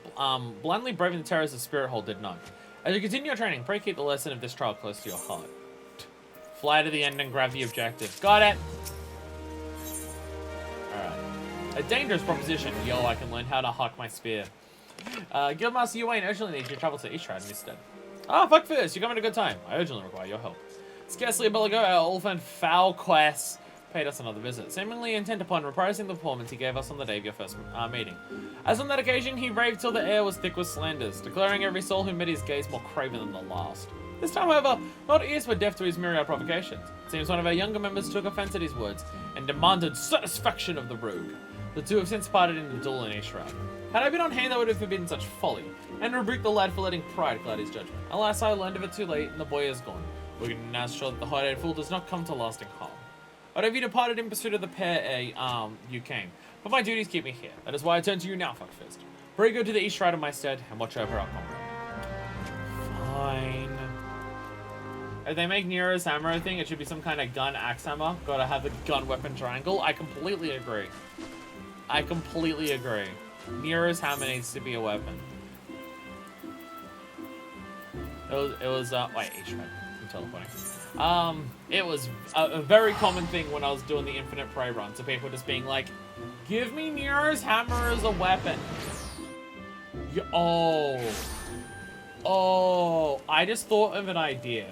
blindly braving the terrors of Spirit Hold did not. As you continue your training, pray keep the lesson of this trial close to your heart. Fly to the end and grab the objective. Got it! Alright. A dangerous proposition. Yo, I can learn how to huck my spear. Guildmaster Yuane urgently needs you to travel to Ishrad instead. Ah, fuck first, you're coming at a good time. I urgently require your help. Scarcely a bell ago, our old friend Falquest paid us another visit, seemingly intent upon reprising the performance he gave us on the day of your first meeting. As on that occasion, he raved till the air was thick with slanders, declaring every soul who met his gaze more craven than the last. This time, however, not ears were deaf to his myriad provocations. It seems one of our younger members took offense at his words and demanded satisfaction of the rogue. The two have since parted in the duel in Ishrad. Had I been on hand, I would have forbidden such folly, and rebuked the lad for letting pride cloud his judgment. Alas, I learned of it too late, and the boy is gone. We can now show that the hot-headed fool does not come to lasting harm. I'd have you departed in pursuit of the pair you came. But my duties keep me here. That is why I turn to you now, Fuckfist. Pray go to the east side of my stead and watch over our comrade. Fine. If they make Nero's hammer a thing, it should be some kind of gun axe hammer. Gotta have the gun weapon triangle. I completely agree. I completely agree. Nero's hammer needs to be a weapon. It was wait, H-Red. I'm teleporting. It was a very common thing when I was doing the Infinite Prey run. So people just being like, give me Nero's hammer as a weapon. Oh, I just thought of an idea.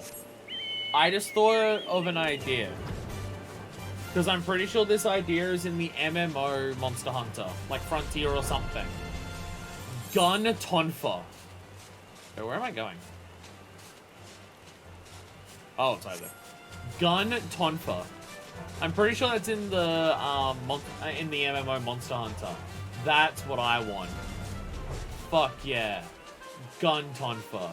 Because I'm pretty sure this idea is in the MMO Monster Hunter. Like Frontier or something. Gun Tonfa. Wait, where am I going? Oh, it's over there. Gun Tonfa. I'm pretty sure that's in the MMO Monster Hunter. That's what I want. Fuck yeah. Gun Tonfa.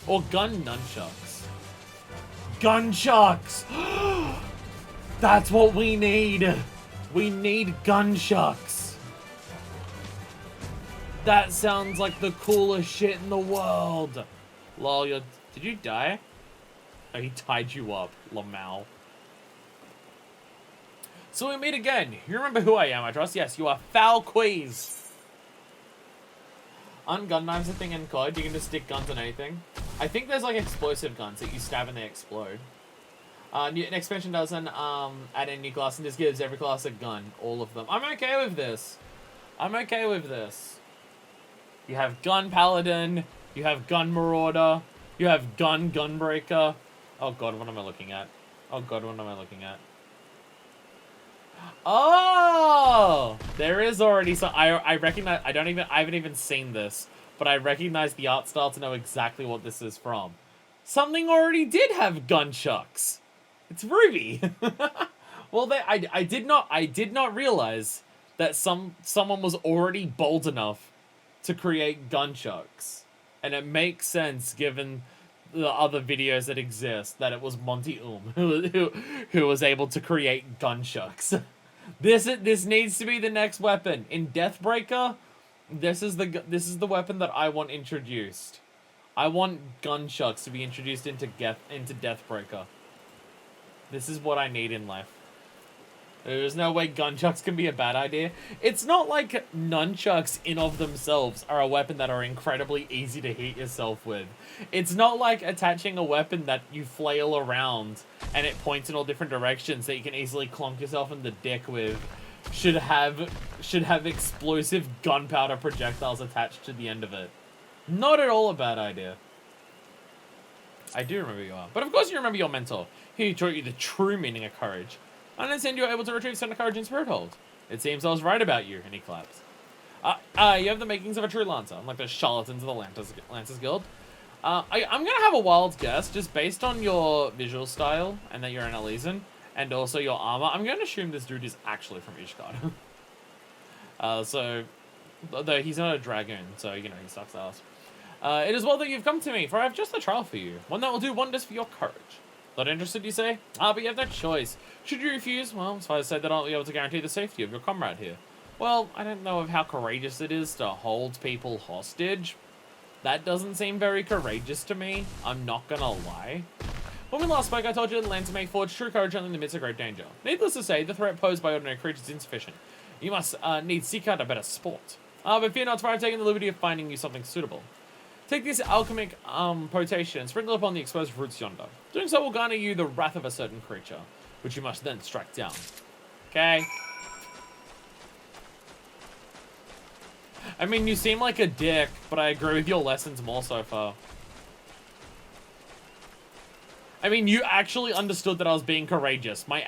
Or gun nunchucks. Gunchucks! That's what we need. We need gunchucks. That sounds like the coolest shit in the world. Lol, did you die? Oh, he tied you up, Lamau. So we meet again. You remember who I am, I trust? Yes, you are Falquiz. Aren't gun knives a thing in COD? You can just stick guns on anything. I think there's like explosive guns that you stab and they explode. An expansion doesn't add any new class and just gives every class a gun. All of them. I'm okay with this. I'm okay with this. You have Gun Paladin. You have Gun Marauder. You have Gun Gunbreaker. Oh god, what am I looking at? Oh god, what am I looking at? Oh! There is already some... I recognize... I haven't even seen this. But I recognize the art style to know exactly what this is from. Something already did have gunchucks. It's Ruby. Well, I did not realize that someone was already bold enough to create gunchucks, and it makes sense given the other videos that exist that it was Monty who was able to create gunchucks. This needs to be the next weapon in Deathbreaker. This is the weapon that I want introduced. I want gunchucks to be introduced into Deathbreaker. This is what I need in life. There's no way gunchucks can be a bad idea. It's not like nunchucks in of themselves are a weapon that are incredibly easy to hit yourself with. It's not like attaching a weapon that you flail around and it points in all different directions that you can easily clonk yourself in the dick with. Should have explosive gunpowder projectiles attached to the end of it. Not at all a bad idea. I do remember you are. But of course you remember your mentor. He taught you the true meaning of courage. I understand you were able to retrieve Center Courage and Spirit Hold. It seems I was right about you, and he claps. You have the makings of a true Lancer, unlike the charlatans of the Lancers Guild. I'm gonna have a wild guess, just based on your visual style, and that you're an Elysian, and also your armor. I'm gonna assume this dude is actually from Ishgard. Though he's not a dragoon, so, you know, he sucks ass. It is well that you've come to me, for I have just a trial for you. One that will do wonders for your courage. Not interested, you say? But you have that choice. Should you refuse, well, so I said that I'll be able to guarantee the safety of your comrade here. Well, I don't know of how courageous it is to hold people hostage. That doesn't seem very courageous to me. I'm not gonna lie. When we last spoke, I told you that Lancer may forge true courage only in the midst of great danger. Needless to say, the threat posed by ordinary creatures is insufficient. You must need seek out a better sport. But fear not, for I've taken the liberty of finding you something suitable. Take this alchemic potation and sprinkle upon the exposed roots yonder. Doing so will garner you the wrath of a certain creature, which you must then strike down. Okay? I mean, you seem like a dick, but I agree with your lessons more so far. I mean, you actually understood that I was being courageous. My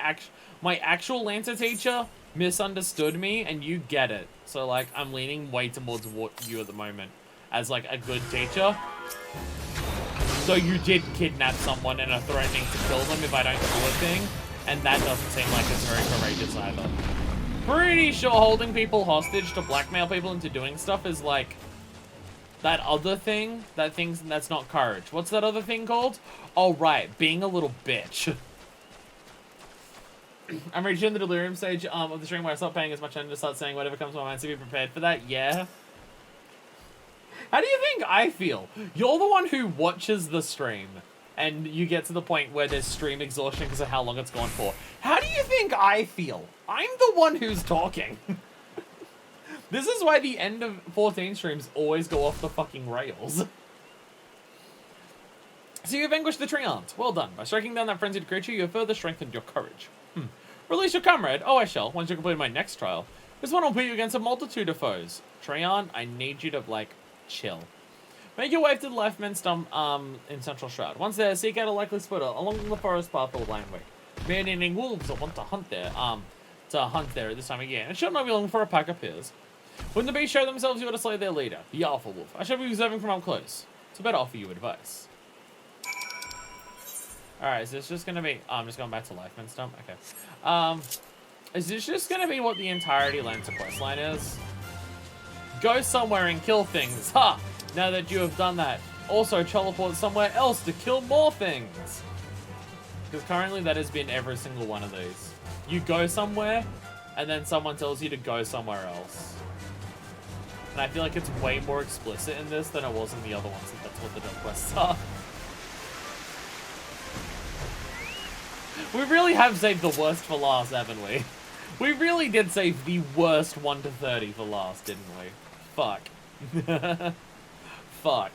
actual Lancer teacher misunderstood me, and you get it. So, like, I'm leaning way towards you at the moment as, like, a good teacher. So you did kidnap someone and are threatening to kill them if I don't do a thing, and that doesn't seem like it's very courageous either. Pretty sure holding people hostage to blackmail people into doing stuff is, like, that other thing, that's not courage. What's that other thing called? Oh, right, being a little bitch. I'm reaching the delirium stage of the stream where I stop paying as much and just start saying whatever comes to my mind, so be prepared for that. Yeah. How do you think I feel? You're the one who watches the stream, and you get to the point where there's stream exhaustion because of how long it's gone for. How do you think I feel? I'm the one who's talking. This is why the end of 14 streams always go off the fucking rails. So you vanquished the Treant. Well done. By striking down that frenzied creature, you have further strengthened your courage. Release your comrade. Oh, I shall, once you complete my next trial. This one will put you against a multitude of foes. Treant, I need you to, like, chill. Make your way to the Lifeman Stump in Central Shroud. Once there, seek out a likely splitter along the forest path or landway. Man-eating wolves will want to hunt there at this time of year, and should not be looking for a pack of peers. When the beasts show themselves, you are to slay their leader, the Alpha Wolf. I shall be observing from up close, so better offer you advice. Alright, is this just gonna be... I'm just going back to Lifeman Stump. Okay. Is this just gonna be what the entirety Lancer questline is? Go somewhere and kill things. Ha! Now that you have done that, also teleport somewhere else to kill more things. Because currently that has been every single one of these. You go somewhere, and then someone tells you to go somewhere else. And I feel like it's way more explicit in this than it was in the other ones, if that's what the job quests are. We really have saved the worst for last, haven't we? We really did save the worst 1 to 30 for last, didn't we? Fuck. Fuck.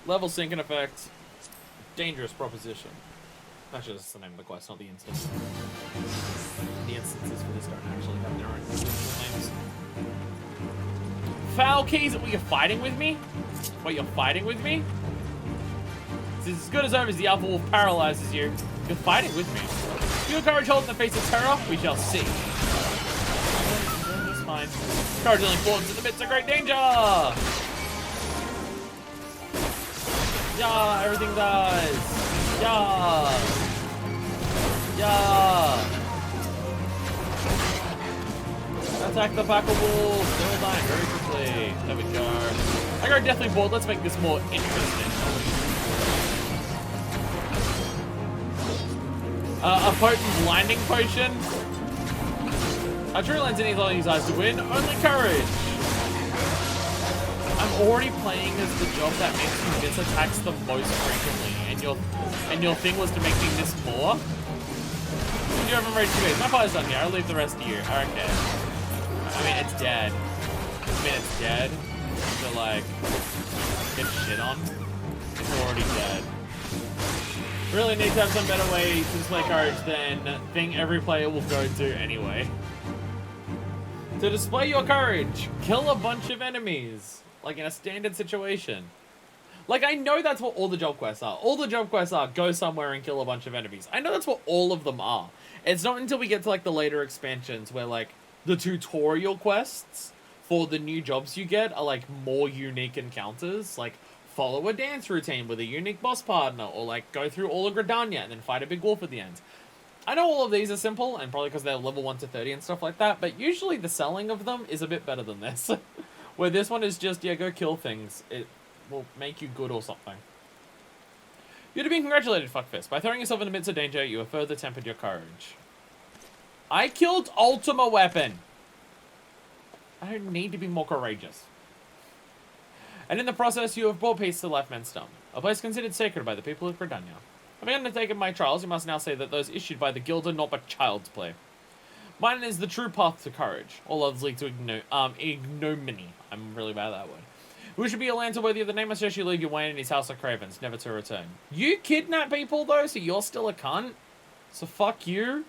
Level sync in effect. Dangerous proposition. Actually, that's the name of the quest, not the instance. The instances for this don't actually have their own individual names. Foul keys. Wait, you're fighting with me? Wait, you're fighting with me? It's as good as over as the Alpha Wolf paralyzes you. You're fighting with me. Do your courage hold in the face of terror? We shall see. That's fine. Courage only falls in the midst of great danger! Yeah, everything dies. Yeah. Yeah. Attack the pack of wolves. They're all dying very quickly. There we go. I got deathly bored. Let's make this more interesting. A potent blinding potion. A true lens needs all these eyes to win. Only courage. I'm already playing as the job that makes you miss attacks the most frequently, and your thing was to make me miss more. You haven't read 2 days. My party's done here. I'll leave the rest to you. Okay. I mean, it's dead. So, like, get shit on. It's already dead. Really need to have some better way to display courage than thing every player will go to anyway. To display your courage, kill a bunch of enemies. Like in a standard situation. Like, I know that's what all the job quests are. All the job quests are go somewhere and kill a bunch of enemies. I know that's what all of them are. It's not until we get to, like, the later expansions where, like, the tutorial quests for the new jobs you get are, like, more unique encounters. Like, follow a dance routine with a unique boss partner. Or, like, go through all of Gridania and then fight a big wolf at the end. I know all of these are simple, and probably because they're level 1 to 30 and stuff like that, but usually the selling of them is a bit better than this. Where this one is just, yeah, go kill things. It will make you good or something. You're to be congratulated, Fuckfist. By throwing yourself in the midst of danger, you have further tempered your courage. I killed Ultima Weapon. I don't need to be more courageous. And in the process, you have brought peace to Lifeman Stump, a place considered sacred by the people of Gridania. Having undertaken my trials, you must now say that those issued by the guild are not but child's play. Mine is the true path to courage. All others lead to ignominy. I'm really bad at that word. Who should be a lancer worthy of the name, I suggest you leave your Wayne in his house of cravens, never to return. You kidnap people, though, so you're still a cunt? So fuck you?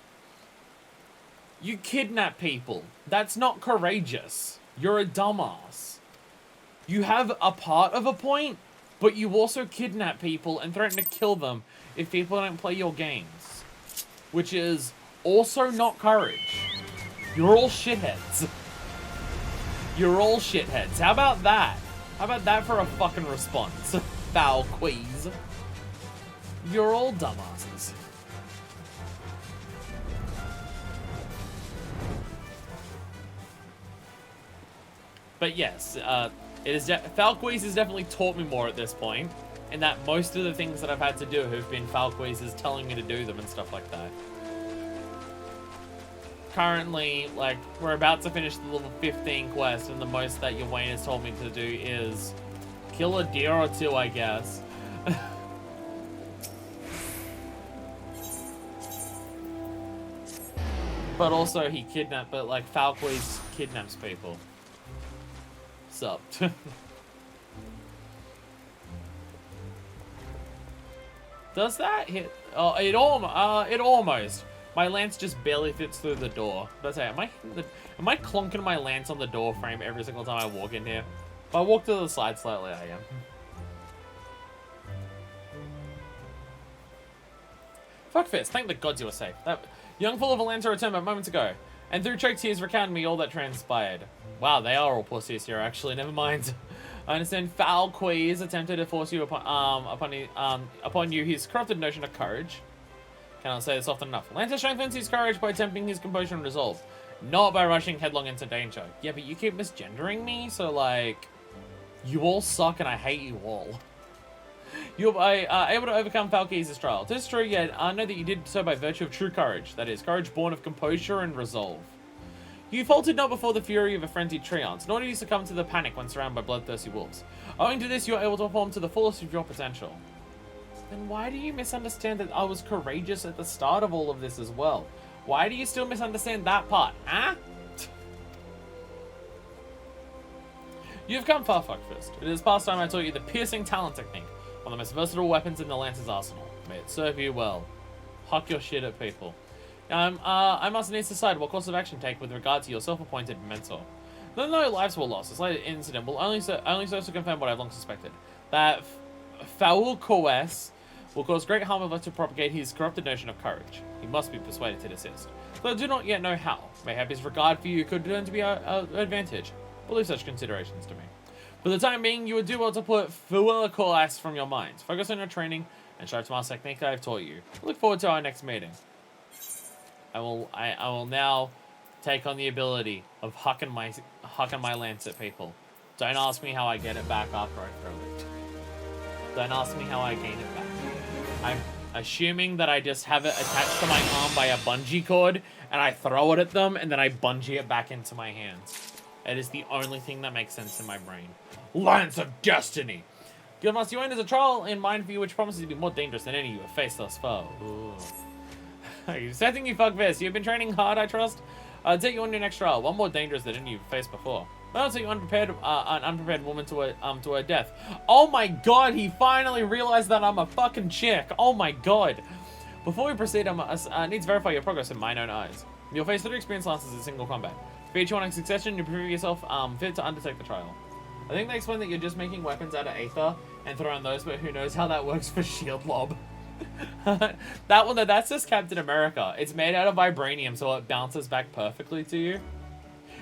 You kidnap people. That's not courageous. You're a dumbass. You have a part of a point, but you also kidnap people and threaten to kill them if people don't play your games. Which is also not courage. You're all shitheads. You're all shitheads. How about that? How about that for a fucking response? Foul queeze. You're all dumbasses. But yes, it is Falquise has definitely taught me more at this point, in that most of the things that I've had to do have been Falquise's telling me to do them and stuff like that. Currently, like, we're about to finish the level 15 quest, and the most that Ywain has told me to do is kill a deer or two, I guess. But also Falquise kidnaps people. Sup. Does that hit? Oh, it almost. My lance just barely fits through the door. But I say, am I clonking my lance on the door frame every single time I walk in here? If I walk to the side slightly, I am. Fuck Fist, thank the gods you were safe. That young fool of a lancer returned but moments ago, and through choked tears recounted me all that transpired. Wow, they are all pussies here, actually. Never mind. I understand Falquise attempted to force you upon you his corrupted notion of courage. Cannot say this often enough. Lancer strengthens his courage by attempting his composure and resolve, not by rushing headlong into danger. Yeah, but you keep misgendering me, so like, you all suck and I hate you all. You are able to overcome Falquise's trial. This is true, yet I know that you did so by virtue of true courage. That is, courage born of composure and resolve. You faltered not before the fury of a frenzied treants, nor did you succumb to the panic when surrounded by bloodthirsty wolves. Owing to this, you are able to perform to the fullest of your potential. Then why do you misunderstand that I was courageous at the start of all of this as well? Why do you still misunderstand that part, huh? You've come far, Fuckfist. It is past time I taught you the piercing talent technique, one of the most versatile weapons in the Lancer's arsenal. May it serve you well. Huck your shit at people. I must needs decide what course of action to take with regard to your self-appointed mentor. Though no lives were lost, a slight incident will only serve to confirm what I've long suspected. That Falquise will cause great harm unless to propagate his corrupted notion of courage. He must be persuaded to desist. Though I do not yet know how. Mayhap his regard for you could turn to be an advantage. But leave such considerations to me. For the time being, you would do well to put Falquise from your mind. Focus on your training and strive to master the technique I have taught you. I look forward to our next meeting. I will now take on the ability of hucking my lance at people. Don't ask me how I get it back after I throw it. Don't ask me how I gain it back. I'm assuming that I just have it attached to my arm by a bungee cord, and I throw it at them, and then I bungee it back into my hands. It is the only thing that makes sense in my brain. Lance of Destiny! Guildmaster Ywain is a trial in mind for you which promises to be more dangerous than any you have faced thus far. Ooh. Setting you fuckfist. You've been training hard, I trust. I'll take you on your next trial. One more dangerous than any you've faced before. I'll take you an unprepared woman to her death. Oh my god, he finally realized that I'm a fucking chick. Oh my god. Before we proceed, I need to verify your progress in mine own eyes. You'll face 3 experienced lancers in single combat. For each one in succession, you prove yourself fit to undertake the trial. I think they explained that you're just making weapons out of aether and throwing those, but who knows how that works for shield lob. That's just Captain America. It's made out of vibranium, so it bounces back perfectly to you.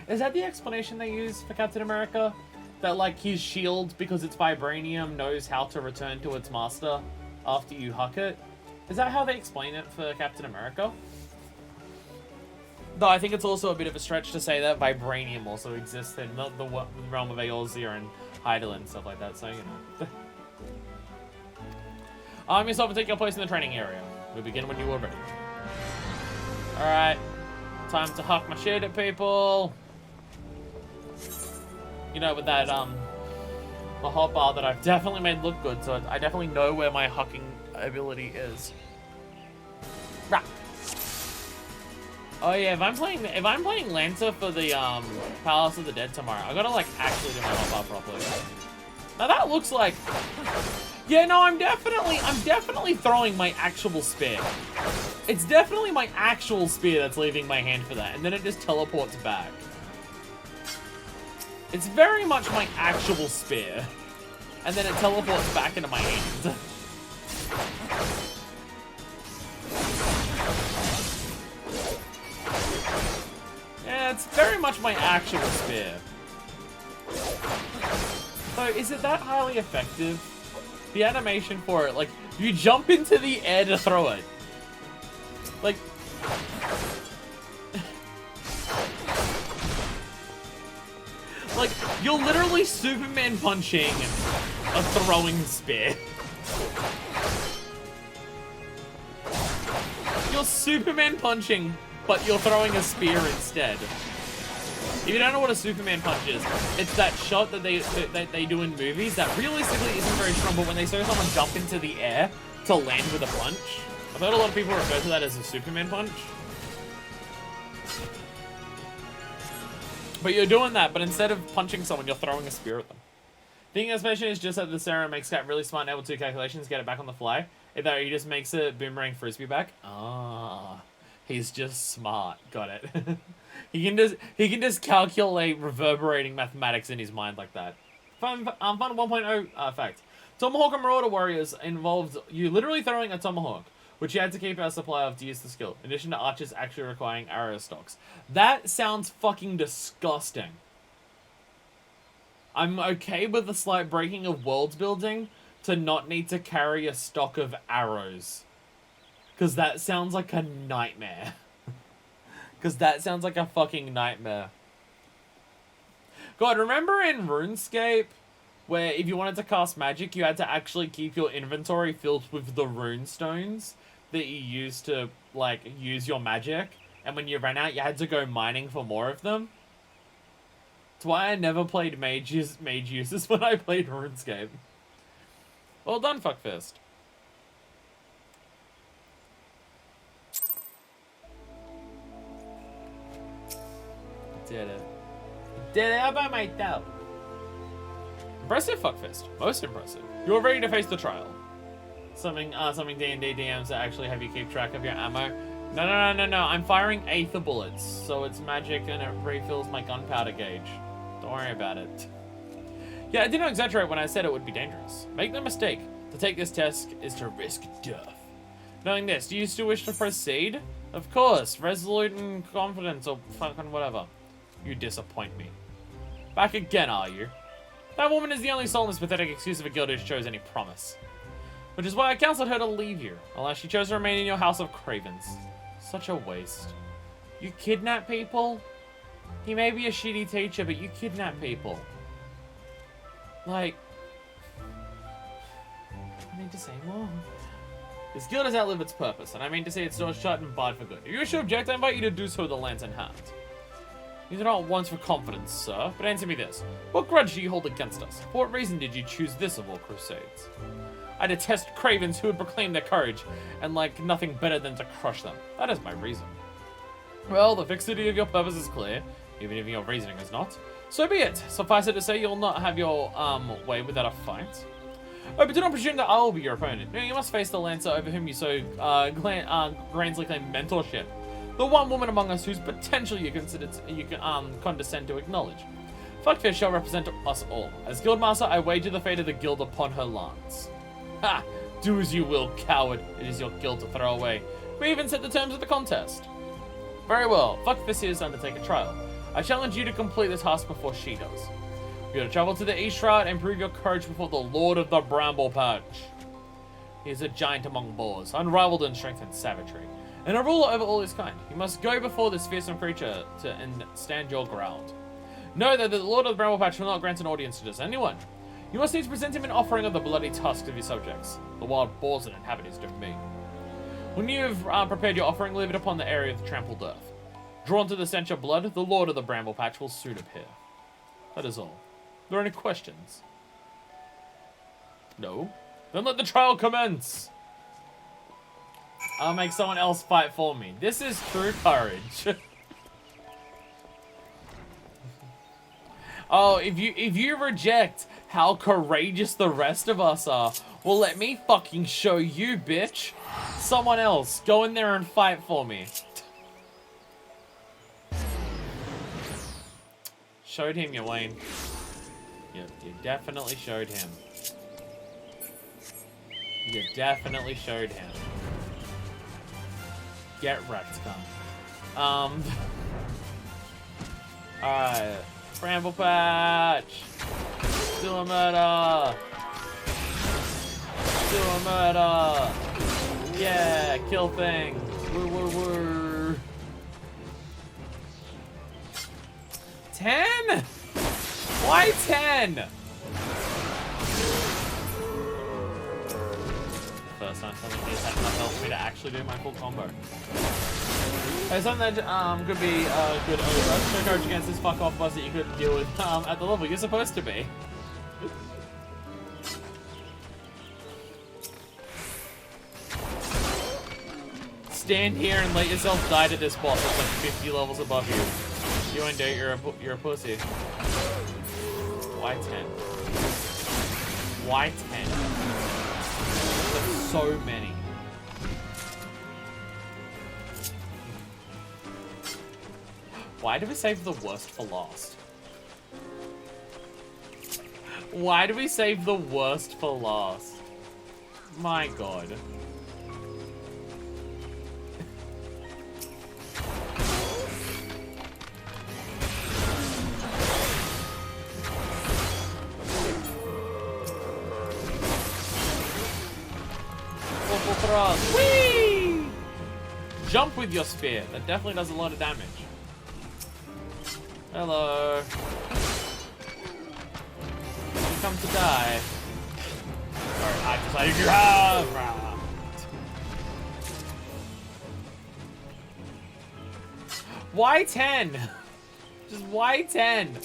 Is that the explanation they use for Captain America? That, like, his shield, because it's vibranium, knows how to return to its master after you huck it? Is that how they explain it for Captain America? Though I think it's also a bit of a stretch to say that vibranium also exists in the realm of Eorzea and Hydaelyn and stuff like that, so, you know. Arm yourself and take your place in the training area. We'll begin when you are ready. Alright. Time to huck my shit at people. You know, with that, the hotbar that I've definitely made look good, so I definitely know where my hucking ability is. Rah. Oh yeah, if I'm playing Lancer for the, Palace of the Dead tomorrow, I gotta, like, actually do my hotbar properly. Now that looks like... Yeah, no, I'm definitely throwing my actual spear. It's definitely my actual spear that's leaving my hand for that, and then it just teleports back. It's very much my actual spear, and then it teleports back into my hand. Yeah, it's very much my actual spear. So, is it that highly effective? The animation for it, like, you jump into the air to throw it. Like... Like, you're literally Superman punching a throwing spear. You're Superman punching, but you're throwing a spear instead. If you don't know what a Superman punch is, it's that shot that they do in movies that realistically isn't very strong, but when they saw someone jump into the air to land with a punch, I've heard a lot of people refer to that as a Superman punch. But you're doing that, but instead of punching someone, you're throwing a spear at them. The thing that's mentioned is just that the Sarah makes Cat really smart and able to do calculations, get it back on the fly. Either he just makes a boomerang frisbee back. Ah, he's just smart. Got it. he can just calculate reverberating mathematics in his mind like that. Fun 1.0 fact. Tomahawk and Marauder Warriors involved you literally throwing a tomahawk, which you had to keep our supply of to use the skill, in addition to archers actually requiring arrow stocks. That sounds fucking disgusting. I'm okay with the slight breaking of world building to not need to carry a stock of arrows. Because that sounds like a nightmare. Because that sounds like a fucking nightmare. God, remember in RuneScape, where if you wanted to cast magic, you had to actually keep your inventory filled with the rune stones that you used to, like, use your magic, and when you ran out, you had to go mining for more of them? That's why I never played mage uses when I played RuneScape. Well done, FFXIV. Did it. Did it all by myself. Impressive, FFXIV. Most impressive. You're ready to face the trial. Something D&D DMs that actually have you keep track of your ammo. No. I'm firing aether bullets, so it's magic and it refills my gunpowder gauge. Don't worry about it. Yeah, I didn't exaggerate when I said it would be dangerous. Make no mistake, to take this test is to risk death. Knowing this, do you still wish to proceed? Of course, resolute and confident or fucking whatever. You disappoint me. Back again, are you? That woman is the only soul in this pathetic excuse of a guild who shows any promise. Which is why I counseled her to leave you, unless she chose to remain in your house of cravens. Such a waste. You kidnap people? He may be a shitty teacher, but you kidnap people. Like... I need to say more. This guild has outlived its purpose, and I mean to see its doors shut and barred for good. If you wish to object, I invite you to do so with the lance in hand. These are not wants for confidence, sir, but answer me this. What grudge do you hold against us? For what reason did you choose this of all crusades? I detest cravens who would proclaim their courage, and like nothing better than to crush them. That is my reason. Well, the fixity of your purpose is clear, even if your reasoning is not. So be it. Suffice it to say, you'll not have your way without a fight. Oh, but do not presume that I will be your opponent. No, you must face the Lancer over whom you so grandly claim mentorship. The one woman among us whose potential you can condescend to acknowledge. FFXIV shall represent us all. As Guildmaster, I wager the fate of the guild upon her lance. Ha! Do as you will, coward. It is your guild to throw away. We even set the terms of the contest. Very well. FFXIV here is to undertake a trial. I challenge you to complete this task before she does. You're to travel to the East Shroud and prove your courage before the Lord of the Bramble Patch. He is a giant among boars, unrivaled in strength and savagery, and a ruler over all his kind. You must go before this fearsome creature and stand your ground. Know that the Lord of the Bramble Patch will not grant an audience to just anyone. You must need to present him an offering of the bloody tusks of your subjects. The wild boars that inhabit his domain. When you have prepared your offering, leave it upon the area of the trampled earth. Drawn to the stench of blood, the Lord of the Bramble Patch will soon appear. That is all. Are there any questions? No? Then let the trial commence! I'll make someone else fight for me. This is true courage. Oh, if you reject how courageous the rest of us are, well, let me fucking show you, bitch. Someone else, go in there and fight for me. Showed him, you Wayne. You definitely showed him. You definitely showed him. Get wrecked, cunt. Alright. Bramble Patch! Do a murder! Do a murder! Yeah, kill things! Woo! 10? Why 10? First time someone here's had enough health for me to actually do my full combo. Hey, something that could be good over. No courage against this fuck off boss that you couldn't deal with at the level you're supposed to be. Stand here and let yourself die to this boss that's like 50 levels above you. You ain't date, you're a pussy. Why 10? Why 10? There's so many. Why do we save the worst for last? Why do we save the worst for last? My god. Whee! Jump with your spear. That definitely does a lot of damage. Hello. You come to die. Or I decided you have. Why 10? Just why 10?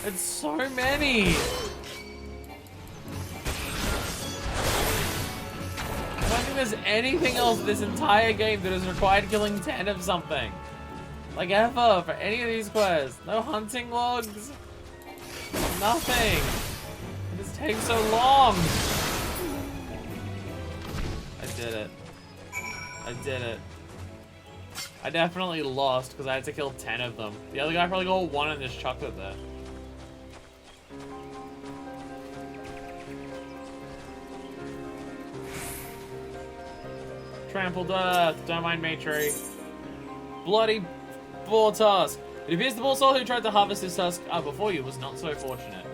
It's so many. I don't think there's anything else in this entire game that is required killing 10 of something. Like ever, for any of these quests. No hunting logs. Nothing. It just takes so long. I did it. I did it. I definitely lost because I had to kill 10 of them. The other guy probably got one and just chucked it there. Trampled earth. Don't mind me, tree. Bloody bull tusk. It appears the bull soul who tried to harvest his tusk before you was not so fortunate.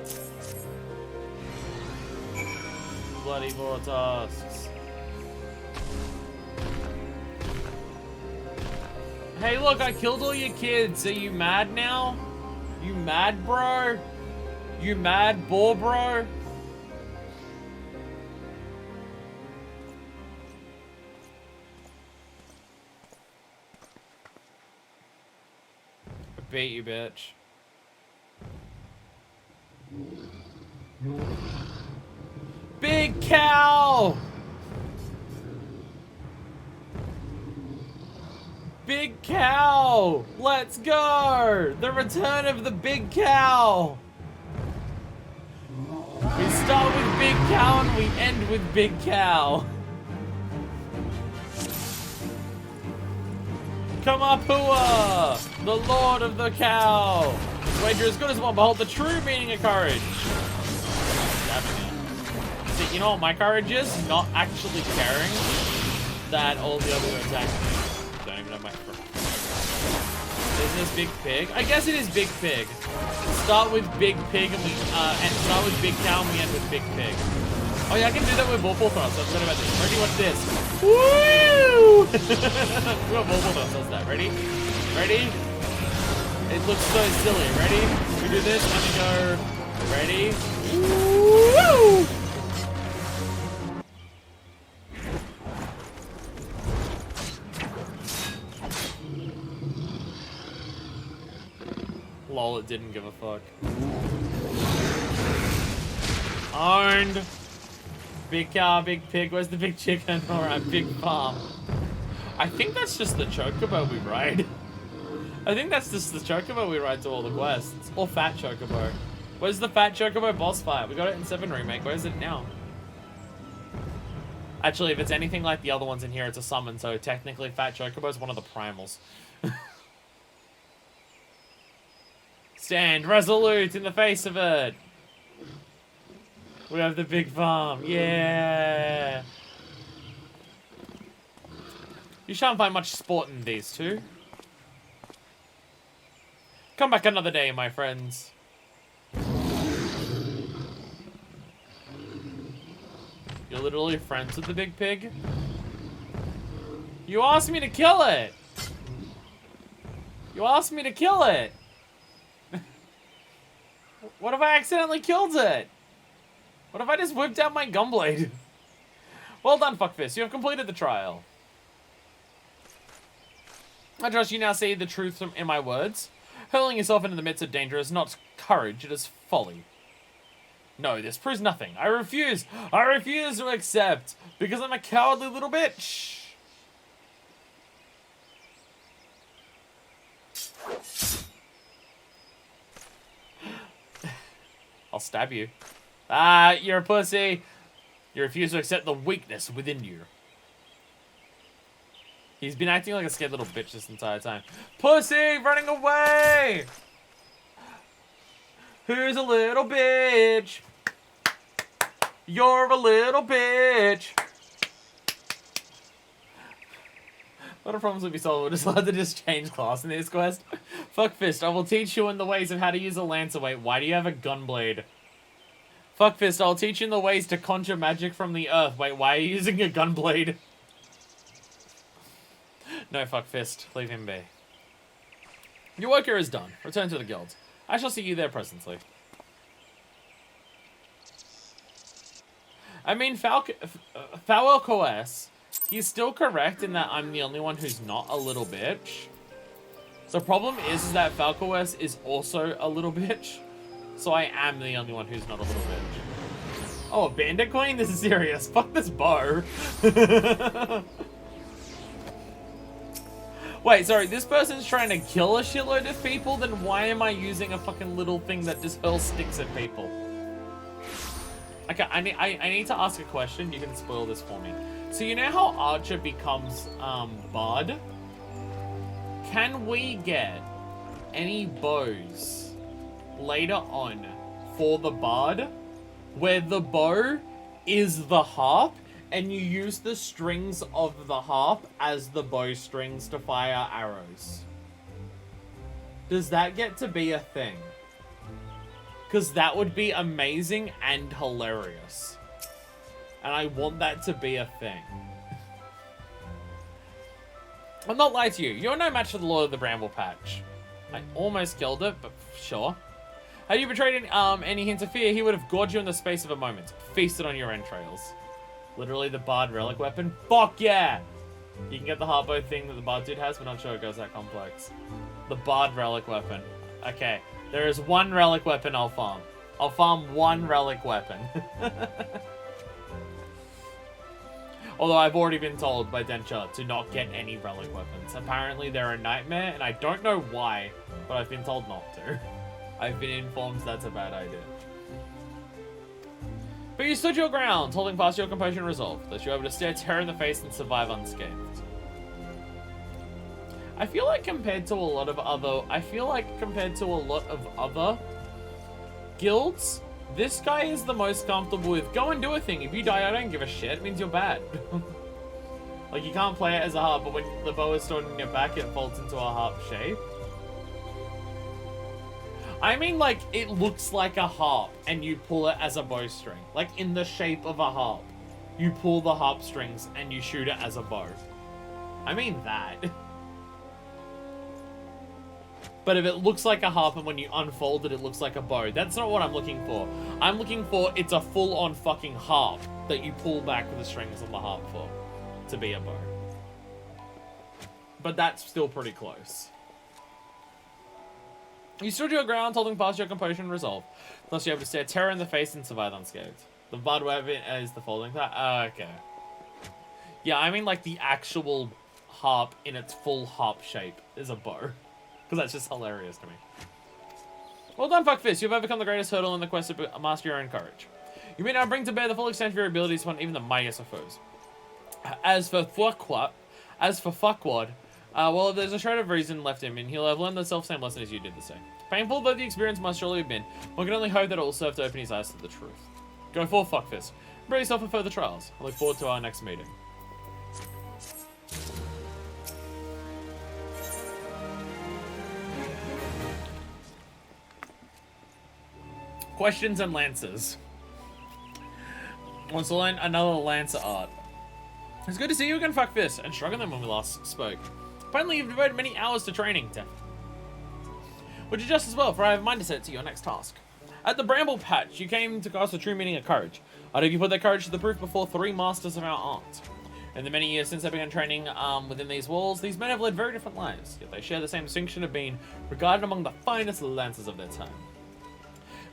Bloody bull tusks. Hey, look, I killed all your kids. Are you mad now? You mad, bro? You mad, bull, bro? Beat you, bitch. Big cow! Big cow! Let's go! The return of the big cow! We start with big cow and we end with big cow. Kamapua, the lord of the cow. Wager as good as one, behold the true meaning of courage. See, you know what my courage is? Not actually caring that all the others are attacking me. Don't even know my... Isn't this Big Pig? I guess it is Big Pig. Start with Big Pig and we start with Big Cow and we end with Big Pig. Oh yeah, I can do that with Bullful Thrust. I forgot about this. Ready? Watch this. Woo! We got Bullful Thrust. Does that. Ready? Ready? It looks so silly. Ready? We do this and we go. Ready? Woo! Lol, it didn't give a fuck. Owned. Big cow, big pig. Where's the big chicken? Alright, big farm. I think that's just the chocobo we ride. I think that's just the chocobo we ride to all the quests. Or fat chocobo. Where's the fat chocobo boss fight? We got it in 7 Remake. Where's it now? Actually, if it's anything like the other ones in here, it's a summon. So technically, fat chocobo is one of the primals. Stand resolute in the face of it. We have the big farm. Yeah. You shan't find much sport in these two. Come back another day, my friends. You're literally friends with the big pig? You asked me to kill it! You asked me to kill it! What if I accidentally killed it? What if I just whipped out my gunblade? Well done, Fuckfist. You have completed the trial. I trust you now see the truth in my words. Hurling yourself into the midst of danger is not courage, it is folly. No, this proves nothing. I refuse to accept, because I'm a cowardly little bitch. I'll stab you. Ah, you're a pussy. You refuse to accept the weakness within you. He's been acting like a scared little bitch this entire time. Pussy, running away! Who's a little bitch? You're a little bitch. A lot of problems will be solved. We're just allowed to just change class in this quest. Fuckfist, I will teach you in the ways of how to use a lancer. Wait, why do you have a gunblade? Fuckfist, I'll teach you in the ways to conjure magic from the earth. Wait, why are you using a gunblade? No, Fuckfist, leave him be. Your work here is done. Return to the guild. I shall see you there presently. I mean, Falcoes, he's still correct in that I'm the only one who's not a little bitch. The problem is that Falcoes is also a little bitch. So I am the only one who's not a little bitch. Oh, a bandit queen? This is serious. Fuck this bow. Wait, sorry, this person's trying to kill a shitload of people? Then why am I using a fucking little thing that just hurls sticks at people? Okay, I need to ask a question. You can spoil this for me. So you know how Archer becomes, Bard? Can we get any bows later on for the Bard where the bow is the harp and you use the strings of the harp as the bow strings to fire arrows? Does that get to be a thing? Because that would be amazing and hilarious. And I want that to be a thing. I'm not lying to you. You're no match for the Lord of the Bramble Patch. I almost killed it, but sure. Had you betrayed any hint of fear, he would have gorged you in the space of a moment. Feasted on your entrails. Literally the Bard relic weapon? Fuck yeah! You can get the hardbow thing that the Bard dude has, but not sure it goes that complex. The Bard relic weapon. Okay. There is one relic weapon I'll farm. I'll farm one relic weapon. Although I've already been told by Denture to not get any relic weapons. Apparently they're a nightmare, and I don't know why, but I've been told not to. I've been informed that's a bad idea. But you stood your ground, holding fast your composure and resolve, that you were able to stare terror in the face and survive unscathed. I feel like compared to a lot of other guilds, this guy is the most comfortable with go and do a thing. If you die, I don't give a shit. It means you're bad. Like, you can't play it as a harp, but when the bow is stored in your back, it folds into a harp shape. I mean, like, it looks like a harp, and you pull it as a bowstring. Like, in the shape of a harp. You pull the harp strings, and you shoot it as a bow. I mean that. But if it looks like a harp and when you unfold it, it looks like a bow. That's not what I'm looking for. I'm looking for it's a full-on fucking harp that you pull back the strings on the harp for to be a bow. But that's still pretty close. You stood your ground, holding fast your composure and resolve. Thus you're able to stare terror in the face and survive unscathed. The Bard weapon is the folding that. Okay. Yeah, I mean like the actual harp in its full harp shape is a bow. Because that's just hilarious to me. Well done, Fuckfist. You've overcome the greatest hurdle in the quest to master your own courage. You may now bring to bear the full extent of your abilities upon even the mightiest of foes. As for Fuckwad, well, there's a shred of reason left in him, and he'll have learned the self-same lesson as you did the same. Painful though the experience must surely have been, one can only hope that it will serve to open his eyes to the truth. Go forth, Fuckfist. Prepare yourself for further trials. I look forward to our next meeting. Questions and Lancers. Wants to learn another Lancer art. It's good to see you again, Fuckfist, and stronger than when we last spoke. Finally, you've devoted many hours to training, Would you just as well, for I have a mind to set to your next task. At the Bramble Patch, you came to cast a true meaning of courage. I'd have you put that courage to the proof before 3 masters of our art. In the many years since I began training within these walls, these men have led very different lives, yet they share the same distinction of being regarded among the finest lancers of their time.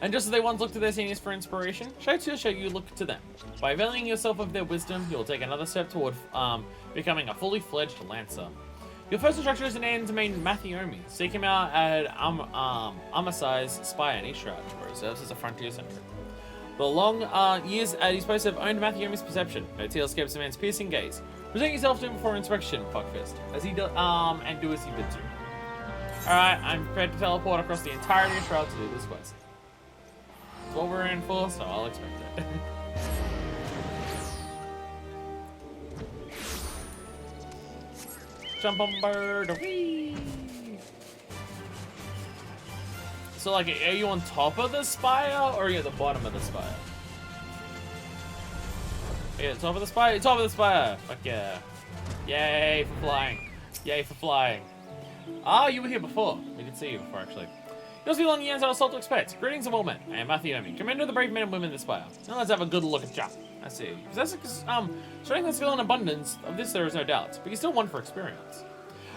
And just as they once looked to their seniors for inspiration, show you look to them. By availing yourself of their wisdom, you'll take another step toward becoming a fully fledged lancer. Your first instructor is an man named Mattheomi. Seek him out at Armoire's Spire in East Shroud, where he serves as a frontier sentry. The long years at his post have owned Mattheomi's perception. No tear escapes a man's piercing gaze. Present yourself to him for inspection, fuckfist, as he and do as he bids you. Alright, I'm prepared to teleport across the entirety of Shroud to do this quest. That's what we're in for, so I'll expect it. Jump on bird, whee! So, like, are you on top of the spire, or are you at the bottom of the spire? Yeah, top of the spire? Top of the spire! Fuck yeah. Yay for flying. Yay for flying. Ah, you were here before. We did see you before, actually. You must be long years I was told to expect. Greetings of all men. I am Mattheomi, commander of the brave men and women of the spire. Now let's have a good look at you. I see. You possess strength and skill in abundance. Of this there is no doubt, but you still want for experience.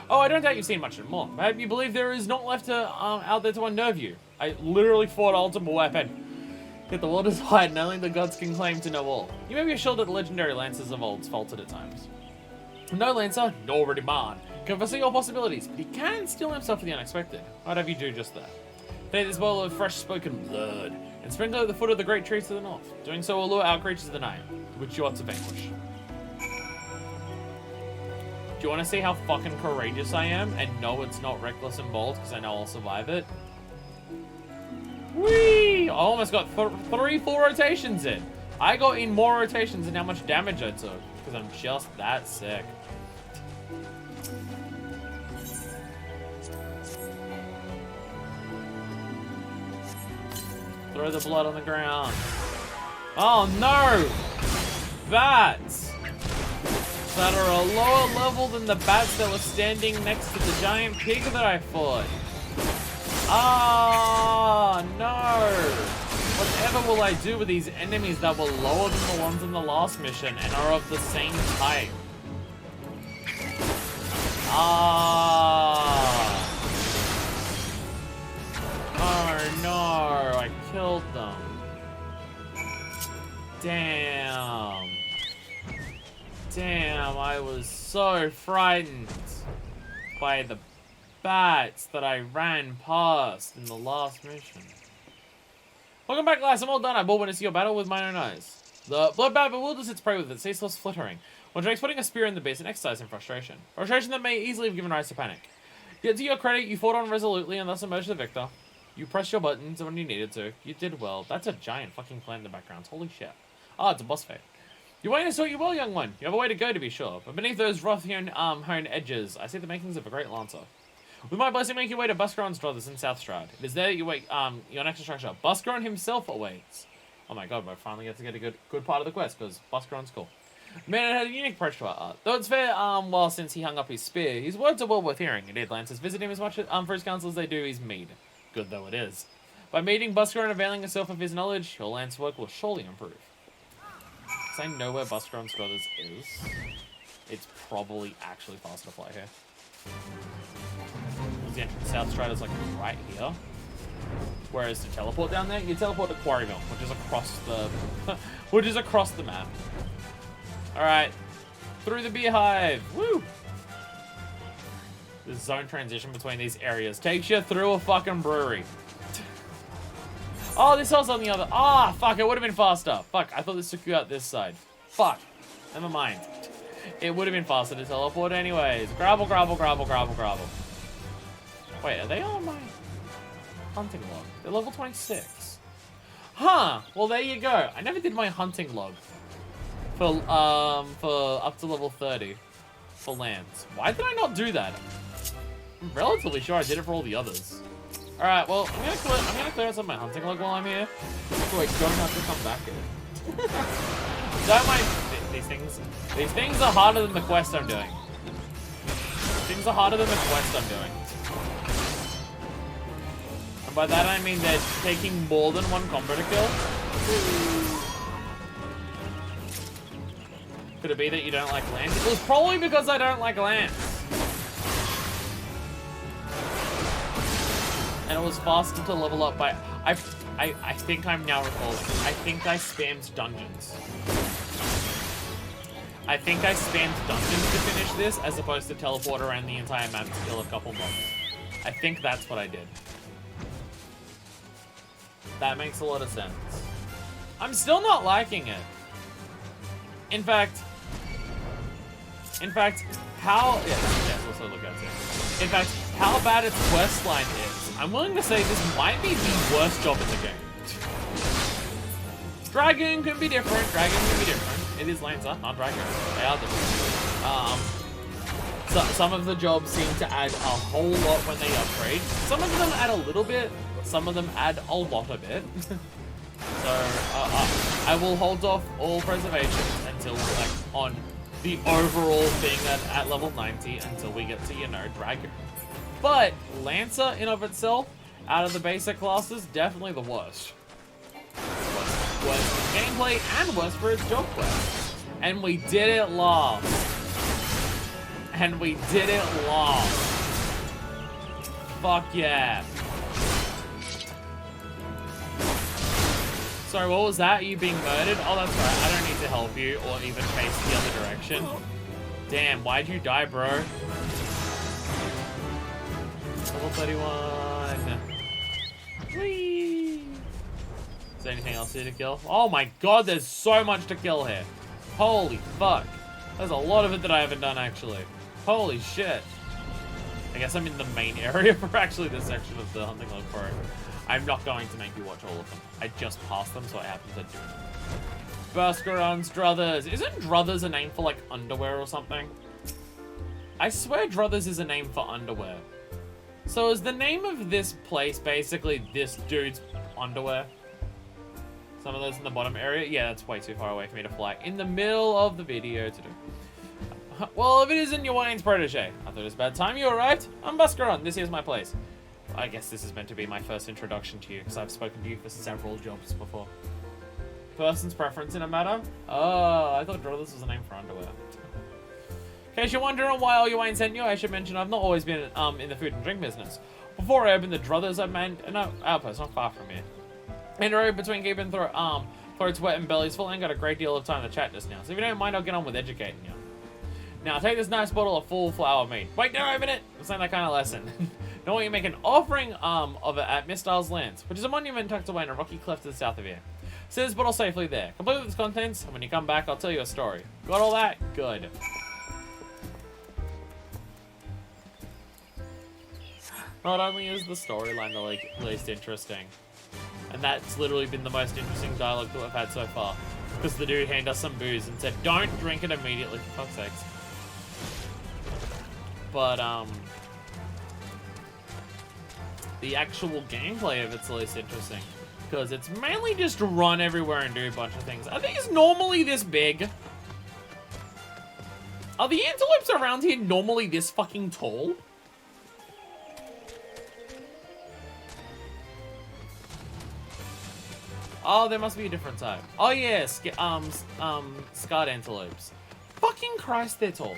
Oh, I don't doubt you've seen much more. I hope you believe there is not left out there to unnerve you. I literally fought ultimate weapon. Yet the world is wide, and only the gods can claim to know all. You may be assured that the legendary lancers of old faltered at times. No lancer, nor Reborn, can foresee all possibilities, but he can steel himself for the unexpected. I'd have you do just that. Take this bowl of fresh-spoken blood, and sprinkle it at the foot of the great trees to the north. Doing so will lure out creatures of the night, which you ought to vanquish. Do you want to see how fucking courageous I am? And no, it's not reckless and bold, because I know I'll survive it. Whee! I almost got 3 full rotations in. I got in more rotations than how much damage I took, because I'm just that sick. Throw the blood on the ground. Oh no! Bats! That are a lower level than the bats that were standing next to the giant pig that I fought. Ah, no! Whatever will I do with these enemies that were lower than the ones in the last mission and are of the same type? Ah! Oh no, I killed them. Damn. Damn, I was so frightened by the bats that I ran past in the last mission. Welcome back, lads. I'm all done. I bore witness your battle with my own eyes. The bloodbat bewilders its prey with its ceaseless flittering, which makes putting a spear in the beast an exercise in frustration. Frustration that may easily have given rise to panic. Yet to your credit, you fought on resolutely and thus emerged the victor. You pressed your buttons when you needed to. You did well. That's a giant fucking plant in the background. Holy shit. Ah, it's a boss fight. Your way to sort you well, young one. You have a way to go, to be sure. But beneath those rough-hewn edges, I see the makings of a great lancer. With my blessing, make your way to Buscaron's brothers in South Shroud. It is there that you wait, your next instructor. Buscaron himself awaits. Oh my god, we finally get to get a good part of the quest, because Buscaron's cool. The man had a unique approach to our art. Though it's fair, well, since he hung up his spear, his words are well worth hearing. Indeed, lancers visit him as much for his counsel as they do his mead. Good though it is. By meeting Buscaron and availing yourself of his knowledge, your lance work will surely improve. I know where Buscaron's brothers is. It's probably actually faster to fly here. The entrance to South Shroud is like right here. Whereas to teleport down there, you teleport to Quarryville, which is across the map. Alright. Through the beehive. Woo! The zone transition between these areas takes you through a fucking brewery. Oh, this hill's on the other. Ah, fuck, it would have been faster. Fuck, I thought this took you out this side. Fuck. Never mind. It would have been faster to teleport anyways. Gravel, gravel, gravel, gravel, gravel. Wait, are they on my hunting log? They're level 26. Huh. Well, there you go. I never did my hunting log for up to level 30 for lands. Why did I not do that? I'm relatively sure I did it for all the others. Alright, well, I'm gonna clear out some of my hunting log while I'm here, so I don't have to come back here. Don't mind these things are harder than the quest I'm doing. Things are harder than the quest I'm doing. I'm By that I mean they're taking more than one combo to kill. Could it be that you don't like Lance? It was probably because I don't like Lance. And it was faster to level up by... I think I'm now recalling. I think I spammed dungeons. I think I spammed dungeons to finish this, as opposed to teleport around the entire map to kill a couple mobs. I think that's what I did. That makes a lot of sense. I'm still not liking it. In fact, how... Yeah, let's also look at it. In fact, how bad its quest line is, I'm willing to say this might be the worst job in the game. Dragon can be different. It is Lancer, not Dragon. They are different. So some of the jobs seem to add a whole lot when they upgrade. Some of them add a little bit. Some of them add a lot of it. So I will hold off all preservation until like on the overall thing at level 90 until we get to, you know, Dragon. But Lancer in of itself, out of the basic classes, definitely the worst. Worst for gameplay and worst for its job quest. And we did it last. Fuck yeah. Sorry, what was that? Are you being murdered? Oh, that's right. I don't need to help you or even face the other direction. Damn, why'd you die, bro? Level 31. Whee! Is there anything else here to kill? Oh my god, there's so much to kill here. Holy fuck. There's a lot of it that I haven't done, actually. Holy shit. I guess I'm in the main area for actually this section of the hunting log for it. I'm not going to make you watch all of them. I just passed them, so I happen to do it. Buscarons, Druthers. Isn't Druthers a name for, like, underwear or something? I swear Druthers is a name for underwear. So is the name of this place basically this dude's underwear? Some of those in the bottom area? Yeah, that's way too far away for me to fly in the middle of the video to do. Well, if it isn't your Wayne's protege, I thought it was about time you arrived. I'm Buscaron. This is my place. I guess this is meant to be my first introduction to you, because I've spoken to you for several jobs before. Person's preference in a matter? Oh, I thought Druthers was a name for underwear. In case you're wondering why all your Wayne sent you, I should mention I've not always been in the food and drink business. Before I opened the Druthers, I made an outpost not far from here. In the road between keeping throats wet and bellies full, and got a great deal of time to chat just now. So if you don't mind, I'll get on with educating you. Now, take this nice bottle of full flour meat. Wait, don't open it! It's not that kind of lesson. Don't want you to make an offering of it at Miss Styles' Lands, which is a monument tucked away in a rocky cleft to the south of here. Set this bottle safely there. Complete with its contents, and when you come back, I'll tell you a story. Got all that? Good. Not only is the storyline the least interesting, and that's literally been the most interesting dialogue that we've had so far, because the dude handed us some booze and said, don't drink it immediately, for fuck's sakes. But, the actual gameplay of it's the least interesting, because it's mainly just run everywhere and do a bunch of things. Are these normally this big? Are the antelopes around here normally this fucking tall? Oh, there must be a different type. Oh yeah, scarred antelopes. Fucking Christ, they're tall.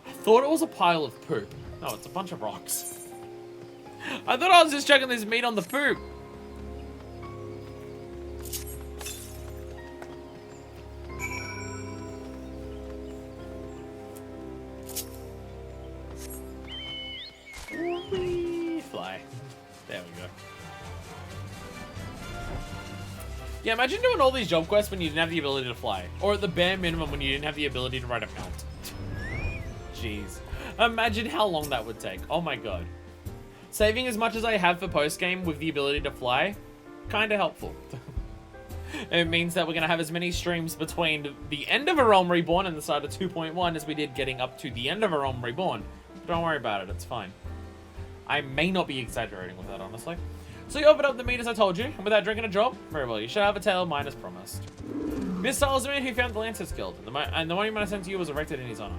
I thought it was a pile of poop. No, it's a bunch of rocks. I thought I was just checking this meat on the poop. Fly. There we go. Yeah, imagine doing all these job quests when you didn't have the ability to fly. Or at the bare minimum when you didn't have the ability to ride a mount. Jeez. Imagine how long that would take. Oh my god. Saving as much as I have for post-game with the ability to fly, kinda helpful. It means that we're gonna have as many streams between the end of A Realm Reborn and the start of 2.1 as we did getting up to the end of A Realm Reborn. Don't worry about it, it's fine. I may not be exaggerating with that, honestly. So you opened up the meat as I told you, and without drinking a drop, very well, you shall have a tale of mine as promised. This tale is the man who found the Lancers Guild, and the monument I sent to you was erected in his honor.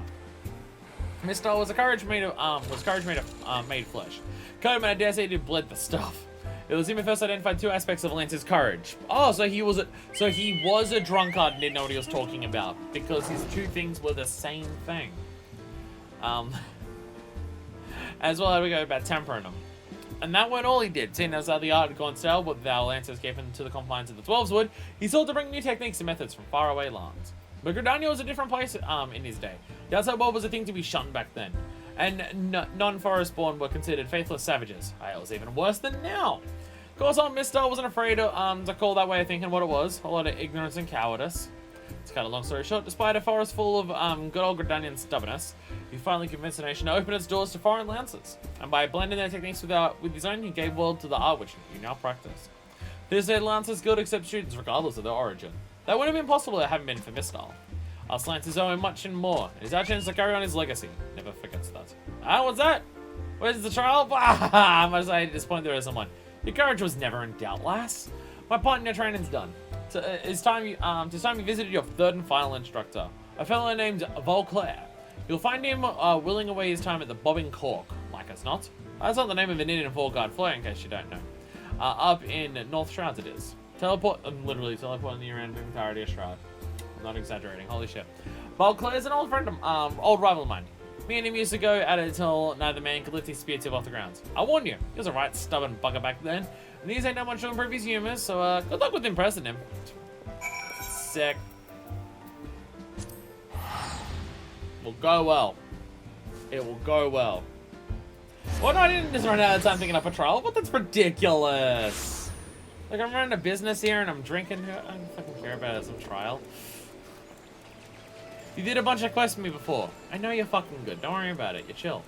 Miss Doll was courage made of made flesh. Codeman, I dare say, did bled the stuff. It was him who first identified two aspects of Lance's courage. Oh, so he was a drunkard and didn't know what he was talking about because his two things were the same thing. As well, how we go about tempering them. And that weren't all he did. Seeing as the art had gone stale, but thou Lance escaped to the confines of the 12s would, he sought to bring new techniques and methods from faraway lands. But Gridania was a different place in his day. The outside world was a thing to be shunned back then. And non-forest born were considered faithless savages. It was even worse than now. Of course, old Mr. wasn't afraid to call that way of thinking what it was. A lot of ignorance and cowardice. To cut a long story short, despite a forest full of good old Gridanian stubbornness, he finally convinced the nation to open its doors to foreign lancers. And by blending their techniques with his own, he gave world to the art which he now practice. This day, Lancers Guild accepts students regardless of their origin. That wouldn't have been possible if it hadn't been for Mr. Us Lancers owe him much and more. It is our chance to carry on his legacy. Never forgets that. What's that? Where's the trial? I must say, at this point, there is someone. Your courage was never in doubt, lass. My part in your training's done. So, it's time you visited your third and final instructor, a fellow named Volclair. You'll find him willing away his time at the Bobbing Cork, like as not. That's not the name of an inn in four-guard flare, in case you don't know. Up in North Shrouds it is. I'm literally teleporting you around the entirety of Shroud. I'm not exaggerating, holy shit. Volclair's an old friend of, old rival of mine. Me and him used to go at it until neither man could lift his spear tip off the ground. I warned you, he was a right stubborn bugger back then. And these ain't no much to improve his humor, so good luck with impressing him. Sick. Will go well. It will go well. Well, no, I didn't just run out of time thinking of patrol, but that's ridiculous. Like, I'm running a business here and I'm drinking. I don't fucking care about it as a trial. You did a bunch of quests for me before. I know you're fucking good. Don't worry about it. You're chill.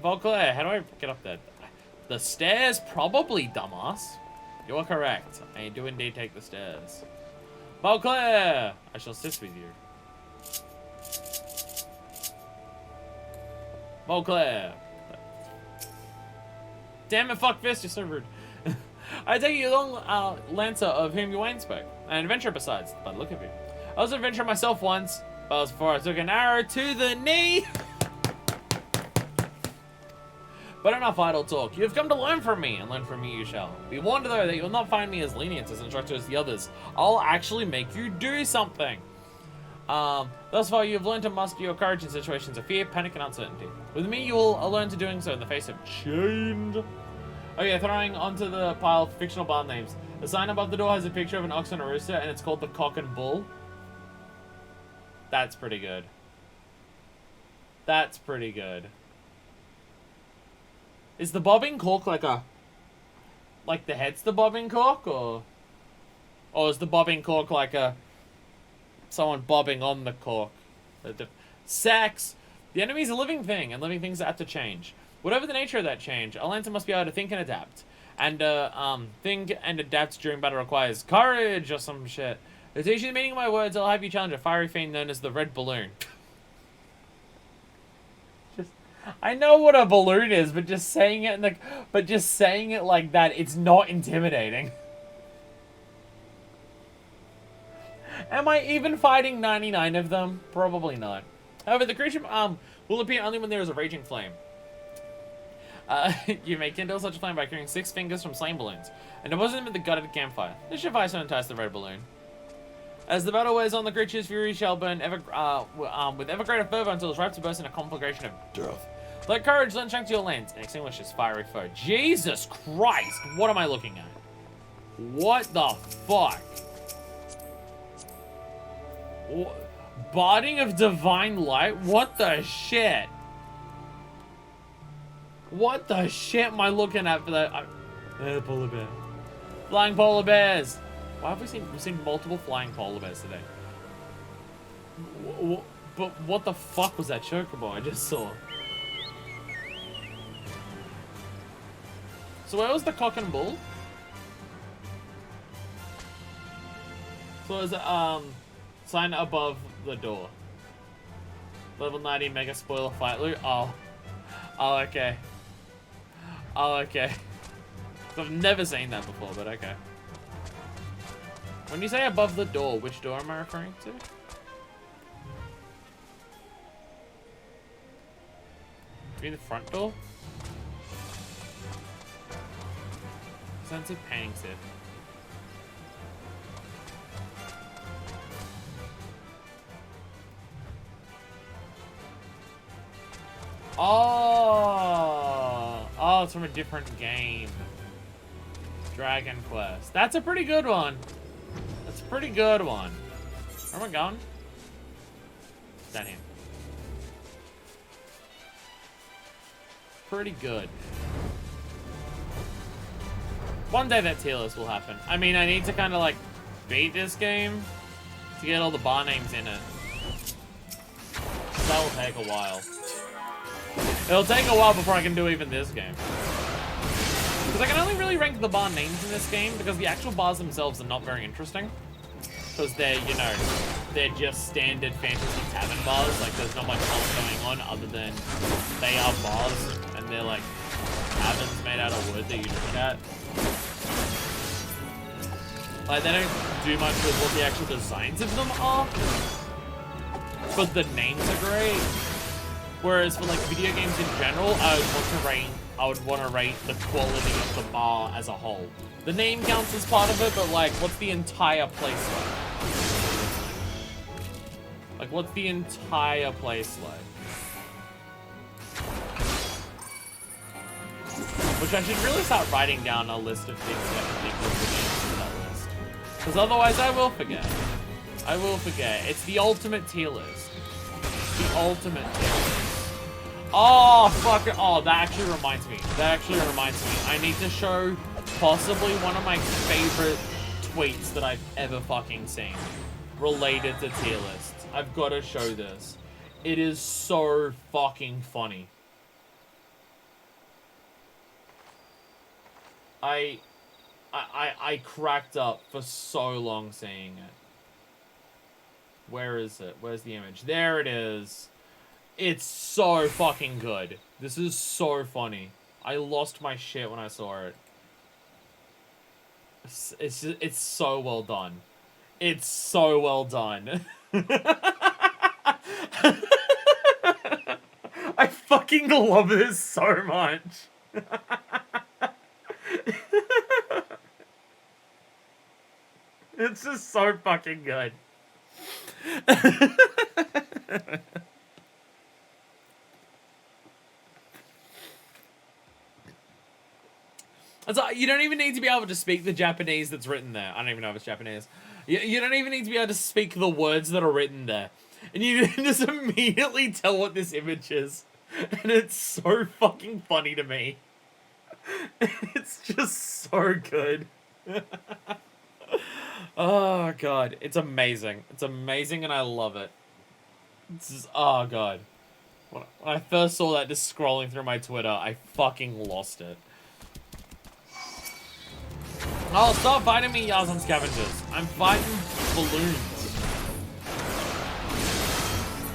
Volclair, how do I get up there? The stairs? Probably, dumbass. You are correct. I do indeed take the stairs. Volclair! I shall assist with you. Volclair. Damn it, fuck Fist, you're so rude. I take you long lancer of whom you ain't spoke. An adventurer besides, by the look of you. I was an adventurer myself once, but that was before I took an arrow to the knee. But enough idle talk. You have come to learn from me, and learn from me you shall. Be warned, though, that you will not find me as lenient as instructor as the others. I'll actually make you do something. Thus far, you have learned to muster your courage in situations of fear, panic, and uncertainty. With me, you will learn to doing so in the face of change. Okay, throwing onto the pile of fictional bar names. The sign above the door has a picture of an ox and a rooster, and it's called the Cock and Bull. That's pretty good. That's pretty good. Is the bobbing cork like the head's the bobbing cork, or is the bobbing cork like someone bobbing on the cork? Sex! The enemy's a living thing, and living things have to change. Whatever the nature of that change, a lancer must be able to think and adapt. And think and adapt during battle requires courage or some shit. To teach you the meaning of my words, I'll have you challenge a fiery fiend known as the Red Balloon. I know what a balloon is, but just saying it like that, it's not intimidating. Am I even fighting 99 of them? Probably not. However, the creature will appear only when there is a raging flame. You may kindle such a flame by carrying 6 fingers from slain balloons, and deposit them at the gutted campfire. This should suffice to entice the Red Balloon. As the battle wears on, the creature's fury shall burn with ever greater fervor until it's ripe to burst in a conflagration of death. Let courage lend strength to your lance and extinguish this fiery foe. Jesus Christ! What am I looking at? What the fuck? Barding of Divine Light? What the shit? What the shit am I looking at for that? Polar bear. Flying polar bears. Why have we've seen multiple flying polar bears today? But what the fuck was that chocobo I just saw? So where was the Cock and Bull? So is it sign above the door. Level 90 mega spoiler fight loot. Oh okay. Oh, okay. I've never seen that before, but okay. When you say above the door, which door am I referring to? Maybe the front door? Sounds like painting set. Oh! Oh, it's from a different game. Dragon Quest. That's a pretty good one. That's a pretty good one. Where am I going? Down here. Pretty good. One day that tier list will happen. I mean, I need to kind of like beat this game to get all the bar names in it. That will take a while. It'll take a while before I can do even this game. Because I can only really rank the bar names in this game because the actual bars themselves are not very interesting. Because they're, you know, they're just standard fantasy tavern bars. Like, there's not much else going on other than they are bars and they're like taverns made out of wood that you drink at. Like, they don't do much with what the actual designs of them are. But the names are great. Whereas for like video games in general, I would want to rate the quality of the bar as a whole. The name counts as part of it, but like, what's the entire place like? Like, what's the entire place like? Which I should really start writing down a list of things that I think would be for that list. Because otherwise I will forget. I will forget. It's the ultimate tier list. The ultimate tier list. Oh, fuck it. Oh, that actually reminds me. I need to show possibly one of my favorite tweets that I've ever fucking seen related to tier lists. I've got to show this. It is so fucking funny. I cracked up for so long seeing it. Where is it? Where's the image? There it is. It's so fucking good. This is so funny. I lost my shit when I saw it. It's so well done. It's so well done. I fucking love this so much. It's just so fucking good. You don't even need to be able to speak the Japanese that's written there. I don't even know if it's Japanese. You don't even need to be able to speak the words that are written there. And you can just immediately tell what this image is. And it's so fucking funny to me. It's just so good. Oh, God. It's amazing. It's amazing and I love it. Oh, God. When I first saw that just scrolling through my Twitter, I fucking lost it. Oh, stop fighting me, Yazan scavengers. I'm fighting balloons.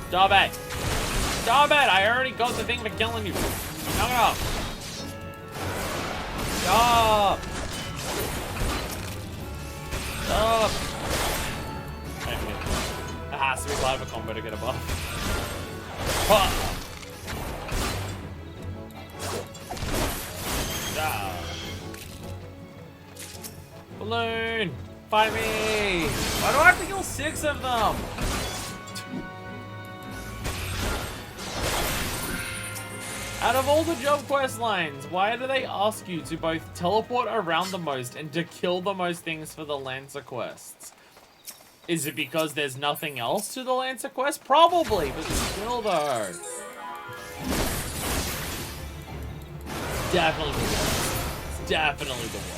Stop it. Stop it. I already got the thing for killing you. Knock it off. Stop. Stop. It has to be part of a combo to get a buff. Ah. Balloon! Fight me! Why do I have to kill 6 of them? Out of all the job quest lines, why do they ask you to both teleport around the most and to kill the most things for the Lancer quests? Is it because there's nothing else to the Lancer quest? Probably, but still though. Definitely the worst. Definitely the worst.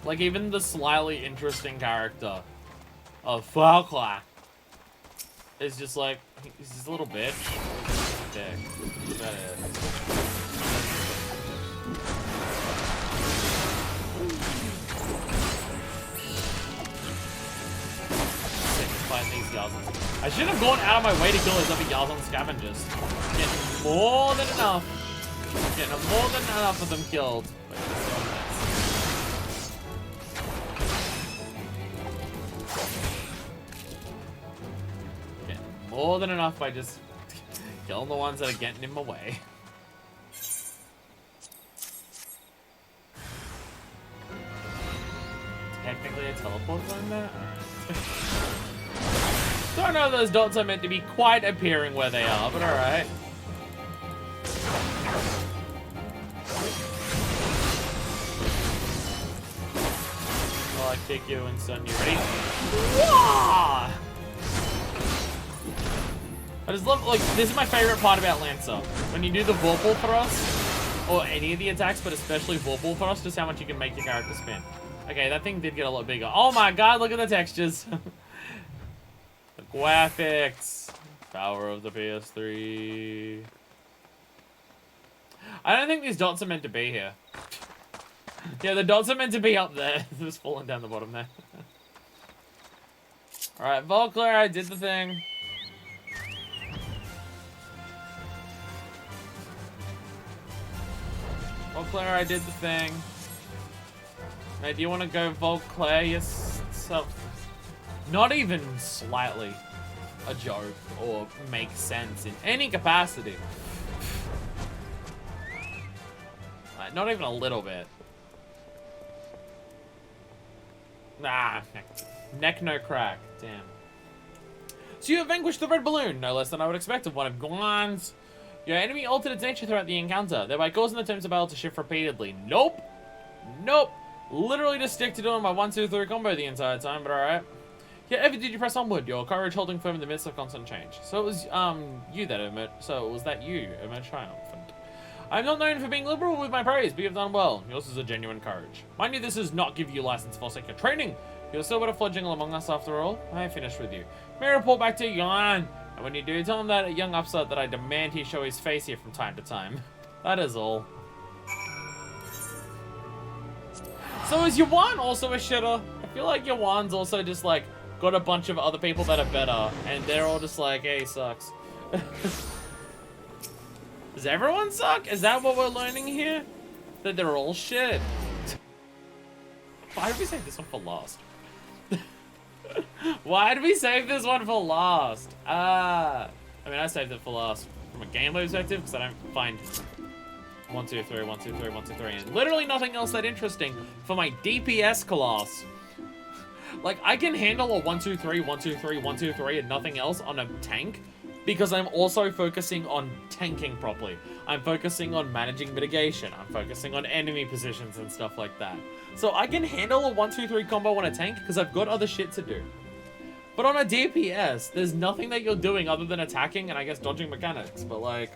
Like, even the slightly interesting character of Falkla is just like, he's just a little bitch. Dick. Is that it? Fighting these Yazans. I should have gone out of my way to kill those other Yazan scavengers. Getting more than enough. Getting more than enough of them killed. More than enough by just killing the ones that are getting in my way. Technically a teleport zone there? Don't know if those dots are meant to be quite appearing where they are, but alright. I'll kick you and stun you. Ready? Wah! I just love, like, this is my favorite part about Lancer. When you do the Vorpal thrust, or any of the attacks, but especially Vorpal thrust, just how much you can make your character spin. Okay, that thing did get a lot bigger. Oh my god, look at the textures. The graphics. Power of the PS3. I don't think these dots are meant to be here. Yeah, the dots are meant to be up there. Just falling down the bottom there. Alright, Volclair, I did the thing. Volclair, I did the thing. Now, do you want to go Volclair yourself? Not even slightly a joke or make sense in any capacity. Like, not even a little bit. Nah, neck no crack. Damn. So you have vanquished the red balloon, no less than I would expect of one of Guan's. Your enemy altered its nature throughout the encounter, thereby causing the terms of battle to shift repeatedly. Nope. Nope. Literally just stick to doing my 1-2-3 combo the entire time, but alright. Yeah, ever did you press onward, your courage holding firm in the midst of constant change. So it was, you that emerged triumphant. I'm not known for being liberal with my praise, but you've done well. Yours is a genuine courage. Mind you, this does not give you license to forsake your training. You're still but a fledgling among us after all. I have finished with you. May I report back to Yuan. And when you do, tell him that young upstart that I demand he show his face here from time to time. That is all. So is Yuan also a shitter? I feel like Yuan's also just like got a bunch of other people that are better, and they're all just like, hey, he sucks. Does everyone suck? Is that what we're learning here? That they're all shit? Why did we save this one for last? Why did we save this one for last? I mean, I saved it for last from a gameplay perspective because I don't find 1, 2, 3, 1, 2, 3, 1, 2, 3, and literally nothing else that interesting for my DPS class. Like, I can handle a 1, 2, 3, 1, 2, 3, 1, 2, 3, and nothing else on a tank because I'm also focusing on tanking properly. I'm focusing on managing mitigation. I'm focusing on enemy positions and stuff like that. So I can handle a 1, 2, 3 combo on a tank because I've got other shit to do. But on a DPS, there's nothing that you're doing other than attacking and I guess dodging mechanics. But like,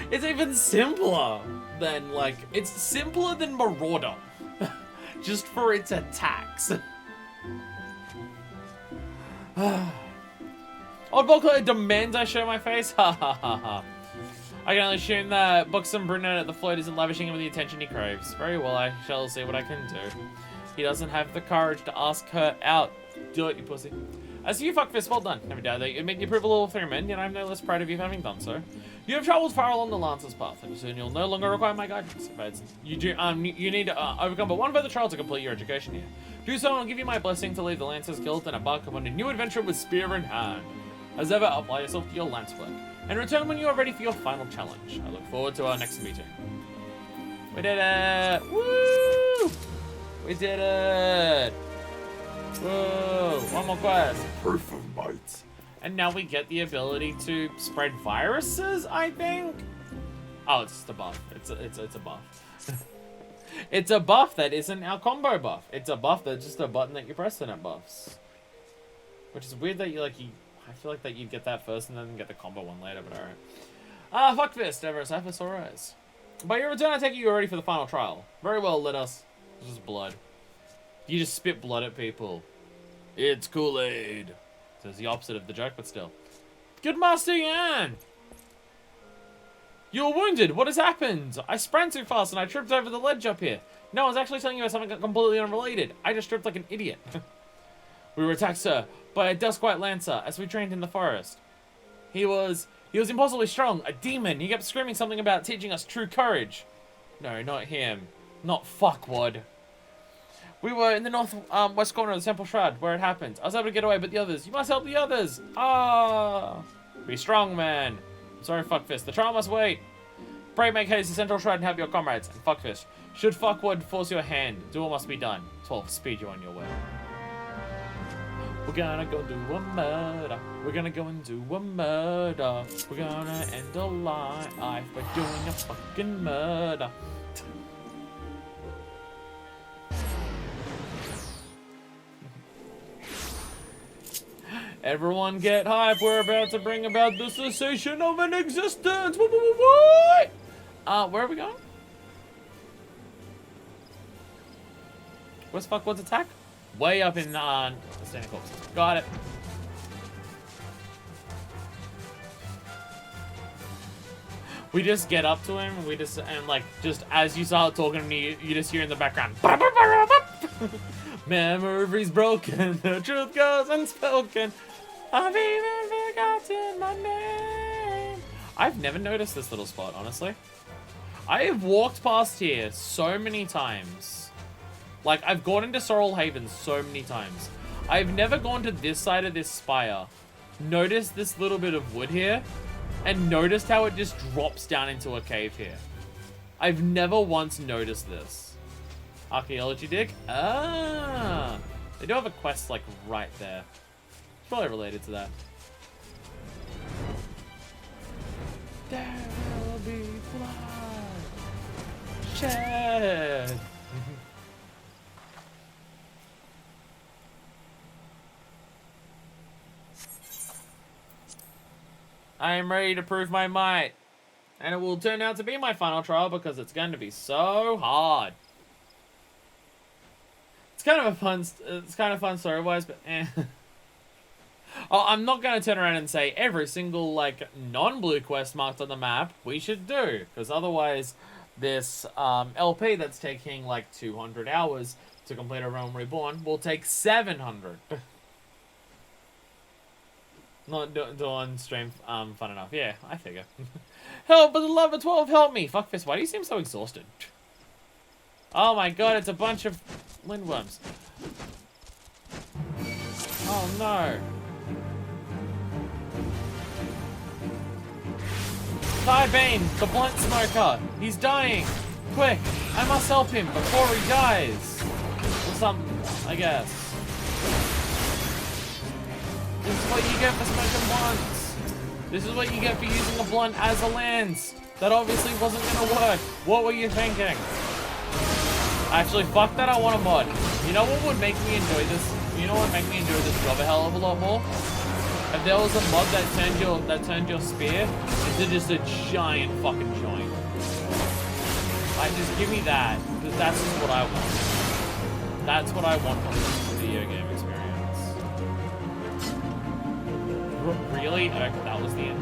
it's even simpler than like, it's simpler than Marauder. Just for its attacks. Old Volclair demands I show my face? Ha ha ha ha. I can only assume that buxom brunette at the float isn't lavishing him with the attention he craves. Very well, I shall see what I can do. He doesn't have the courage to ask her out. Do it, you pussy. As for you, fuckfist, well done. Never doubt that you admit the approval of 3 men, yet I'm no less proud of you for having done so. You have travelled far along the Lancer's path, and soon you'll no longer require my guidance. But you need to overcome but one further trial to complete your education here. Do so, and I'll give you my blessing to leave the Lancer's Guild and embark upon a new adventure with spear in hand. As ever, apply yourself to your lance work, and return when you are ready for your final challenge. I look forward to our next meeting. We did it! Woo! We did it! Whoa! One more quest. Proof of might. And now we get the ability to spread viruses, I think? Oh, it's just a buff. It's a buff. It's a buff that isn't our combo buff. It's a buff that's just a button that you press and it buffs. Which is weird that I feel like that you'd get that first and then get the combo one later, but alright. Fuckfist, Everest, Aphis, or Rise. By your return, I take it you're ready for the final trial. Very well, let us. This is blood. You just spit blood at people. It's Kool-Aid. So it's the opposite of the joke, but still. Good Master Yan! You're wounded. What has happened? I sprang too fast and I tripped over the ledge up here. No, I was actually telling you about something completely unrelated. I just tripped like an idiot. We were attacked, sir, by a Duskwhite Lancer as we trained in the forest. He was impossibly strong, a demon. He kept screaming something about teaching us true courage. No, not him. Not fuckwad. We were in the north west corner of the Temple Shroud, where it happened. I was able to get away, but the others. You must help the others. Ah! Be strong, man. Sorry, Fuckfist. The trial must wait. Pray make haste to Central Shroud and help your comrades. And Fuckfist, should Fuckwood force your hand, duel must be done. 12, speed you on your way. We're gonna go do a murder. We're gonna go and do a murder. We're gonna end a life by doing a fucking murder. Everyone get hype. We're about to bring about the cessation of an existence. What? Where are we going? Where's Fuckwood's attack? Way up in the Standing Corpses. Got it. We just get up to him, and like, just as you start talking to me, you just hear in the background. Memories broken, the truth goes unspoken. I've even forgotten my name. I've never noticed this little spot, honestly. I have walked past here so many times. Like, I've gone into Sorrel Haven so many times. I've never gone to this side of this spire, noticed this little bit of wood here, and noticed how it just drops down into a cave here. I've never once noticed this. Archaeology dig? Ah! They do have a quest, like, right there. It's probably related to that. There will be blood shed. I am ready to prove my might. And it will turn out to be my final trial because it's going to be so hard. It's kind of a fun story-wise, but eh. Oh, I'm not going to turn around and say every single, like, non-blue quest marked on the map we should do. Because otherwise, this LP that's taking, like, 200 hours to complete a Realm Reborn will take 700. Not doing stream fun enough. Yeah, I figure. Help, for the love of 12, help me! Fuckfist, why do you seem so exhausted? Oh my god, it's a bunch of lindworms. Oh no. Thybane, the blunt smoker. He's dying. Quick, I must help him before he dies. Or something, I guess. This is what you get for smoking blunts. This is what you get for using a blunt as a lance. That obviously wasn't gonna work. What were you thinking? Actually, fuck that, I want a mod. You know what would make me enjoy this? You know what would make me enjoy this job a hell of a lot more? If there was a mod that turned your spear into just a giant fucking joint. Like, just give me that, because that's just what I want. That's what I want from this video game experience. Really? Okay, that was the end.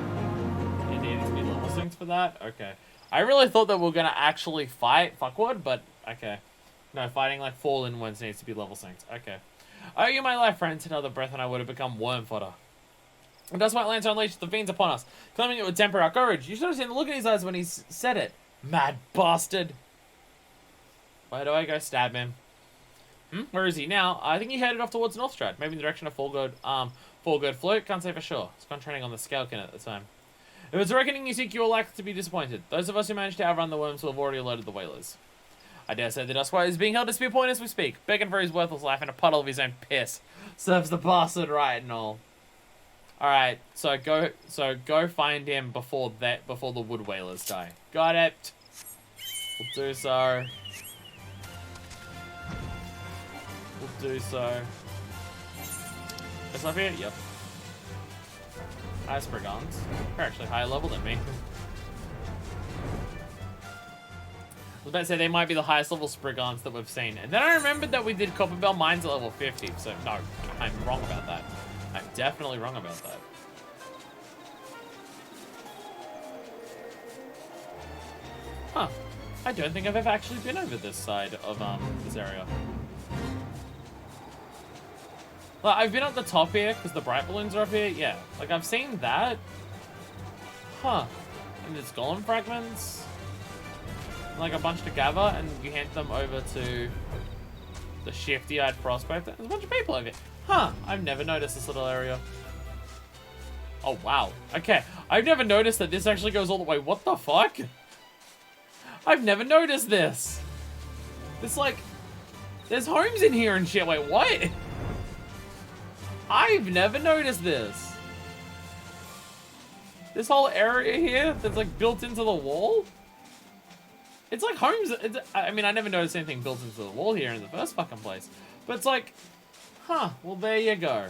It needed to be level synced for that? Okay. I really thought that we were gonna actually fight Fuckwood, but okay. No, fighting like fallen ones needs to be level synced. Okay. Oh, you my life, friends. Another breath and I would have become worm fodder. And Dust White Lancer unleashed the fiends upon us, claiming it would temper our courage. You should have seen the look in his eyes when he said it. Mad bastard. Where do I go stab him? Where is he now? I think he headed off towards Northstrad, maybe in the direction of Foregird Float. Can't say for sure. It's gone training on the Scalkin at the time. If it's a reckoning you seek, you are likely to be disappointed. Those of us who managed to outrun the worms will have already alerted the whalers. I dare say the Dustwhite is being held to spear point as we speak, begging for his worthless life in a puddle of his own piss. Serves the bastard right and all. Alright, so go find him before the wood whalers die. Got it. We'll do so. We'll do so. It's up here? Yep. Hi, Sprigons. They're actually higher level than me. I was about to say they might be the highest level Sprigons that we've seen. And then I remembered that we did Copperbell Mines at level 50. So, no, I'm wrong about that. I'm definitely wrong about that. Huh. I don't think I've ever actually been over this side of this area. Like, I've been at the top here because the bright balloons are up here. Yeah, like I've seen that. Huh. And it's golem fragments. Like a bunch to gather, and you hand them over to The shifty-eyed prospector. There's a bunch of people over here. Huh, I've never noticed this little area. Oh, wow. Okay, I've never noticed that this actually goes all the way. What the fuck? I've never noticed this. It's like, there's homes in here and shit. Wait, what? I've never noticed this. This whole area here that's like built into the wall? It's like homes. I mean, I never noticed anything built into the wall here in the first fucking place. But it's like, huh, well, there you go.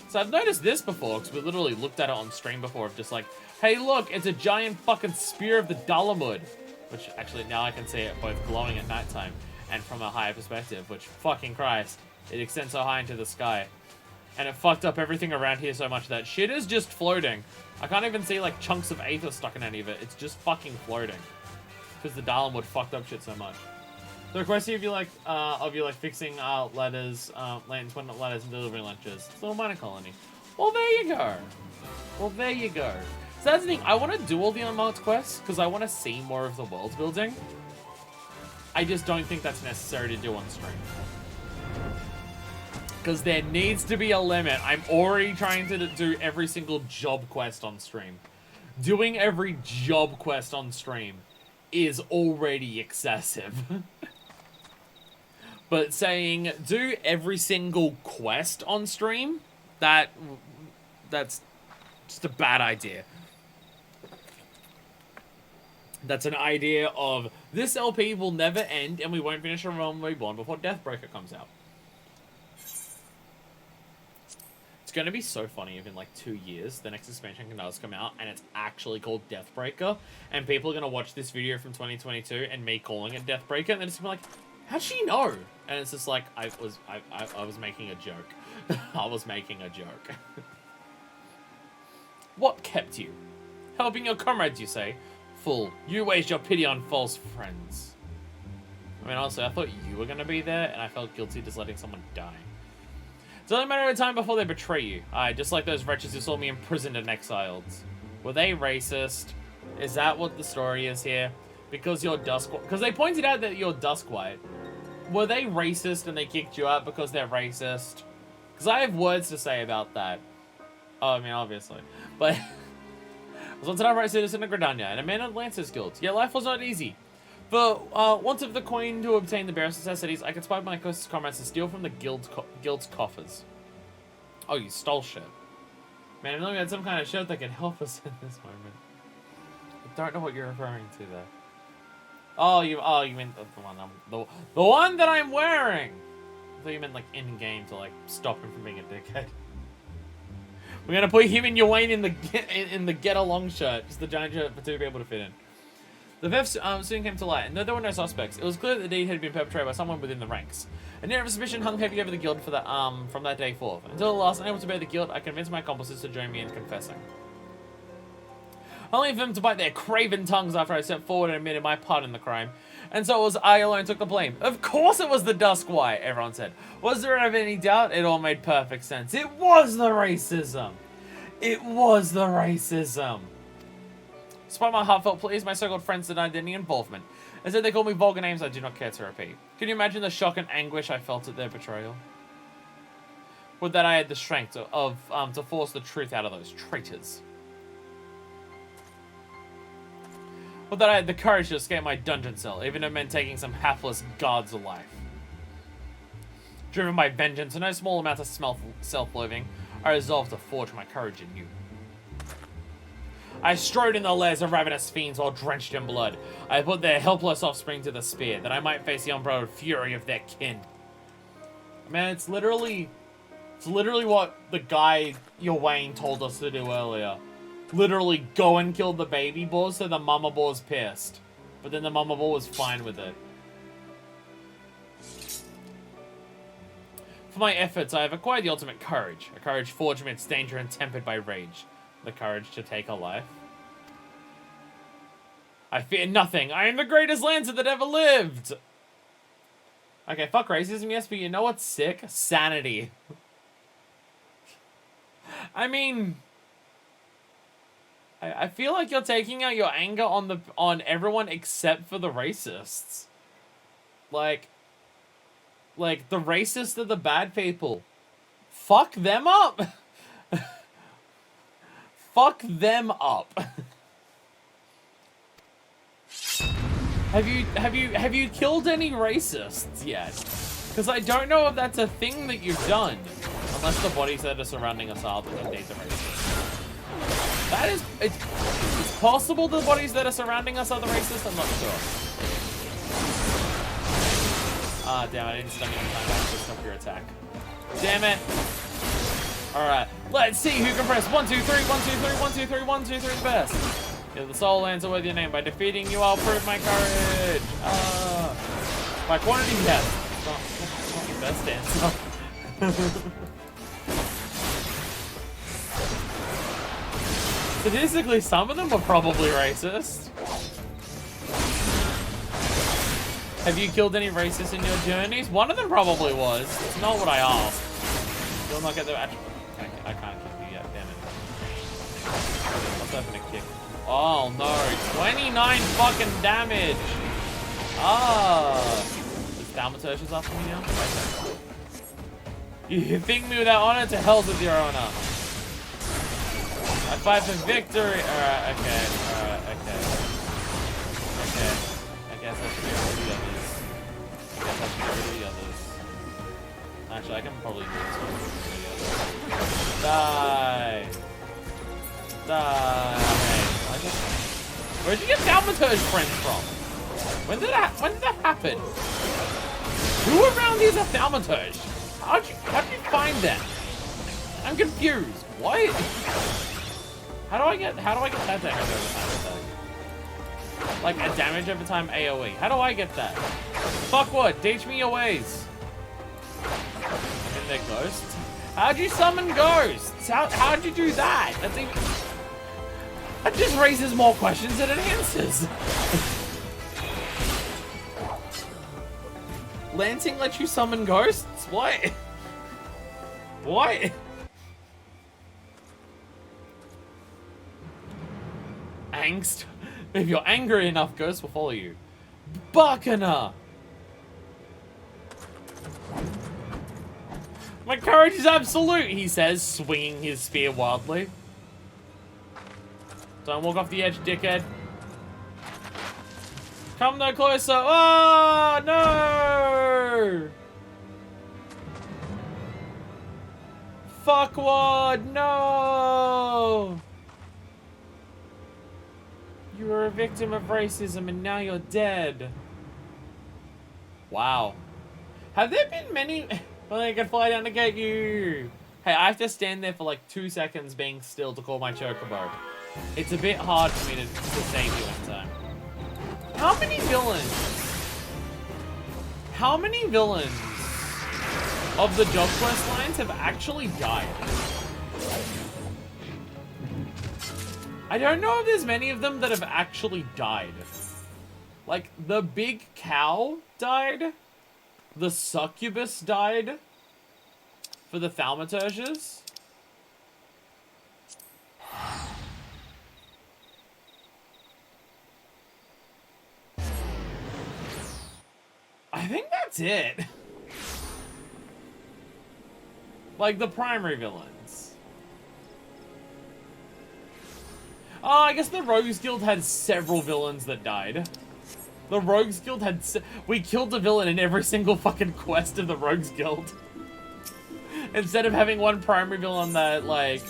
So I've noticed this before, because we literally looked at it on stream before, of just like, hey, look, it's a giant fucking spear of the Dalamud. Which, actually, now I can see it both glowing at nighttime and from a higher perspective, which, fucking Christ, it extends so high into the sky. And it fucked up everything around here so much that shit is just floating. I can't even see, like, chunks of aether stuck in any of it. It's just fucking floating. Because the Dalamud fucked up shit so much. The request here of you like fixing ladders, lanterns, putting up ladders and delivering lunches. It's a little minor colony. Well, there you go. Well, there you go. So that's the thing. I want to do all the unmarked quests because I want to see more of the world building. I just don't think that's necessary to do on stream. Because there needs to be a limit. I'm already trying to do every single job quest on stream. Doing every job quest on stream is already excessive. But saying do every single quest on stream, that's just a bad idea. That's an idea of this LP will never end and we won't finish Reborn before Deathbreaker comes out. It's going to be so funny if in like 2 years the next expansion does come out and it's actually called Deathbreaker and people are going to watch this video from 2022 and me calling it Deathbreaker and they're just going to be like, how'd she know? And it's just like, I was making a joke. I was making a joke. What kept you? Helping your comrades, you say? Fool, you waste your pity on false friends. I mean, honestly, I thought you were going to be there and I felt guilty just letting someone die. It's only a matter of time before they betray you. Just like those wretches who saw me imprisoned and exiled. Were they racist? Is that what the story is here? Because you're dusk... Because they pointed out that you're dusk white. Were they racist and they kicked you out because they're racist? Because I have words to say about that. Oh, I mean, obviously. But... I was once an upright citizen of Gridania and a man of Lancers Guild. Yet life was not easy. For want of the coin to obtain the barest necessities, I conspired my closest comrades to steal from the guild's coffers. Oh, you stole shit. Man, I know we had some kind of shit that could help us in this moment. I don't know what you're referring to there. Oh, you mean the one that I'm wearing. I thought you meant like in game to like stop him from being a dickhead. We're gonna put him and Yawain in the get along shirt, just the giant shirt for two to be able to fit in. The theft soon came to light, and though there were no suspects, it was clear that the deed had been perpetrated by someone within the ranks. An air of suspicion hung heavy over the guild for from that day forth. Until the last, unable to bear the guilt, I convinced my accomplices to join me in confessing. Only for them to bite their craven tongues after I stepped forward and admitted my part in the crime. And so it was I alone took the blame. Of course it was the Dusk White, everyone said. Was there ever any doubt? It all made perfect sense. It was the racism. It was the racism. Despite my heartfelt pleas, my so-called friends denied any involvement. Instead, they called me vulgar names I do not care to repeat. Can you imagine the shock and anguish I felt at their betrayal? Would that I had the strength to force the truth out of those traitors. Would that I had the courage to escape my dungeon cell, even if it meant taking some hapless guard's life. Driven by vengeance and no small amount of self-loathing, I resolved to forge my courage in you. I strode in the lairs of ravenous fiends while drenched in blood. I put their helpless offspring to the spear, that I might face the unbridled fury of their kin. Man, it's literally what the guy Yawain told us to do earlier. Literally go and kill the baby boar so the mama boar's pissed. But then the mama boar was fine with it. For my efforts, I have acquired the ultimate courage. A courage forged amidst danger and tempered by rage. The courage to take a life. I fear nothing. I am the greatest Lancer that ever lived. Okay, fuck racism, yes, but you know what's sick? Sanity. I mean, I feel like you're taking out your anger on everyone except for the racists. Like, like, the racists are the bad people. Fuck them up. Fuck them up. Have you killed any racists yet? Because I don't know if that's a thing that you've done. Unless the bodies that are surrounding us are indeed the racists. That is, it's possible the bodies that are surrounding us are the racists, I'm not sure. Ah, damn, I didn't stun you in time to stop your attack. Damn it. Alright, let's see who can press 1, 2, 3, 1, 2, 3, 1, 2, 3, 1, 2, 3 best. If the soul answer with your name. By defeating you, I'll prove my courage. By quantity, yes. It's not your best answer. Statistically, some of them are probably racist. Have you killed any racists in your journeys? One of them probably was. It's not what I asked. You'll not get the actual... I can't kick you yet, damn it. Let's open a kick. Oh no, 29 fucking damage! Ah! Is Thaumaturge after me now? Okay. You think me without honor, to hell with your honor. I fight for victory! Alright, okay, okay. Okay. I guess I should get rid of the others. Actually, I can probably do this one. Die! Die! Where'd you get Thaumaturge friends from? When did that happen? Who around here is a Thaumaturge? How'd you find them? I'm confused. What? How do I get that damage over time? Like a damage over time AoE. How do I get that? Fuck what? Teach me your ways. And they're ghosts? How'd you summon ghosts? How'd you do that? That's even... That just raises more questions than it answers. Lancing lets you summon ghosts? What? What? Angst? If you're angry enough, ghosts will follow you. Bakana! My courage is absolute, he says, swinging his spear wildly. Don't walk off the edge, dickhead. Come no closer. Oh, no! Fuckwad, no! You were a victim of racism and now you're dead. Wow. Have there been many... Well, I can fly down to get you. Hey, I have to stand there for like 2 seconds being still to call my chocobo. It's a bit hard for me to save you in time. How many villains of the job quest lines have actually died? I don't know if there's many of them that have actually died. Like, the big cow died. The succubus died for the Thaumaturges. I think that's it. Like, the primary villains. Oh, I guess the Rogues Guild had several villains that died. The Rogues Guild had... We killed a villain in every single fucking quest of the Rogues Guild. Instead of having one primary villain that, like,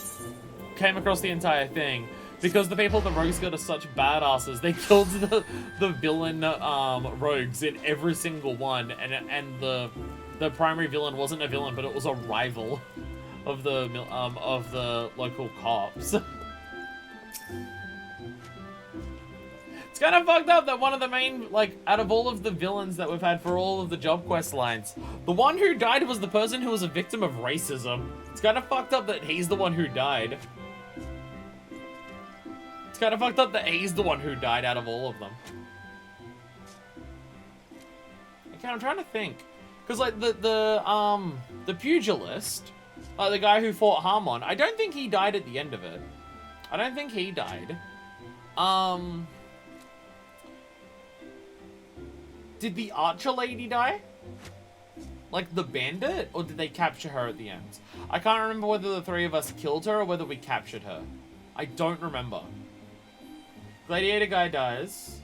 came across the entire thing. Because the people of the Rogues Guild are such badasses, they killed the villain rogues in every single one. And the primary villain wasn't a villain, but it was a rival of the local cops. It's kind of fucked up that one of the main, like, out of all of the villains that we've had for all of the job quest lines, the one who died was the person who was a victim of racism. It's kind of fucked up that he's the one who died. It's kind of fucked up that he's the one who died out of all of them. Okay, I'm trying to think. Because, like, the pugilist, the guy who fought Harmon, I don't think he died at the end of it. I don't think he died. Did the archer lady die? like the bandit, or did they capture her at the end? I can't remember whether the three of us killed her or whether we captured her. I don't remember. Gladiator guy dies.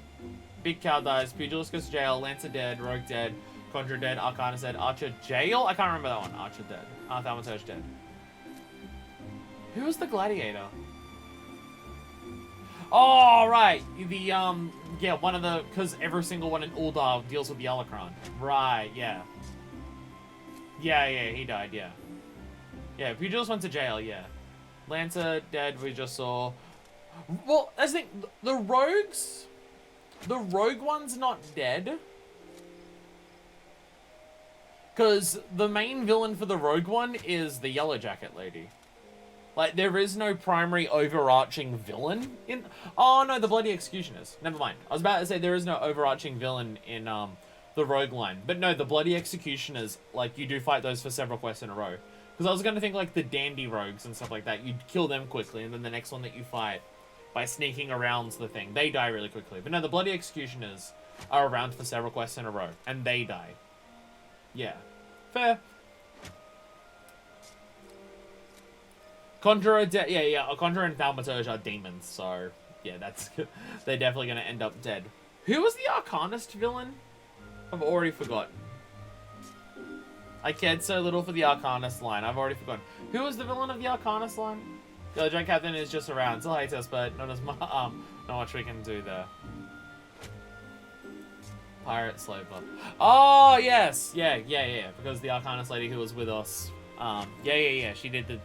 Big cow dies. Pugilist goes to jail. Lancer dead. Rogue dead. Conjurer dead. Arcanist dead. Archer jail? I can't remember that one. Archer dead. Thaumaturge dead. Who was the gladiator? Oh, right. Yeah, one of the... Because every single one in Uldar deals with the Alakron. Right, yeah. Yeah, he died, yeah. Yeah, Pugilist went to jail, yeah. Lancer dead, we just saw. Well, I think the rogues... The rogue one's not dead. Because the main villain for the rogue one is the Yellow Jacket lady. Like, there is no primary overarching villain in... Oh, no, the Bloody Executioners. Never mind. I was about to say there is no overarching villain in the rogue line. But no, the Bloody Executioners, like, you do fight those for several quests in a row. Because I was going to think, like, the dandy rogues and stuff like that, you'd kill them quickly, and then the next one that you fight, by sneaking around the thing, they die really quickly. But no, the Bloody Executioners are around for several quests in a row, and they die. Yeah. Fair. Conjurer, yeah, Conjurer and Thaumaturge are demons, so, yeah, that's... They're definitely going to end up dead. Who was the Arcanist villain? I've already forgotten. I cared so little for the Arcanist line, I've already forgotten. Who was the villain of the Arcanist line? The Drake Captain is just around. Still hates us, but not as much, not much we can do there. Pirate Slaver. Oh, yes! Yeah, because the Arcanist lady who was with us... yeah. She did the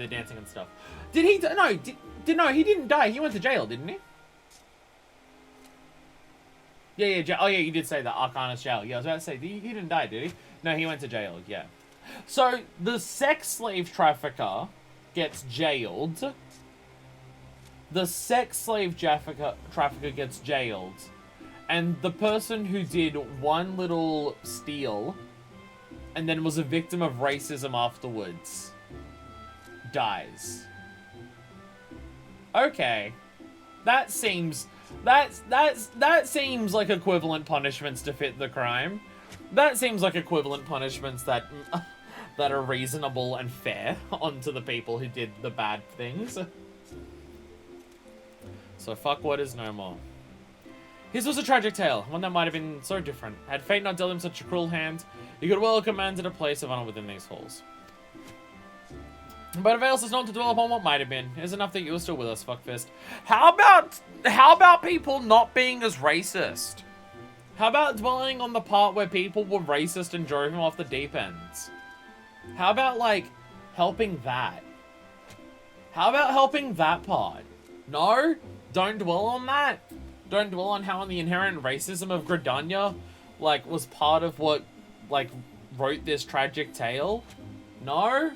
dancing and stuff. Did he? No, he didn't die. He went to jail, didn't he? Yeah. Oh, yeah, you did say that. Arcanist jail. Yeah, I was about to say, he didn't die, did he? No, he went to jail, yeah. So, the sex slave trafficker gets jailed. The sex slave trafficker gets jailed. And the person who did one little steal... and then was a victim of racism afterwards, dies. Okay. That seems like equivalent punishments to fit the crime. That seems like equivalent punishments that are reasonable and fair onto the people who did the bad things. So fuck what is no more. His was a tragic tale, one that might have been so different. Had fate not dealt him such a cruel hand, he could well have commanded a place of honor within these halls. But it avails us not to dwell upon what might have been. It is enough that you are still with us, fuckfist. How about people not being as racist? How about dwelling on the part where people were racist and drove him off the deep ends? How about, like, helping that? How about helping that part? No? Don't dwell on that? Don't dwell on how the inherent racism of Gridania, like, was part of what, like, wrote this tragic tale? No?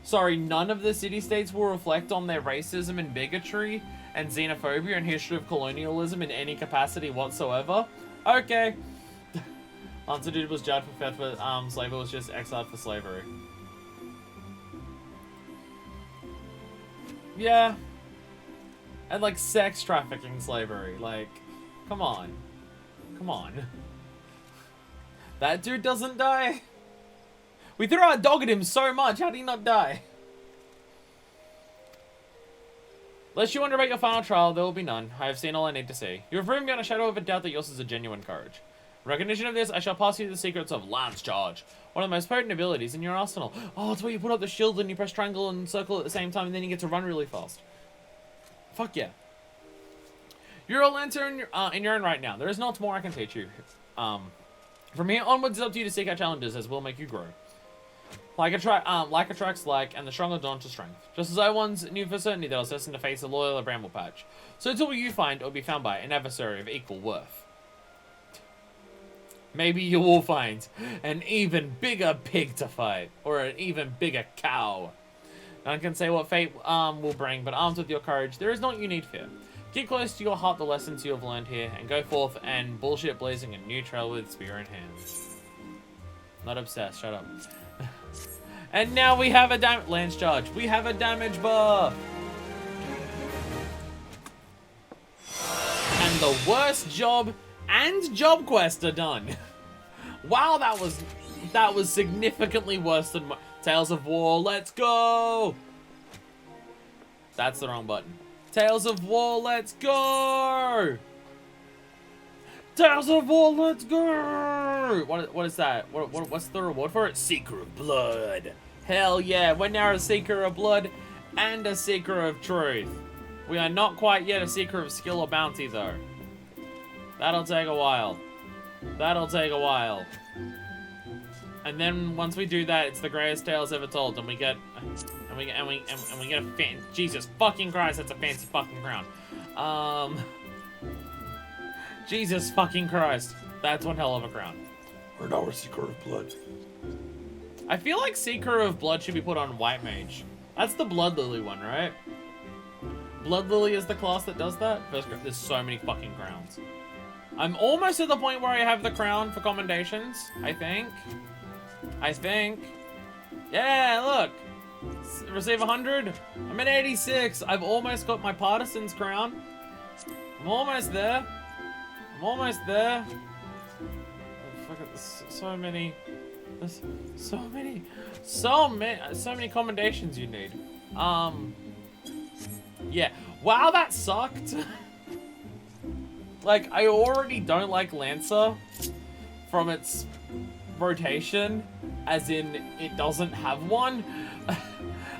Sorry, none of the city-states will reflect on their racism and bigotry and xenophobia and history of colonialism in any capacity whatsoever? Okay. Answer dude was judged for theft, but slaver was just exiled for slavery. Yeah. And, like, sex trafficking slavery. Like, come on. Come on. That dude doesn't die? We threw our dog at him so much, how did he not die? Lest you wonder about your final trial, there will be none. I have seen all I need to see. You have proven beyond a shadow of a doubt that yours is a genuine courage. In recognition of this, I shall pass you the secrets of Lance Charge, one of the most potent abilities in your arsenal. Oh, it's where you put up the shield and you press triangle and circle at the same time and then you get to run really fast. Fuck yeah. You're a Lancer in your own right now. There is not more I can teach you. From here onwards, it's up to you to seek out challenges as will make you grow. Like attracts like, and the stronger dawn to strength. Just as I once knew for certainty that I was destined to face a loyal bramble patch, so it's all you find or be found by an adversary of equal worth. Maybe you will find an even bigger pig to fight, or an even bigger cow. None can say what fate will bring, but armed with your courage, there is naught you need fear. Keep close to your heart the lessons you have learned here, and go forth and bullshit blazing a new trail with spear in hand. Not obsessed, shut up. And now we have a Lance Charge. We have a damage buff. And the worst job and job quest are done. Wow, that was That was significantly worse than Tales of War. Let's go! That's the wrong button. Tales of War, let's go! Tales of War, let's go! What is that? What's the reward for it? Seeker of Blood. Hell yeah, we're now a Seeker of Blood and a Seeker of Truth. We are not quite yet a Seeker of Skill or Bounty, though. That'll take a while. That'll take a while. And then once we do that, it's the greatest tales ever told, and we get a Jesus fucking Christ, that's a fancy fucking crown. Jesus fucking Christ, that's one hell of a crown. We're now a Seeker of Blood. I feel like Seeker of Blood should be put on White Mage. That's the Blood Lily one, right? Blood Lily is the class that does that. There's so many fucking crowns. I'm almost at the point where I have the crown for commendations, I think. Yeah, look. Receive 100. I'm at 86. I've almost got my Partisan's crown. I'm almost there. Oh, fuck it, there's so many commendations you need. Yeah. Wow, that sucked. Like, I already don't like Lancer from its rotation, as in it doesn't have one.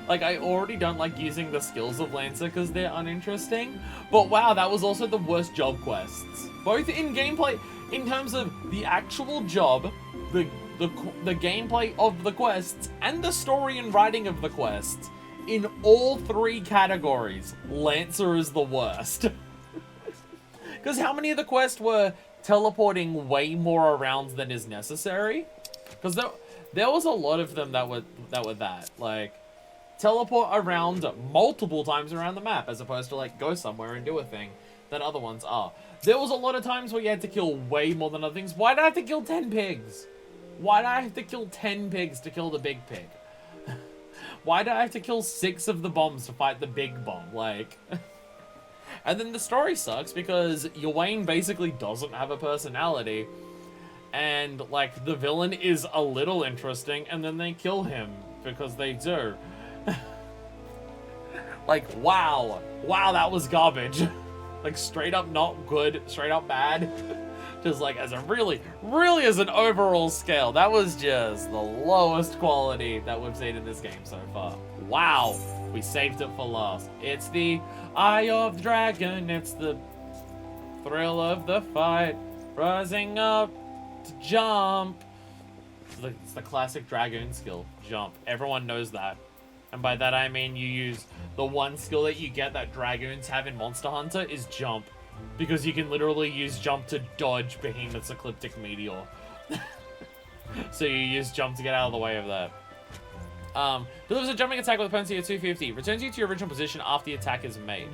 Like, I already don't like using the skills of Lancer because they're uninteresting. But wow, that was also the worst job quests. Both in gameplay, in terms of the actual job, the gameplay of the quests, and the story and writing of the quests. In all three categories, Lancer is the worst. Because how many of the quests were teleporting way more around than is necessary? Because there was a lot of them that were that. Like, teleport around multiple times around the map, as opposed to, like, go somewhere and do a thing that other ones are. There was a lot of times where you had to kill way more than other things. Why did I have to kill 10 pigs? Why did I have to kill 10 pigs to kill the big pig? Why did I have to kill 6 of the bombs to fight the big bomb? Like... And then the story sucks because Ywain basically doesn't have a personality. And, like, the villain is a little interesting, and then they kill him because they do. Like, wow. Wow, that was garbage. Like, straight up not good, straight up bad. Just, like, as a really as an overall scale, that was just the lowest quality that we've seen in this game so far. Wow. We saved it for last. It's the Eye of the Dragon. It's the thrill of the fight. Rising up to jump. It's the classic Dragoon skill. Jump. Everyone knows that. And by that I mean you use the one skill that you get that Dragoons have in Monster Hunter is jump. Because you can literally use jump to dodge Behemoth's Ecliptic Meteor. So you use jump to get out of the way of that. Delivers a jumping attack with a potency of 250. Returns you to your original position after the attack is made.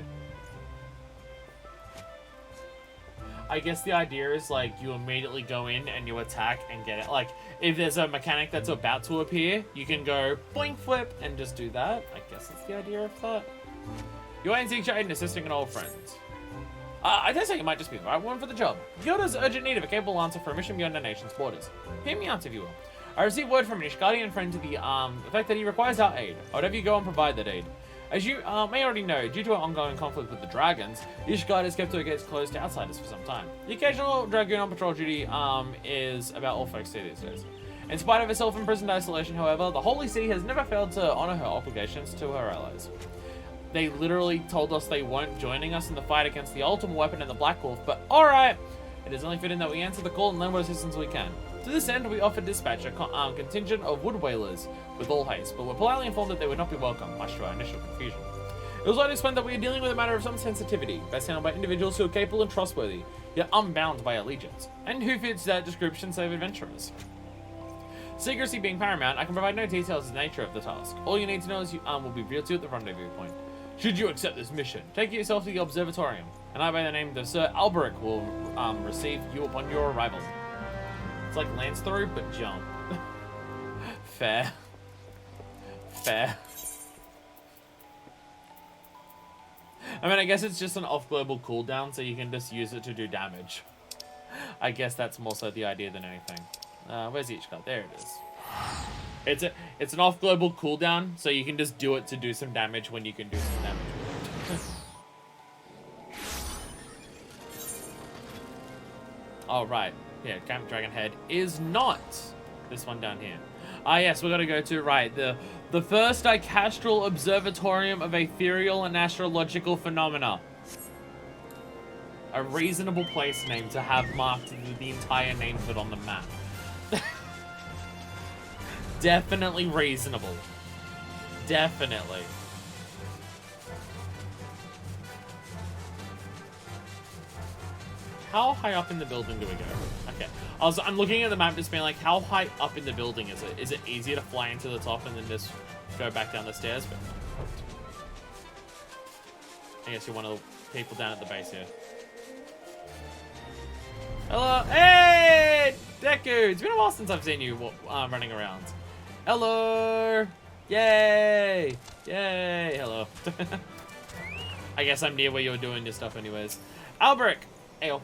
I guess the idea is, like, you immediately go in and you attack and get it. Like, if there's a mechanic that's about to appear, you can go boink flip and just do that. I guess that's the idea of that. You're in each aid and assisting an old friend. I dare say you might just be the right one for the job. Yoda's urgent need of a capable answer for a mission beyond our nation's borders. Hear me out, if you will. I received word from an Ishgardian friend to the effect that he requires our aid. I would have you go and provide that aid. As you may already know, due to our ongoing conflict with the dragons, Ishgard has kept her gates closed to outsiders for some time. The occasional dragoon on patrol duty is about all folks see these days. In spite of her self-imprisoned isolation, however, the Holy See has never failed to honor her obligations to her allies. They literally told us they weren't joining us in the fight against the ultimate weapon and the Black Wolf, but alright! It is only fitting that we answer the call and lend what assistance we can. To this end, we offered dispatch a contingent of wood whalers with all haste, but were politely informed that they would not be welcome, much to our initial confusion. It was later explained that we are dealing with a matter of some sensitivity, best handled by individuals who are capable and trustworthy, yet unbound by allegiance, and who fits that description save adventurers. Secrecy being paramount, I can provide no details of the nature of the task. All you need to know is you will be revealed to you at the rendezvous point. Should you accept this mission, take yourself to the observatorium, and I, by the name of Sir Alberic, will receive you upon your arrival. It's like Lance through, but jump. Fair. Fair. I mean, I guess it's just an off-global cooldown, so you can just use it to do damage. I guess that's more so the idea than anything. Where's each card? There it is. It's an off-global cooldown, so you can just do it to do some damage when you can do some damage. Oh, right. Yeah, Camp Dragonhead is not this one down here. Ah, yes, we got to go to, right, the first dicastral observatorium of ethereal and astrological phenomena. A reasonable place name to have marked the entire name of it on the map. Definitely reasonable. Definitely. How high up in the building do we go? Okay. I'm looking at the map just being like, how high up in the building is it? Is it easier to fly into the top and then just go back down the stairs? But I guess you're one of the people down at the base here. Hello. Hey! Deku! It's been a while since I've seen you running around. Hello! Yay! Yay! Hello. I guess I'm near where you're doing your stuff anyways. Albrecht! Ayo.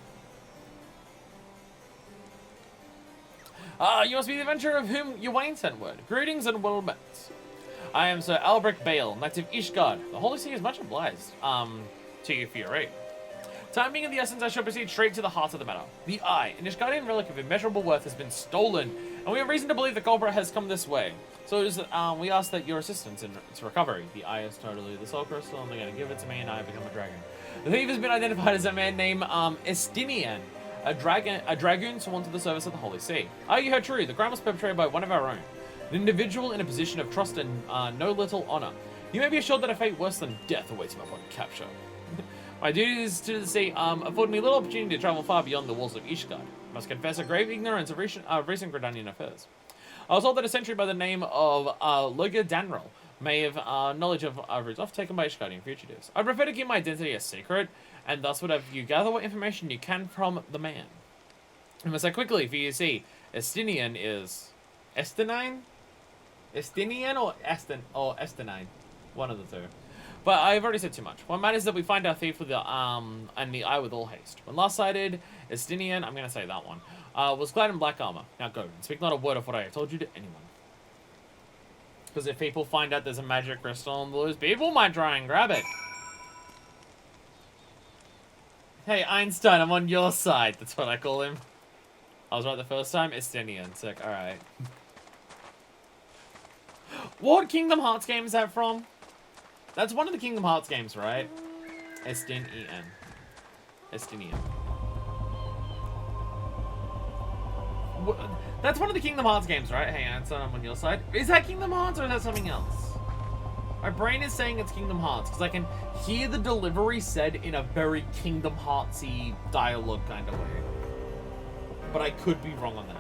You must be the adventurer of whom Ewain sent word. Greetings and well met. I am Sir Albrecht Bale, knight of Ishgard. The Holy See is much obliged, to you for your aid. Time being of the essence, I shall proceed straight to the heart of the matter. The Eye, an Ishgardian relic of immeasurable worth, has been stolen, and we have reason to believe the culprit has come this way. So we ask that your assistance in its recovery. The Eye is totally the soul crystal, and they're going to give it to me, and I become a dragon. The thief has been identified as a man named Estinian, a dragoon sworn to the service of the Holy See. Are you heard true? The crime was perpetrated by one of our own, an individual in a position of trust and no little honor. You may be assured that a fate worse than death awaits him upon capture. My duties to the sea afford me little opportunity to travel far beyond the walls of Ishgard. I must confess a grave ignorance of recent Gridanian affairs. I was told that a sentry by the name of Loga Danrel may have knowledge of routes off taken by Ishgardian fugitives. I prefer to keep my identity a secret, and thus would have you gather what information you can from the man. I must say quickly, for you see, Estinian is... Estinine? Estinian or Estinine? One of the two. But I've already said too much. What matters is that we find our thief with the and the Eye with all haste. When last sighted, Estinian, I'm gonna say that one, was clad in black armor. Now go, and speak not a word of what I have told you to anyone. Because if people find out there's a magic crystal on Blues, people might try and grab it. Hey, Einstein, I'm on your side. That's what I call him. I was right the first time. Estinian. Sick. Alright. What Kingdom Hearts game is that from? That's one of the Kingdom Hearts games, right? Estinian. Estinian. That's one of the Kingdom Hearts games, right? Hey, Einstein, I'm on your side. Is that Kingdom Hearts or is that something else? My brain is saying it's Kingdom Hearts because I can hear the delivery said in a very Kingdom Heartsy dialogue kind of way. But I could be wrong on that.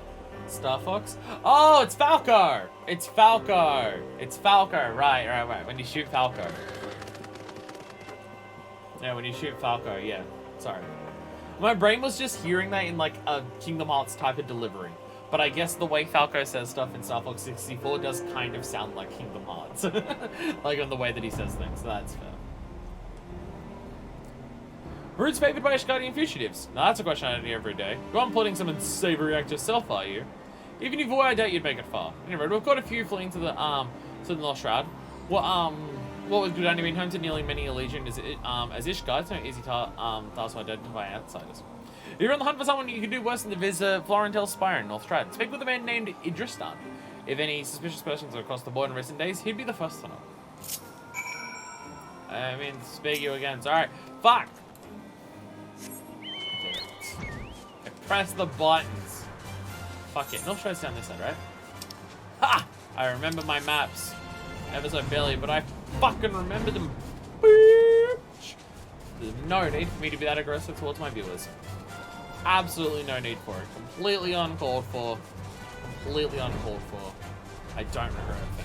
Star Fox? Oh, it's Falcar! It's Falcar! It's Falcar! Right. When you shoot Falcar. Yeah, when you shoot Falcar, yeah. Sorry. My brain was just hearing that in like a Kingdom Hearts type of delivery. But I guess the way Falco says stuff in Star Fox 64 does kind of sound like Kingdom Hearts. Like on the way that he says things, so that's fair. Routes favored by Ishgardian fugitives? Now that's a question I hear every day. Go on plotting some unsavory act yourself, are you? Even if you were, I doubt you'd make it far. Anyway, we've got a few fleeing to the North Shroud. What was Gridania been home to nearly many a legion as Ishgard? It's no easy task to identify outsiders. If you're on the hunt for someone, you can do worse than to visit Florentel Spire in North Shroud. Speak with a man named Idristan. If any suspicious persons are across the board in recent days, he'd be the first to know. I mean, speak you again. Alright. Fuck! I press the buttons. Fuck it. North Shroud's down this side, right? Ha! I remember my maps. Ever so barely, but I fucking remember them. There's no need for me to be that aggressive towards my viewers. Absolutely no need for it. Completely uncalled for. Completely uncalled for. I don't regret it.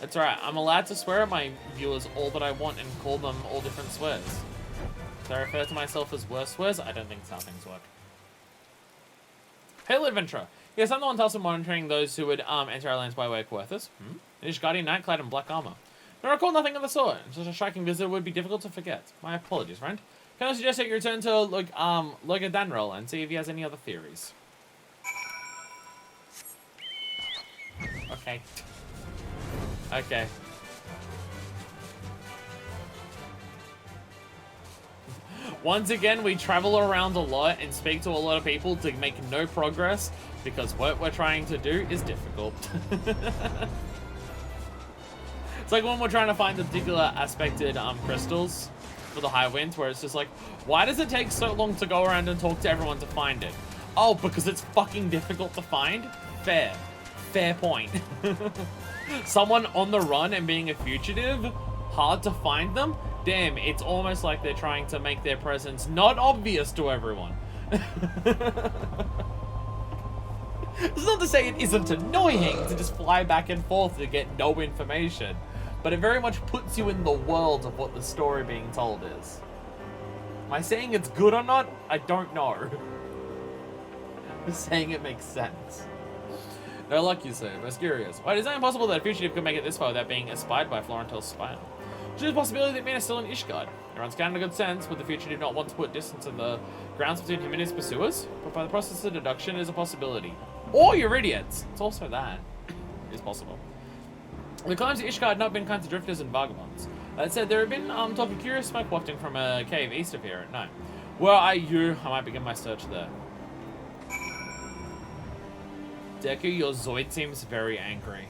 That's alright. I'm allowed to swear at my viewers all that I want and call them all different swears. So I refer to myself as worse swears. I don't think that's how things work. Hail adventurer. Yes, I'm the one tasked with monitoring those who would enter our lands by way of Querthus. An Ishgardian knight clad in black armor. I recall nothing of the sort. Such a striking visit would be difficult to forget. My apologies, friend. Can I suggest that you return to look at Danrel and see if he has any other theories? Okay. Okay. Once again, we travel around a lot and speak to a lot of people to make no progress because what we're trying to do is difficult. It's like when we're trying to find the particular aspected crystals for the high winds, where it's just like, why does it take so long to go around and talk to everyone to find it? Oh, because it's fucking difficult to find? Fair. Fair point. Someone on the run and being a fugitive, hard to find them? Damn, it's almost like they're trying to make their presence not obvious to everyone. It's not to say it isn't annoying to just fly back and forth to get no information, but it very much puts you in the world of what the story being told is. Am I saying it's good or not? I don't know. I'm just saying it makes sense. No luck, you say. Mysterious. Why, is it impossible that a fugitive could make it this far without being espied by Florentel's spire? There's a possibility that men are still in Ishgard. Everyone's counting a good sense, but the fugitive not want to put distance in the grounds between him and his pursuers, but by the process of deduction is a possibility. Or you're idiots. It's also that. It's possible. The climbs of Ishgard have not been kinds of drifters and vagabonds. That said, there have been talk of curious smoke wafting from a cave east of here at night. Where are you? I might begin my search there. Deku, your Zoid seems very angry.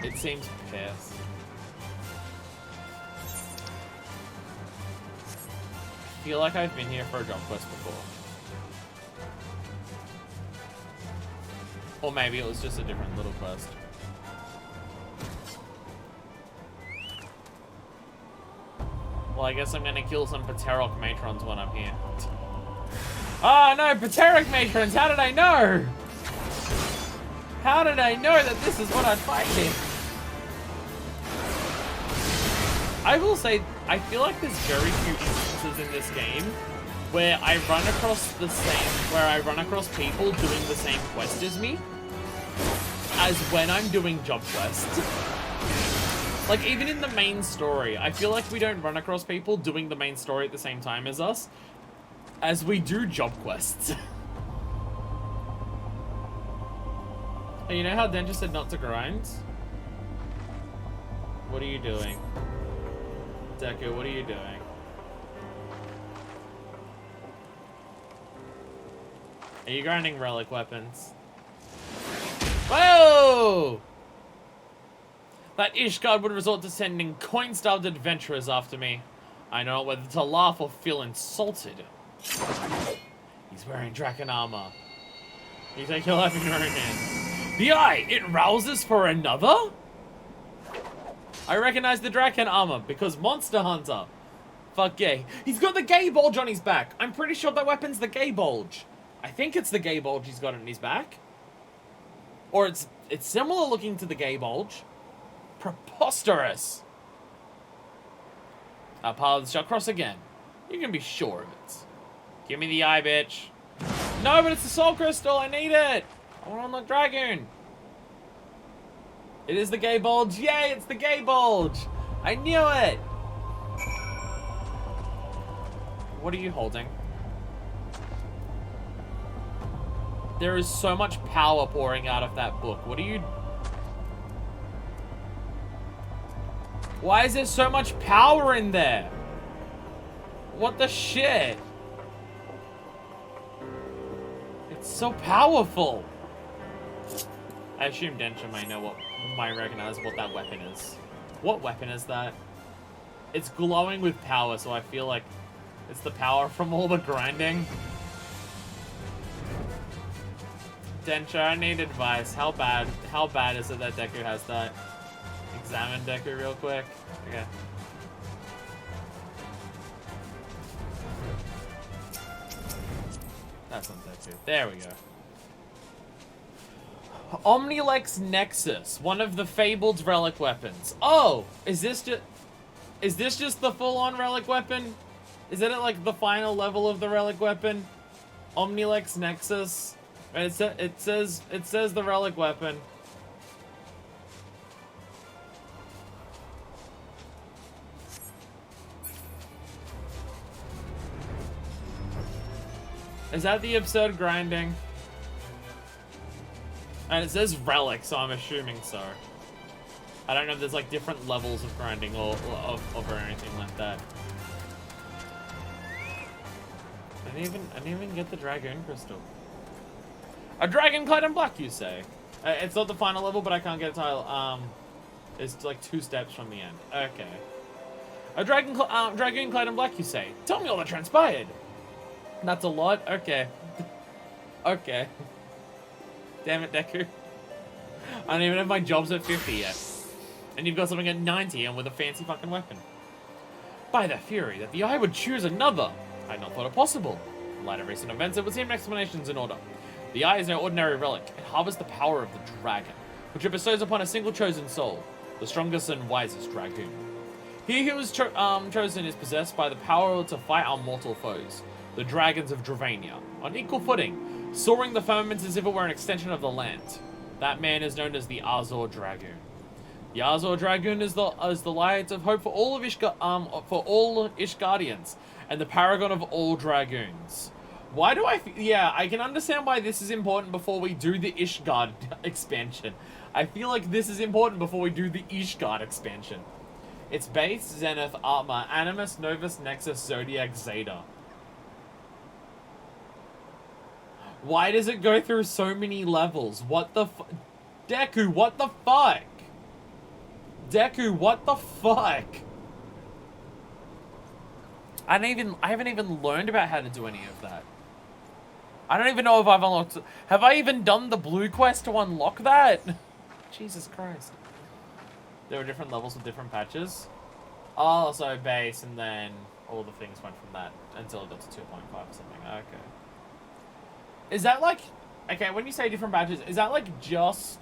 It seems pissed. I feel like I've been here for a job quest before. Or maybe it was just a different little quest. Well, I guess I'm gonna kill some Pterok matrons when I'm here. Oh no, Pterok matrons! How did I know? How did I know that this is what I'd find here? I will say, I feel like there's very few instances in this game where I run across people doing the same quest as me, as when I'm doing job quests. Like, even in the main story, I feel like we don't run across people doing the main story at the same time as us, as we do job quests. Hey, you know how Denja said not to grind? What are you doing? Deku, what are you doing? Are you grinding relic weapons? Whoa! That Ishgard would resort to sending coin-starved adventurers after me. I don't know whether to laugh or feel insulted. He's wearing Draken armor. You take your life in your own hands. The eye! It rouses for another? I recognize the Draken armor because Monster Hunter. Fuck yeah. He's got the gay bulge on his back. I'm pretty sure that weapon's the gay bulge. I think it's the gay bulge he's got on his back. Or it's similar looking to the gay bulge. Preposterous. Our paths shall cross again. You can be sure of it. Give me the eye, bitch. No, but it's the soul crystal. I need it. I want to unlock dragon. It is the gay bulge. Yay, it's the gay bulge. I knew it. What are you holding? There is so much power pouring out of that book. What are you... Why is there so much power in there? What the shit? It's so powerful. I assume Densha might recognize what that weapon is. What weapon is that? It's glowing with power, so I feel like it's the power from all the grinding. Densha, I need advice. How bad is it that Deku has that? Examine Deku real quick. Okay. That's not Deku. There we go. Omnilex Nexus, one of the fabled relic weapons. Oh, is this just the full-on relic weapon? Is it at like the final level of the relic weapon? Omnilex Nexus. And it says the relic weapon. Is that the absurd grinding? And it says relic, so I'm assuming so. I don't know if there's like different levels of grinding or anything like that. I didn't even get the dragoon crystal. A dragon clad in black, you say? It's not the final level, but I can't get a tile. It's like 2 steps from the end. Okay. A dragoon clad in black, you say? Tell me all that transpired. That's a lot? Okay. Okay. Damn it, Deku. I don't even have my jobs at 50 yet. And you've got something at 90 and with a fancy fucking weapon. By the fury that the Eye would choose another. I had not thought it possible. In light of recent events, it would seem explanations in order. The Eye is no ordinary relic. It harbors the power of the dragon, which it bestows upon a single chosen soul, the strongest and wisest dragoon. He who is chosen is possessed by the power to fight our mortal foes, the dragons of Dravania, on equal footing, soaring the firmament as if it were an extension of the land. That man is known as the Azure Dragoon. The Azure Dragoon is the light of hope for all of Ishgardians, and the paragon of all dragoons. Why do I... Yeah, I can understand why this is important before we do the Ishgard expansion. I feel like this is important before we do the Ishgard expansion. It's base, Zenith, Armoire, Animus, Novus, Nexus, Zodiac, Zeta. Why does it go through so many levels? What the Deku, what the fuck? Deku, what the fuck? I haven't even learned about how to do any of that. I don't even know if I've unlocked... Have I even done the blue quest to unlock that? Jesus Christ. There were different levels with different patches. Oh, so base, and then all the things went from that until it got to 2.5 or something. Okay. Is that like... Okay, when you say different patches, is that like just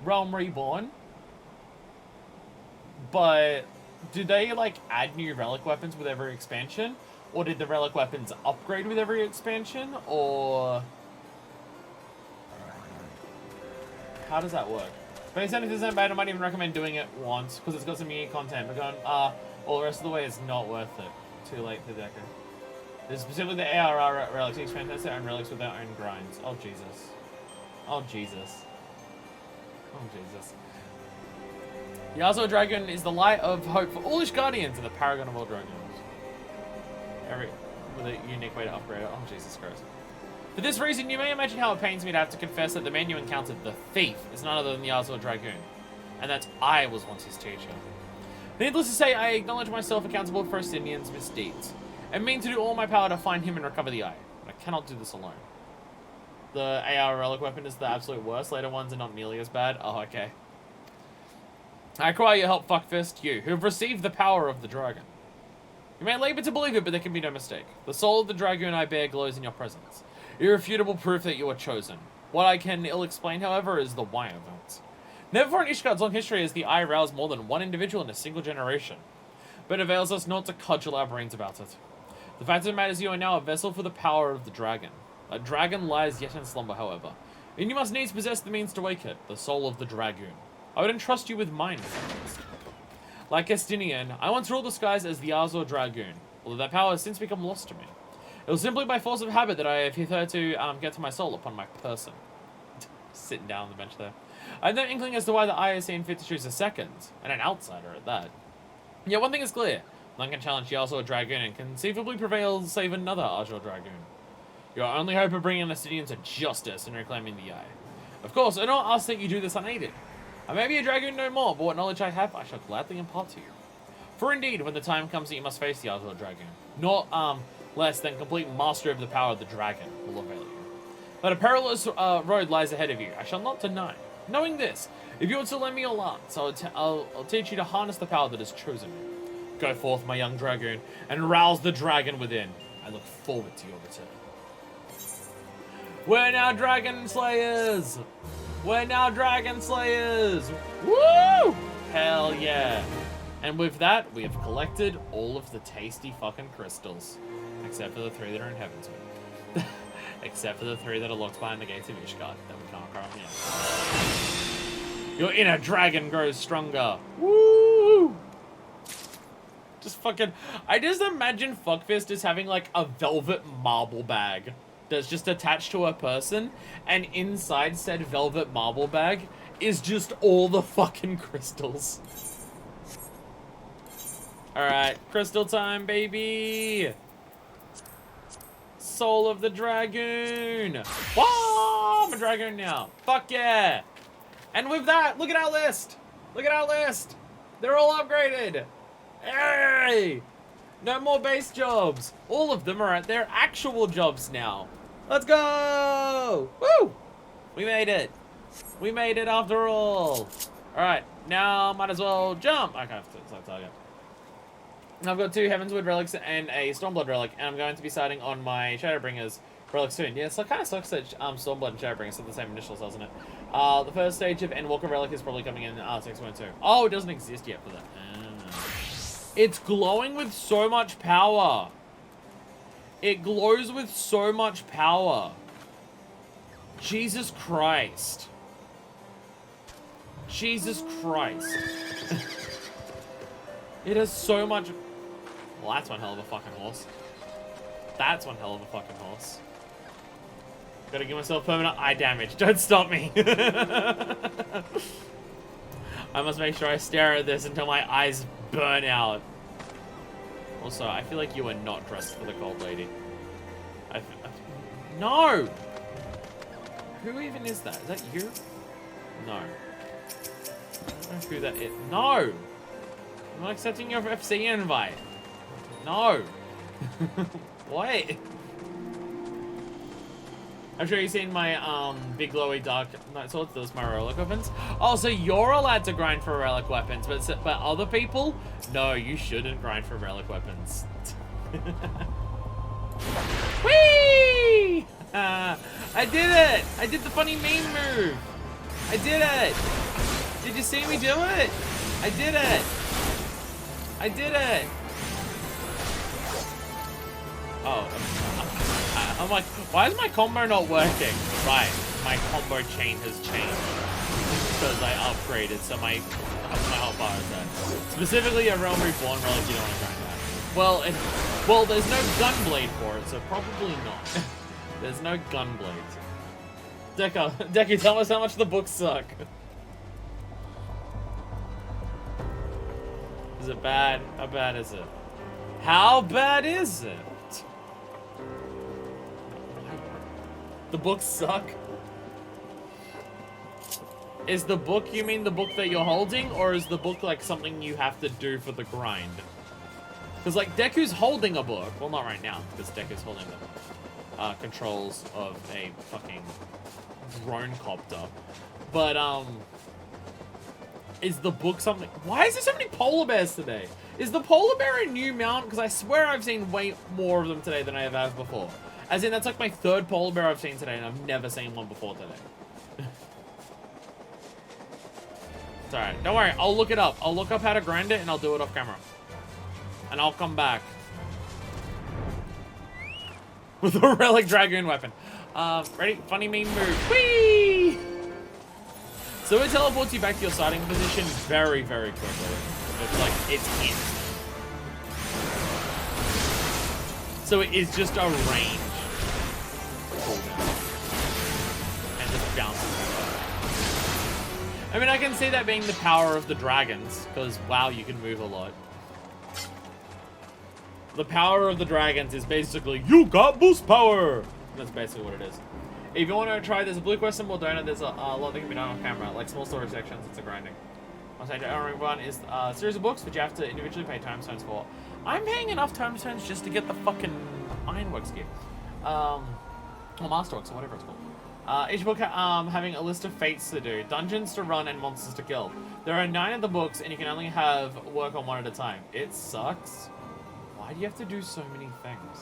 Realm Reborn? But do they like add new relic weapons with every expansion? Or did the relic weapons upgrade with every expansion? Or... How does that work? But if it's not bad, I might even recommend doing it once, because it's got some unique content. But going, all the rest of the way is not worth it. Too late for Deku. There's specifically the ARR relics. Each fan has their own relics with their own grinds. Oh, Jesus. Oh, Jesus. Oh, Jesus. The Azure Dragon is the light of hope for all Ishgardians and the paragon of all dragons. With a unique way to upgrade it. Oh, Jesus Christ. For this reason, you may imagine how it pains me to have to confess that the man you encountered, the thief, is none other than the Azure Dragoon, and that I was once his teacher. Needless to say, I acknowledge myself accountable for Ostinian's misdeeds, and mean to do all my power to find him and recover the Eye, but I cannot do this alone. The AR relic weapon is the absolute worst. Later ones are not nearly as bad. Oh, okay. I require your help, Fuckfist, you, who have received the power of the dragon. You may labor to believe it, but there can be no mistake. The soul of the dragoon I bear glows in your presence. Irrefutable proof that you are chosen. What I can ill explain, however, is the why of it. Never for an Ishgard's long history has the Eye roused more than one individual in a single generation. But it avails us not to cudgel our brains about it. The fact of the matter is you are now a vessel for the power of the dragon. A dragon lies yet in slumber, however, and you must needs possess the means to wake it, the soul of the dragoon. I would entrust you with mine, first. Like Estinian, I once ruled the skies as the Azure Dragoon, although that power has since become lost to me. It was simply by force of habit that I have hitherto get to my soul upon my person. Sitting down on the bench there. I have no inkling as to why the Eye has seen fit to choose a second, and an outsider at that. Yet one thing is clear. None can challenge the Azure Dragoon and conceivably prevail save another Azure Dragoon. Your only hope of bringing Estinian to justice and reclaiming the Eye. Of course, I don't ask that you do this unaided. I may be a dragoon no more, but what knowledge I have, I shall gladly impart to you. For indeed, when the time comes that you must face the Azure Dragoon, not less than complete master of the power of the dragon will avail you. But a perilous road lies ahead of you, I shall not deny. Knowing this, if you would still lend me your lance, I'll teach you to harness the power that has chosen you. Go forth, my young dragoon, and rouse the dragon within. I look forward to your return. We're now Dragon Slayers! We're now Dragon Slayers! Woo! Hell yeah. And with that, we have collected all of the tasty fucking crystals. Except for the 3 that are in Heaven's Wing. Except for the 3 that are locked behind the gates of Ishgard that we can't currently enter. Your inner dragon grows stronger. Woo! Just fucking... I just imagine Fuckfist as having like a velvet marble bag. that's just attached to a person, and inside said velvet marble bag is just all the fucking crystals. Alright, crystal time, baby! Soul of the Dragoon! Whoa! I'm a Dragoon now. Fuck yeah! And with that, look at our list! Look at our list! They're all upgraded! Hey! No more base jobs! All of them are at their actual jobs now. Let's go! Woo! We made it. We made it after all. Alright, now might as well jump. Okay, it's like target. I've got 2 Heavensward relics and a Stormblood relic, and I'm going to be starting on my Shadowbringers relic soon. Yeah, so it kind of sucks that Stormblood and Shadowbringers have the same initials, doesn't it? The first stage of Endwalker relic is probably coming in 6.2. Oh, it doesn't exist yet for that. It's glowing with so much power. It glows with so much power. Jesus Christ. Jesus Christ. It has so much... Well, that's one hell of a fucking horse. That's one hell of a fucking horse. Gotta give myself permanent eye damage. Don't stop me. I must make sure I stare at this until my eyes burn out. Also, I feel like you are not dressed for the cold lady. No! Who even is that? Is that you? No. I don't know who that is. No! I'm not accepting your FC invite. No! Wait. I'm sure you've seen my big glowy dark night swords. Those my relic weapons. Oh, so you're allowed to grind for relic weapons, but other people, no, you shouldn't grind for relic weapons. Whee! I did it! I did the funny meme move. I did it. Did you see me do it? I did it. I did it. Oh, I'm like, why is my combo not working? Right, my combo chain has changed because I upgraded, so my hotbar is there. Specifically, a Realm Reborn relic, you don't want to grind that. Well, there's no gunblade for it, so probably not. There's no gunblade. Deku, tell us how much the books suck. Is it bad? How bad is it? How bad is it? The books suck? Is the book, you mean the book that you're holding, or is the book like something you have to do for the grind? Because like Deku's holding a book. Well, not right now, because Deku's holding the controls of a fucking drone copter. But is the book something? Why is there so many polar bears today? Is the polar bear a new mount? Because I swear I've seen way more of them today than I ever have before. As in, that's like my 3rd polar bear I've seen today, and I've never seen one before today. It's alright. Don't worry. I'll look it up. I'll look up how to grind it, and I'll do it off camera. And I'll come back. With a relic dragoon weapon. Ready? Funny meme move. Whee! So it teleports you back to your starting position very, very quickly. It's like, it's in. So it is just a range. And just bounces. I mean, I can see that being the power of the dragons, because wow, you can move a lot. The power of the dragons is basically, you got boost power! That's basically what it is. If you want to try, there's a blue quest symbol donut, there's a lot that can be done on camera, like small storage sections, it's a grinding. I'll say Reborn is a series of books which you have to individually pay time stones for. I'm paying enough time stones just to get the fucking Ironworks gear. Or Masterworks, or whatever it's called. Each book having a list of fates to do, dungeons to run, and monsters to kill. There are 9 of the books, and you can only have work on one at a time. It sucks. Why do you have to do so many things?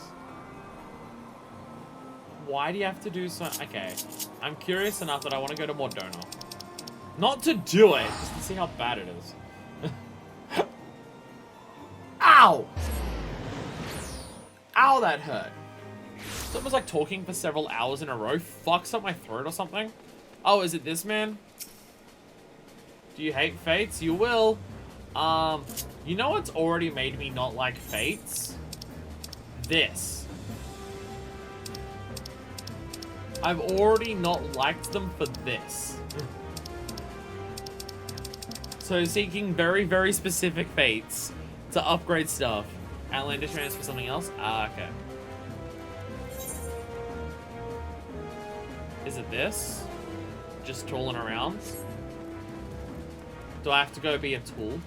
Why do you have to do so... Okay, I'm curious enough that I want to go to Mordona. Not to do it, just to see how bad it is. Ow! Ow, that hurt. Someone's like talking for several hours in a row. Fucks up my throat or something. Oh, is it this man? Do you hate fates? You will. You know what's already made me not like fates? This. I've already not liked them for this. So seeking very, very specific fates to upgrade stuff. Outlandish trans for something else? Ah, okay. Is it this? Just tooling around? Do I have to go be a tool?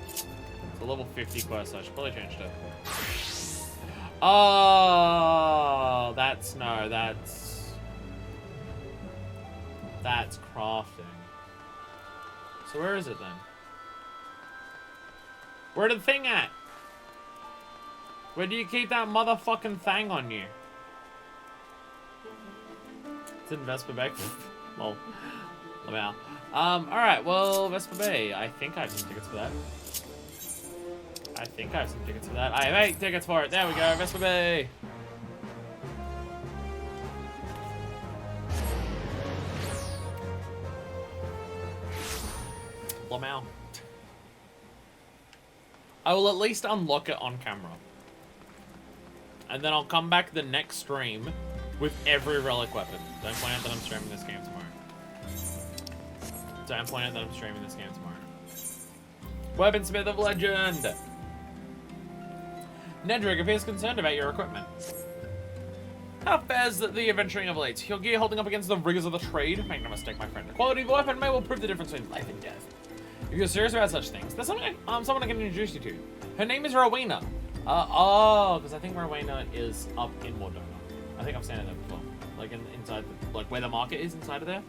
It's a level 50 quest, so I should probably change it. Oh, that's crafting. So where is it then? Where the thing at? Where do you keep that motherfucking thing on you? It's in Vespa Bay. Well, wow. Alright, well, Vespa Bay. I think I have some tickets for that. I have 8 tickets for it. There we go, Vespa Bay. Lamau. I will at least unlock it on camera. And then I'll come back the next stream with every relic weapon. Don't point out that I'm streaming this game tomorrow. Weaponsmith of Legend! Nedrick appears concerned about your equipment. How fares the adventuring of late? Your gear holding up against the rigors of the trade? Make no mistake, my friend. The quality of the weapon may well prove the difference between life and death. If you're serious about such things, there's someone I can introduce you to. Her name is Rowena. Because I think Rowena is up in Mordona. I think I've seen it there before. Like inside, like where the market is inside of there.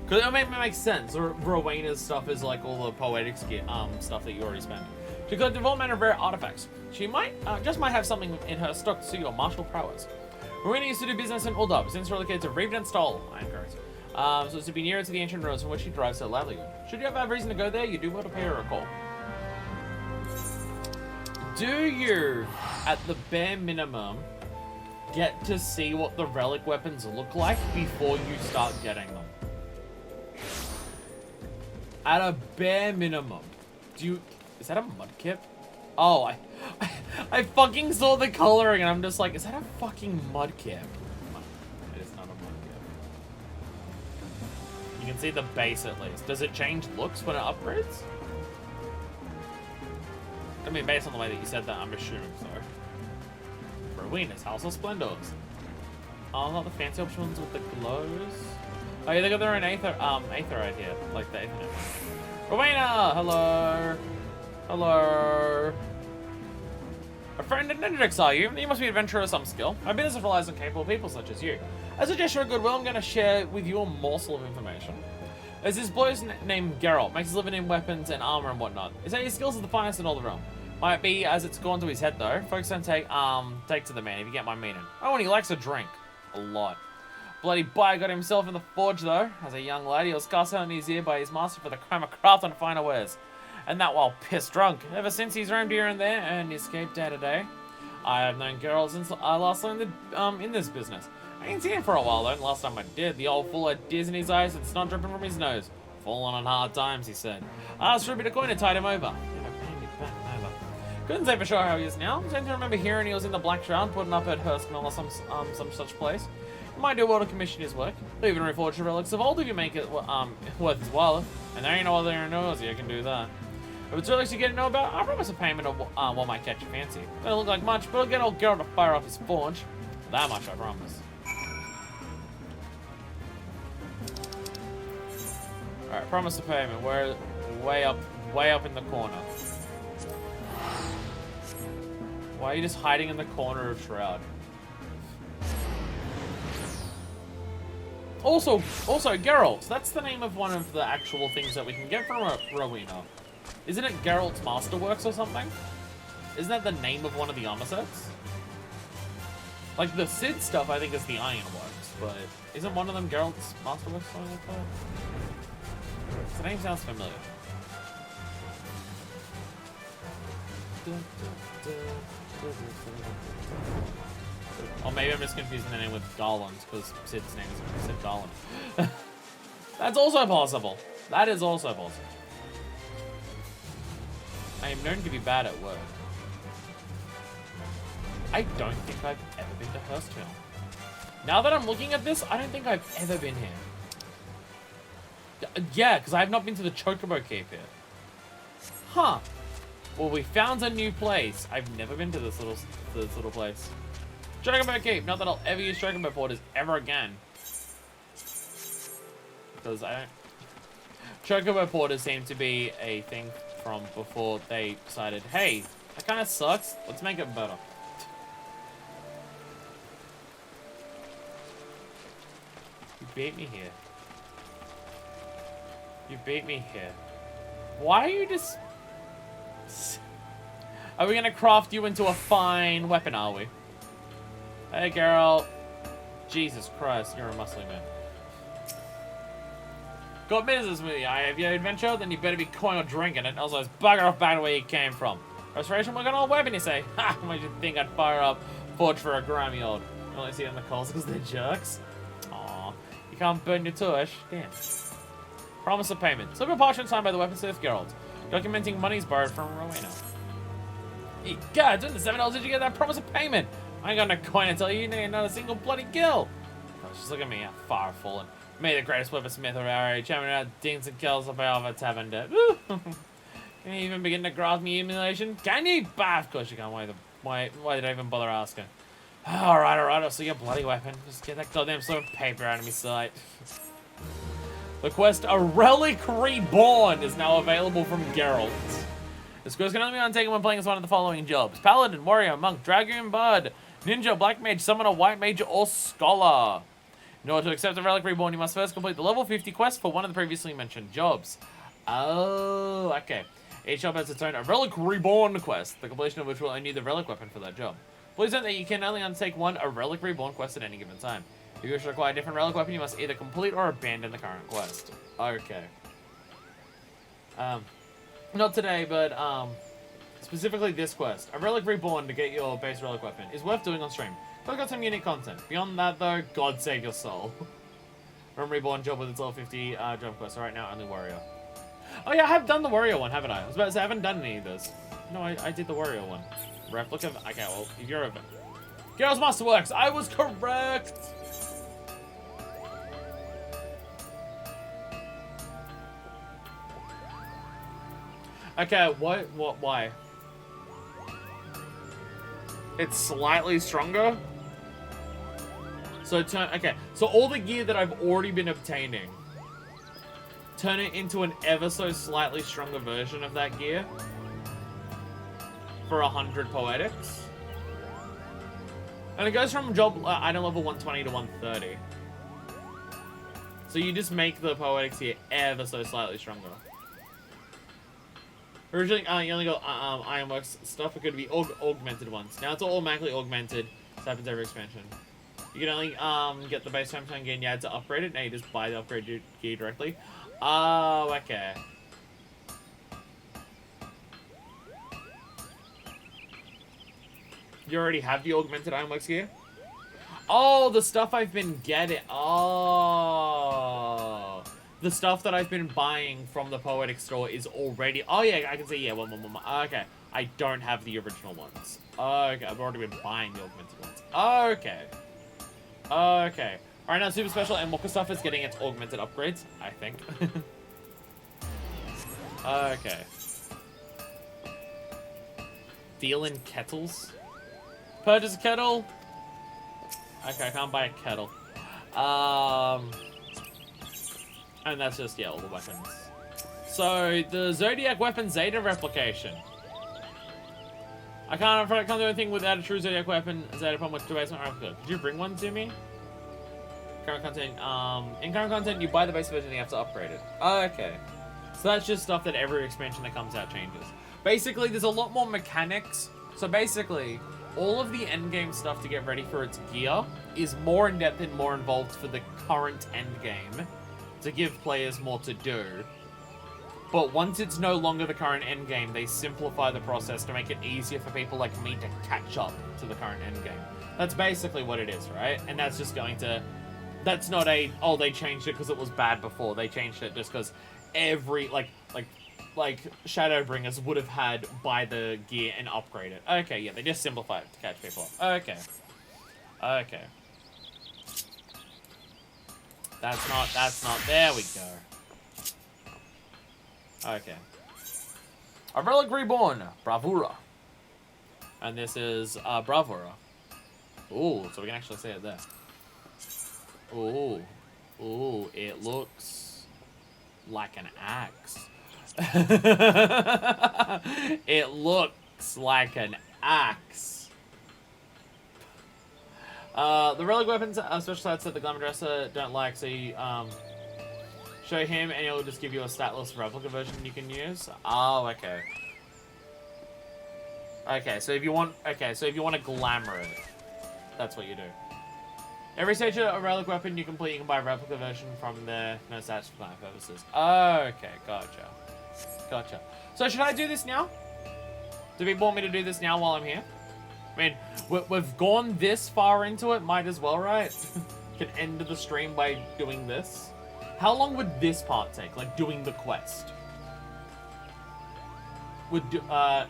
Because it makes sense. Rowena's stuff is like all the poetic stuff that you already spent. She collected all manner of rare artifacts. She might have something in her stock to suit your martial prowess. Rowena used to do business in Uldub, since relocated to Reborn Stall, so as to be nearer to the ancient roads from which she drives her livelihood. Should you ever have reason to go there, you do well to pay her a call. Do you, at the bare minimum, get to see what the relic weapons look like before you start getting them? At a bare minimum. Is that a mudkip? Oh, I fucking saw the coloring and I'm just like, is that a fucking mudkip? It is not a mudkip. You can see the base at least. Does it change looks when it upgrades? I mean, based on the way that you said that, I'm assuming so. Rowena's House of Splendors. Oh, not the fancy options with the glows. Oh yeah, they got their own aether right here, like the aether. Rowena, hello. Hello. A friend in Nendrix, are you? You must be an adventurer of some skill. My business relies on capable people such as you. As a gesture of goodwill, I'm going to share with you a morsel of information. There's this boy named Geralt, makes his living in weapons and armor and whatnot. He says his skills are the finest in all the realm. Might be as it's gone to his head though. Folks don't take to the man, if you get my meaning. Oh, and he likes to drink. A lot. Bloody boy got himself in the forge though. As a young lad, he was cast out in his ear by his master for the crime of craft on finer wares. And that while pissed drunk. Ever since he's roamed here and there and escaped day to day. I have known Geralt since I last learned in this business. I ain't seen him for a while though, and last time I did, the old fool had tears in his eyes and snot dripping from his nose. Fallen on hard times, he said. I asked for a bit of coin and tied him over. Never paid me back, never. Couldn't say for sure how he is now. I don't remember hearing he was in the Black Shroud, putting up at Hurskmill or some such place. He might do well to commission his work. They'll even reforge the relics of old if you make it worth his while. And there ain't no other knows you can do that. If it's relics you get to know about, I promise a payment of what might catch your fancy. Don't look like much, but I'll get old Geralt to fire off his forge. That much I promise. Alright, promise a payment. We're way up in the corner. Why are you just hiding in the corner of Shroud? Also, Geralt. That's the name of one of the actual things that we can get from Rowena. Isn't it Geralt's Masterworks or something? Isn't that the name of one of the armor sets? Like the Cid stuff, I think is the Ironworks, but isn't one of them Geralt's Masterworks or something like that? The name sounds familiar. Or maybe I'm just confusing the name with Garland, because Sid's name is Sid Garland. That's also possible. That is also possible. I am known to be bad at work. I don't think I've ever been to Hurstville. Now that I'm looking at this, I don't think I've ever been here. Yeah, because I have not been to the Chocobo Keep here. Huh. Well, we found a new place. I've never been to this little place. Chocobo Keep. Not that I'll ever use Chocobo Porters ever again. Because I don't... Chocobo Porters seem to be a thing from before they decided, hey, that kind of sucks. Let's make it better. You beat me here. You beat me here. Why are you just... Are we gonna craft you into a fine weapon, are we? Hey, girl. Jesus Christ, you're a muscly man. Got business with you. I have your adventure, then you better be coin or drinking it. Also, bugger off back to where you came from. Restoration, we're gonna weapon, you say? Ha! What did you think I'd fire up Forge for a grimy old? You only see it in the calls because they're jerks? Aw. You can't burn your tush. Damn. Promise of payment. Silver parchment signed by the weaponsmith Geralt. Documenting monies borrowed from Rowena. Hey, God, $27 did you get that promise of payment? I ain't got no coin to tell you, you ain't not a single bloody kill. Oh, just look at me, how far I've fallen. May the greatest weaponsmith of our age, having out dings and kills of our tavern debt. Can you even begin to grasp me humiliation? Can you? Bah, of course you can't. Why did I even bother asking? Alright, I'll see your bloody weapon. Just get that goddamn slip of paper out of my sight. The quest, A Relic Reborn, is now available from Geralt. This quest can only be undertaken when playing as one of the following jobs: Paladin, Warrior, Monk, Dragoon, Bard, Ninja, Black Mage, Summoner, White Mage, or Scholar. In order to accept A Relic Reborn, you must first complete the level 50 quest for one of the previously mentioned jobs. Oh, okay. Each job has its own A Relic Reborn quest, the completion of which will earn you the relic weapon for that job. Please note that you can only undertake one A Relic Reborn quest at any given time. If you wish to acquire a different relic weapon, you must either complete or abandon the current quest. Okay. Not today, but specifically this quest. A Relic Reborn to get your base relic weapon is worth doing on stream. It's got some unique content. Beyond that, though, God save your soul. From Reborn job with its level 50 job quest. So right now, only Warrior. Oh yeah, I have done the Warrior one, haven't I? I was about to say, I haven't done any of this. No, I did the Warrior one. Replica. Okay, well, if you're a... Girls Masterworks, I was correct! Okay, why? It's slightly stronger? So, okay, so all the gear that I've already been obtaining, turn it into an ever so slightly stronger version of that gear for 100 poetics. And it goes from job item level 120 to 130. So you just make the poetics here ever so slightly stronger. Originally, you only got Ironworks stuff. It could be augmented ones. Now it's all automatically augmented. This happens every expansion. You can only get the base Tombstone gear and you had to upgrade it. Now you just buy the upgraded gear directly. Oh, okay. You already have the augmented Ironworks gear? Oh, the stuff I've been getting. Oh. The stuff that I've been buying from the Poetic Store is already... Oh, yeah, I can see, yeah, one. Okay, I don't have the original ones. Okay, I've already been buying the augmented ones. Okay. Okay. Alright, now Super Special and Mocha stuff is getting its augmented upgrades, I think. Okay. Dealing kettles? Purchase a kettle? Okay, I can't buy a kettle. And that's just, yeah, all the weapons. So, the Zodiac Weapon Zeta replication. I can't do anything without a true Zodiac Weapon Zeta upon which to base my replica. Could you bring one to me? Current content, in current content, you buy the base version and you have to upgrade it. Okay. So that's just stuff that every expansion that comes out changes. Basically, there's a lot more mechanics. So basically, all of the endgame stuff to get ready for its gear is more in-depth and more involved for the current endgame, to give players more to do. But once it's no longer the current endgame, they simplify the process to make it easier for people like me to catch up to the current endgame. That's basically what it is, right? And that's just going to... That's not a, oh, they changed it because it was bad before. They changed it just because every, like like, Shadowbringers would have had buy the gear and upgrade it. Okay, yeah, they just simplify it to catch people up. Okay. Okay. That's not, there we go. Okay. A Relic Reborn, Bravura. And this is, Bravura. Ooh, so we can actually say it there. Ooh. Ooh, it looks like an axe. It looks like an axe. The relic weapons, special stats that the Glamour Dresser don't like, so you, show him and it'll just give you a statless replica version you can use. Oh, okay. Okay, so if you want to glamour it, that's what you do. Every stage of a relic weapon you complete, you can buy a replica version from there. No stats for client purposes. Okay, gotcha. Gotcha. So should I do this now? Do people want me to do this now while I'm here? I mean, we've gone this far into it, might as well, right? Can end the stream by doing this. How long would this part take, like doing the quest? No,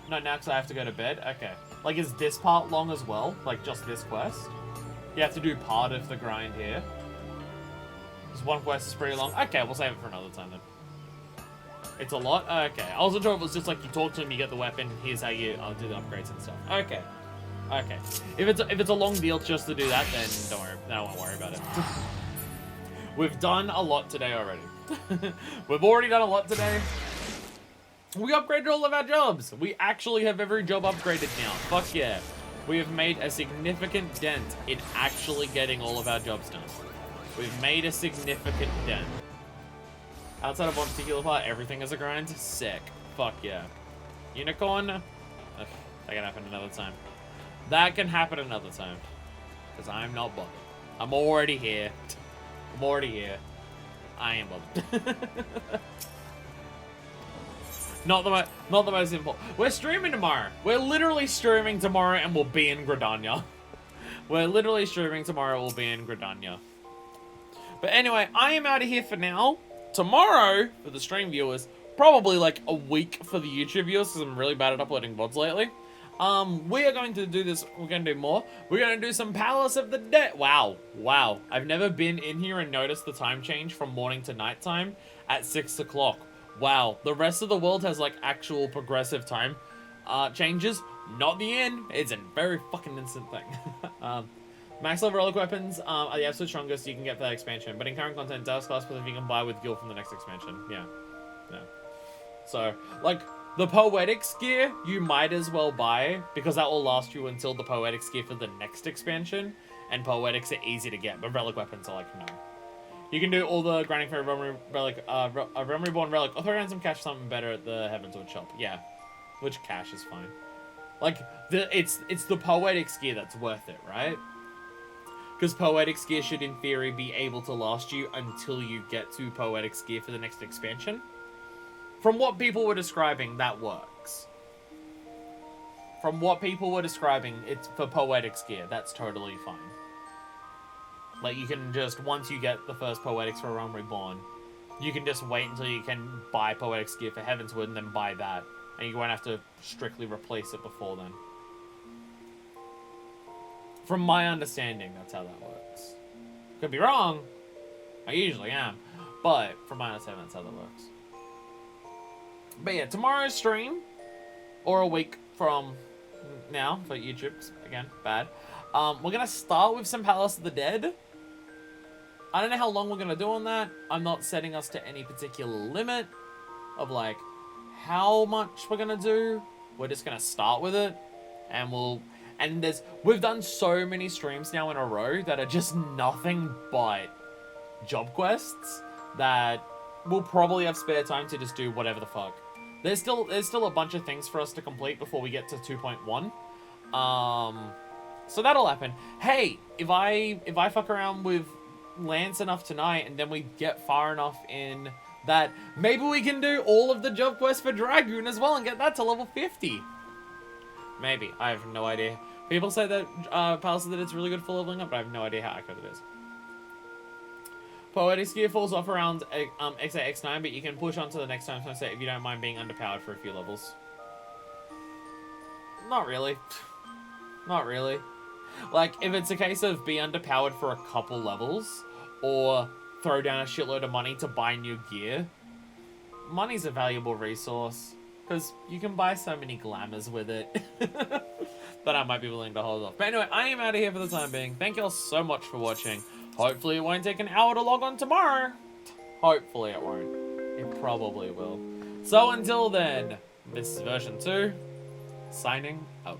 now because I have to go to bed? Okay. Like, is this part long as well? Like, just this quest? You have to do part of the grind here. This one quest is pretty long. Okay, we'll save it for another time then. It's a lot? Okay. I wasn't sure if it was just like you talk to him, you get the weapon, here's how you do the upgrades and stuff. Okay. Okay. If it's a long deal just to do that, then don't worry. Then I won't worry about it. We've done a lot today already. We've already done a lot today. We upgraded all of our jobs. We actually have every job upgraded now. Fuck yeah. We have made a significant dent in actually getting all of our jobs done. We've made a significant dent. Outside of one particular part, everything is a grind. Sick. Fuck yeah. Unicorn? Ugh, that can happen another time. That can happen another time. Because I'm not bothered. I'm already here. I'm already here. I ain't bothered. Not the most important. We're streaming tomorrow. We're literally streaming tomorrow and we'll be in Gridania. We're literally streaming tomorrow, we'll be in Gridania. But anyway, I am out of here for now. Tomorrow, for the stream viewers, probably like a week for the YouTube viewers, because I'm really bad at uploading VODs lately. We are going to do this, we're going to do more. We're going to do some Palace of the Dead. Wow. Wow. I've never been in here and noticed the time change from morning to nighttime at 6 o'clock. Wow, the rest of the world has like actual progressive time changes. Not the end. It's a very fucking instant thing. Max level relic weapons are the absolute strongest you can get for that expansion. But in current content, Dallas class specific you can buy with guild from the next expansion. Yeah. Yeah. So, like, the Poetics gear, you might as well buy, because that will last you until the Poetics gear for the next expansion. And Poetics are easy to get, but relic weapons are like, no. You can do all the grinding for a Realm Reborn relic. Or throw around some cash for something better at the Heavensward shop. Yeah. Which cash is fine. Like, it's the Poetics gear that's worth it, right? Because Poetics gear should, in theory, be able to last you until you get to Poetics gear for the next expansion. From what people were describing, that works. From what people were describing, it's for Poetics gear. That's totally fine. Like, you can just, once you get the first Poetics for Realm Reborn, you can just wait until you can buy Poetics gear for Heavensward and then buy that. And you won't have to strictly replace it before then. From my understanding, that's how that works. Could be wrong. I usually am. But, from my understanding, that's how that works. But yeah, tomorrow's stream, or a week from now, for YouTube, again, bad. We're gonna start with some Palace of the Dead. I don't know how long we're gonna do on that. I'm not setting us to any particular limit of like how much we're gonna do. We're just gonna start with it, and we've done so many streams now in a row that are just nothing but job quests that we'll probably have spare time to just do whatever the fuck. There's still a bunch of things for us to complete before we get to 2.1. So that'll happen. Hey, if I fuck around with Lance enough tonight and then we get far enough in that, maybe we can do all of the job quests for Dragoon as well and get that to level 50. Maybe. I have no idea. People say that Palace of the Dead's really good for leveling up, but I have no idea how accurate it is. Poetic gear falls off around X8, X9, but you can push on to the next time set if you don't mind being underpowered for a few levels. Not really. Not really. Like, if it's a case of be underpowered for a couple levels, or throw down a shitload of money to buy new gear, money's a valuable resource, because you can buy so many glamours with it that I might be willing to hold off. But anyway, I am out of here for the time being. Thank you all so much for watching. Hopefully it won't take an hour to log on tomorrow. Hopefully it won't. It probably will. So until then, this is version 2, signing out.